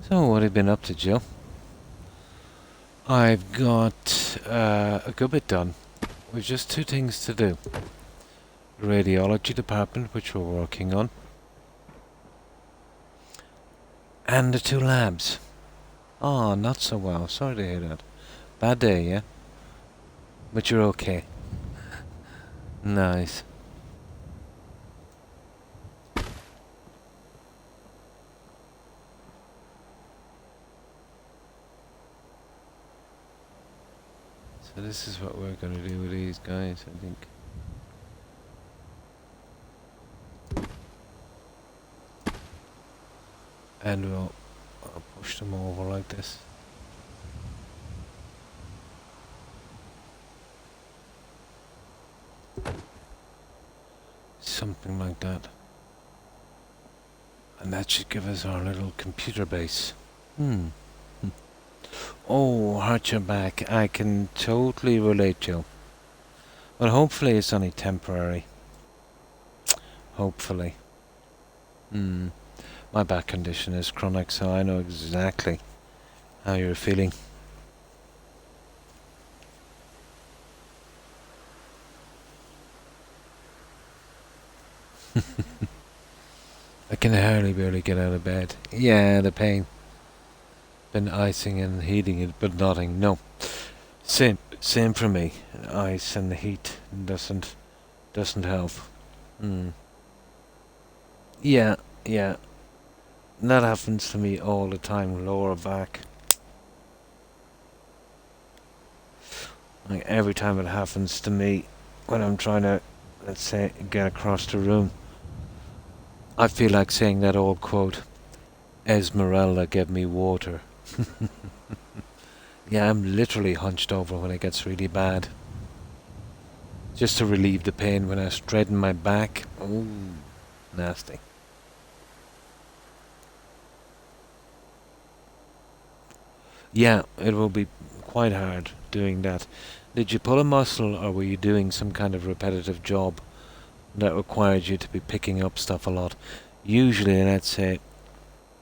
So, what have you been up to, Jill? I've got a good bit done. We've just 2 things to do. The radiology department, which we're working on. And the 2 labs. Oh, not so well. Sorry to hear that. Bad day, yeah? But you're okay. Nice. So this is what we're going to do with these guys, I think. And we'll push them over like this. Something like that. And that should give us our little computer base. Hmm. Oh, hurt your back. I can totally relate, Joe. But hopefully it's only temporary. Hopefully. Hmm. My back condition is chronic, so I know exactly how you're feeling. I can hardly barely get out of bed. Yeah, the pain. Been icing and heating it, but nothing. No. Same for me. Ice and the heat doesn't help. Hmm. Yeah, yeah. That happens to me all the time, lower back. Like every time it happens to me when I'm trying to, let's say, get across the room, I feel like saying that old quote, Esmeralda gave me water. Yeah, I'm literally hunched over when it gets really bad. Just to relieve the pain when I straighten my back. Ooh, nasty. Yeah, it will be quite hard doing that. Did you pull a muscle or were you doing some kind of repetitive job that required you to be picking up stuff a lot? Usually, let's say,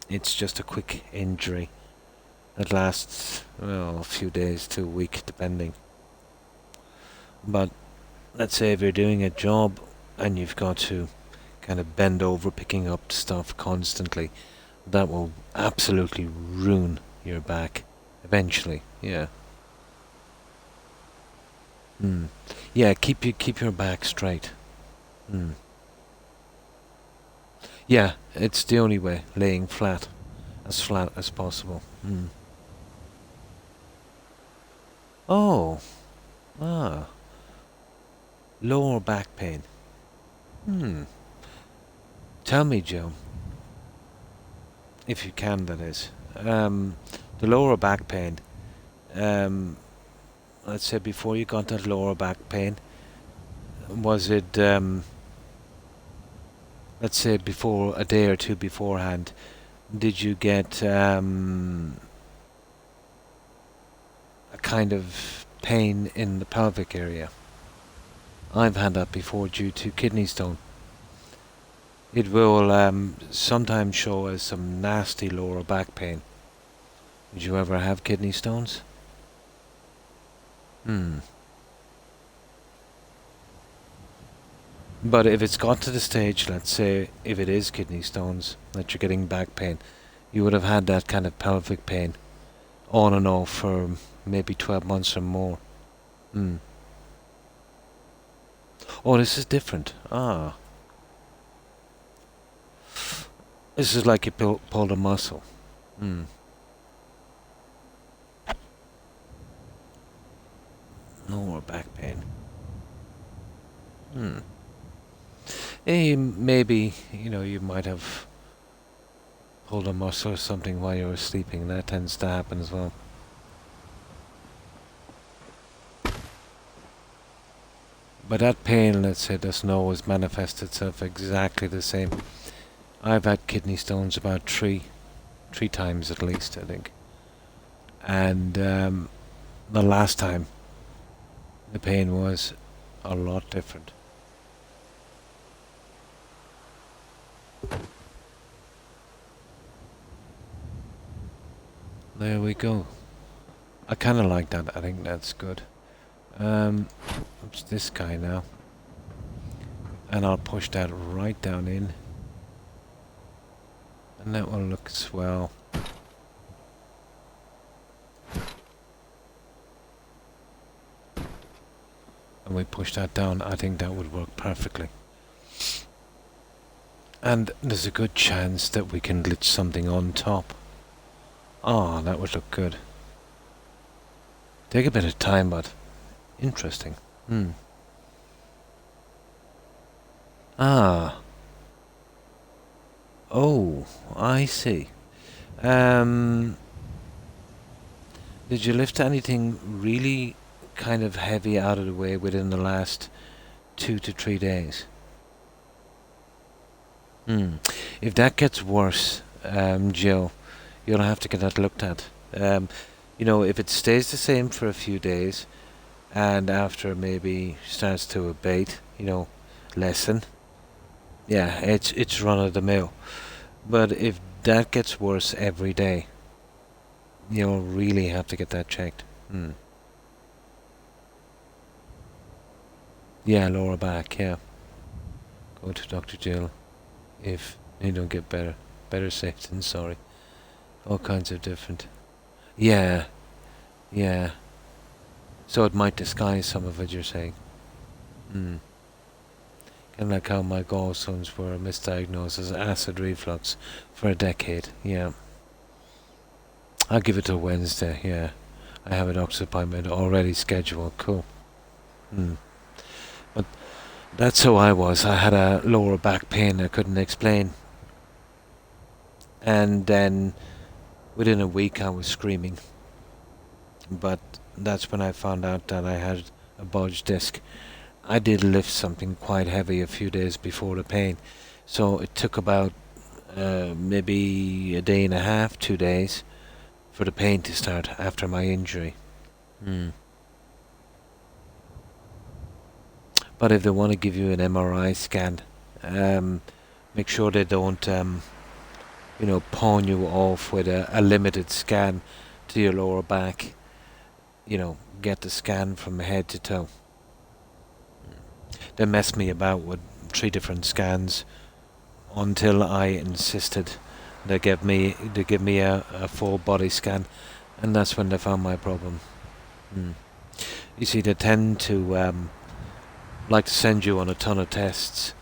it's just a quick injury that lasts, well, a few days to a week, depending. But let's say if you're doing a job and you've got to kind of bend over picking up stuff constantly, that will absolutely ruin your back eventually. Yeah. Hmm. Yeah, keep your back straight. Hmm. Yeah, it's the only way, laying flat as possible. Hmm. Oh, ah, lower back pain. Hmm. Tell me, Joe, if you can, that is. The lower back pain. Um, let's say before you got that lower back pain, was it, let's say before a day or two beforehand, did you get a kind of pain in the pelvic area? I've had that before due to kidney stone. It will sometimes show as some nasty lower back pain. Did you ever have kidney stones? Hmm. But if it's got to the stage, let's say, if it is kidney stones, that you're getting back pain, you would have had that kind of pelvic pain on and off for maybe 12 months or more. Hmm. Oh, this is different. Ah. This is like you pulled a muscle. Hmm. No more back pain. Hmm. Maybe, you might have pulled a muscle or something while you were sleeping. That tends to happen as well. But that pain, let's say, doesn't always manifest itself exactly the same. I've had kidney stones about three times at least, I think. And the last time, the pain was a lot different. There we go. I kind of like that. I think that's good. It's this guy now. And I'll push that right down in. And that one looks well. And we push that down. I think that would work perfectly. And there's a good chance that we can glitch something on top. Oh, that would look good. Take a bit of time, but interesting. Hmm. Ah. Oh, I see. Um, did you lift anything really kind of heavy out of the way within the last 2 to 3 days? Hmm. If that gets worse, Jill, you'll have to get that looked at. If it stays the same for a few days and after maybe starts to abate, lessen, yeah, it's run of the mill. But if that gets worse every day, you'll really have to get that checked. Hmm. Yeah, lower back, yeah. Go to Dr. Jill if you don't get better. Better safe than sorry. All kinds of different. Yeah, yeah. So it might disguise some of it, you're saying. Hmm. Kind of like how my gallstones were misdiagnosed as acid reflux for a decade. Yeah. I'll give it till Wednesday, yeah. I have a doctor's appointment already scheduled. Cool. Hmm. But that's how I was. I had a lower back pain I couldn't explain. And then within a week I was screaming. But that's when I found out that I had a bulged disc. I did lift something quite heavy a few days before the pain. So it took about maybe a day and a half, 2 days, for the pain to start after my injury. Hmm. But if they want to give you an MRI scan, make sure they don't, pawn you off with a limited scan to your lower back. Get the scan from head to toe. They messed me about with 3 different scans until I insisted they give me a full body scan, and that's when they found my problem. Hmm. You see, they tend to like to send you on a ton of tests,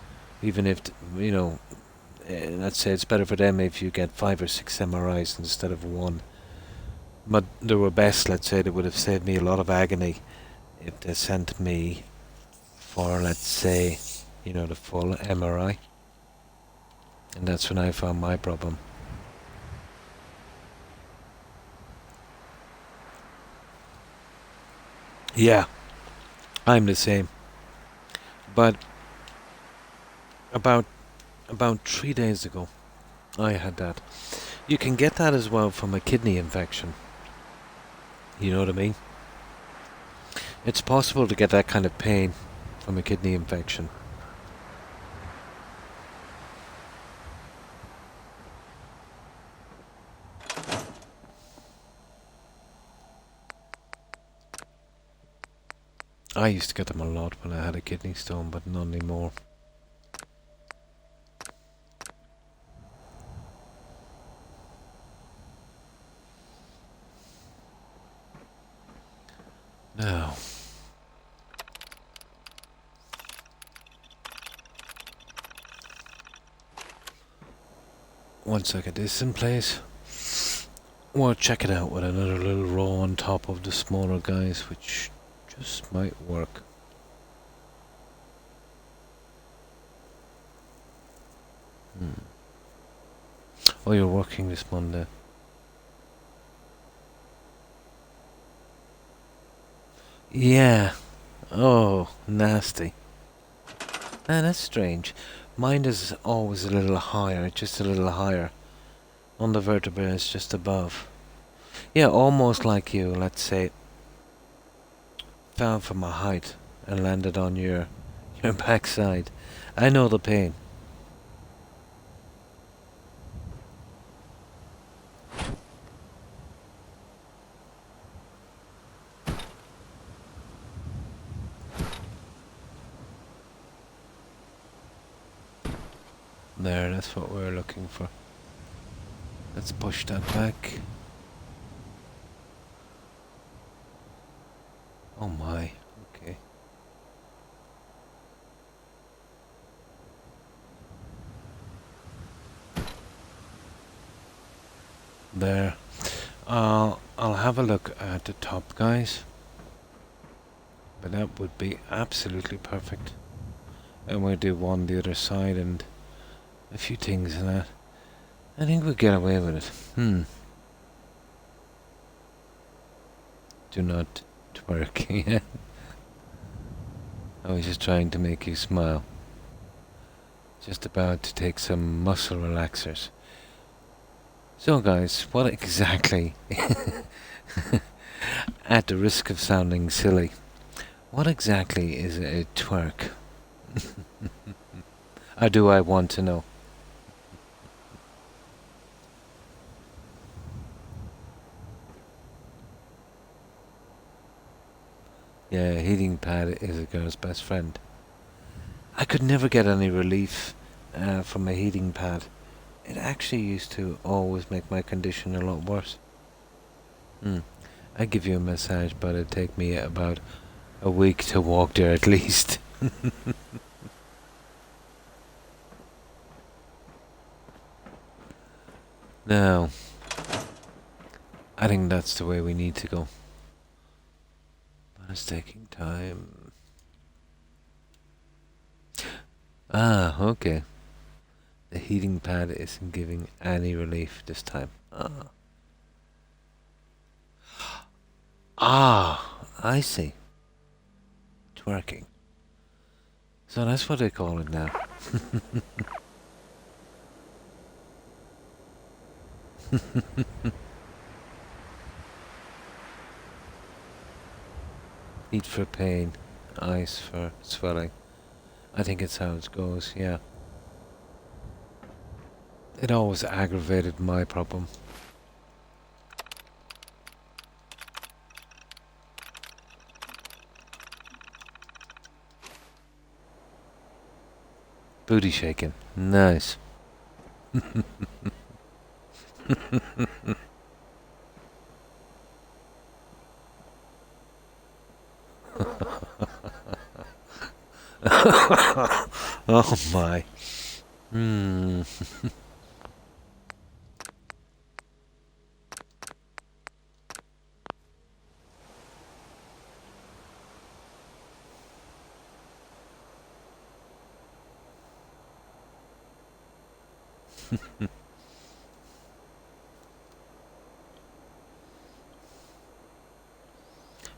even if let's say it's better for them if you get 5 or 6 MRIs instead of one. But they were best, let's say, they would have saved me a lot of agony if they sent me for, let's say, the full MRI. And that's when I found my problem. Yeah, I'm the same. But about 3 days ago, I had that. You can get that as well from a kidney infection. You know what I mean? It's possible to get that kind of pain from a kidney infection. I used to get them a lot when I had a kidney stone, but not anymore. Now, 1 second, this in place. We'll check it out with another little row on top of the smaller guys, which just might work. Oh, you're working this Monday. Yeah. Oh, nasty. Ah, that's strange. Mine is always a little higher, just a little higher. On the vertebrae, it's just above. Yeah, almost like you, let's say, fell from a height and landed on your backside. I know the pain. There, that's what we're looking for. Let's push that back. Oh my, okay. There. I'll have a look at the top, guys. But that would be absolutely perfect. And we'll do one the other side and a few things in that. I think we'll get away with it. Do not twerk. I was just trying to make you smile. Just about to take some muscle relaxers. So guys, what exactly, at the risk of sounding silly, what exactly is a twerk? Or do I want to know? Yeah, a heating pad is a girl's best friend. I could never get any relief from a heating pad. It actually used to always make my condition a lot worse. I'd give you a massage, but it'd take me about a week to walk there at least. Now, I think that's the way we need to go. But it's taking time. Ah, okay. The heating pad isn't giving any relief this time. I see. Twerking. So that's what they call it now. Heat for pain, ice for swelling. I think it's how it goes, yeah. It always aggravated my problem. Booty shaking. Nice. Oh my.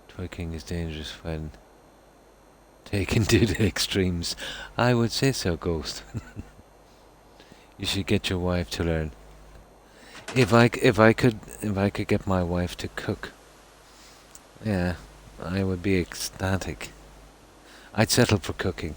Twerking is dangerous when taken to the extremes. I would say so, Ghost. You should get your wife to learn. If I could get my wife to cook, yeah, I would be ecstatic. I'd settle for cooking.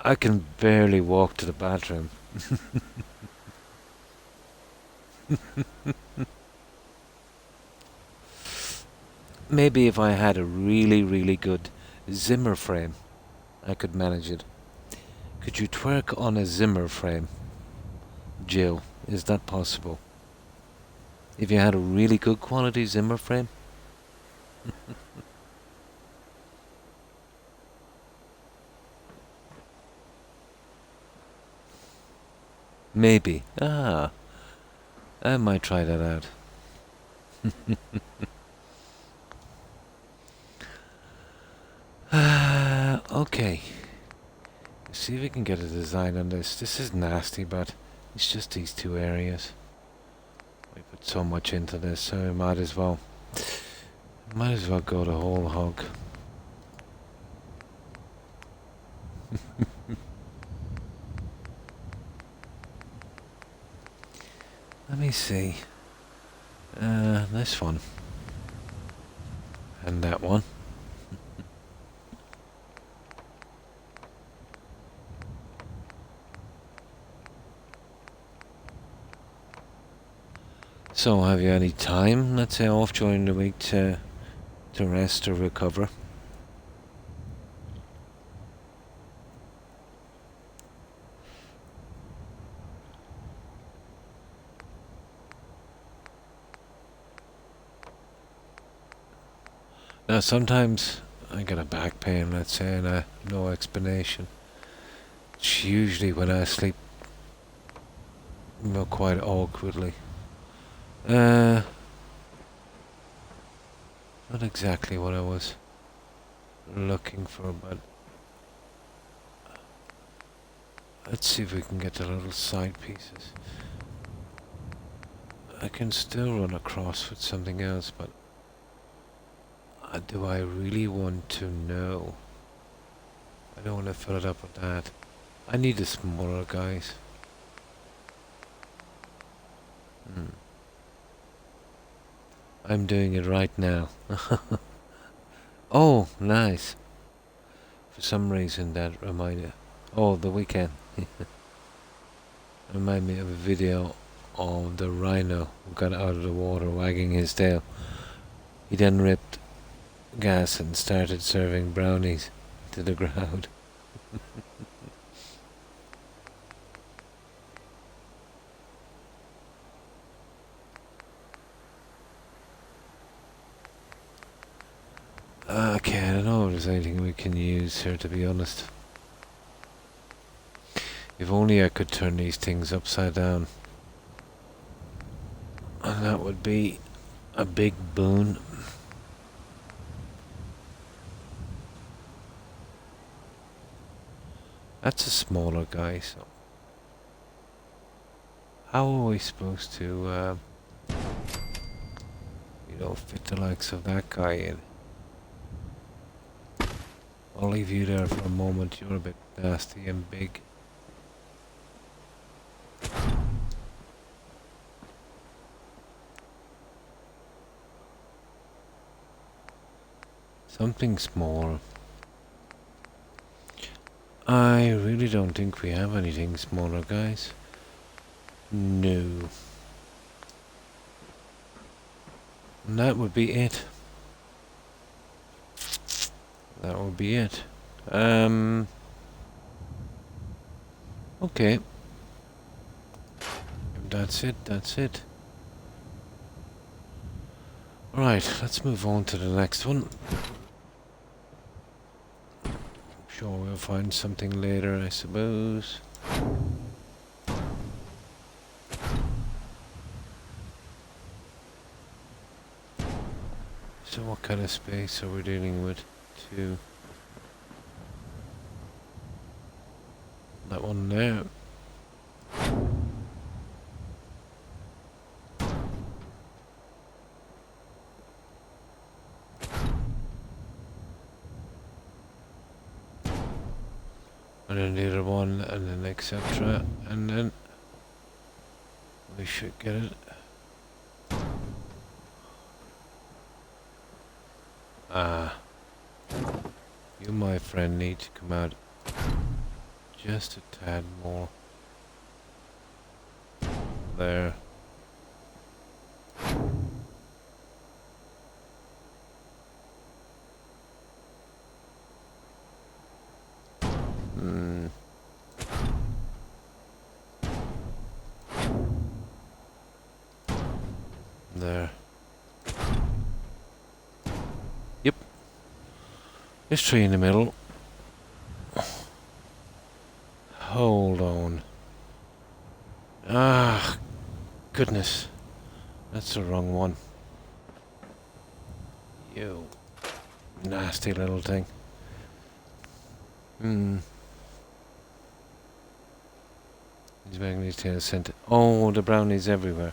I can barely walk to the bathroom. Maybe if I had a really, really good Zimmer frame, I could manage it. Could you twerk on a Zimmer frame, Jill? Is that possible? If you had a really good quality Zimmer frame? Maybe. I might try that out. Okay. See if we can get a design on this. This is nasty, but it's just these two areas. We put so much into this, so we might as well go the whole hog. Let me see. This one. And that one. So, have you any time, let's say, off during the week to rest or recover? Now, sometimes I get a back pain, let's say, and no explanation. It's usually when I sleep, quite awkwardly. Not exactly what I was looking for, but let's see if we can get the little side pieces. I can still run across with something else, but do I really want to know? I don't want to fill it up with that. I need the smaller guys. I'm doing it right now. Oh, nice. For some reason that reminded... Oh, the weekend. Remind me of a video of the rhino who got out of the water wagging his tail. He then ripped gas and started serving brownies to the crowd. Okay, I don't know if there's anything we can use here, to be honest. If only I could turn these things upside down. And that would be a big boon. That's a smaller guy, so... How are we supposed to, you know, fit the likes of that guy in? I'll leave you there for a moment. You're a bit nasty and big. Something small. I really don't think we have anything smaller, guys. No. And that would be it. That would be it. Okay. If that's it, that's it. Alright, let's move on to the next one. I'm sure we'll find something later, I suppose. So what kind of space are we dealing with? Two. That one there. And then the other one, and then etc. And then we should get it. You, my friend, need to come out just a tad more. There. There. Yep. This tree in the middle. Hold on. Ah, goodness. That's the wrong one. You nasty little thing. He's making his tail scented. Oh, the brownies everywhere.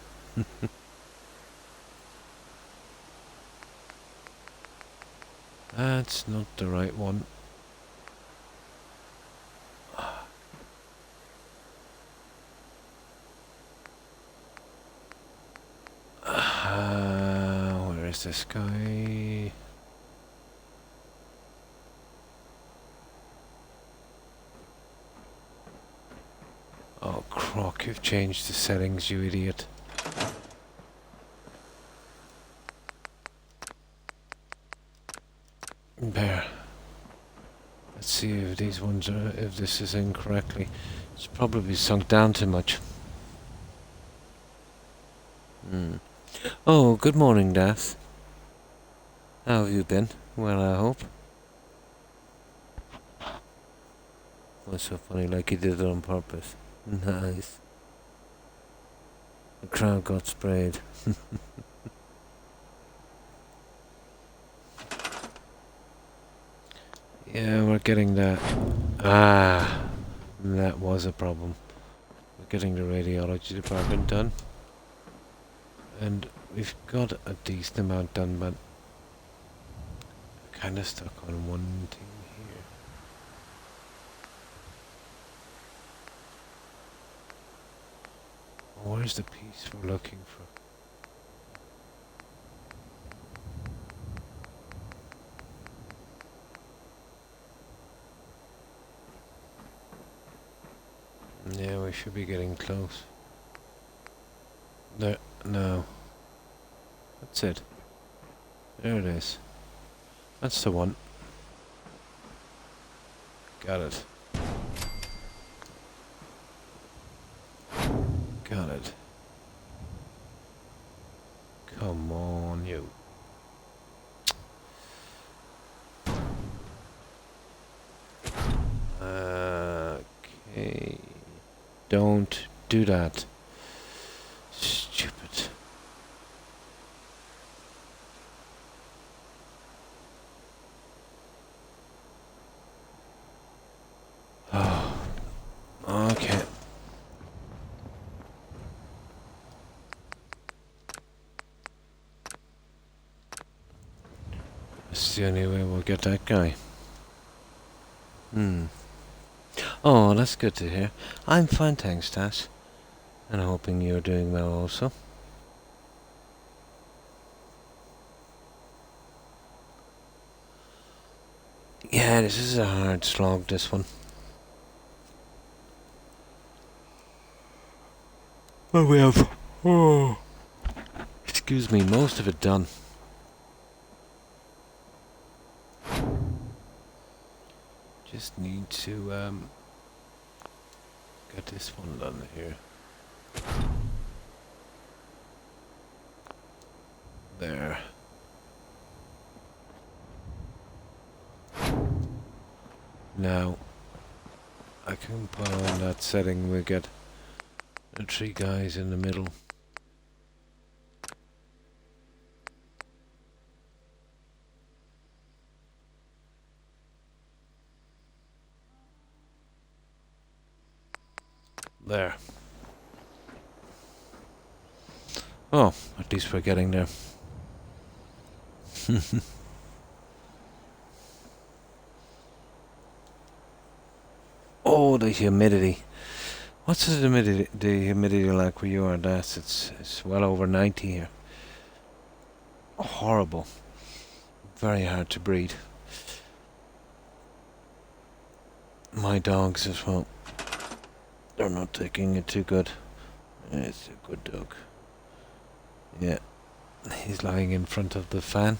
That's not the right one. Where is this guy? Oh, Croc, you've changed the settings, you idiot. There. Let's see if these ones are, if this is incorrectly. It's probably sunk down too much. Oh, good morning, Dath. How have you been? Well, I hope. What's so funny, like he did it on purpose. Nice. The crowd got sprayed. Yeah, we're getting that. Ah, that was a problem. We're getting the radiology department done. And we've got a decent amount done, but kind of stuck on one thing here. Where's the piece we're looking for? Yeah, we should be getting close. There, no. That's it. There it is. That's the one. Got it. Got it. Come on, you. Okay. Don't do that. Stupid. Oh. Okay. That's the only way we'll get that guy. Oh, that's good to hear. I'm fine, thanks, Tash. And hoping you're doing well also. Yeah, this is a hard slog, this one. Well, we have... Oh. Excuse me, most of it done. Just need to, get this one done here. There. Now, I can put on that setting, we'll get the 3 guys in the middle. There. Oh, at least we're getting there. Oh, the humidity. What's the humidity like where you are, Das? It's well over 90 here. Horrible. Very hard to breathe. My dogs as well. They're not taking it too good. It's a good dog. Yeah. He's lying in front of the fan.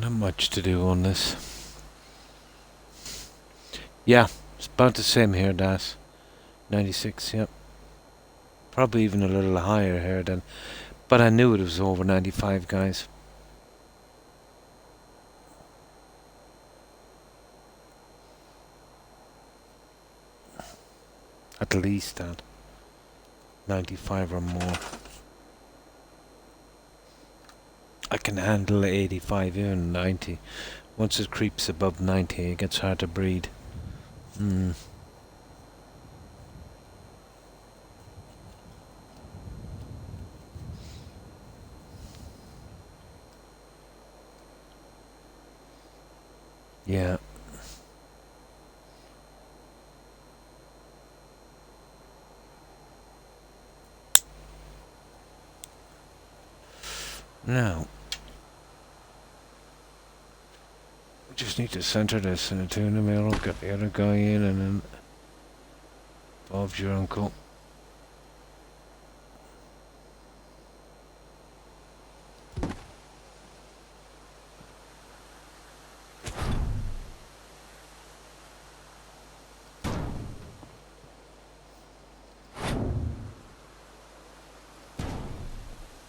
Not much to do on this. Yeah, it's about the same here, Das. 96, yep. Probably even a little higher here then. But I knew it was over 95, guys. At least that. 95 or more. I can handle 85, even 90. Once it creeps above 90, it gets hard to breathe. Yeah. Now, we just need to center this in the two in the middle, get the other guy in, and then Bob's your uncle.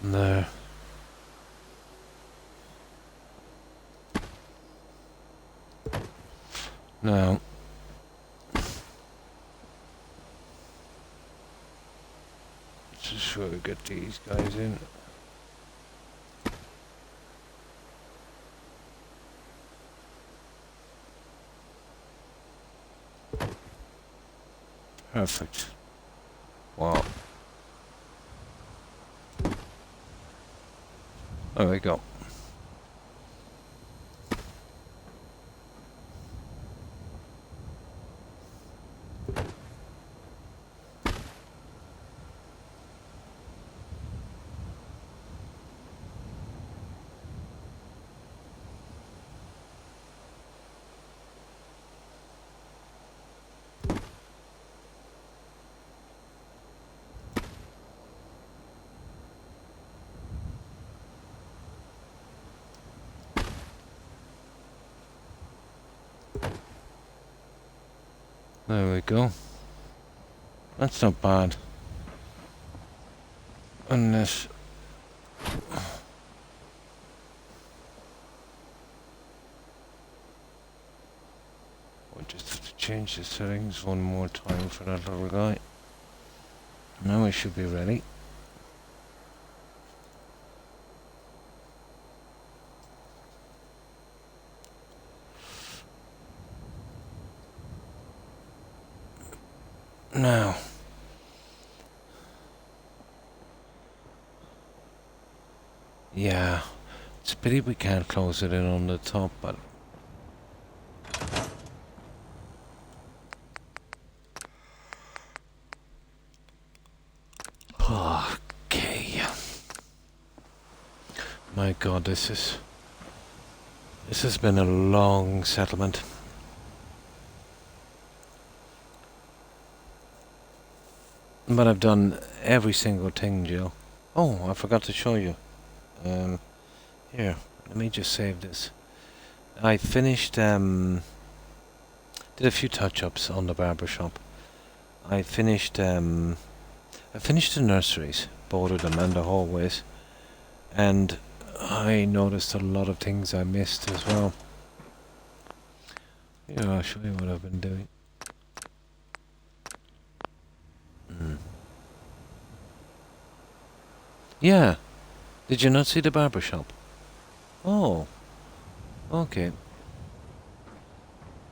There. Now, Just sure we get these guys in. Perfect. Wow. There we go. There we go. That's not bad. Unless... We'll just have to change the settings one more time for that little guy. Now we should be ready. Now... Yeah, it's a pity we can't close it in on the top, but... Okay. My God, this has been a long settlement. But I've done every single thing, Jill. Oh, I forgot to show you. Here, let me just save this. I finished, did a few touch-ups on the barber shop. I finished the nurseries, both of them, and the hallways. And I noticed a lot of things I missed as well. Here, I'll show you what I've been doing. Yeah. Did you not see the barber shop? Oh. Okay.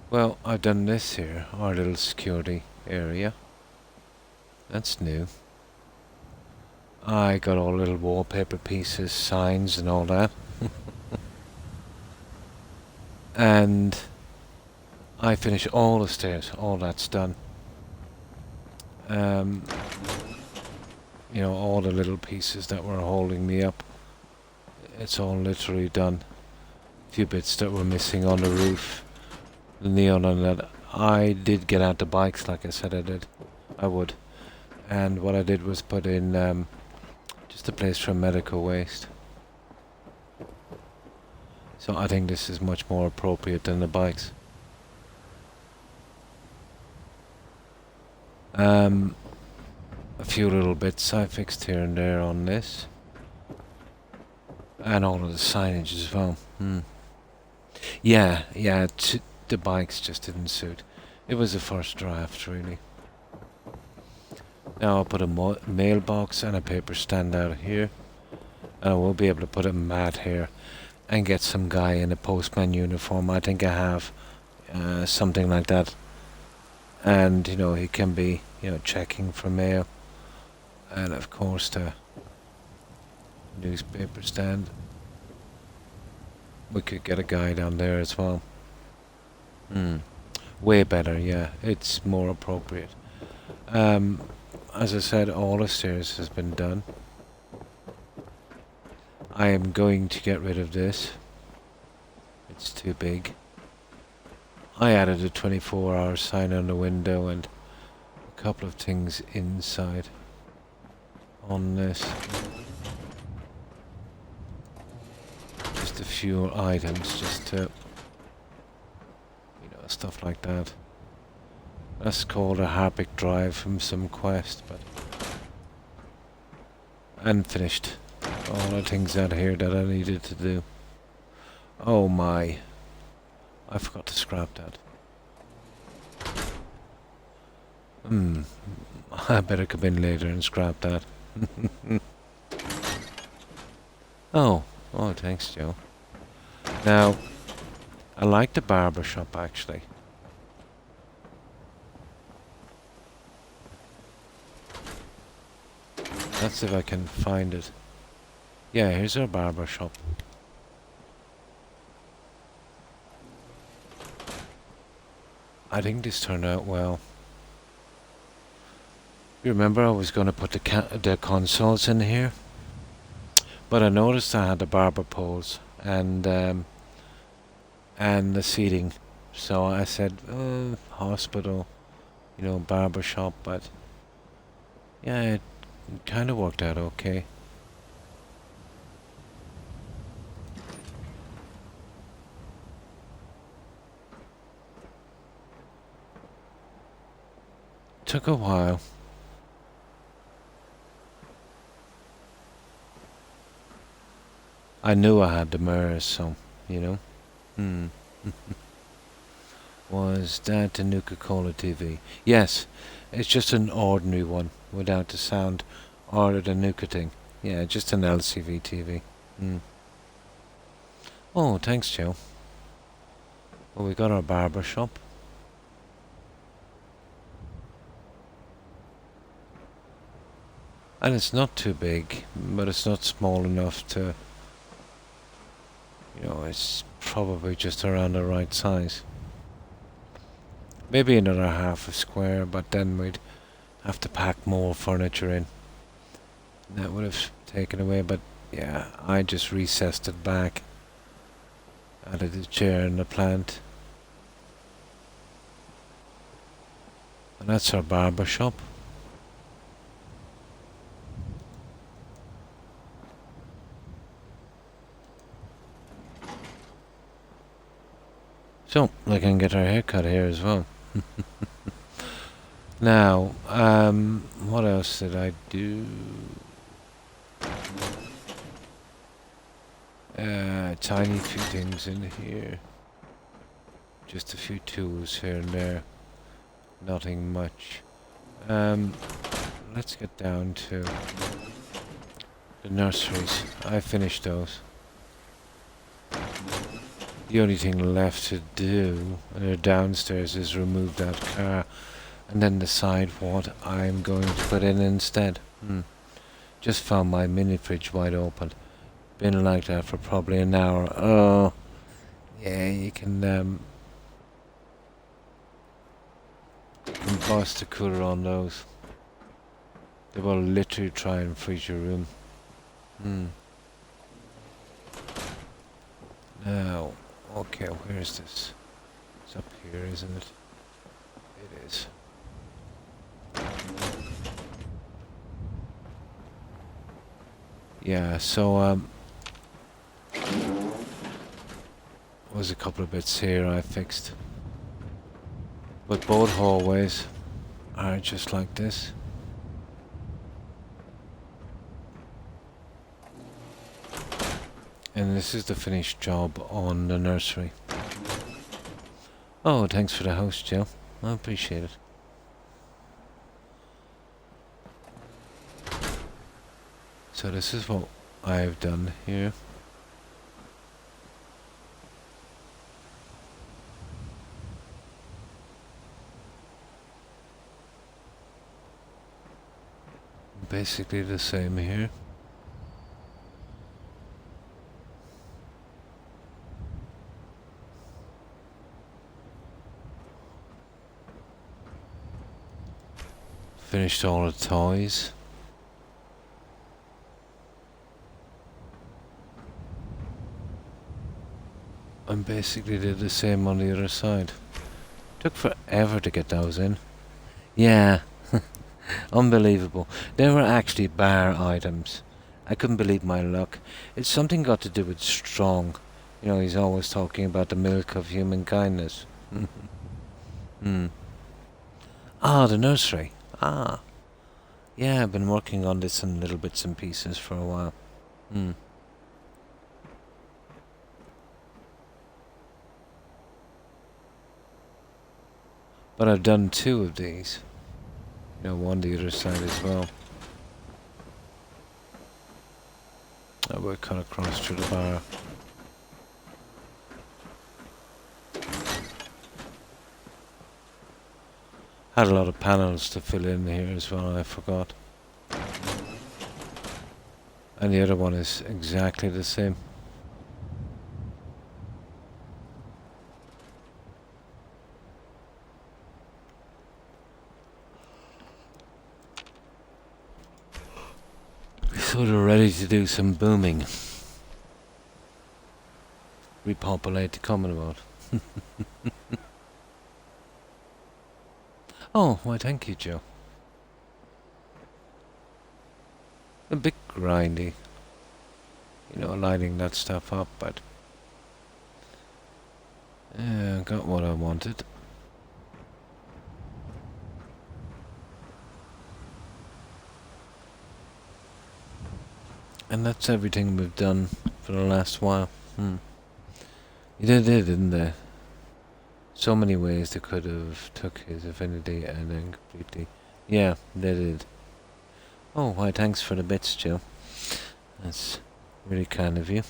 Well, I've done this here, our little security area. That's new. I got all little wallpaper pieces, signs and all that. And I finished all the stairs, all that's done. You know, all the little pieces that were holding me up. It's all literally done. A few bits that were missing on the roof. The neon on that. I did get out the bikes like I said I did. I would. And what I did was put in just a place for medical waste. So I think this is much more appropriate than the bikes. A few little bits I fixed here and there on this. And all of the signage as well. Yeah, the bikes just didn't suit. It was a first draft, really. Now I'll put a mailbox and a paper stand out here. And I will be able to put a mat here and get some guy in a postman uniform. I think I have something like that. And, you know, he can be, you know, checking for mail. And of course the newspaper stand. We could get a guy down there as well. Way better, yeah. It's more appropriate. As I said, all the stairs has been done. I am going to get rid of this. It's too big. I added a 24-hour sign on the window and a couple of things inside on this. Just a few items, just to, you know, stuff like that. That's called a Harpic drive from some quest, but... And finished. All the things out here that I needed to do. Oh my. I forgot to scrap that. I better come in later and scrap that. Oh, oh, thanks, Joe. Now, I like the barber shop actually. Let's see if I can find it. Yeah, here's our barber shop. I think this turned out well. You remember I was going to put the consoles in here, but I noticed I had the barber poles and the seating, so I said hospital, barber shop. But yeah, it kind of worked out okay. Took a while. I knew I had the mirrors, so, you know. Hmm. Was that the Nuka-Cola TV? Yes, it's just an ordinary one without the sound or the Nuka thing. Yeah, just an LCD TV. Hmm. Oh, thanks, Joe. Well, we got our barber shop. And it's not too big, but it's not small enough to... it's probably just around the right size. Maybe another half a square, but then we'd have to pack more furniture in. That would have taken away, but yeah, I just recessed it back. Added the chair and the plant. And that's our barber shop. So, I can get our haircut here as well. Now, what else did I do? Tiny few things in here. Just a few tools here and there. Nothing much. Let's get down to the nurseries. I finished those. The only thing left to do downstairs is remove that car and then decide what I'm going to put in instead. Just found my mini fridge wide open. Been like that for probably an hour. Oh, yeah, you can bust the cooler on those. They will literally try and freeze your room. Now, okay, where is this? It's up here, isn't it? It is. Yeah, so was a couple of bits here I fixed. But both hallways are just like this. And this is the finished job on the nursery. Oh, thanks for the house, Joe. I appreciate it. So this is what I've done here. Basically the same here. Finished all the toys. And basically did the same on the other side. Took forever to get those in. Yeah, unbelievable. They were actually bar items. I couldn't believe my luck. It's something got to do with Strong. He's always talking about the milk of human kindness. Ah, the nursery. Ah. Yeah, I've been working on this in little bits and pieces for a while. But I've done two of these. One the other side as well. We're cut across through the bar. Had a lot of panels to fill in here as well, I forgot. And the other one is exactly the same. We're sort of ready to do some booming. Repopulate the Commonwealth. Oh, why thank you, Joe. A bit grindy. You know, lighting that stuff up, but... yeah, got what I wanted. And that's everything we've done for the last while. They did, didn't they? So many ways they could have took his affinity and then completely... yeah, they did. Oh, why thanks for the bits, Joe. That's really kind of you.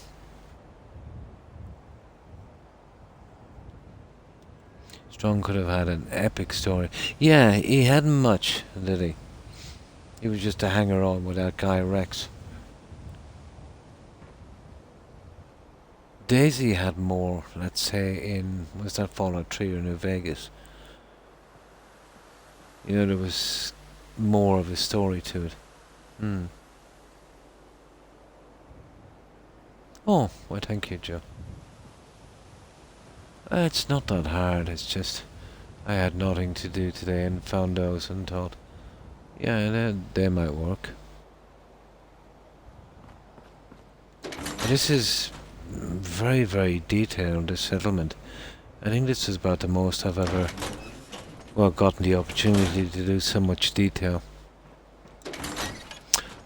Strong could have had an epic story. Yeah, he hadn't much, did he? He was just a hanger-on with that guy Rex. Daisy had more, let's say, in... was that Fallout 3 or New Vegas? You know, there was more of a story to it. Oh, why thank you, Joe. It's not that hard, it's just... I had nothing to do today and found those and thought... yeah, they might work. This is very, very detailed, this settlement. I think this is about the most I've ever... well, gotten the opportunity to do so much detail.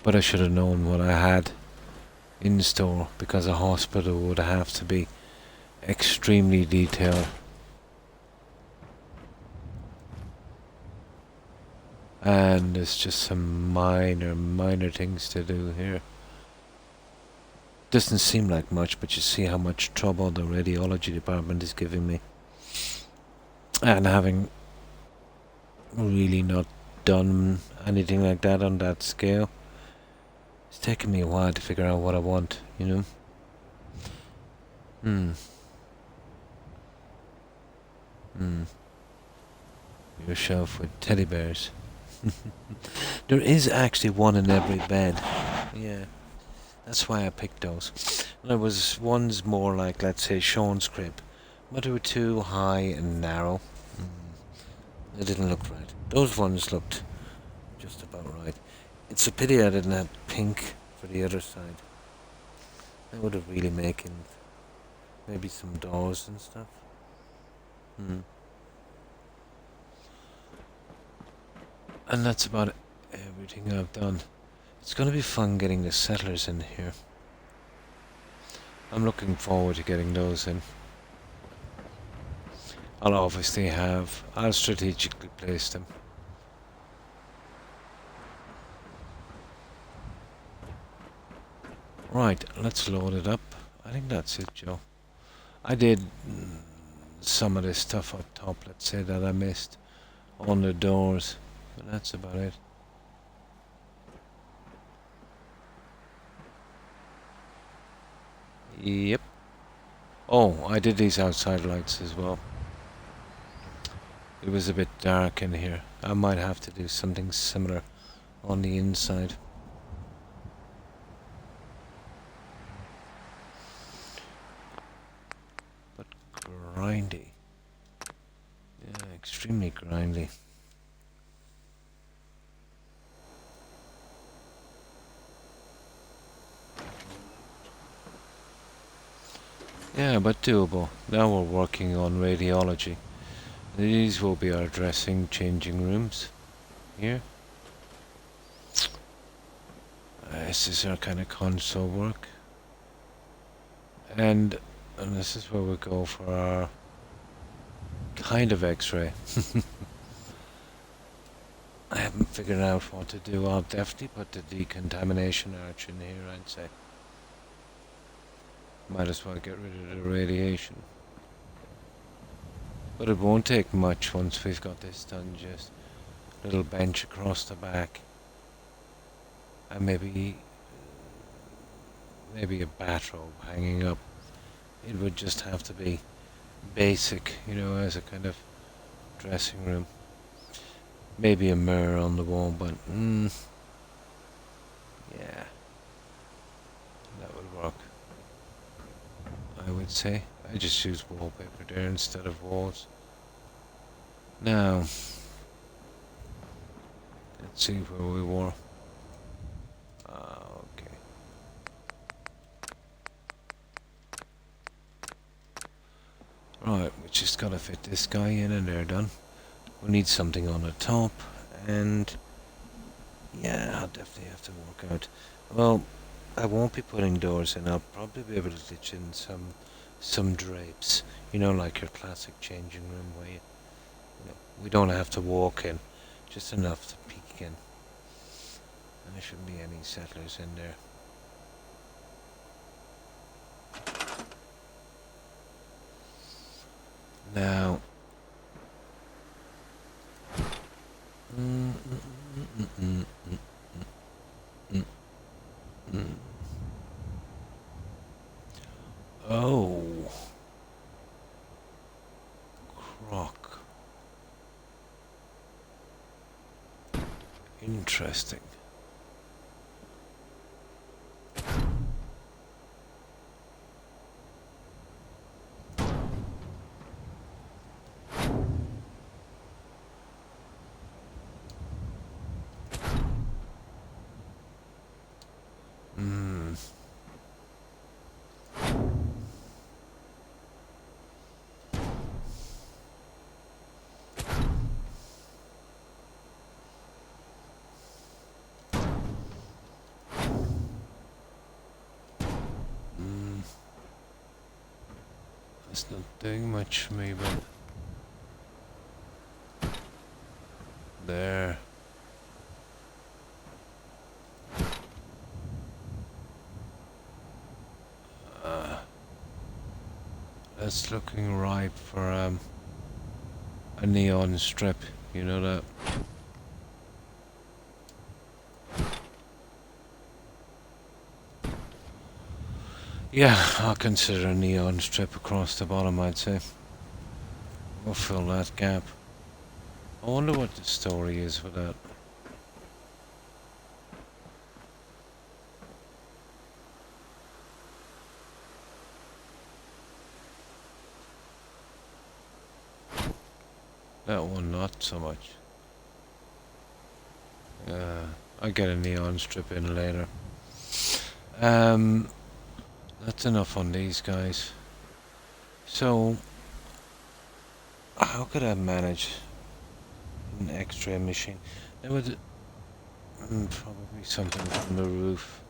But I should have known what I had in store, because a hospital would have to be extremely detailed. And there's just some minor things to do here. Doesn't seem like much, but you see how much trouble the radiology department is giving me. And having really not done anything like that on that scale, it's taken me a while to figure out what I want, you know? Your shelf with teddy bears. There is actually one in every bed. Yeah. That's why I picked those. And there was ones more like, let's say, Sean's crib. But they were too high and narrow. They didn't look right. Those ones looked just about right. It's a pity I didn't have pink for the other side. That would have really making maybe some doors and stuff. And that's about everything I've done. It's going to be fun getting the settlers in here. I'm looking forward to getting those in. I'll strategically place them. Right, let's load it up. I think that's it, Joe. I did some of this stuff up top, let's say, that I missed on the doors. But that's about it. Yep. Oh, I did these outside lights as well. It was a bit dark in here. I might have to do something similar on the inside. But grindy. Yeah, extremely grindy. Yeah, but doable. Now we're working on radiology. These will be our dressing, changing rooms. Here. This is our kind of console work. And this is where we go for our kind of x-ray. I haven't figured out what to do. I'll definitely put the decontamination arch in here, I'd say. Might as well get rid of the radiation. But it won't take much once we've got this done. Just a little bench across the back. And maybe a bathrobe hanging up. It would just have to be basic, you know, as a kind of dressing room. Maybe a mirror on the wall, but yeah, that would work. I would say. I just use wallpaper there instead of walls. Now, let's see where we were. Okay. Right, we just gotta fit this guy in and they're done. We need something on the top, and yeah, I'll definitely have to work out. Well, I won't be putting doors in. I'll probably be able to stitch in some drapes. You know, like your classic changing room where we don't have to walk in, just enough to peek in. And there shouldn't be any settlers in there. Now, oh, Croc. Interesting. It's not doing much for me, but there. That's looking ripe for a neon strip. You know that. Yeah, I'll consider a neon strip across the bottom, I'd say. We'll fill that gap. I wonder what the story is with that. That one, not so much. I'll get a neon strip in later. That's enough on these guys. So, how could I manage an X-ray machine? It would probably something from the roof.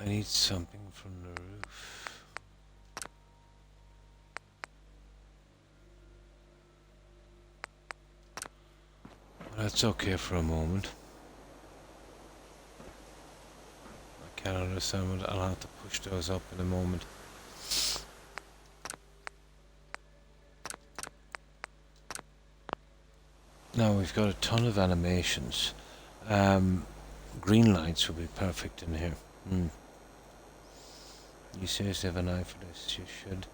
I need something from the roof. That's okay for a moment. I can't understand what I'll have to push those up in a moment. Now we've got a ton of animations. Green lights would be perfect in here. You seriously have an eye for this. You should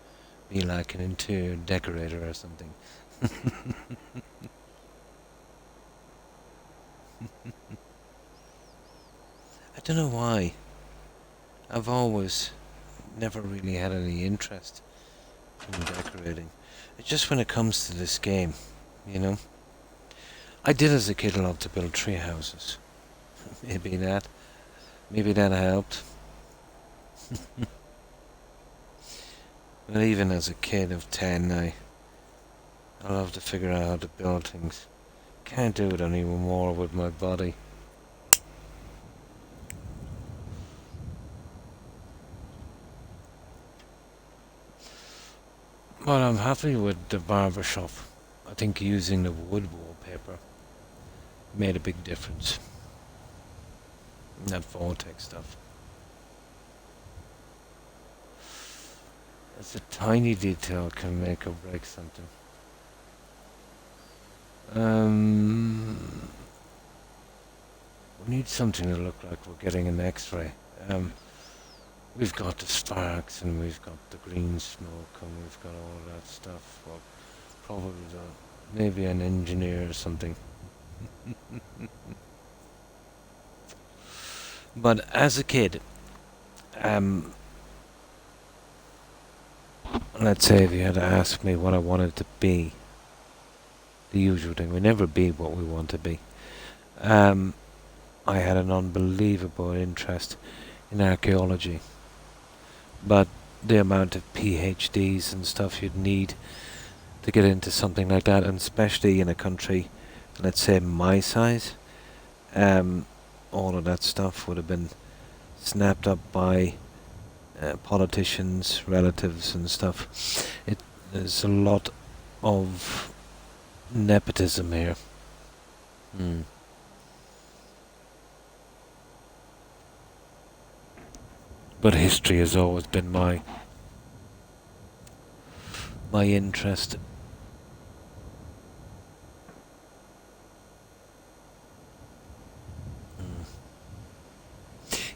be like an interior decorator or something. I don't know why. I've always never really had any interest in decorating. It's just when it comes to this game, you know. I did as a kid love to build tree houses. Maybe that helped. But even as a kid of 10, I love to figure out how to build things. Can't do it anymore with my body. But I'm happy with the Barber Shop. I think using the wood wallpaper made a big difference. That vortex stuff. It's a tiny detail can make or break something. We need something to look like we're getting an X-ray. We've got the sparks and we've got the green smoke and we've got all that stuff. Well, probably maybe an engineer or something. But as a kid, let's say if you had to ask me what I wanted to be, the usual thing, we never be what we want to be. I had an unbelievable interest in archaeology, but the amount of PhDs and stuff you'd need to get into something like that, and especially in a country, let's say my size, all of that stuff would have been snapped up by politicians, relatives and stuff. There's a lot of nepotism here. But history has always been my interest.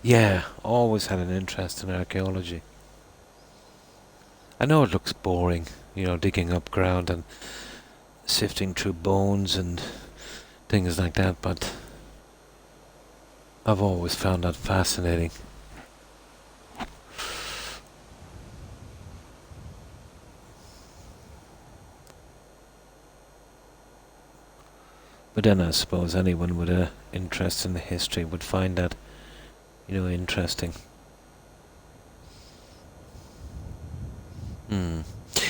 Yeah, always had an interest in archaeology. I know it looks boring, digging up ground and sifting through bones and things like that, but I've always found that fascinating. But then I suppose anyone with an interest in history would find that, interesting.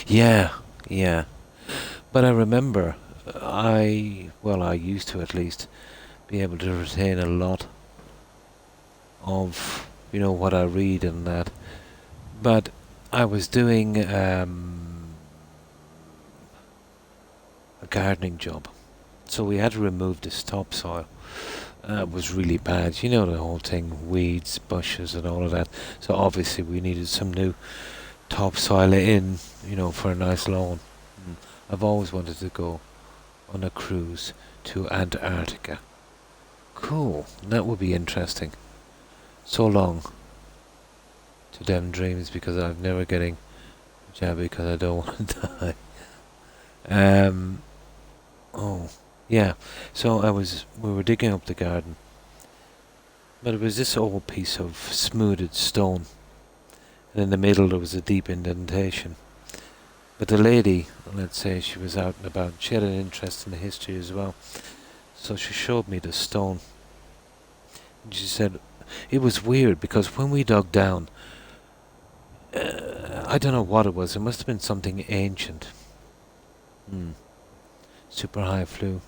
Yeah, yeah. But I remember, I used to at least be able to retain a lot of, what I read and that. But I was doing a gardening job. So we had to remove this topsoil. It was really bad. The whole thing, weeds, bushes and all of that. So obviously we needed some new topsoil in, for a nice lawn. I've always wanted to go on a cruise to Antarctica. Cool. That would be interesting. So long to them dreams because I'm never getting a jab because I don't want to die. Oh, yeah. So we were digging up the garden. But it was this old piece of smoothed stone. And in the middle there was a deep indentation. But the lady, let's say she was out and about, she had an interest in the history as well. So she showed me the stone. And she said, it was weird because when we dug down, I don't know what it was. It must have been something ancient. Super high flew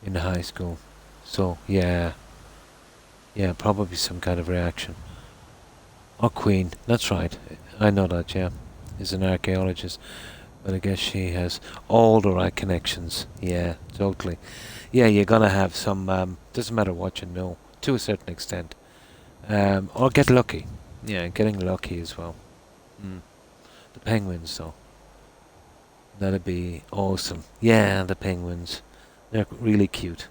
in high school. So, yeah, probably some kind of reaction. Or Queen, that's right. I know that, yeah. Is an archaeologist. But I guess she has all the right connections. Yeah, totally. Yeah, you're gonna have some, doesn't matter what you know, to a certain extent. Or get lucky. Yeah, getting lucky as well. The penguins, though. That'd be awesome. Yeah, the penguins. They're really cute.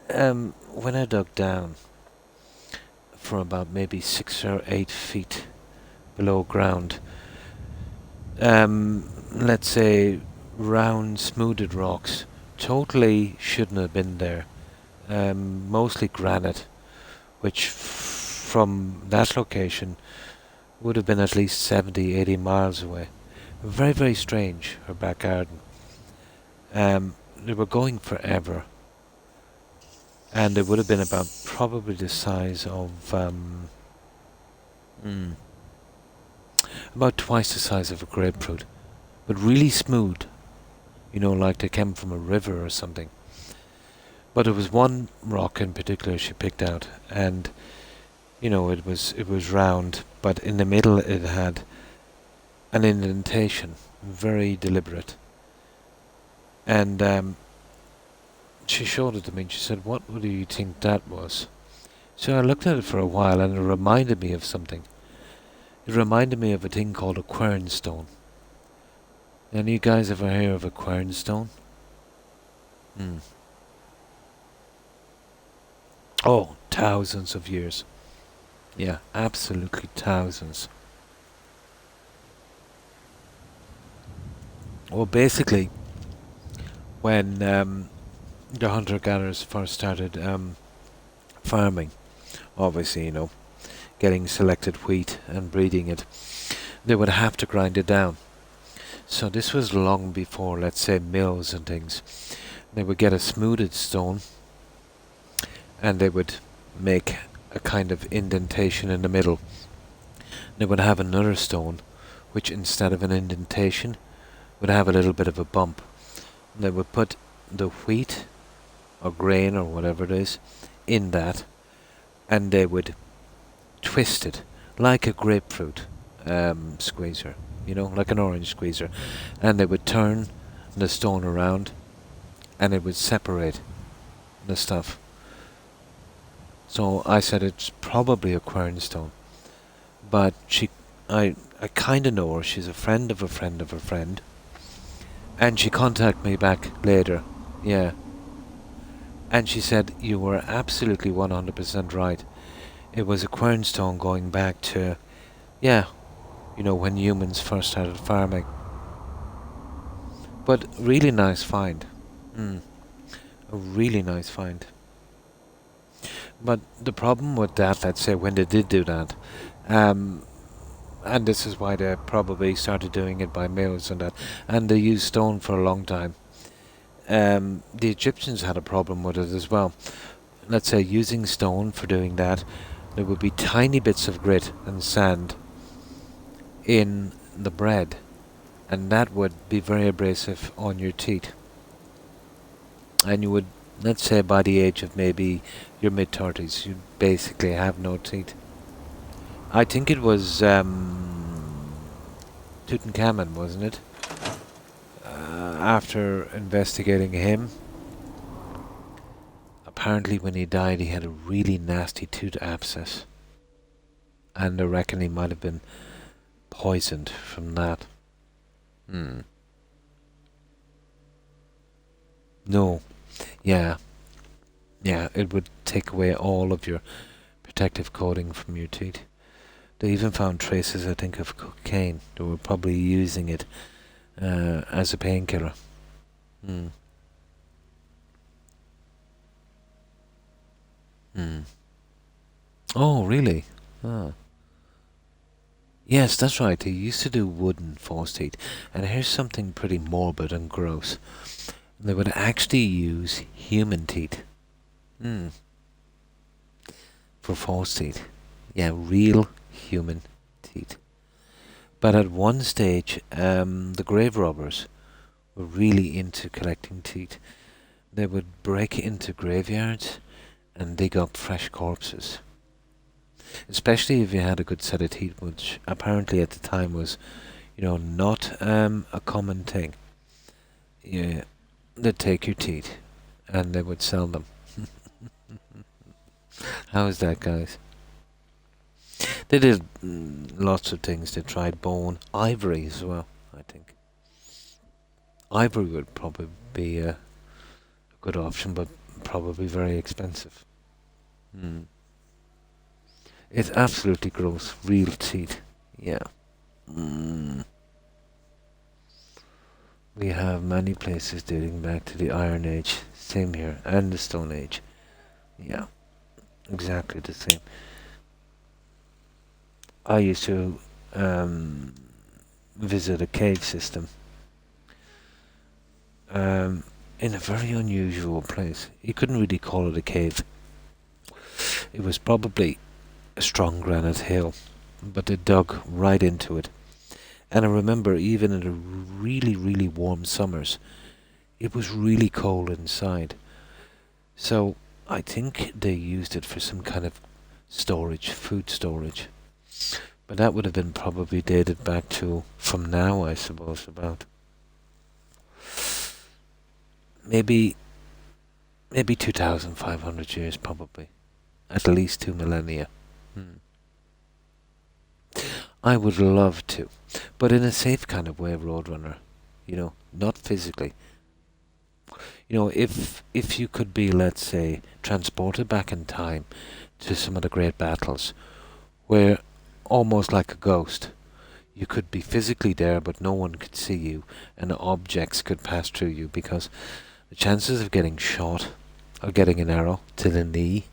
When I dug down for about maybe 6 or 8 feet below ground, let's say round smoothed rocks totally shouldn't have been there. Mostly granite, which from that location would have been at least 70, 80 miles away. Very, very strange, her back garden. They were going forever. And they would have been about probably the size of about twice the size of a grapefruit. But really smooth. Like they came from a river or something. But there was one rock in particular she picked out, and it was round, but in the middle it had an indentation, very deliberate. And she showed it to me and she said, what do you think that was? So I looked at it for a while and it reminded me of something. It reminded me of a thing called a quernstone. Any of you guys ever hear of a quernstone? Hmm. Oh, thousands of years. Yeah, absolutely thousands. Well, basically, when the hunter-gatherers first started farming, obviously, getting selected wheat and breeding it, they would have to grind it down. So this was long before, let's say, mills and things. They would get a smoothed stone and they would make a kind of indentation in the middle. They would have another stone which, instead of an indentation, would have a little bit of a bump. They would put the wheat or grain or whatever it is in that, and they would twist it like a grapefruit squeezer, like an orange squeezer, and they would turn the stone around and it would separate the stuff. So I said it's probably a quernstone, but I kind of know her. She's a friend of a friend of a friend, and she contacted me back later. Yeah, and she said you were absolutely 100% right. It was a quernstone going back to, yeah, when humans first started farming. But really nice find. A really nice find. But the problem with that, let's say, when they did do that, and this is why they probably started doing it by mills and that, and they used stone for a long time. The Egyptians had a problem with it as well. Let's say using stone for doing that, there would be tiny bits of grit and sand in the bread, and that would be very abrasive on your teeth. And you would, let's say, by the age of maybe your mid-30s, you'd basically have no teeth. I think it was Tutankhamun, wasn't it? After investigating him, apparently when he died he had a really nasty tooth abscess. And I reckon he might have been poisoned from that. No. Yeah. Yeah, it would take away all of your protective coating from your teeth. They even found traces, I think, of cocaine. They were probably using it as a painkiller. Hmm. Hmm. Oh, really? Ah. Yes, that's right. They used to do wooden false teeth. And here's something pretty morbid and gross. They would actually use human teeth. For false teeth. Yeah, real human teeth. But at one stage, the grave robbers were really into collecting teeth. They would break into graveyards and dig up fresh corpses. Especially if you had a good set of teeth, which apparently at the time was, not a common thing. Yeah, they'd take your teeth and they would sell them. How is that, guys? They did lots of things. They tried bone, ivory as well, I think. Ivory would probably be a good option, but probably very expensive. It's absolutely gross. Real teeth. Yeah. We have many places dating back to the Iron Age. Same here. And the Stone Age. Yeah. Exactly the same. I used to visit a cave system in a very unusual place. You couldn't really call it a cave. It was probably a strong granite hill, but they dug right into it. And I remember even in the really, really warm summers, it was really cold inside. So I think they used it for some kind of storage, food storage. But that would have been probably dated back to, from now, I suppose, about maybe 2,500 years, probably. at least 2 millennia. Hmm. I would love to, but in a safe kind of way, Roadrunner. Not physically. If you could be, let's say, transported back in time to some of the great battles, where almost like a ghost, you could be physically there, but no one could see you, and objects could pass through you, because the chances of getting shot or getting an arrow to the knee,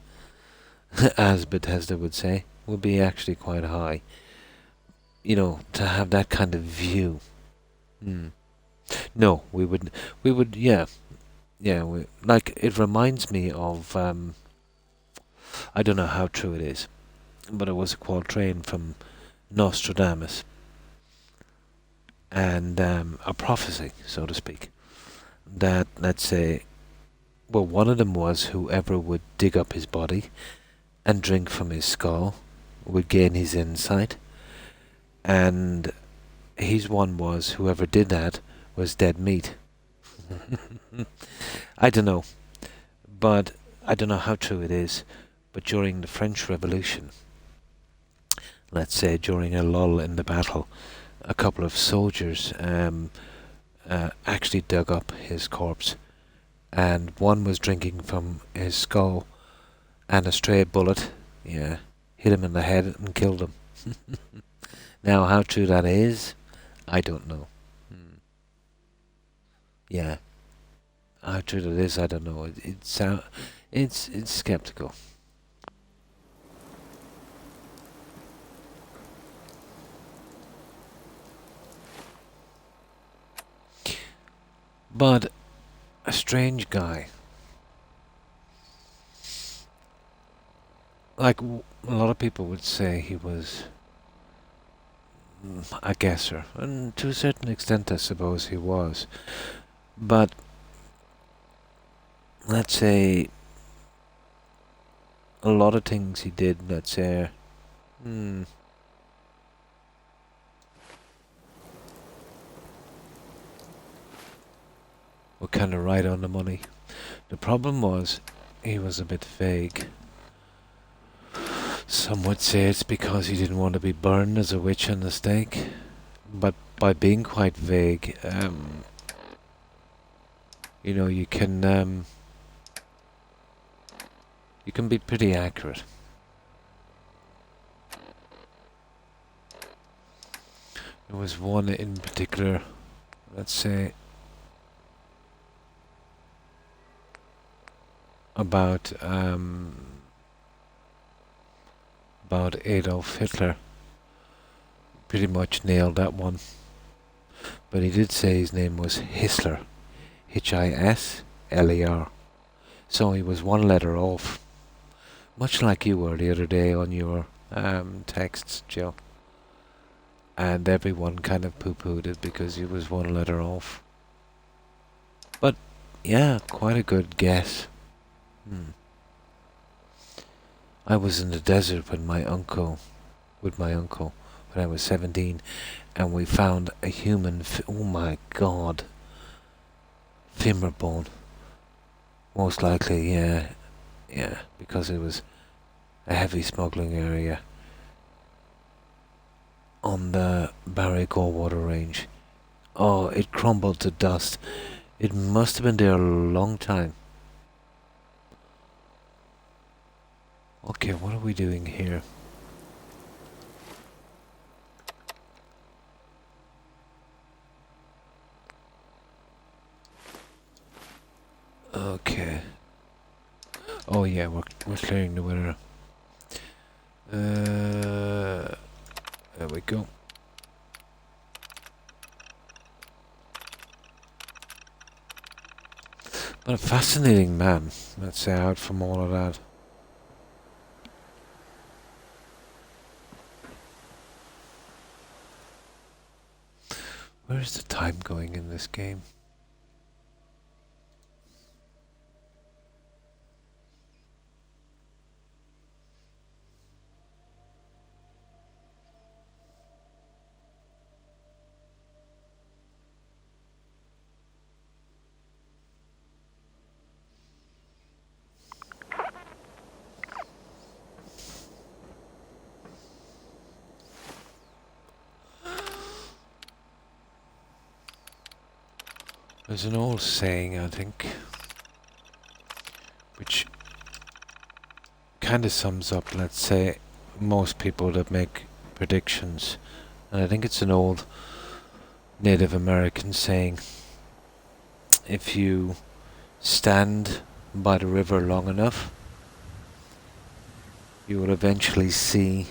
as Bethesda would say, would be actually quite high. To have that kind of view. Hmm. No, we would, yeah, yeah. Like, it reminds me of, I don't know how true it is, but it was a quatrain from Nostradamus, and a prophecy, so to speak, that, let's say, well, one of them was whoever would dig up his body and drink from his skull would gain his insight, and his one was whoever did that was dead meat. I don't know, but I don't know how true it is, but during the French Revolution, let's say during a lull in the battle, a couple of soldiers actually dug up his corpse, and one was drinking from his skull, and a stray bullet, yeah, hit him in the head and killed him. Now, how true that is, I don't know. Yeah, how true that is, I don't know. It's skeptical. But a strange guy. Like, a lot of people would say he was a guesser, and to a certain extent I suppose he was. But, let's say, a lot of things he did, let's say, hmm, were kind of right on the money. The problem was, he was a bit vague. Some would say it's because he didn't want to be burned as a witch on the stake. But by being quite vague, you can be pretty accurate. There was one in particular, let's say, about Adolf Hitler. Pretty much nailed that one. But he did say his name was Hisler. Hisler. So he was one letter off. Much like you were the other day on your texts, Joe. And everyone kind of poo-pooed it because he was one letter off. But, yeah, quite a good guess. I was in the desert with my uncle, when I was 17, and we found a human, oh my god, femur bone. Most likely, yeah, because it was a heavy smuggling area on the Barry Gorewater Range. Oh, it crumbled to dust. It must have been there a long time. Okay, what are we doing here? Okay. Oh yeah, we're clearing the winner. There we go. What a fascinating man, let's say, out from all of that. Where is the time going in this game? There's an old saying, I think, which kind of sums up, let's say, most people that make predictions. And I think it's an old Native American saying. If you stand by the river long enough, you will eventually see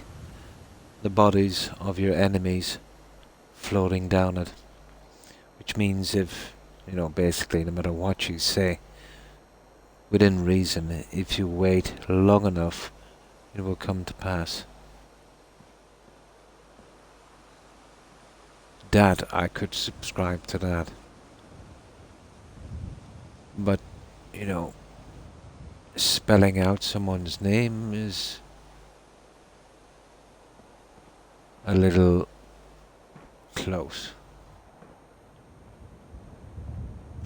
the bodies of your enemies floating down it. Which means if, basically no matter what you say, within reason, if you wait long enough, it will come to pass. That, I could subscribe to that. But, spelling out someone's name is a little close.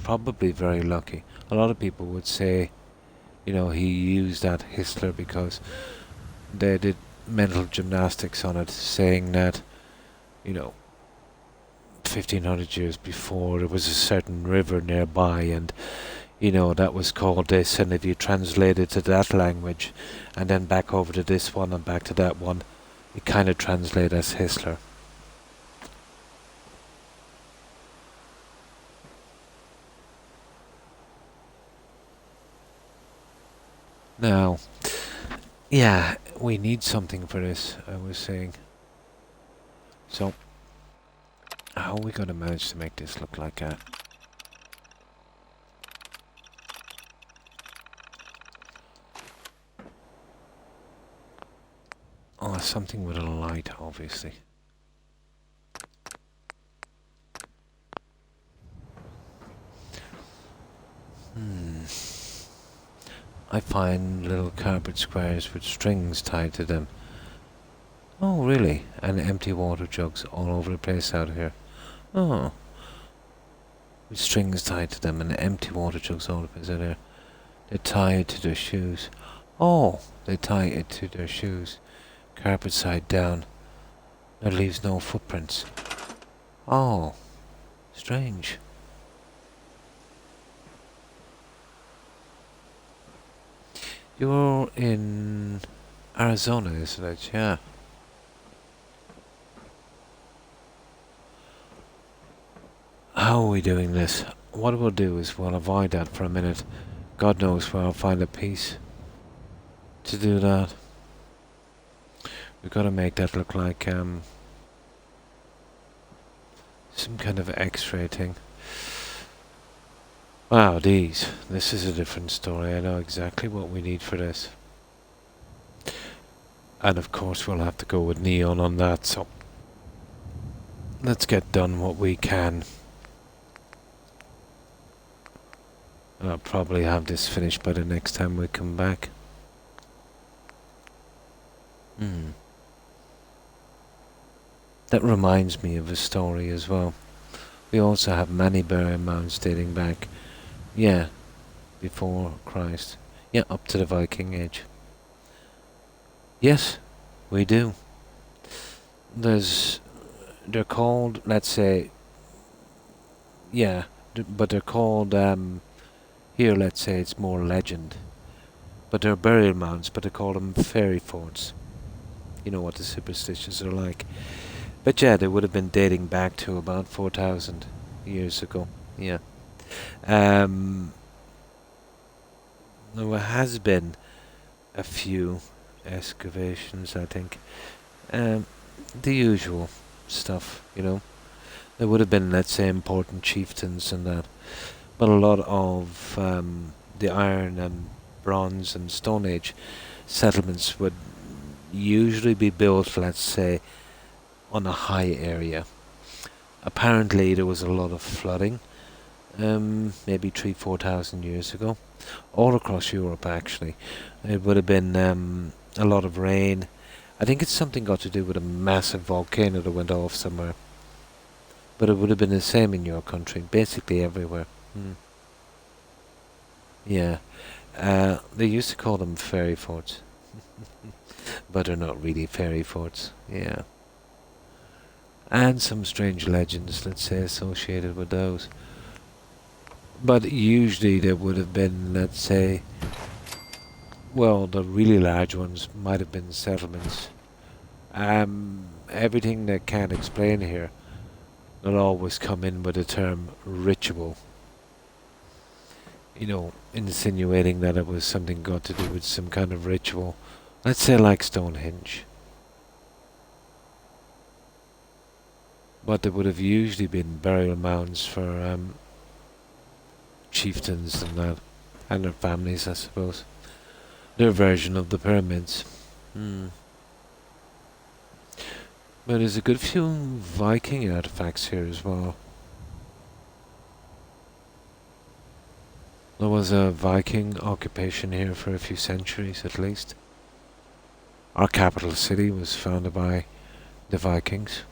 Probably very lucky. A lot of people would say, he used that Hitler because they did mental gymnastics on it, saying that, 1500 years before there was a certain river nearby and, that was called this, and if you translate it to that language and then back over to this one and back to that one, it kind of translates as Hitler. Now, yeah, we need something for this, I was saying. So, how are we going to manage to make this look like that? Oh, something with a light, obviously. I find little carpet squares with strings tied to them. Oh, really? And empty water jugs all over the place out here. Oh. With strings tied to them and empty water jugs all over the place out here. They tie it to their shoes. Oh, they tie it to their shoes. Carpet side down. That leaves no footprints. Oh. Strange. You're in Arizona, isn't it? Yeah. How are we doing this? What we'll do is we'll avoid that for a minute. God knows where I'll find a piece to do that. We've got to make that look like some kind of X-ray thing. Wow, this is a different story. I know exactly what we need for this. And of course we'll have to go with neon on that, so let's get done what we can. And I'll probably have this finished by the next time we come back. That reminds me of a story as well. We also have many burial mounds dating back, before Christ. Up to the Viking Age. Yes, we do. They're called, let's say, but they're called, here let's say it's more legend. But they're burial mounds, but they call them fairy forts. You know what the superstitions are like. But yeah, they would have been dating back to about 4,000 years ago. Yeah. There has been a few excavations, I think. The usual stuff, There would have been, let's say, important chieftains and that. But a lot of the Iron and Bronze and Stone Age settlements would usually be built, let's say, on a high area. Apparently there was a lot of flooding, maybe 3,000-4,000 years ago, all across Europe actually. It would have been a lot of rain. I think it's something got to do with a massive volcano that went off somewhere. But it would have been the same in your country, basically everywhere. Yeah. They used to call them fairy forts. But they're not really fairy forts. Yeah. And some strange legends, let's say, associated with those. But usually there would have been, let's say, well, the really large ones might have been settlements. Everything that can't explain here, they'll always come in with the term ritual. You know, insinuating that it was something got to do with some kind of ritual. Let's say like Stonehenge. But there would have usually been burial mounds for chieftains and that, and their families, I suppose. Their version of the pyramids. Hmm. But there's a good few Viking artifacts here as well. There was a Viking occupation here for a few centuries at least. Our capital city was founded by the Vikings.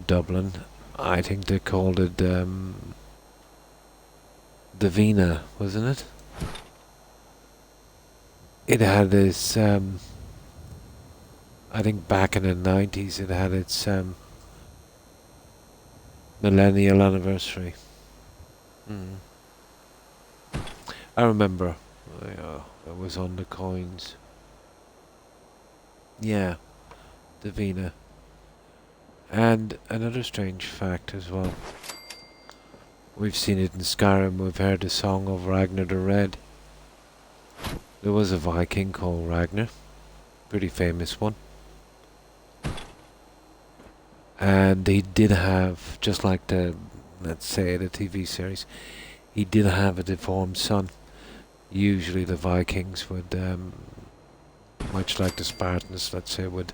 Dublin, I think they called it Davina, wasn't it? It had this, I think back in the 90s it had its millennial anniversary. Mm. I remember, it was on the coins. Yeah, Davina. And another strange fact as well. We've seen it in Skyrim, we've heard the song of Ragnar the Red. There was a Viking called Ragnar, pretty famous one. And he did have, just like the, let's say, the TV series, he did have a deformed son. Usually the Vikings would, much like the Spartans, let's say, would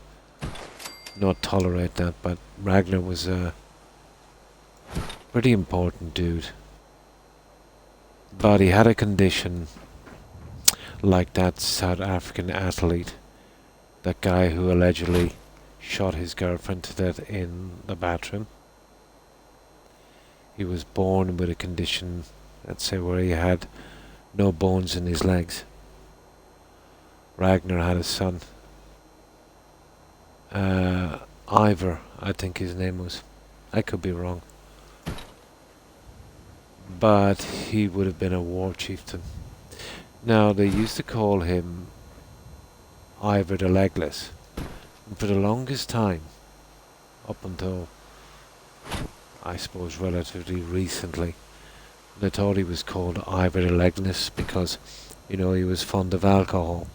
not tolerate that, but Ragnar was a pretty important dude. But he had a condition like that South African athlete, that guy who allegedly shot his girlfriend to death in the bathroom. He was born with a condition, let's say, where he had no bones in his legs. Ragnar had a son. Ivor, I think his name was. I could be wrong. But he would have been a war chieftain. Now, they used to call him Ivor the Legless. And for the longest time, up until, I suppose, relatively recently, they thought he was called Ivor the Legless because, you know, he was fond of alcohol.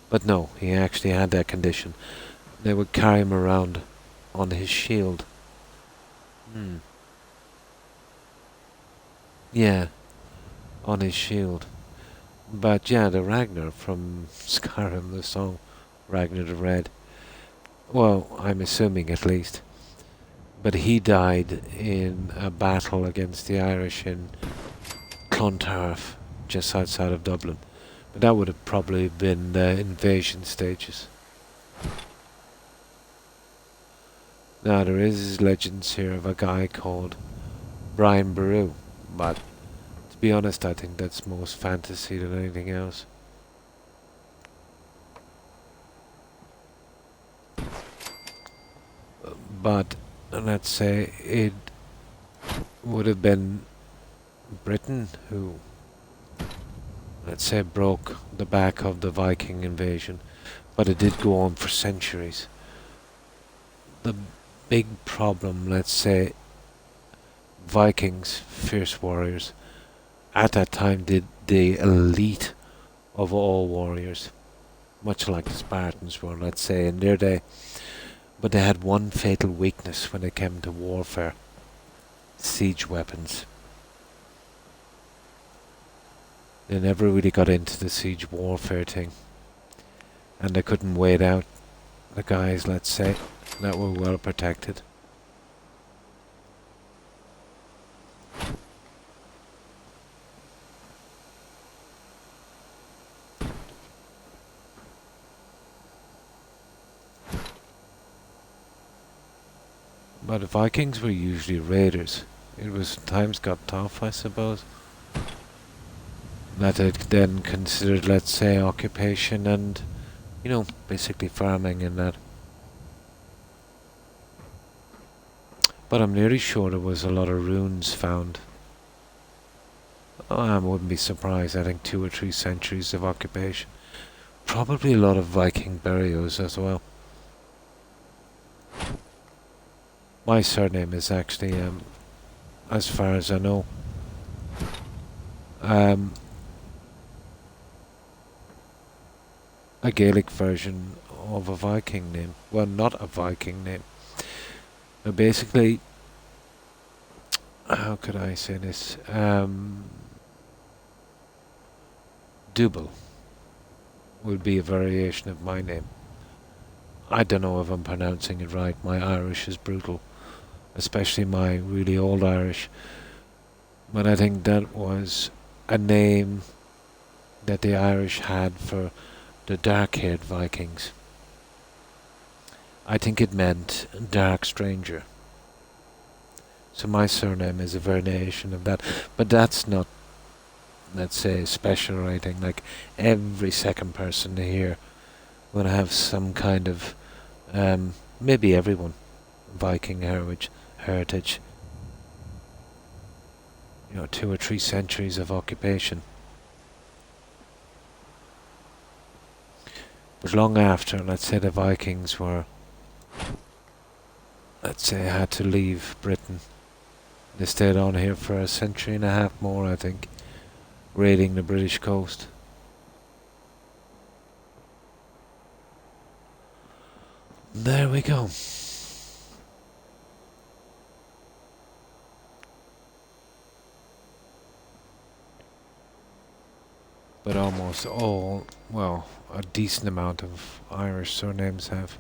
But no, he actually had that condition. They would carry him around on his shield. Yeah, on his shield. But yeah, the Ragnar from Skyrim, the song Ragnar the Red. Well, I'm assuming at least. But he died in a battle against the Irish in Clontarf, just outside of Dublin. But that would have probably been the invasion stages. Now there is legends here of a guy called Brian Boru, but to be honest I think that's most fantasy than anything else. But let's say it would have been Britain who, let's say, broke the back of the Viking invasion, but it did go on for centuries. The big problem, let's say, Vikings, fierce warriors, at that time did the elite of all warriors, much like the Spartans were, let's say, in their day. But they had one fatal weakness when it came to warfare: siege weapons. They never really got into the siege warfare thing, and they couldn't wait out the guys, let's say, that were well protected. But the Vikings were usually raiders. It was times got tough, I suppose. That it then considered, let's say, occupation and, you know, basically farming and that. But I'm nearly sure there was a lot of runes found Oh, I wouldn't be surprised. I think 2 or 3 centuries of occupation. Probably a lot of Viking burials as well. My surname is actually, as far as I know, um, a Gaelic version of a Viking name. Well, not a Viking name. Basically, how could I say this? Double would be a variation of my name. I don't know if I'm pronouncing it right. My Irish is brutal, especially my really old Irish. But I think that was a name that the Irish had for the dark-haired Vikings. I think it meant dark stranger. So my surname is a variation of that. But that's not, let's say, special or anything. Like, every second person here will have some kind of, maybe everyone, Viking heritage. 2 or 3 centuries of occupation. But long after, let's say the Vikings were, let's say, had to leave Britain. They stayed on here for a century and a half more, I think, raiding the British coast. There we go. But almost all, well, a decent amount of Irish surnames have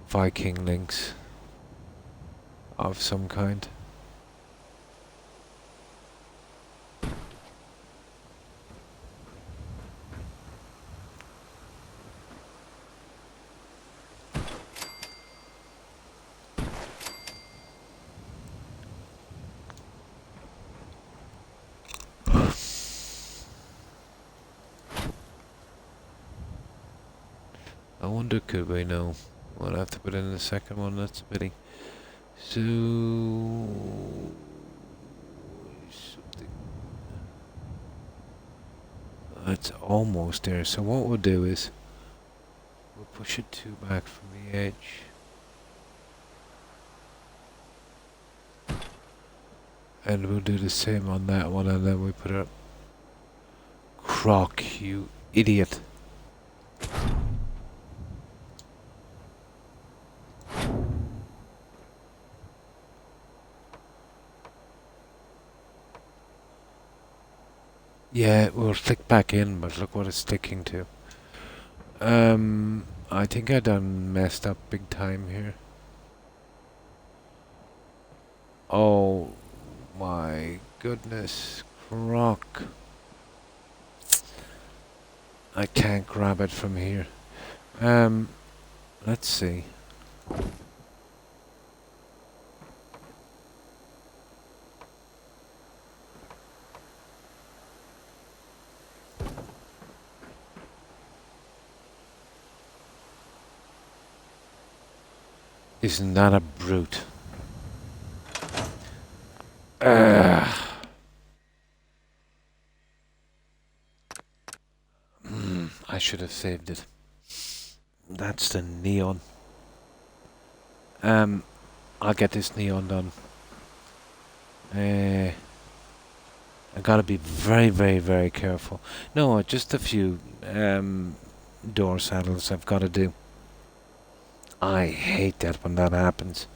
Viking links of some kind. I wonder, could we know? We'll have to put in the second one, that's a pity. So, something. It's almost there. So what we'll do is we'll push it 2 back from the edge. And we'll do the same on that one, and then we put a Croc, you idiot. Yeah, we'll stick back in, but look what it's sticking to. I think I done messed up big time here. Oh my goodness, Croc. I can't grab it from here. Let's see. Isn't that a brute? I should have saved it. That's the neon. I'll get this neon done. I gotta be very, very, very careful. No, just a few door saddles I've got to do. I hate that when that happens.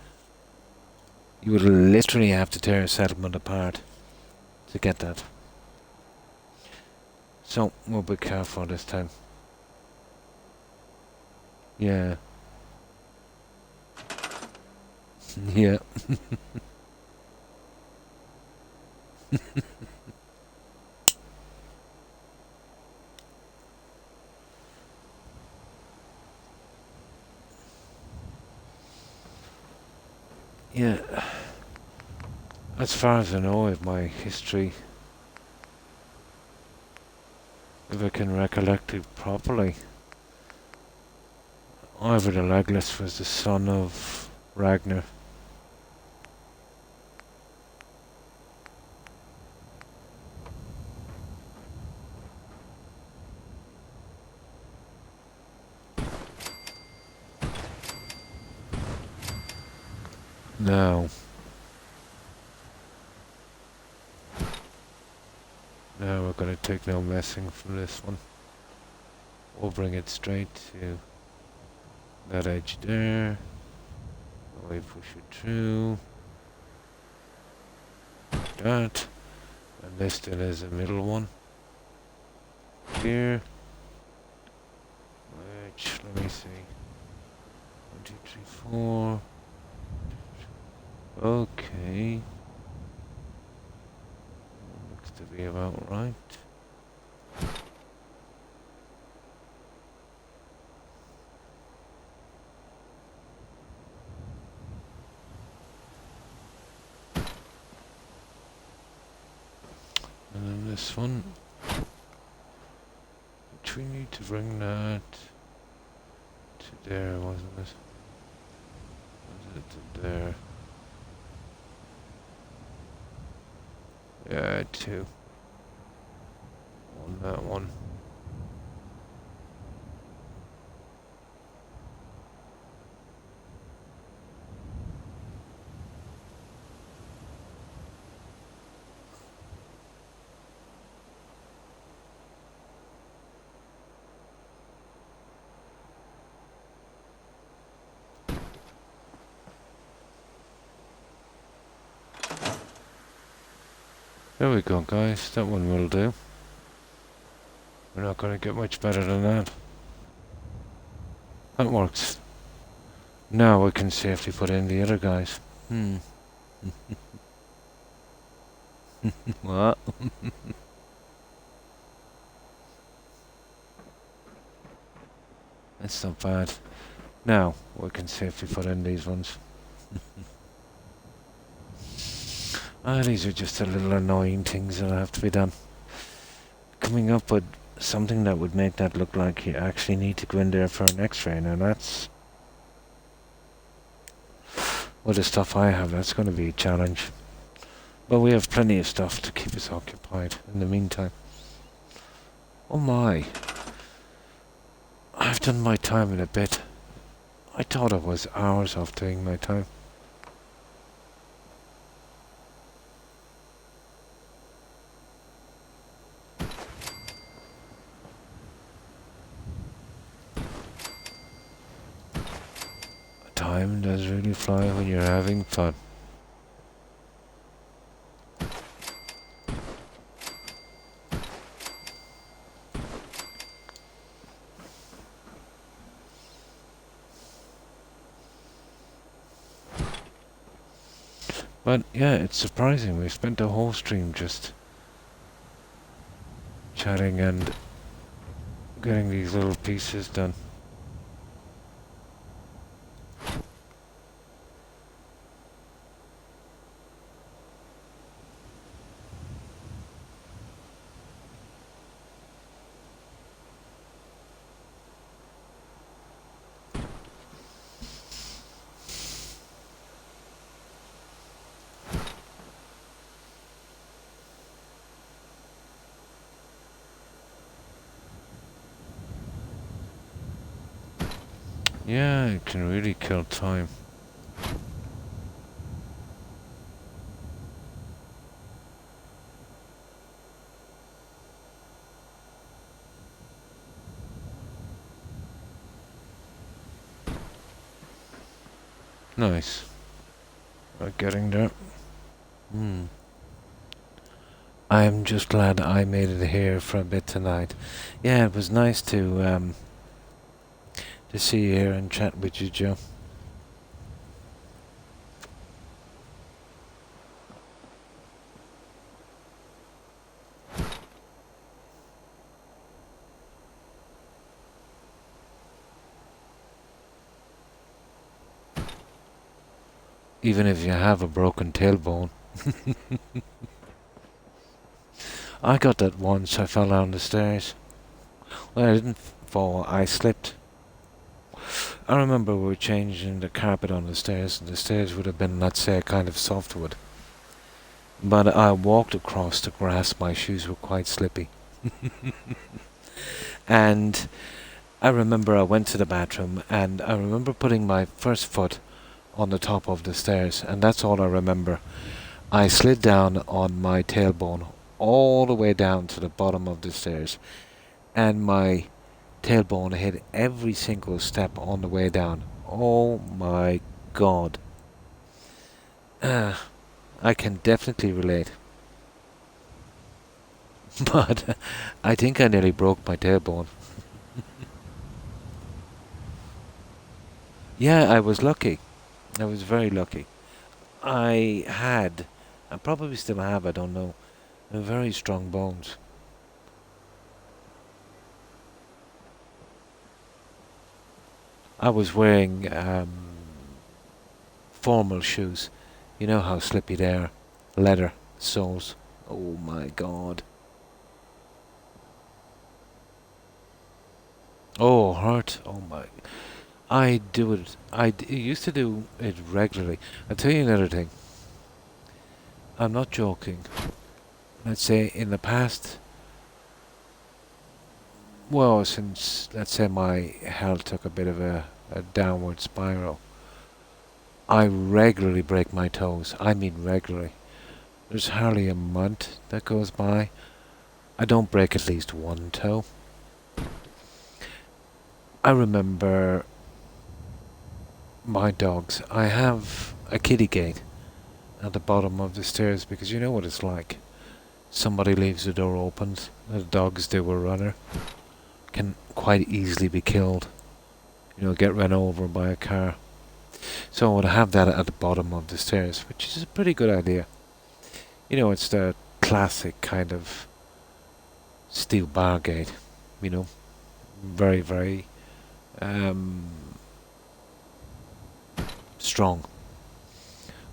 You would literally have to tear a settlement apart to get that. So, we'll be careful this time. Yeah. Yeah. Yeah. As far as I know of my history, if I can recollect it properly, Ivor the Legless was the son of Ragnar. Now we're gonna take no messing from this one. We'll bring it straight to that edge there. We push it through. Like that. And this still is a middle one. Here. Which, let me see. 1, 2, 3, 4. Okay. Looks to be about right. And then this one. Which we need to bring that to there, wasn't it? Was it to there? Yeah, 2. On that one. There we go, guys. That one will do. We're not going to get much better than that. That works. Now we can safely put in the other guys. What? That's not bad. Now we can safely put in these ones. These are just the little annoying things that have to be done. Coming up with something that would make that look like you actually need to go in there for an x-ray. Now that's... with the stuff I have, that's going to be a challenge. But we have plenty of stuff to keep us occupied in the meantime. Oh my. I've done my time in a bit. I thought it was hours of doing my time. Time does really fly when you're having fun. But yeah, it's surprising. We spent the whole stream just chatting and getting these little pieces done. Yeah, it can really kill time. Nice. We're getting there. I'm just glad I made it here for a bit tonight. Yeah, it was nice to see you here and chat with you, Joe. Even if you have a broken tailbone. I got that once. I fell down the stairs. Well, I didn't fall. I slipped. I remember we were changing the carpet on the stairs, and the stairs would have been, let's say, a kind of softwood. But I walked across the grass. My shoes were quite slippy. And I remember I went to the bathroom, and I remember putting my first foot on the top of the stairs, and that's all I remember. I slid down on my tailbone all the way down to the bottom of the stairs, and my tailbone hit every single step on the way down. Oh my god. I can definitely relate. But I think I nearly broke my tailbone. Yeah, I was lucky. I was very lucky. I had, I probably still have, I don't know, very strong bones. I was wearing formal shoes. You know how slippy they are. Leather soles. Oh my god. Oh, hurt. Oh my. I do it. Used to do it regularly. I'll tell you another thing. I'm not joking. Let's say in the past, well, since let's say my health took a bit of a downward spiral, I regularly break my toes. I mean regularly. There's hardly a month that goes by I don't break at least one toe. I remember my dogs. I have a kiddie gate at the bottom of the stairs because you know what it's like. Somebody leaves the door open, the dogs do a runner, can quite easily be killed. You know, get run over by a car. So I would have that at the bottom of the stairs, which is a pretty good idea. You know, it's the classic kind of steel bar gate. You know, very, very strong.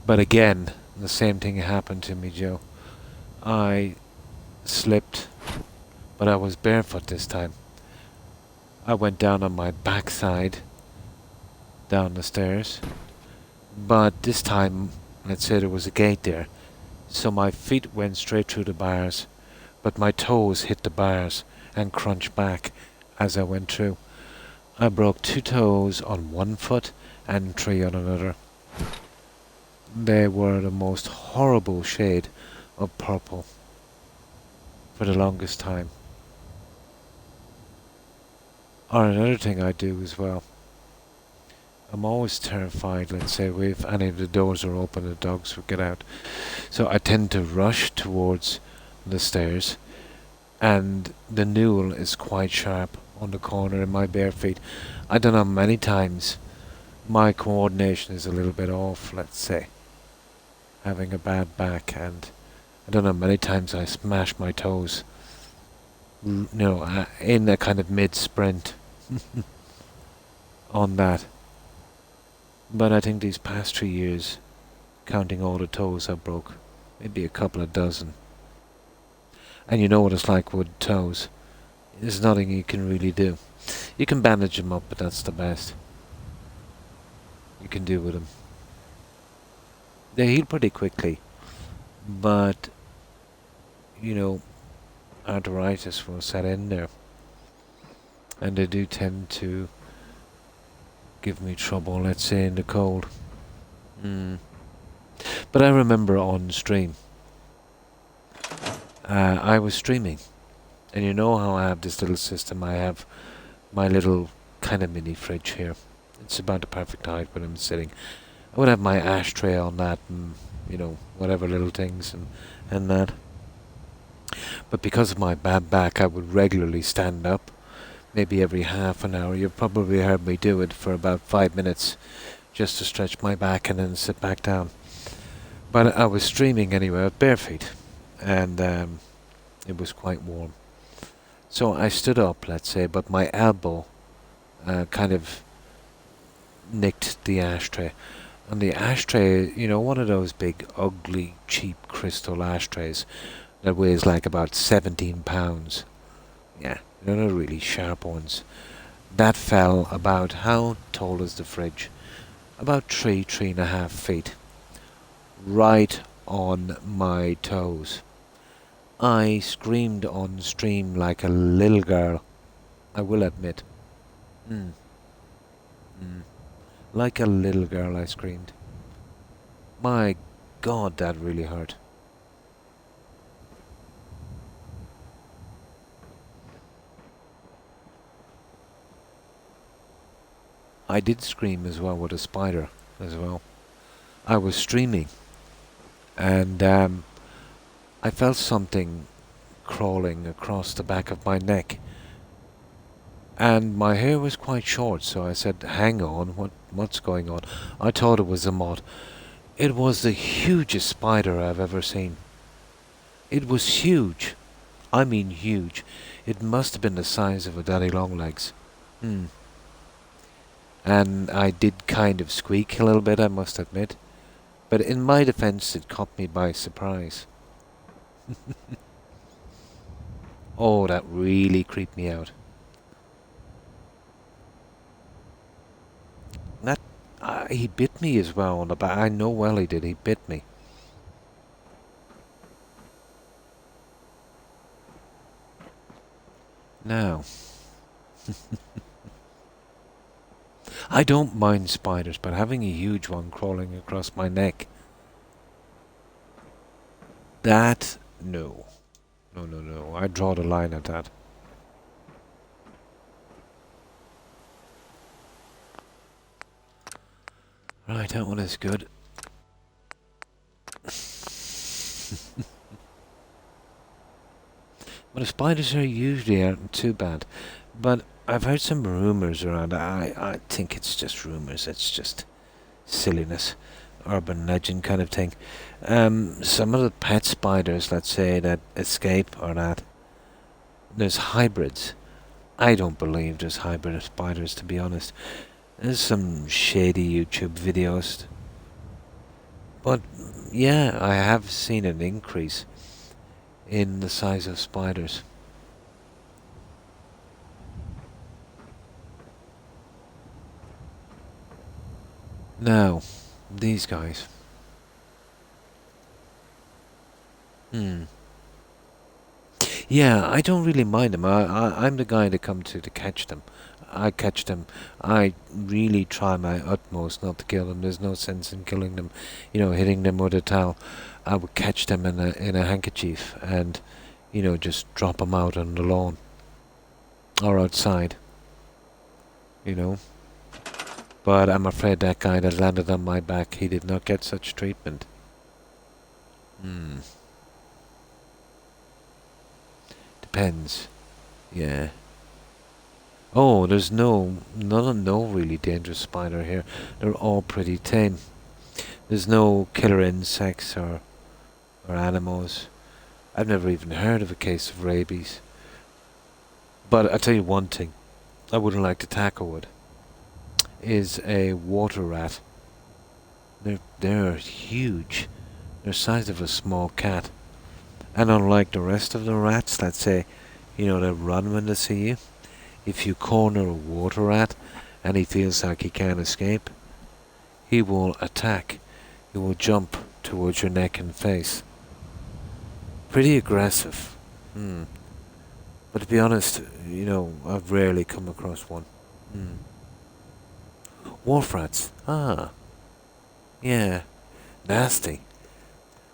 But again, the same thing happened to me, Joe. I slipped, but I was barefoot this time. I went down on my backside, down the stairs. But this time, let's say there was a gate there. So my feet went straight through the bars, but my toes hit the bars and crunched back as I went through. I broke 2 toes on one foot and 3 on another. They were the most horrible shade of purple for the longest time. Or another thing I do as well. I'm always terrified, let's say, if any of the doors are open, the dogs will get out. So I tend to rush towards the stairs, and the newel is quite sharp on the corner in my bare feet. I don't know, many times my coordination is a little bit off, let's say. Having a bad back, and I don't know, many times I smash my toes, in a kind of mid-sprint on that. But I think these past 3 years, counting all the toes I broke, maybe a couple of dozen. And you know what it's like with toes. There's nothing you can really do. You can bandage them up, but that's the best you can do with them. They heal pretty quickly, but, arthritis will set in there. And they do tend to give me trouble, let's say, in the cold. But I remember on stream, I was streaming, and you know how I have this little system. I have my little kind of mini fridge here. It's about the perfect height when I'm sitting. I would have my ashtray on that, and whatever little things and that. But because of my bad back, I would regularly stand up, maybe every half an hour. You've probably heard me do it for about 5 minutes, just to stretch my back and then sit back down. But I was streaming anyway, with bare feet, and it was quite warm. So I stood up, let's say, but my elbow kind of nicked the ashtray. And the ashtray, one of those big, ugly, cheap crystal ashtrays that weighs like about 17 pounds. Yeah, they're not really sharp ones. That fell about, how tall is the fridge? About 3.5 feet. Right on my toes. I screamed on stream like a little girl, I will admit. Like a little girl, I screamed. My God, that really hurt. I did scream as well with a spider as well. I was streaming and I felt something crawling across the back of my neck. And my hair was quite short, so I said, hang on, what's going on? I thought it was a moth. It was the hugest spider I've ever seen. It was huge. I mean huge. It must have been the size of a daddy long legs. And I did kind of squeak a little bit, I must admit. But in my defense, it caught me by surprise. Oh, that really creeped me out. That he bit me as well on the back. I know well he did. He bit me. Now, I don't mind spiders, but having a huge one crawling across my neck, that, no. No, no, no. I draw the line at that. Right, that one is good. But the spiders are usually aren't too bad. But I've heard some rumours around. I think it's just rumours. It's just silliness. Urban legend kind of thing. Some of the pet spiders, let's say, that escape or that. There's hybrids. I don't believe there's hybrid spiders, to be honest. There's some shady YouTube videos. But yeah, I have seen an increase in the size of spiders. Now, these guys. Yeah, I don't really mind them. I'm the guy that comes to catch them. I catch them. I really try my utmost not to kill them. There's no sense in killing them, hitting them with a towel. I would catch them in a handkerchief and, just drop them out on the lawn or outside, But I'm afraid that guy that landed on my back, he did not get such treatment. Depends. Yeah. Oh, there's no really dangerous spider here. They're all pretty tame. There's no killer insects or animals. I've never even heard of a case of rabies. But I'll tell you one thing I wouldn't like to tackle with is a water rat. They're huge. They're the size of a small cat. And unlike the rest of the rats, let's say, they run when they see you. If you corner a water rat and he feels like he can't escape, he will attack. He will jump towards your neck and face. Pretty aggressive. But to be honest, I've rarely come across one. Wharf rats. Ah. Yeah. Nasty.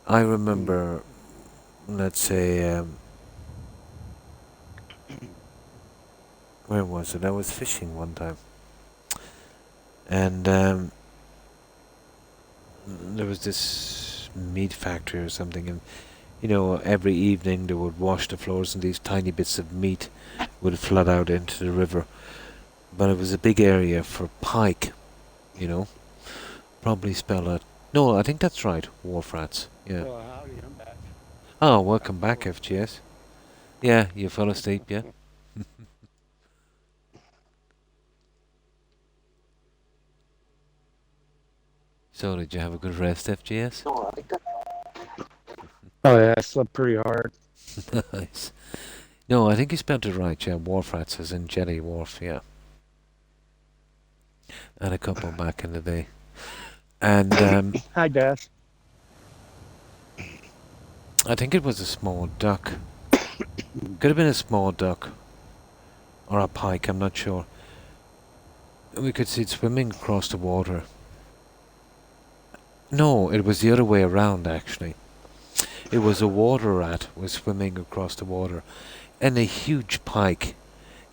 I remember, let's say, where was it? I was fishing one time. And there was this meat factory or something, and every evening they would wash the floors and these tiny bits of meat would flood out into the river. But it was a big area for pike, Probably spell it. No, I think that's right, wharf rats. Yeah. Well, howdy, I'm back. Oh, welcome back, FGS. Yeah, you fell asleep, yeah? So, did you have a good rest, FGS? Oh yeah, I slept pretty hard. Nice. No, I think you spelled it right, yeah. Wharf rats as in Jelly Wharf, yeah. And a couple back in the day. And Hi, Dash. I think it was a small duck. Could have been a small duck. Or a pike, I'm not sure. we could see it swimming across the water. No, it was the other way around, actually. It was a water rat was swimming across the water, and a huge pike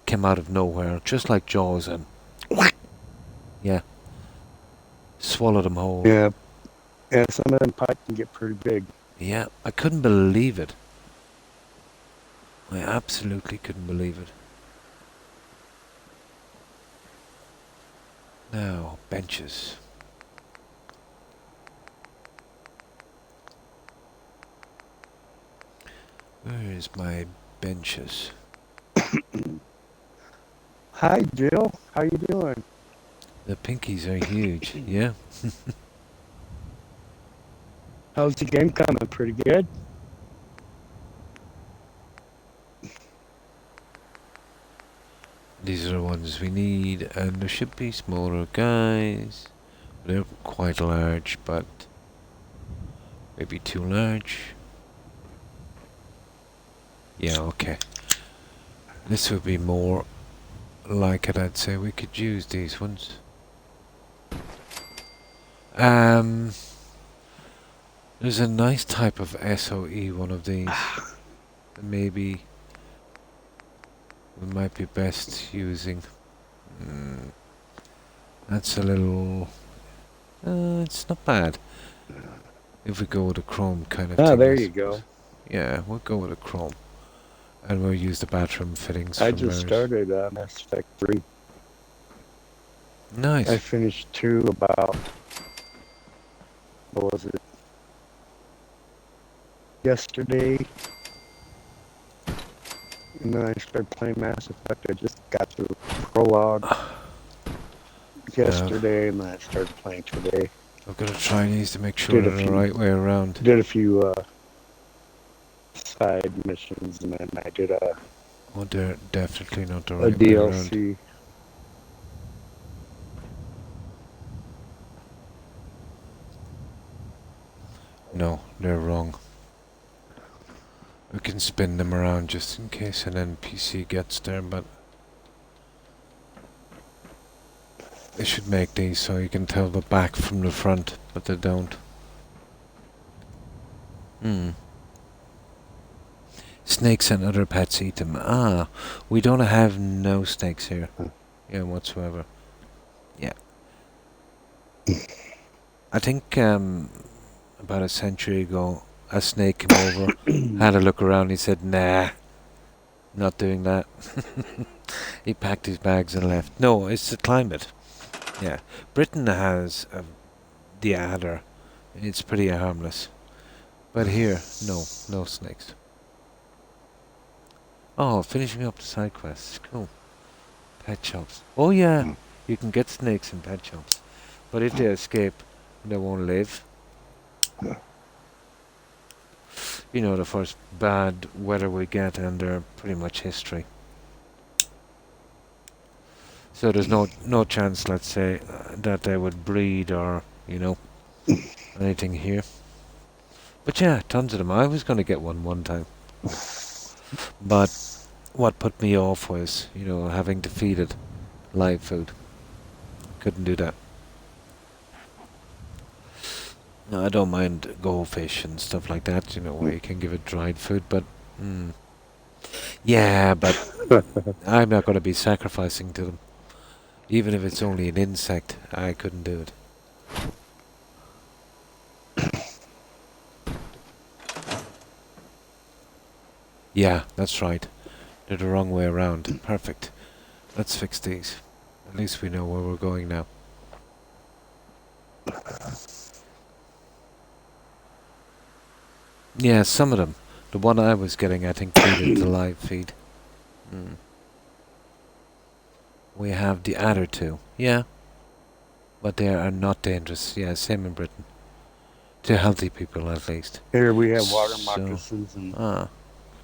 came out of nowhere, just like Jaws, and yeah, swallowed him whole. Yeah. Yeah, some of them pike can get pretty big. Yeah, I couldn't believe it. I absolutely couldn't believe it. Now, benches. Where is my benches? Hi, Jill. How you doing? The pinkies are huge, yeah. How's the game coming? Pretty good? These are the ones we need, and there should be smaller guys. They're quite large, but maybe too large. Yeah, okay. This would be more like it, I'd say. We could use these ones. There's a nice type of SOE, one of these. Maybe we might be best using. That's a little... it's not bad. If we go with a chrome kind of thing. Oh, there you go. Yeah, we'll go with a chrome. And we'll use the bathroom fittings I from just theirs. started Mass Effect 3. Nice. I finished 2 about, what was it, yesterday. And then I started playing Mass Effect. I just got through prologue yesterday, and then I started playing today. I've got to try these to make sure they're the right way around. Did a few side missions, and then I did a... Oh, they're definitely not the a right way around. DLC. No, they're wrong. We can spin them around just in case an NPC gets there, but they should make these so you can tell the back from the front, but they don't. Snakes and other pets eat them. Ah, we don't have no snakes here. Yeah, whatsoever. Yeah. I think about a century ago, a snake came over, had a look around, he said, nah, not doing that. He packed his bags and left. No, it's the climate. Yeah. Britain has the adder. It's pretty harmless. But here, no snakes. Oh, finishing up the side quests. Cool. Pet shops. Oh yeah, you can get snakes in pet shops. But if they escape, they won't live. You know, the first bad weather we get, and they're pretty much history. So there's no chance, let's say, that they would breed or, you know, anything here. But yeah, tons of them. I was going to get one time. But what put me off was, you know, having to feed it live food. Couldn't do that. No, I don't mind goldfish and stuff like that, you know, where you can give it dried food, but... yeah, but I'm not going to be sacrificing to them. Even if it's only an insect, I couldn't do it. Yeah, that's right. They're the wrong way around. Perfect. Let's fix these. At least we know where we're going now. Yeah, some of them. The one I was getting, I think, needed the live feed. We have the adder too. Yeah. But they are not dangerous. Yeah, same in Britain. To healthy people, at least. Here we have water moccasins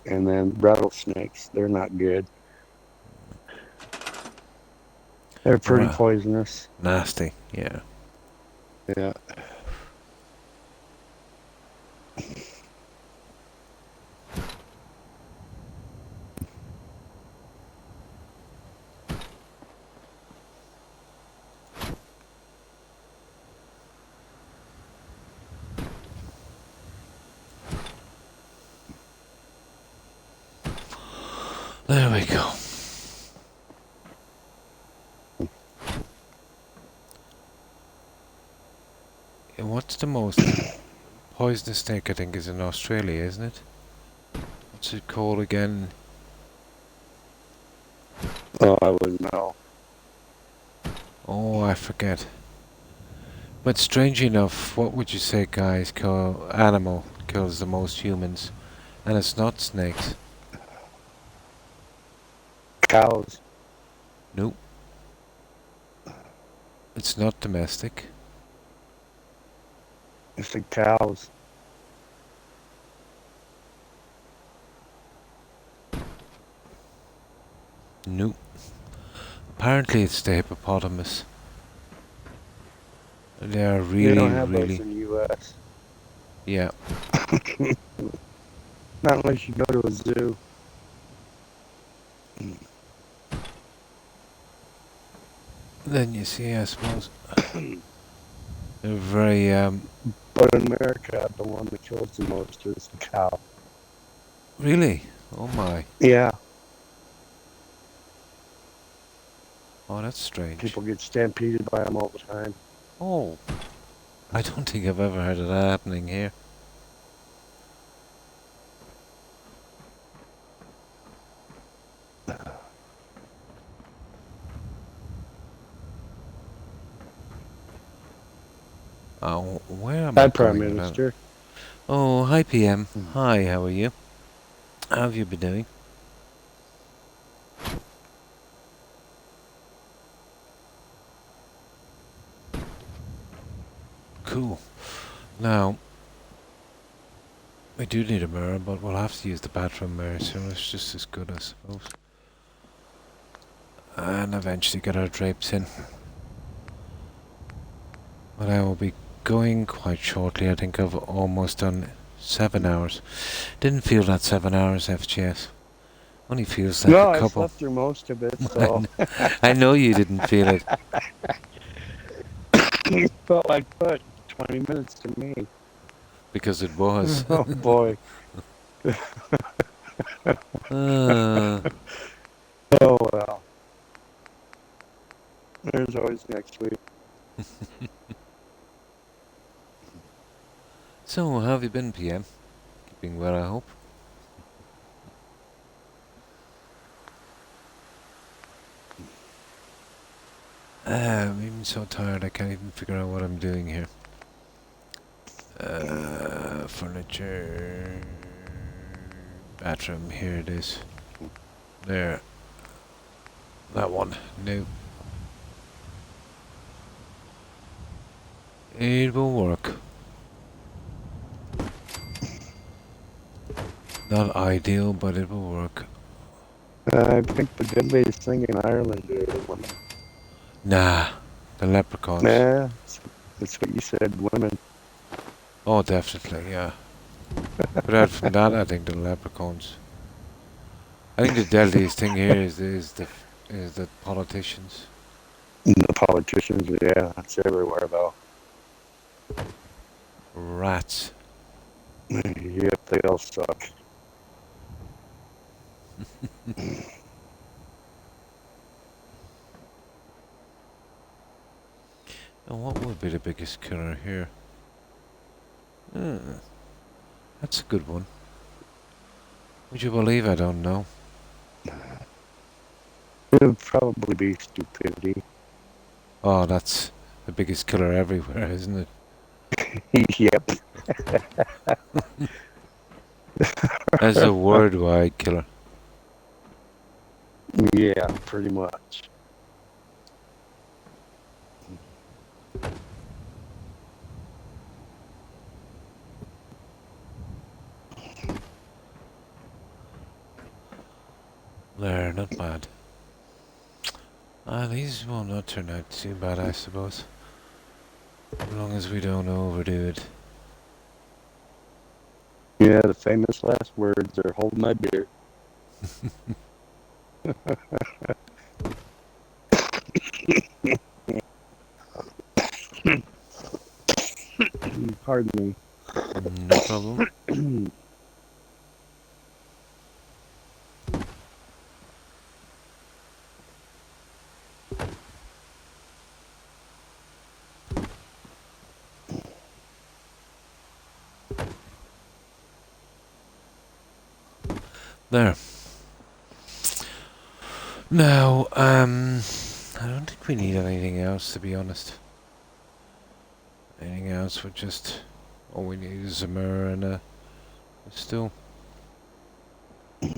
and then rattlesnakes. They're not good. They're pretty poisonous. Nasty, yeah. Yeah. There we go. And what's the most poisonous snake? I think is in Australia, isn't it? What's it called again? Oh, I wouldn't know. Oh, I forget. But strangely enough, what would you say, guys, animal kills the most humans? And it's not snakes. Cows. Nope. It's not domestic. It's the cows. Nope. Apparently it's the hippopotamus. They are They don't really, have those really... in the U.S. Yeah. Not unless you go to a zoo. Then you see, I suppose, they're very, But in America, the one that kills the most is the cow. really? Oh my. Yeah. Oh, that's strange. People get stampeded by them all the time. Oh, I don't think I've ever heard of that happening here. Oh, where am I Hi, Prime going? Minister. Oh, hi PM. Hi, how are you? How have you been doing? Cool. Now, we do need a mirror, but we'll have to use the bathroom mirror, so it's just as good, I suppose. And eventually get our drapes in. But I will be going quite shortly. I think I've almost done 7 hours. Didn't feel that 7 hours, FGS. Only feels like No, a I couple. slept through most of it, so I know you didn't feel it. it felt like, what, 20 minutes to me. Because it was. Oh, boy. uh, Oh, well. There's always next week. so, how have you been, PM? Keeping well, I hope. I'm even so tired I can't even figure out what I'm doing here. Furniture... Bathroom, here it is. There. That one. No. It will work. Not ideal, but it will work. I think the deadliest thing in Ireland is women. Nah. The leprechauns. Nah, that's what you said, women. Oh, definitely, yeah. But out from that, I think the leprechauns. I think the deadliest thing here is the politicians. The politicians, yeah, that's everywhere, though. Rats. Yep, they all suck. And what would be the biggest killer here? That's a good one. Would you believe I don't know? It would probably be stupidity. Oh, that's the biggest killer everywhere, isn't it? Yep. As a worldwide killer. Yeah, pretty much. There, not bad. These will not turn out too bad, I suppose. As long as we don't overdo it. Yeah, the famous last words are "hold my beer." Pardon me. No problem. There. Now, I don't think we need anything else, to be honest. Anything else would just... All we need is a mirror and a stool. Yeah,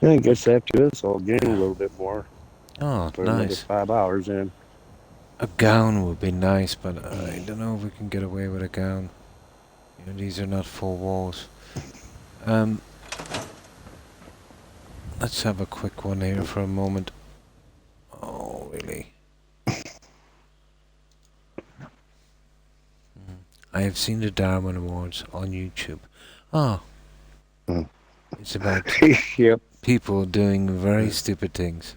I guess after this, I'll gain a little bit more. Oh, Put another nice. 5 hours in. A gown would be nice, but I don't know if we can get away with a gown. You know, these are not full walls. Let's have a quick one here for a moment. Oh, really? I have seen the Darwin Awards on YouTube. Oh. Hmm. It's about Yep. people doing very stupid things.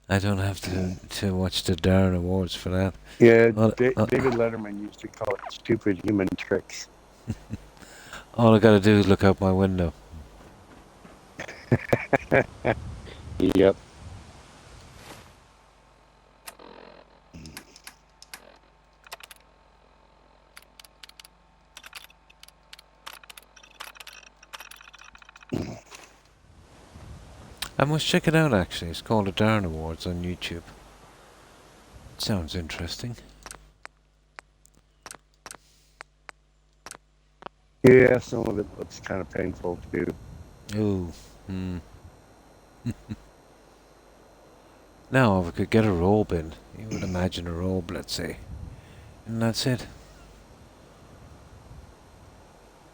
I don't have to watch the Darwin Awards for that. Yeah, David Letterman used to call it stupid human tricks. All I gotta do is look out my window. Yep. I must check it out, actually. It's called the Darwin Awards on YouTube. It sounds interesting. Yeah, some of it looks kind of painful too. Ooh. Now, if we could get a robe in, you would imagine a robe, let's say. And that's it.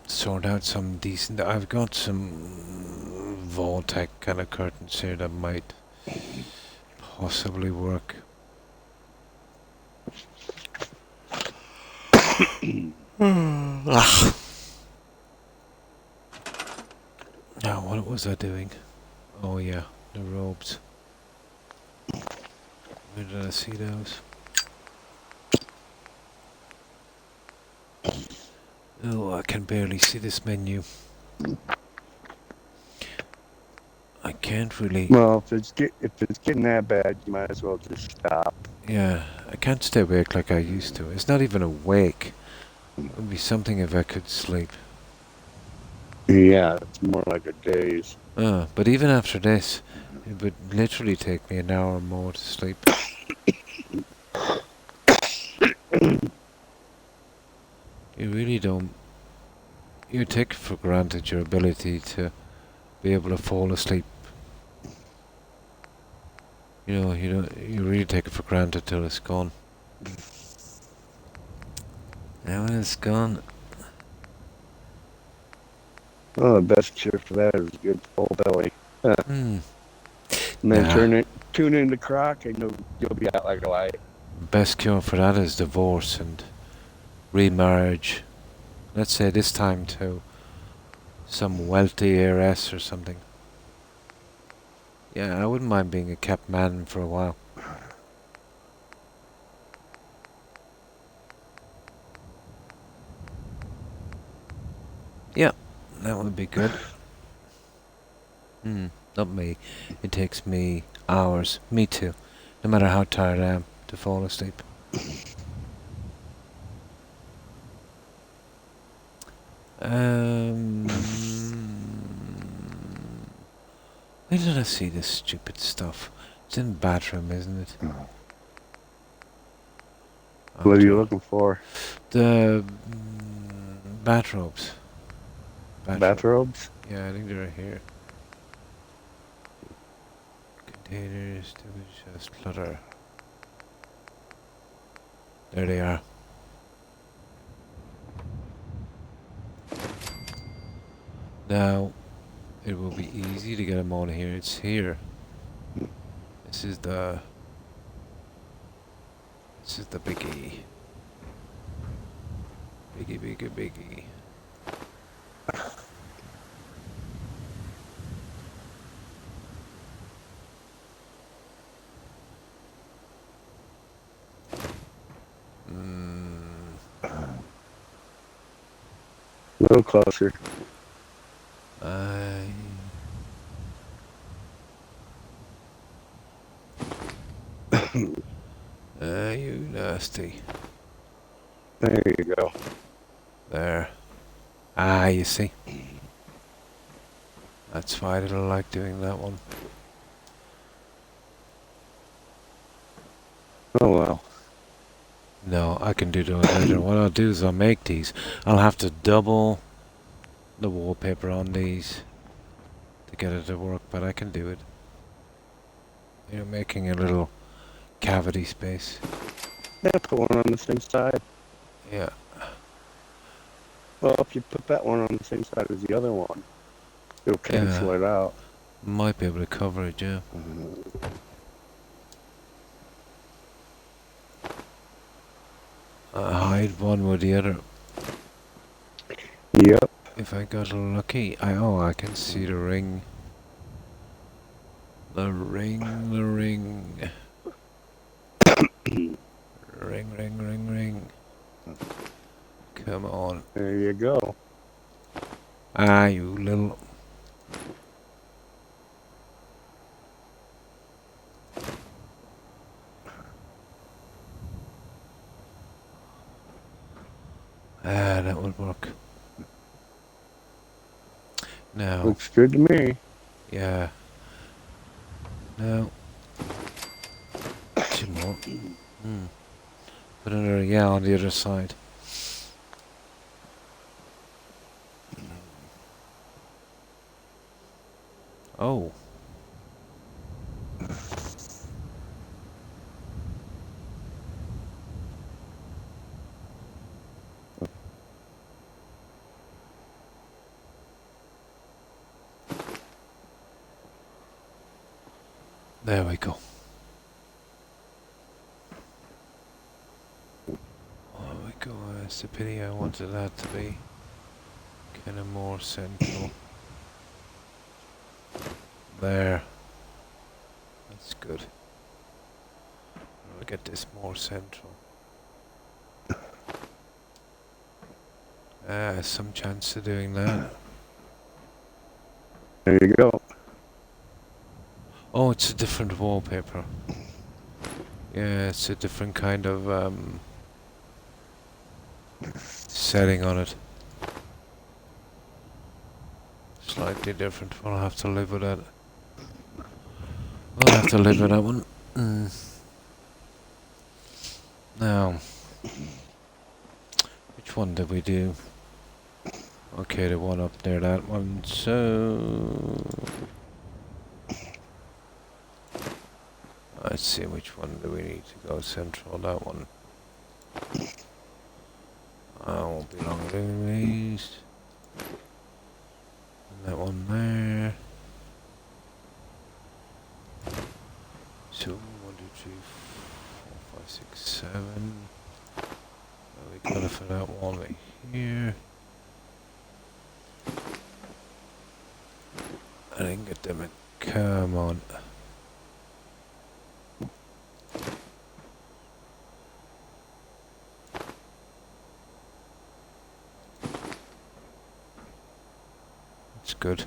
Sort out some decent... I've got some Vault-Tec kind of curtains here that might possibly work. Now, what was I doing? Oh yeah, the robes. Where did I see those? Oh, I can barely see this menu. I can't really... Well, if it's getting that bad, you might as well just stop. Yeah, I can't stay awake like I used to. It's not even awake. It would be something if I could sleep. Yeah, it's more like a daze. But even after this, it would literally take me an hour or more to sleep. You really don't... You take for granted your ability to be able to fall asleep. You know, you really take it for granted till it's gone. And when it's gone... Oh, the best cure for that is a good full belly. And then tune into Croc and you'll be out like a light. Best cure for that is divorce and remarriage. Let's say this time to some wealthy heiress or something. Yeah, I wouldn't mind being a kept man for a while. Yeah, that would be good. Not me. It takes me hours, me too, no matter how tired I am, to fall asleep. Where did I see this stupid stuff? It's in the bathroom, isn't it? What are you looking for? The bathrobes. Bathrobes? Yeah, I think they're here. Containers, just clutter. There they are. Now, it will be easy to get them on here. It's here. This is the biggie. Biggie. A little closer. You nasty. There you go. There. Ah, you see. That's why I didn't like doing that one. Oh well. No, I can do those later. What I'll do is I'll make these. I'll have to double the wallpaper on these to get it to work, but I can do it. You know, making a little cavity space. Yeah, put one on the same side. Yeah. Well, if you put that one on the same side as the other one, it'll cancel it out. Might be able to cover it, yeah. Hide one with the other. Yep. If I got lucky, I can see the ring. The ring, the ring. Ring. Come on. There you go. Ah, you little... Ah, that would work. Now... Looks good to me. Yeah. Now... Two more. Put another, yeah, on the other side. Oh. There we go. There we go. It's a pity I wanted that to be kind of more central. There. That's good. I'll get this more central. Some chance of doing that. There you go. Oh, it's a different wallpaper. Yeah, it's a different kind of setting on it. Slightly different. We'll have to live with that. We'll have to live with that one. Now, which one did we do? Okay, the one up there, that one. So, let's see, which one do we need to go central? That one. I won't be long doing these. And that one there. So 1, 2, 3, 4, 5, 6, 7. We got it for that one right here. I didn't get them in. Come on. That's good.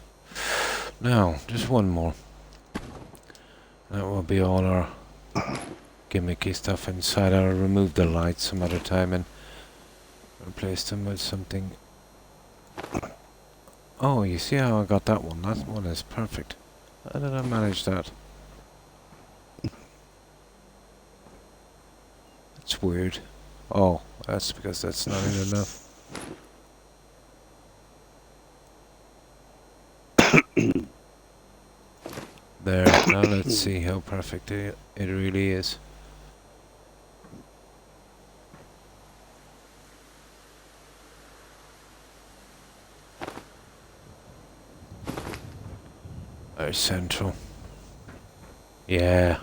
Now, just one more. That will be all our gimmicky stuff inside. I'll remove the lights some other time and replace them with something. Oh, you see how I got that one? That one is perfect. How did I manage that? That's weird. Oh, that's because that's not in enough. There, now let's see how perfect it really is. There's central. Yeah.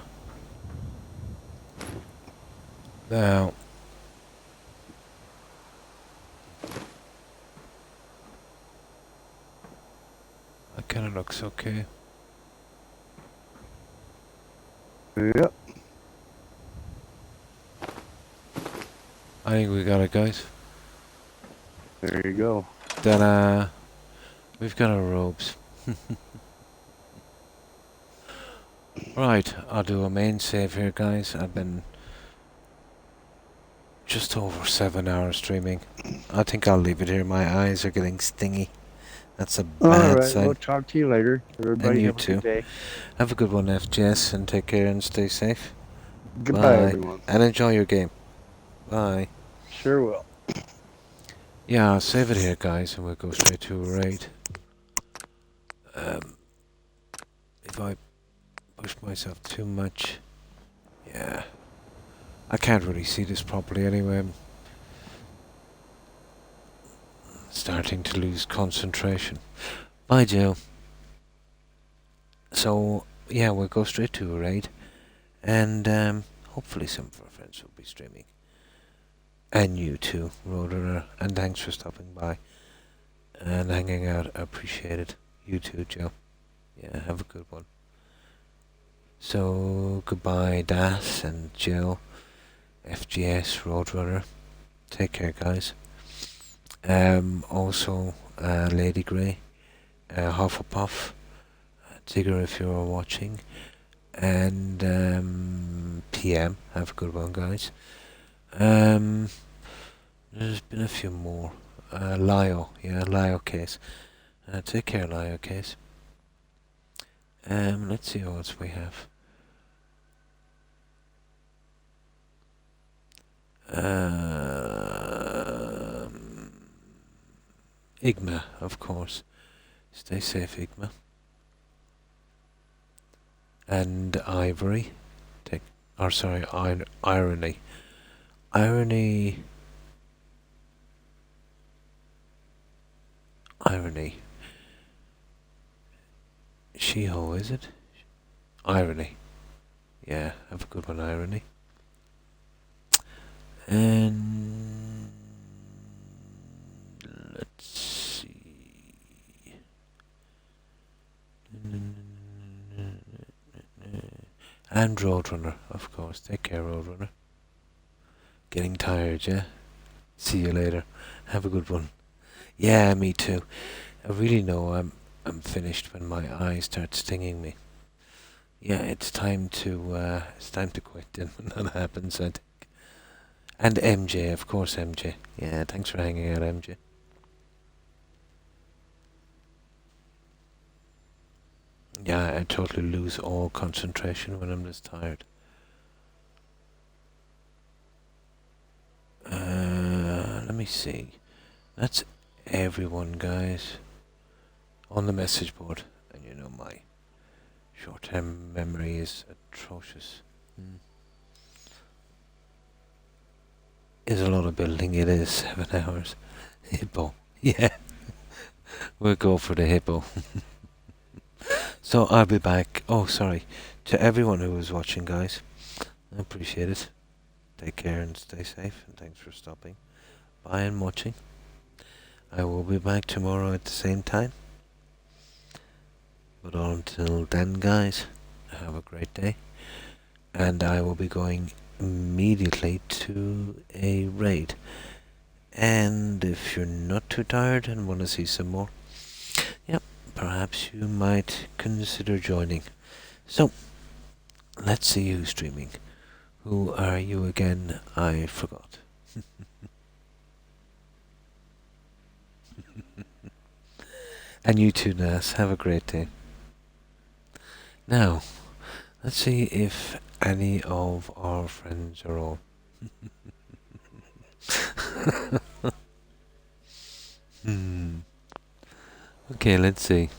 Now. That kind of looks okay. Yep. I think we got it, guys. There you go. Ta-da! We've got our robes. Right, I'll do a main save here, guys. I've been just over 7 hours streaming. I think I'll leave it here. My eyes are getting stingy. That's a All bad right. We'll sign. talk to you later. And Everybody you have a good too. day. Have a good one, FGS, and take care and stay safe. Goodbye, Bye. everyone. And enjoy your game. Bye. Sure will. Yeah, I'll save it here, guys, and we'll go straight to a raid. If I push myself too much, yeah. I can't really see this properly anyway. I'm starting to lose concentration. Bye, Joe. So, yeah, we'll go straight to a raid. And hopefully some of our friends will be streaming. And you too, Roadrunner. And thanks for stopping by and hanging out. I appreciate it. You too, Joe. Yeah, have a good one. So, goodbye, Das and Jill, FGS, Roadrunner. Take care, guys. Also, Lady Grey, Hufflepuff, Tigger if you're watching, and PM. Have a good one, guys. There's been a few more. Lio, yeah, Lio Case. Take care, Lio Case. Let's see what else we have. Igma, of course. Stay safe, Igma. And Ivory. Irony. Irony. She-Ho, is it? Irony. Yeah, have a good one, Irony. And let's see. And Roadrunner, of course. Take care, Roadrunner. Getting tired, yeah? See you later. Have a good one. Yeah, me too. I really know I'm finished when my eyes start stinging me. Yeah, it's time to quit then when that happens, I think. And MJ, of course, MJ. Yeah, thanks for hanging out, MJ. Yeah, I totally lose all concentration when I'm this tired. Let me see. That's everyone, guys, on the message board. And you know my short-term memory is atrocious. Is a lot of building. It is 7 hours. Hippo. Yeah. We'll go for the hippo. So I'll be back. Oh, sorry. To everyone who was watching, guys. I appreciate it. Take care and stay safe. And thanks for stopping by and watching. I will be back tomorrow at the same time. But until then, guys, have a great day. And I will be going immediately to a raid. And if you're not too tired and want to see some more, yeah, perhaps you might consider joining. So, let's see who's streaming. Who are you again? I forgot. And you too, Nas. Have a great day. Now, let's see if any of our friends are on. Okay, let's see.